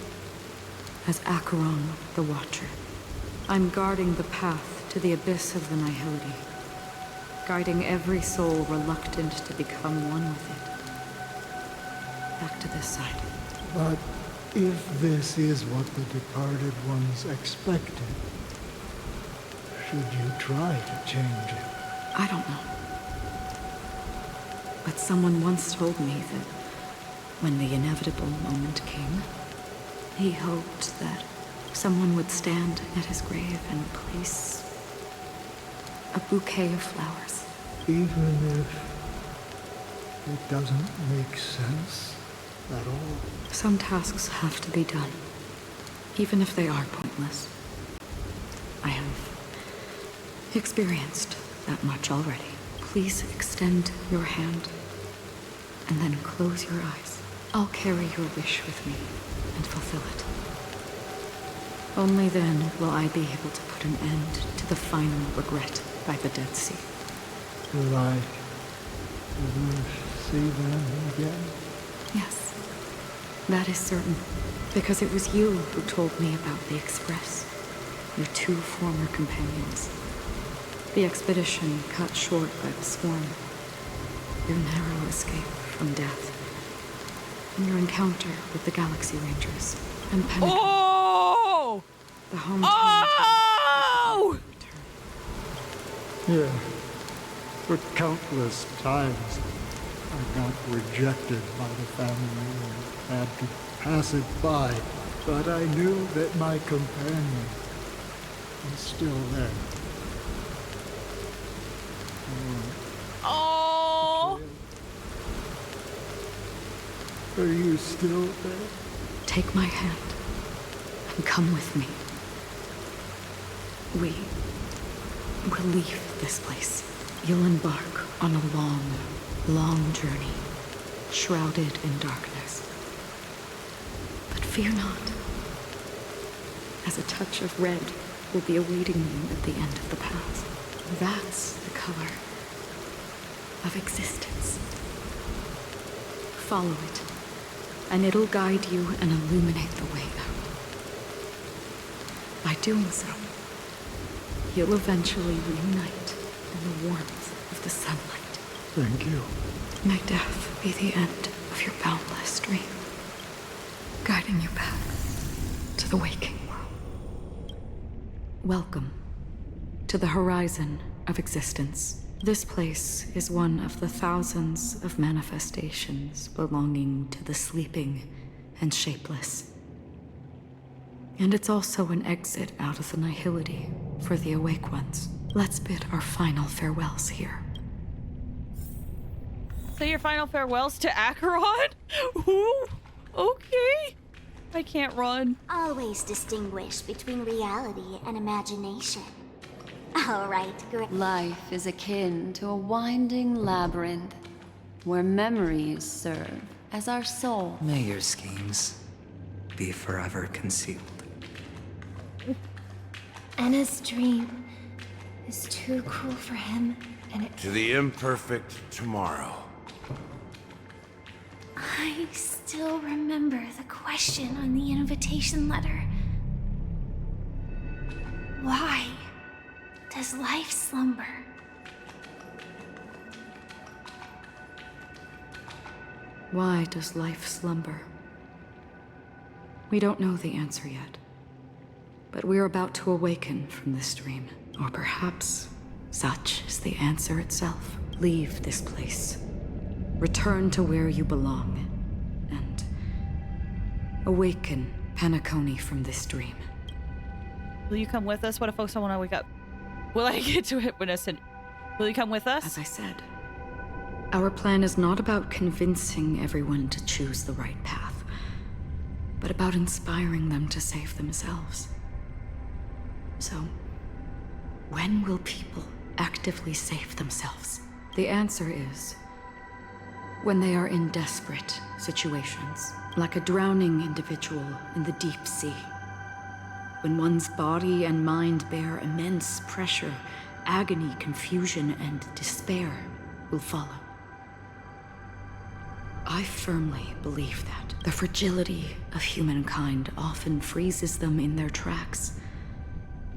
As Acheron, the Watcher. I'm guarding the path to the abyss of the nihility. Guiding every soul reluctant to become one with it. Back to this side. But if this is what the departed ones expected, should you try to change it? I don't know. But someone once told me that when the inevitable moment came, he hoped that someone would stand at his grave and place a bouquet of flowers. Even if it doesn't make sense at all? Some tasks have to be done, even if they are pointless. I have experienced that much already. Please extend your hand, and then close your eyes. I'll carry your wish with me and fulfill it. Only then will I be able to put an end to the final regret by the Dead Sea. Will I ever see them again? Yes. That is certain, because it was you who told me about the Express, your 2 former companions. The expedition cut short by the swarm, your narrow escape from death, and your encounter with the Galaxy Rangers and Pentagon. Oh! The hometown. Oh! Yeah. For countless times, I got rejected by the family and had to pass it by. But I knew that my companion was still there. Oh! Are you still there? Take my hand and come with me. We will leave this place. You'll embark on a long, long journey, shrouded in darkness. But fear not, as a touch of red will be awaiting you at the end of the path. That's the color of existence. Follow it, and it'll guide you and illuminate the way out. By doing so, you'll eventually reunite in the warmth of the sunlight. Thank you. May death be the end of your boundless dream, guiding you back to the waking world. Welcome to the horizon of existence. This place is one of the thousands of manifestations belonging to the sleeping and shapeless. And it's also an exit out of the nihility for the awake ones. Let's bid our final farewells here. Say your final farewells to Acheron? Ooh, okay. I can't run. Always distinguish between reality and imagination. All right, great. Life is akin to a winding labyrinth where memories serve as our soul. May your schemes be forever concealed. Anna's dream is too cruel for him, and it... To the imperfect tomorrow. I still remember the question on the invitation letter. Why does life slumber? Why does life slumber? We don't know the answer yet. But we're about to awaken from this dream. Or perhaps such is the answer itself. Leave this place. Return to where you belong. And awaken Penacony from this dream. Will you come with us? What if folks don't want to wake up? Will I get to it, Innocent? Will you come with us? As I said, our plan is not about convincing everyone to choose the right path, but about inspiring them to save themselves. So, when will people actively save themselves? The answer is when they are in desperate situations, like a drowning individual in the deep sea. When one's body and mind bear immense pressure, agony, confusion, and despair will follow. I firmly believe that the fragility of humankind often freezes them in their tracks.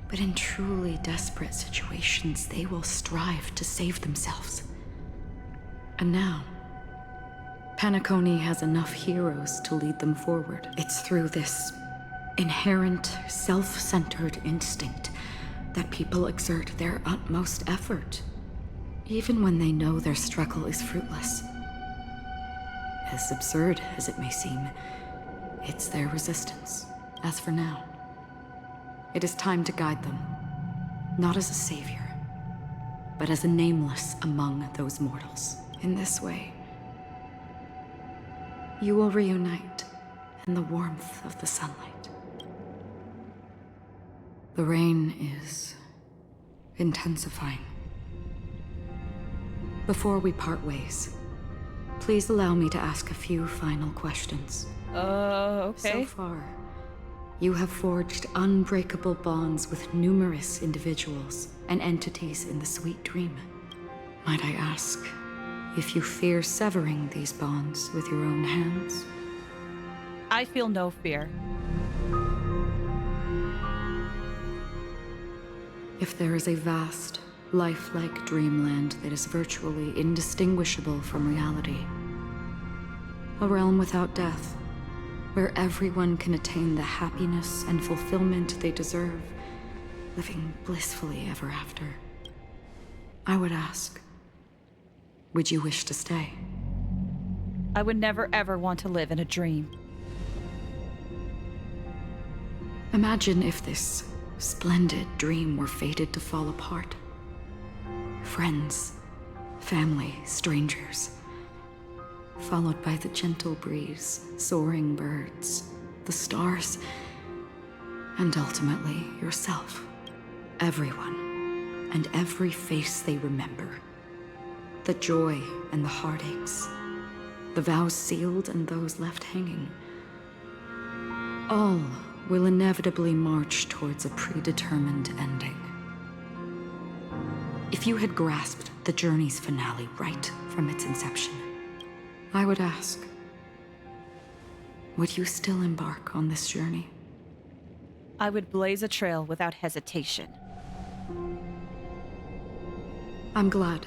But in truly desperate situations, they will strive to save themselves. And now, Penacony has enough heroes to lead them forward. It's through this inherent, self-centered instinct that people exert their utmost effort, even when they know their struggle is fruitless. As absurd as it may seem, it's their resistance. As for now, it is time to guide them, not as a savior, but as a nameless among those mortals. In this way, you will reunite in the warmth of the sunlight. The rain is intensifying. Before we part ways, please allow me to ask a few final questions. Okay. So far, you have forged unbreakable bonds with numerous individuals and entities in the Sweet Dream. Might I ask if you fear severing these bonds with your own hands? I feel no fear. If there is a vast, lifelike dreamland that is virtually indistinguishable from reality, a realm without death, where everyone can attain the happiness and fulfillment they deserve, living blissfully ever after, I would ask, would you wish to stay? I would never ever want to live in a dream. Imagine if this splendid dream were fated to fall apart. Friends, family, strangers, followed by the gentle breeze, soaring birds, the stars, and ultimately yourself. Everyone, and every face they remember. The joy and the heartaches, the vows sealed and those left hanging. All will inevitably march towards a predetermined ending. If you had grasped the journey's finale right from its inception, I would ask, would you still embark on this journey? I would blaze a trail without hesitation. I'm glad.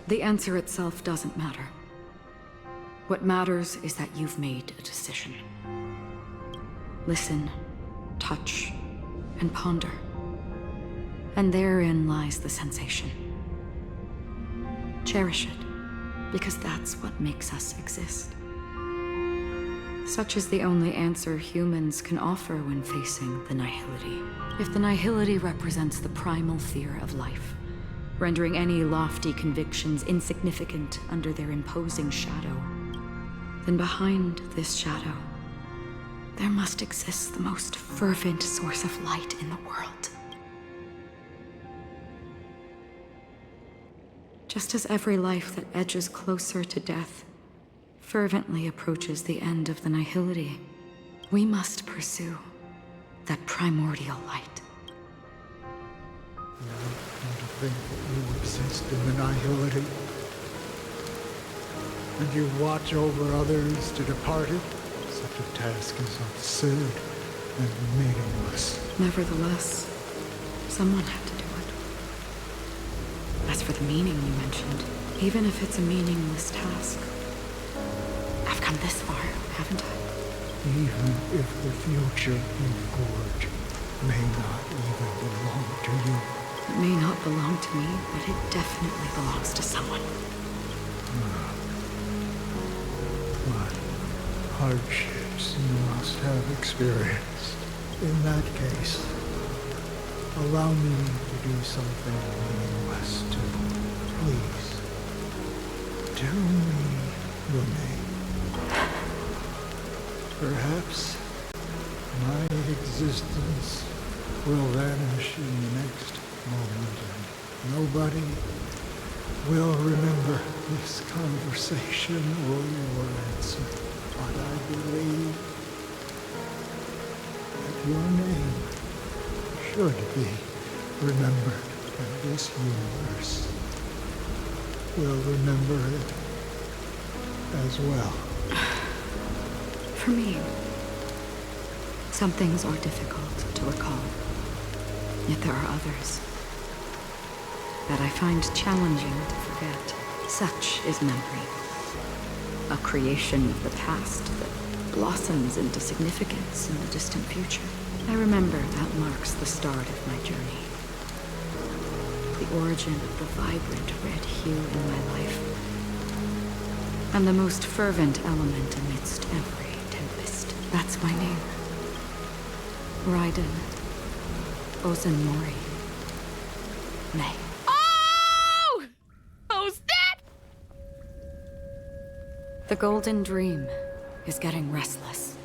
The answer itself doesn't matter. What matters is that you've made a decision. Listen, touch, and ponder. And therein lies the sensation. Cherish it, because that's what makes us exist. Such is the only answer humans can offer when facing the nihility. If the nihility represents the primal fear of life, rendering any lofty convictions insignificant under their imposing shadow, then behind this shadow, there must exist the most fervent source of light in the world. Just as every life that edges closer to death fervently approaches the end of the nihility, we must pursue that primordial light. And to think that you exist in the nihility, and you watch over others to depart it, such a task is absurd and meaningless. Nevertheless, someone had to do it. As for the meaning you mentioned, even if it's a meaningless task, I've come this far, haven't I? Even if the future you forge may not even belong to you. It may not belong to me, but it definitely belongs to someone. What hardships you must have experienced. In that case, allow me to do something meaningless too. Please, tell me your name. Perhaps my existence will vanish in the next moment, and nobody will remember this conversation or your answer. But I believe that your name should be remembered, and this universe will remember it as well. For me, some things are difficult to recall, yet there are others that I find challenging to forget. Such is memory, a creation of the past that blossoms into significance in the distant future. I remember that marks the start of my journey, the origin of the vibrant red hue in my life, and the most fervent element amidst every tempest. That's my name. Raiden Ozanmori May. Oh! Oh, snap! The Golden Dream is getting restless.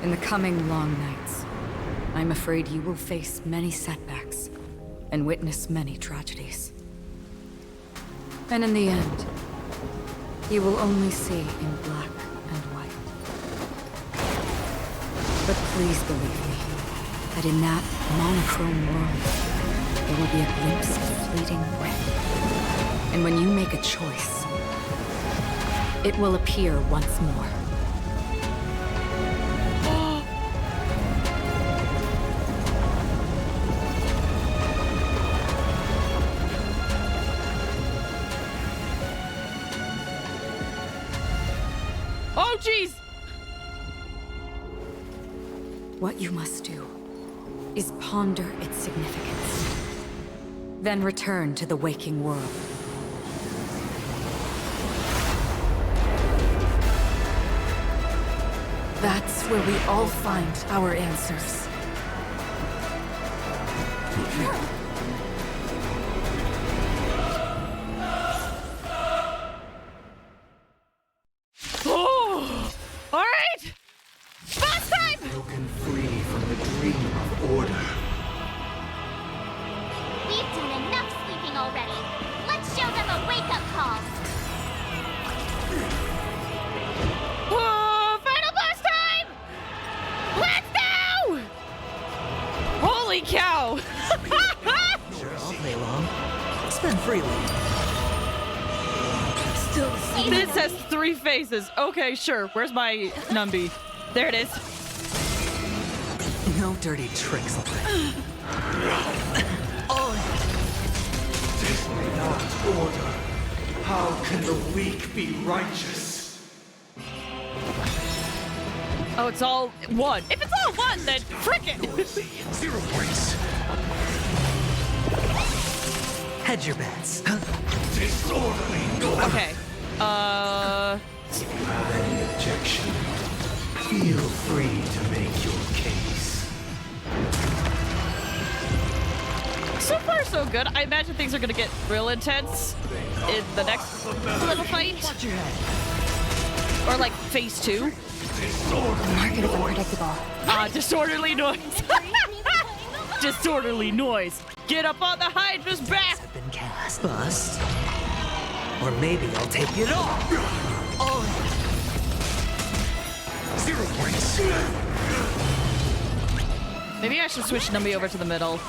In the coming long nights, I'm afraid you will face many setbacks and witness many tragedies. And in the end, you will only see in black and white. But please believe me, that in that monochrome world, there will be a glimpse of fleeting red. And when you make a choice, it will appear once more. Oh, jeez! What you must do is ponder its significance. Then return to the waking world. That's where we all find our answers. Oh! Alright! Boss time! Broken free from the dream of order. We've done enough sleeping already. Let's show them a wake-up call. Oh, final boss time! Let's go! Holy cow! Sure, I'll play along. Spend freely. Still this has 3 faces. Okay, sure. Where's my Numby? There it is. No dirty tricks. This may not order. How can the weak be righteous? Oh, it's all one. If it's all one, then frickin'. 0 points. Hedge your bets. Disorderly noise. Okay. If you have any objection, feel free to make your case. So far, so good. I imagine things are gonna get real intense in the next little fight. Or like phase 2. Market is unpredictable. Disorderly noise. Disorderly noise. Get up on the Hydra's back. Been cast. Bust. Or maybe I'll take it off. 0 points. Maybe I should switch Numby over to the middle.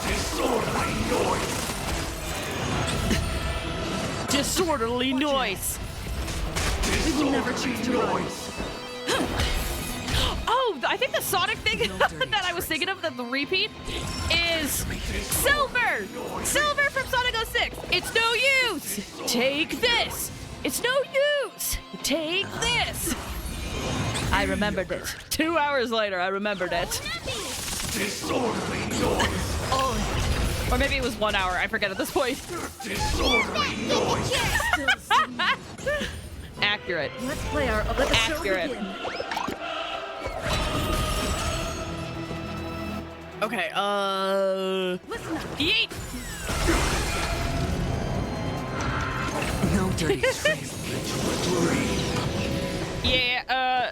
Disorderly noise. Disorderly noise. We will never choose to rise. Oh, I think the Sonic thing that I was thinking of, the repeat, is Silver! Silver from Sonic 06! It's no use! Take this! It's no use! Take this! I remembered it. 2 hours later, I remembered it. Disorderly noise. Or maybe it was 1 hour, I forget at this point. Disorderly noise. Accurate. Let's play our let the show Accurate. begin. Okay, Listen up. yeet! No dirty tricks. Yeah,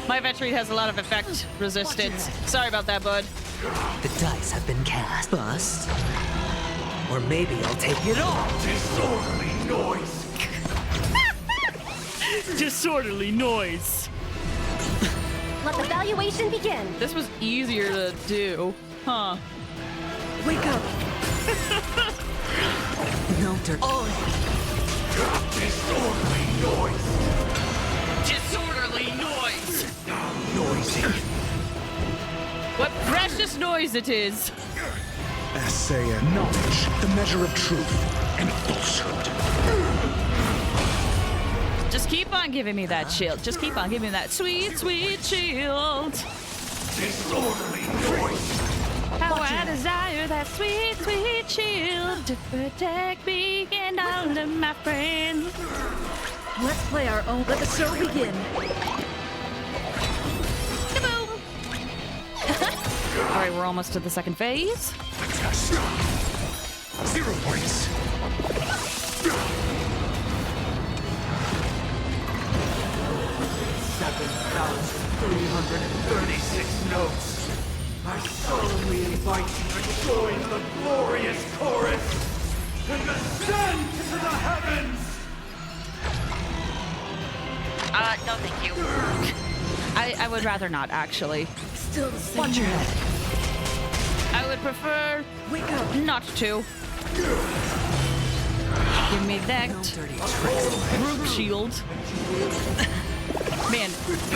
my Vetrine has a lot of effect resistance. Sorry about that, bud. The dice have been cast. Bust. Or maybe I'll take it off. Disorderly noise. Disorderly noise. Let the valuation begin. This was easier to do, huh? Wake up. No dirt. Disorderly noise. Disorderly noise. Noisy. What precious noise it is. Assay knowledge, the measure of truth and falsehood. Just keep on giving me that shield. Just keep on giving me that sweet, sweet shield. Disorderly noise. How I desire that sweet, sweet shield to protect me and all of my friends. Let's play our own. Let the show begin. Kaboom! All right, we're almost to the second phase. Test. 0 points. 7,336 notes. I solemnly invite you to join the glorious chorus and ascend to the heavens! No, thank you. I would rather not, actually. Still the same. Watch your head. I would prefer Wake up. not to. Give me that group shield. Man,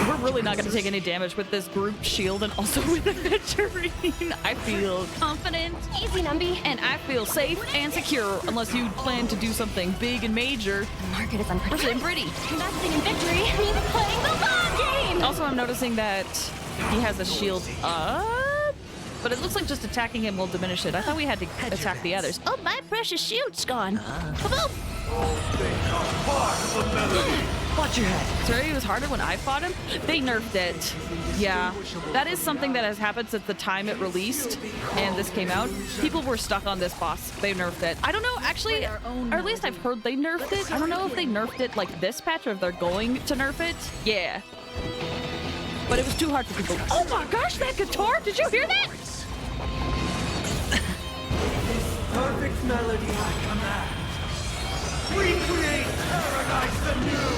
we're really not going to take any damage with this group shield and also with the Venturine. I feel confident. Easy, Numby. And I feel safe and secure unless you plan to do something big and major. The market is unpredictable. Pretty. Investing in victory means playing the long game. Also, I'm noticing that he has a shield up, but it looks like just attacking him will diminish it. I thought we had to attack the others. Oh, my precious shield's gone. Kaboom! Watch your head. Sorry, it was harder when I fought him. They nerfed it. Yeah, that is something that has happened since the time it released and this came out. People were stuck on this boss. They nerfed it. I don't know, actually, or at least I've heard they nerfed it. I don't know if they nerfed it like this patch or if they're going to nerf it. Yeah. But it was too hard for people. Oh my gosh, that guitar! Did you hear that? Perfect melody I command. Recreate paradise anew.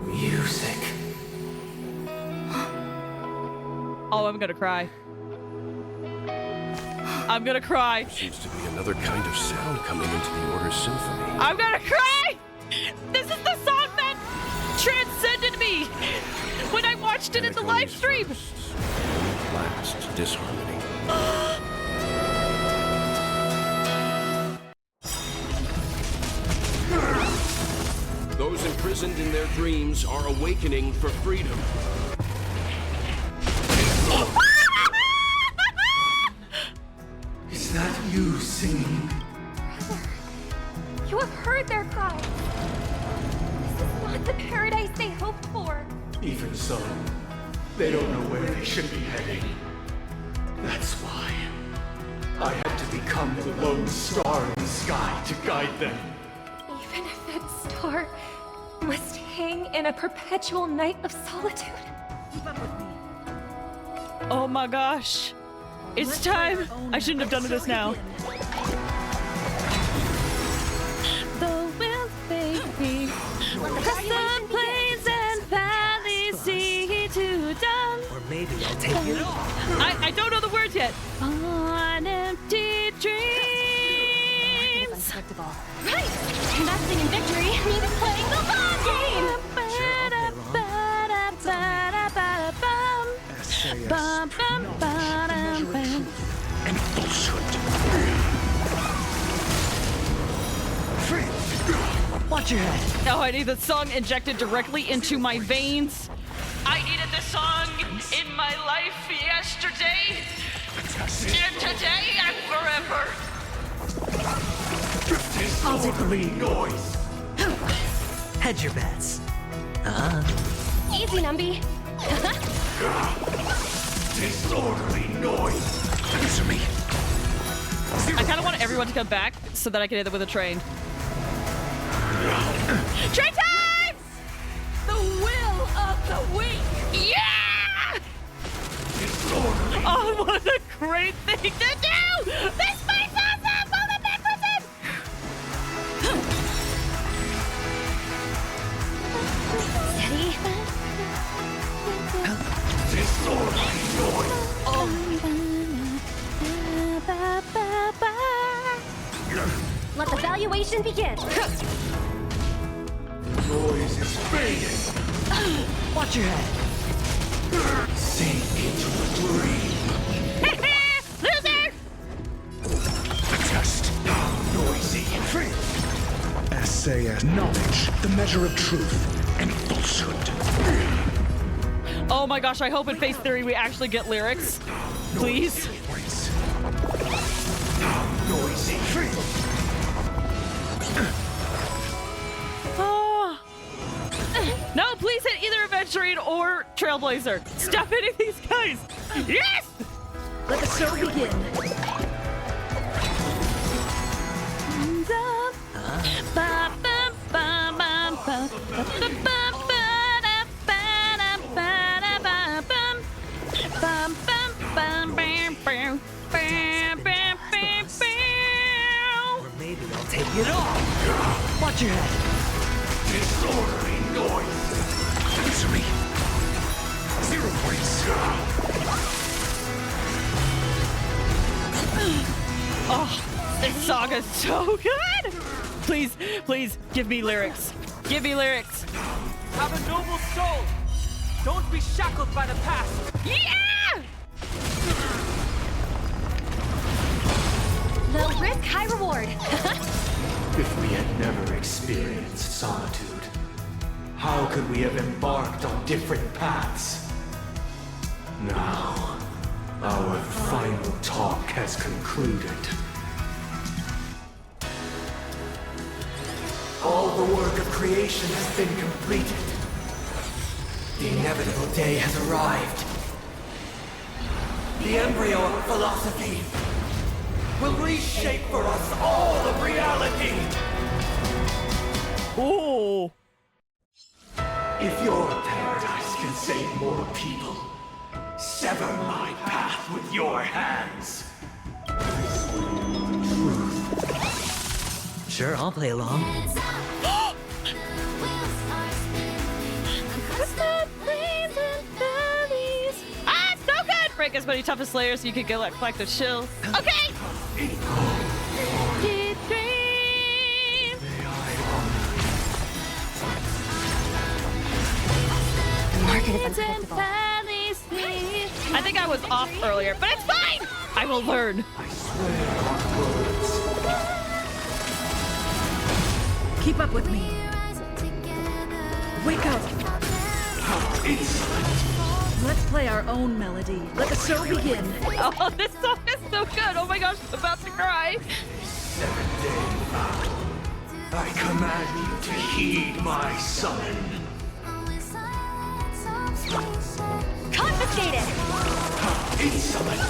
Music. Oh, I'm gonna cry. I'm gonna cry. There seems to be another kind of sound coming into the Order's symphony. I'm gonna cry! This is the song that transcended me when I watched it in the live stream. Last disharmony. Those imprisoned in their dreams are awakening for freedom. Is that you singing? You have heard their cries. This is not the paradise they hoped for. Even so, they don't know where they should be heading. That's why I had to become the lone star in the sky to guide them. Even if that star must hang in a perpetual night of solitude. Oh my gosh. It's time. I shouldn't have done this now. The winds baby, custom plains and valleys sea to dawn. Or maybe I'll take it off. I don't know the words yet. On empty dreams. Unpredictable. Right! Investing in victory means playing the long game! And falsehood. Watch your head. Oh, I need the song injected directly into my veins. I needed the song in my life yesterday. And today and forever. I'll take the lead. Noise. Hedge your bets. Easy, Numby. Disorderly noise. Answer me. I kind of want everyone to come back so that I can hit them with a train. Train time! The will of the weak. Yeah! Oh, what a great thing to do! This place is magnificent! Steady. Disorderly noise. Let the valuation begin. Noise is fading. Watch your head. Sink into a dream. Loser! Just noisy. Essay as knowledge, the measure of truth, and falsehood. Oh my gosh, I hope in Face Theory we actually get lyrics. Please. Noisy. Oh. No, please hit either Adventurine or Trailblazer. Stop hitting these guys. Yes! Let the show begin. Or maybe I'll take it off. Watch your head. Disorderly noise. Answer me. song is so good. Please, please, give me lyrics. Give me lyrics. Have a noble soul. Don't be shackled by the past. Yeah! Low risk, high reward. If we had never experienced solitude, how could we have embarked on different paths? Now, our final talk has concluded. All the work of creation has been completed. The inevitable day has arrived. The embryo of philosophy will reshape for us all of reality. Ooh. If your paradise can save more people, sever my path with your hands. Sure, I'll play along. Ah, it's so good! Break as many toughest layers so you can get like collective chills. Okay! Market is unpredictable. I think I was off earlier, but it's fine! I will learn. Keep up with me. Wake up. Let's play our own melody. Let the show begin. Oh, this song is so good. Oh my gosh, I'm about to cry. 7-day vow. I command you to heed my summon. Confiscated! Insolent!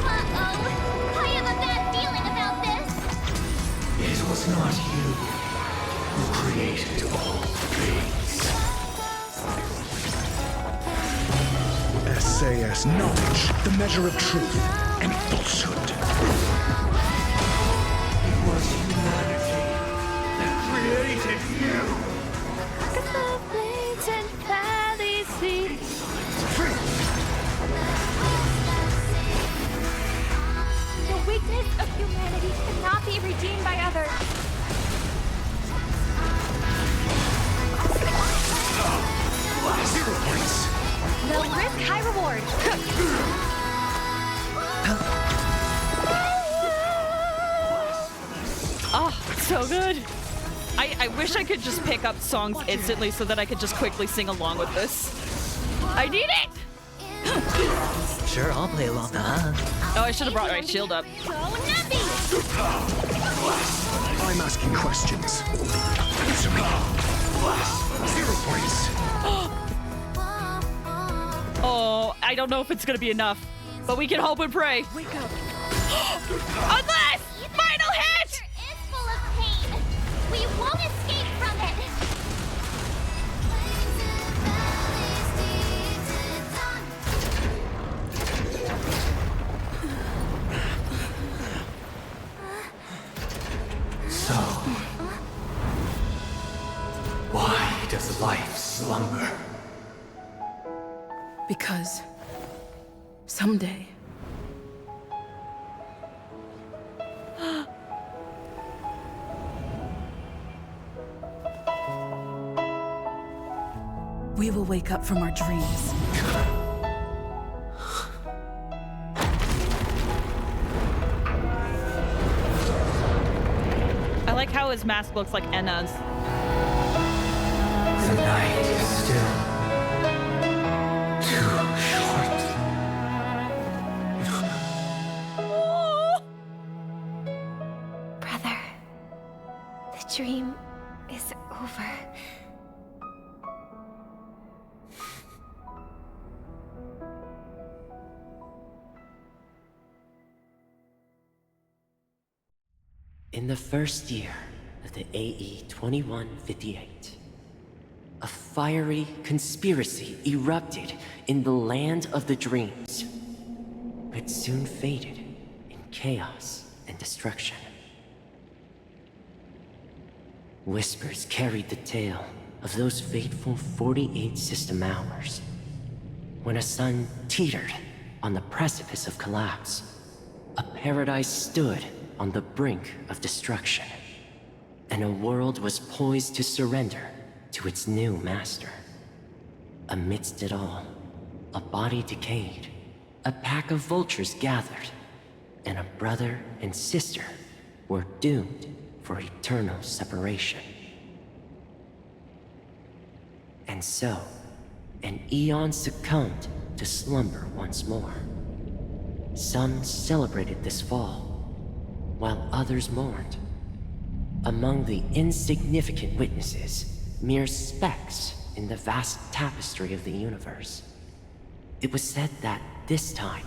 Uh-oh. I have a bad feeling about this. It was not you who created all things. SAS knowledge, the measure of truth and falsehood. It was humanity that created you. The weakness of humanity cannot be redeemed by others. Zero points. Low risk, high reward. Oh, so good. I wish I could just pick up songs instantly so that I could just quickly sing along with this. I need it! Sure, I'll play along. Oh, I should have brought my shield up. I'm asking questions. Answer me. 0 points. Oh, I don't know if it's gonna be enough, but we can hope and pray. Wake up. Unless! Final hit! Is full of pain. We won't escape from it. So, why does life slumber? Because someday we will wake up from our dreams. I like how his mask looks like Enna's. The night is still too short. Brother, the dream is over. In the first year of the AE 2158, a fiery conspiracy erupted in the land of the dreams, but soon faded in chaos and destruction. Whispers carried the tale of those fateful 48 system hours, when a sun teetered on the precipice of collapse. a paradise stood on the brink of destruction, and a world was poised to surrender to its new master. Amidst it all, a body decayed, a pack of vultures gathered, and a brother and sister were doomed for eternal separation. And so, an eon succumbed to slumber once more. Some celebrated this fall, while others mourned. Among the insignificant witnesses, mere specks in the vast tapestry of the universe, it was said that this time,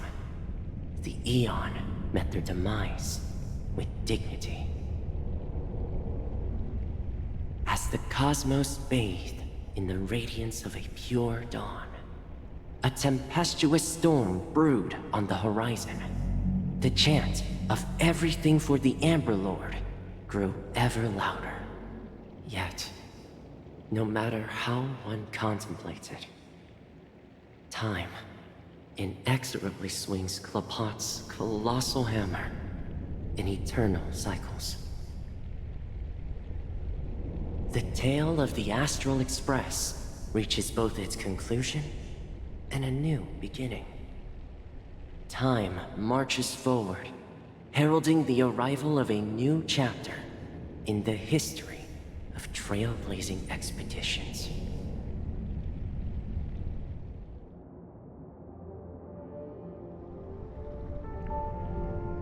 the Eon met their demise with dignity. As the cosmos bathed in the radiance of a pure dawn, a tempestuous storm brewed on the horizon. The chant of everything for the Amber Lord grew ever louder. Yet, no matter how one contemplated, time inexorably swings Klapot's colossal hammer in eternal cycles. The tale of the Astral Express reaches both its conclusion and a new beginning. Time marches forward, heralding the arrival of a new chapter in the history of trailblazing expeditions.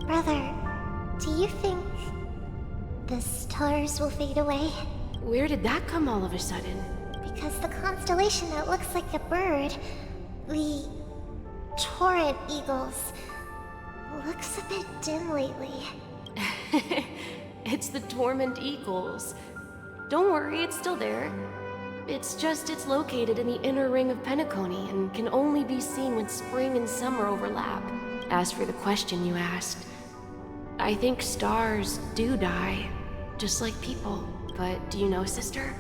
Brother, do you think the stars will fade away? Where did that come all of a sudden? Because the constellation that looks like a bird, the Torrent Eagles, looks a bit dim lately. It's the Torment Eagles. Don't worry, it's still there. It's just it's located in the inner ring of Penacony and can only be seen when spring and summer overlap. As for the question you asked, I think stars do die, just like people. But do you know, sister?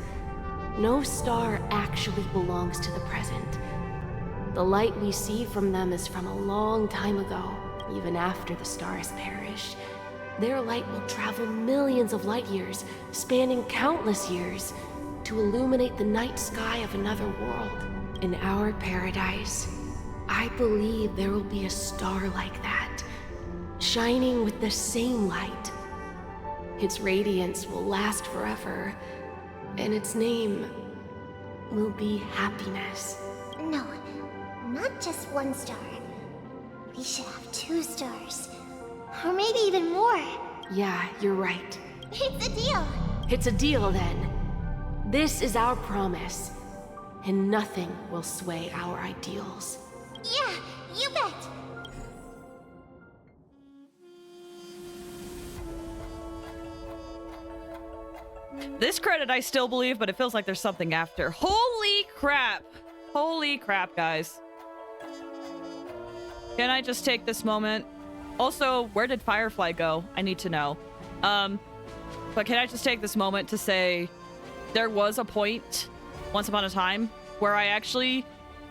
No star actually belongs to the present. The light we see from them is from a long time ago, even after the stars perished. Their light will travel millions of light years, spanning countless years, to illuminate the night sky of another world. In our paradise, I believe there will be a star like that, shining with the same light. Its radiance will last forever, and its name will be happiness. No, not just one star. We should have 2 stars. Or maybe even more. Yeah, you're right. It's a deal. It's a deal, then. This is our promise, and nothing will sway our ideals. Yeah, you bet. This credit I still believe, but it feels like there's something after. Holy crap. Holy crap, guys. Can I just take this moment? Also, where did Firefly go? I need to know. But can I just take this moment to say there was a point once upon a time where I actually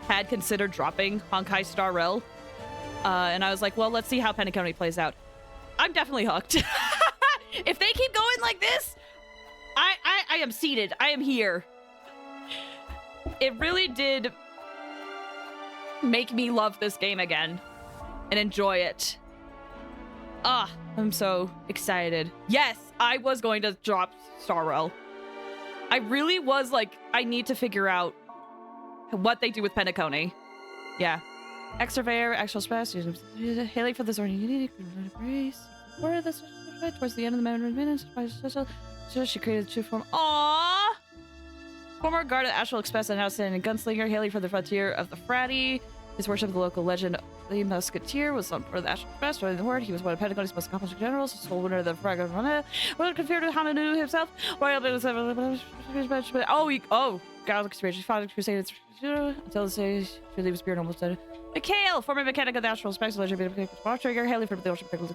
had considered dropping Honkai Star Rail. And I was like, well, let's see how Penacony plays out. I'm definitely hooked. If they keep going like this, I am seated. I am here. It really did make me love this game again and enjoy it. Ah, I'm so excited. Yes, I was going to drop Star Rail. I really was like, I need to figure out what they do with Penacony. Yeah. Extraver, actual space, hailing for this unique grace. Where this towards the end of the minute, she created 2 form. Aww! Former guard at Astral Express and outstanding gunslinger, hailing from the frontier of the Fratty. His worship of the local legend, the Musketeer, was on for the Astral Express, joining the Horde. He was one of Pentagony's most accomplished generals, sole winner of the Fragment Runner. Well, compared to Hamanu himself, Royal Galaxy Rage, fought Crusaders until the stage to leave his spirit almost dead. Mikhail, former mechanic of the Astral Express, legend Trigger, hailing from the Ocean Pickles,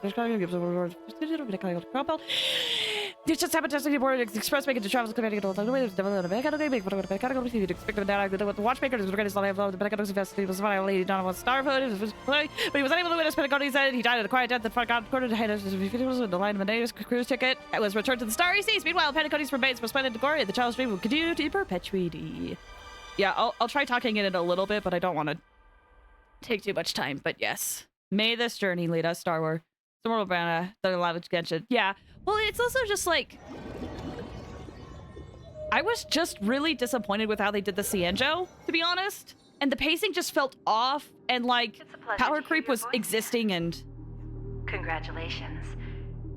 It's just happened to board express making to travel commanding to the way to develop a mechanical game for the mechanical to expect them down with the watchmaker is the greatest I have the mechanical investigation was my lady Donovan Starfoot but he was unable to win his Pentagon. He said he died in a quiet death that got quartered to hand the line of a native cruise ticket. It was returned to the Starry Seas. Meanwhile, Pentagon's remains were spent into glory and the child's dream will continue to perpetuity. Yeah, I'll try talking in it a little bit, but I don't want to take too much time. But yes, may this journey lead us, Star Wars. The Lavage Genshin. Yeah. Well, it's also just like I was just really disappointed with how they did the Cienjo, to be honest. And the pacing just felt off, and like power creep was existing. And congratulations,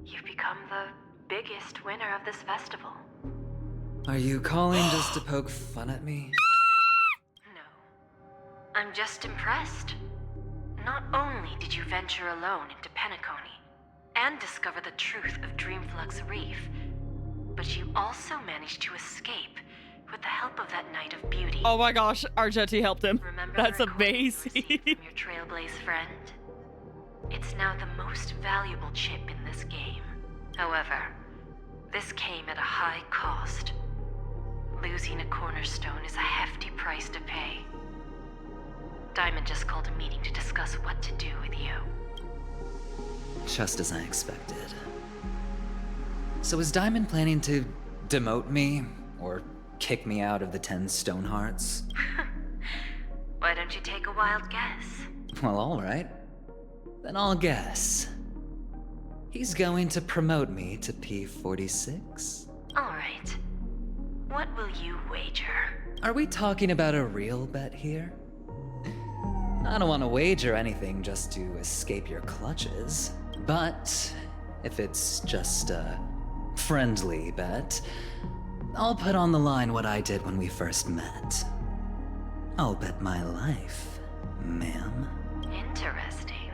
you've become the biggest winner of this festival. Are you calling just to poke fun at me? I'm just impressed. Not only did you venture alone into Penacony and discover the truth of Dreamflux Reef, but you also managed to escape with the help of that Knight of Beauty. Oh my gosh, Argenti helped him. Remember That's the recording amazing. you received from your Trailblaze friend? It's now the most valuable chip in this game. However, this came at a high cost. Losing a cornerstone is a hefty price to pay. Diamond just called a meeting to discuss what to do with you. Just as I expected. So is Diamond planning to demote me or kick me out of the 10 Stonehearts? Why don't you take a wild guess? Well, alright. Then I'll guess. He's going to promote me to P46? Alright. What will you wager? Are we talking about a real bet here? I don't want to wager anything just to escape your clutches, but if it's just a friendly bet, I'll put on the line what I did when we first met. I'll bet my life, ma'am. Interesting.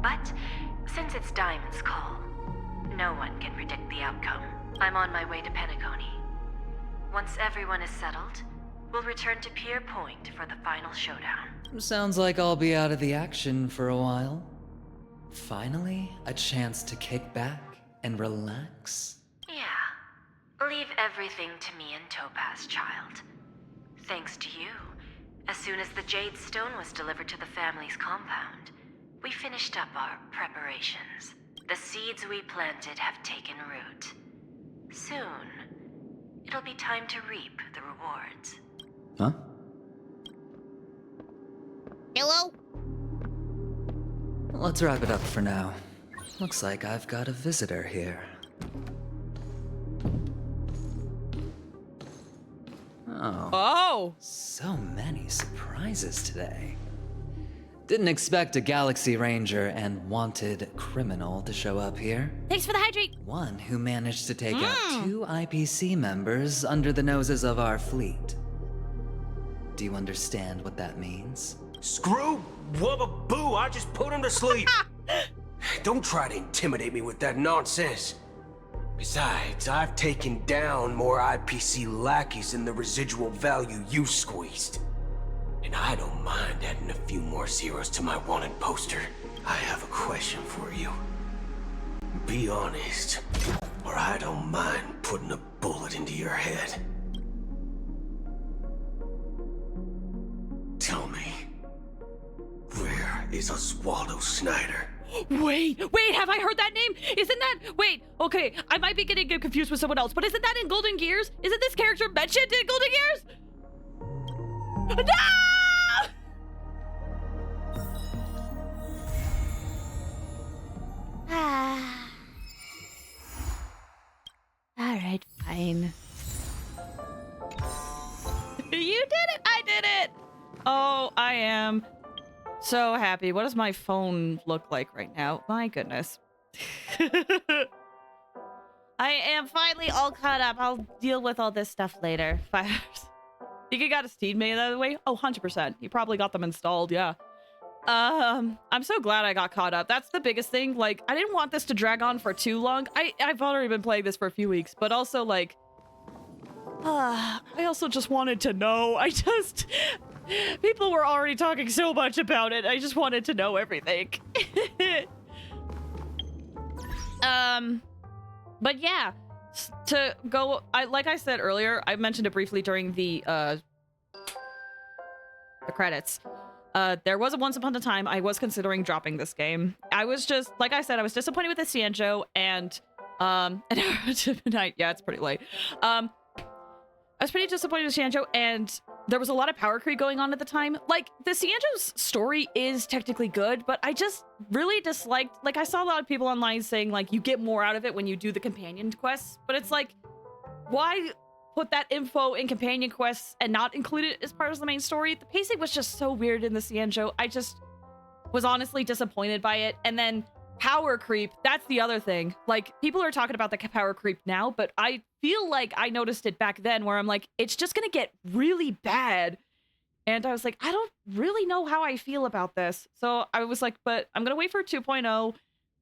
But since it's Diamond's call, no one can predict the outcome. I'm on my way to Penacony. Once everyone is settled, we'll return to Pier Point for the final showdown. Sounds like I'll be out of the action for a while. Finally, a chance to kick back and relax. Yeah. Leave everything to me and Topaz, child. Thanks to you, as soon as the Jade Stone was delivered to the family's compound, we finished up our preparations. The seeds we planted have taken root. Soon, it'll be time to reap the rewards. Huh? Hello? Let's wrap it up for now. Looks like I've got a visitor here. Oh! So many surprises today. Didn't expect a Galaxy Ranger and wanted criminal to show up here. Thanks for the hydrate. One who managed to take out 2 IPC members under the noses of our fleet. Do you understand what that means? Screw wubba boo, I just put him to sleep. Don't try to intimidate me with that nonsense. Besides, I've taken down more IPC lackeys than the residual value you squeezed. And I don't mind adding a few more zeros to my wanted poster. I have a question for you. Be honest, or I don't mind putting a bullet into your head. Tell me, where is Oswaldo Snyder? Wait, have I heard that name? Isn't that... Wait, okay, I might be getting confused with someone else, but isn't that in Golden Gears? Isn't this character mentioned in Golden Gears? No! Alright, fine. You did it! I did it! Oh, I am so happy. What does my phone look like right now? My goodness. I am finally all caught up. I'll deal with all this stuff later. Think you got a Steam made out of the way? Oh, 100%. You probably got them installed, yeah. I'm so glad I got caught up. That's the biggest thing. Like, I didn't want this to drag on for too long. I've already been playing this for a few weeks, but also, like, I also just wanted to know. People were already talking so much about it. I just wanted to know everything. But yeah, to go, like I said earlier, I mentioned it briefly during the credits. There was a once upon a time I was considering dropping this game. I was just, like I said, I was disappointed with the Cianjo and tonight, yeah, it's pretty late. I was pretty disappointed with Cianjo, and there was a lot of power creep going on at the time. Like, the Cianjo's story is technically good, but I just really disliked, like, I saw a lot of people online saying, like, you get more out of it when you do the companion quests, but it's like, why put that info in companion quests and not include it as part of the main story? The pacing was just so weird in the Cianjo. I just was honestly disappointed by it. And then power creep, that's the other thing. Like, people are talking about the power creep now, but I feel like I noticed it back then where I'm like, it's just gonna get really bad. And I was like, I don't really know how I feel about this. So I was like, but I'm gonna wait for 2.0,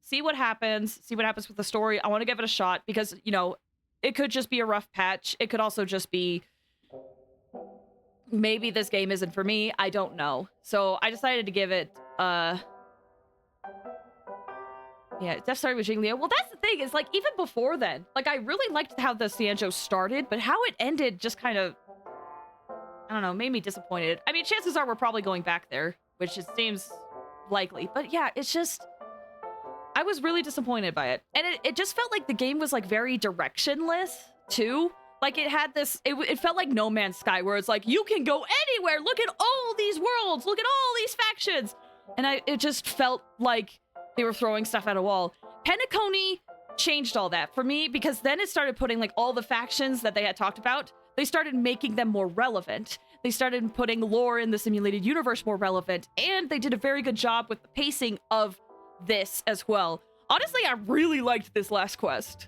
see what happens with the story. I want to give it a shot because, you know, it could just be a rough patch. It could also just be, maybe this game isn't for me. I don't know. So I decided to give it, yeah, Death started with Jinglio. Well, that's the thing, is like, even before then, like, I really liked how the Cianjo started, but how it ended just kind of, I don't know, made me disappointed. I mean, chances are we're probably going back there, which it seems likely, but yeah, it's just, I was really disappointed by it. And it just felt like the game was like very directionless too. Like, it had this, it felt like No Man's Sky, where it's like, you can go anywhere, look at all these worlds, look at all these factions. And it just felt like they were throwing stuff at a wall. Penacony changed all that for me, because then it started putting like all the factions that they had talked about, they started making them more relevant. They started putting lore in the simulated universe more relevant, and they did a very good job with the pacing of this as well. Honestly, I really liked this last quest.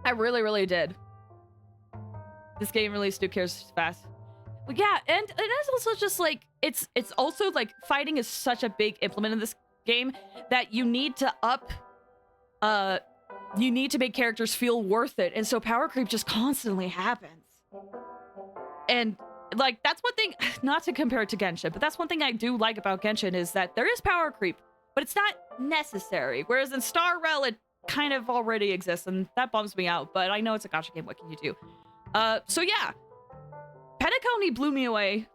I really, really did. This game released Who Cares Fast. But yeah, and it's also just like, it's also like, fighting is such a big implement in this game that you need to you need to make characters feel worth it, and so power creep just constantly happens. And like, that's one thing, not to compare it to Genshin, but that's one thing I do like about Genshin, is that there is power creep, but it's not necessary, whereas in Star Rel it kind of already exists, and that bums me out, but I know it's a gacha game, what can you do? So yeah, Penacony blew me away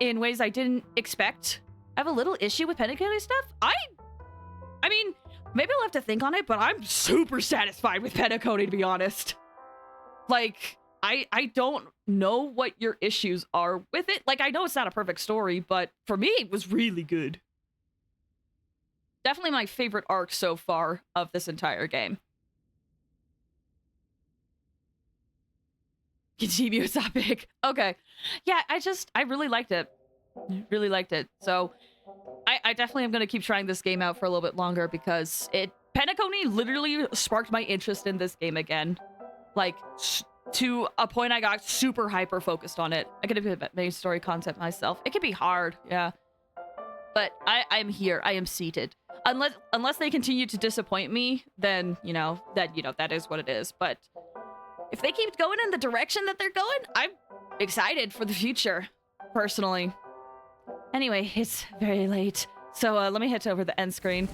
in ways I didn't expect. I have a little issue with Penacony stuff. I mean, maybe I'll have to think on it, but I'm super satisfied with Penacony, to be honest. Like, I don't know what your issues are with it. Like, I know it's not a perfect story, but for me, it was really good. Definitely my favorite arc so far of this entire game. Continue topic. Okay. Yeah, I really liked it. Really liked it. So I definitely am going to keep trying this game out for a little bit longer, because Penacony literally sparked my interest in this game again. Like, to a point I got super hyper focused on it. I could have been main story content myself. It can be hard, yeah. But I'm here. I am seated. Unless they continue to disappoint me, then, that is what it is. But if they keep going in the direction that they're going, I'm excited for the future, personally. Anyway, it's very late, so let me head over the end screen.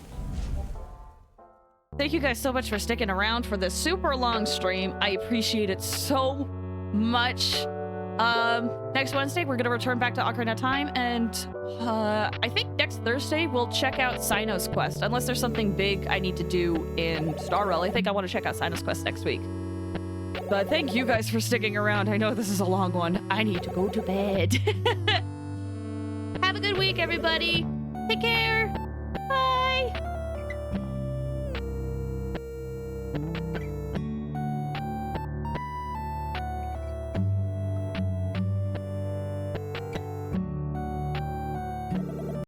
Thank you guys so much for sticking around for this super long stream. I appreciate it so much. Next Wednesday, we're going to return back to Ocarina of Time, and I think next Thursday, we'll check out Cyno's Quest, unless there's something big I need to do in Star Rel. I think I want to check out Cyno's Quest next week. But thank you guys for sticking around. I know this is a long one. I need to go to bed. Have a good week, everybody. Take care. Bye.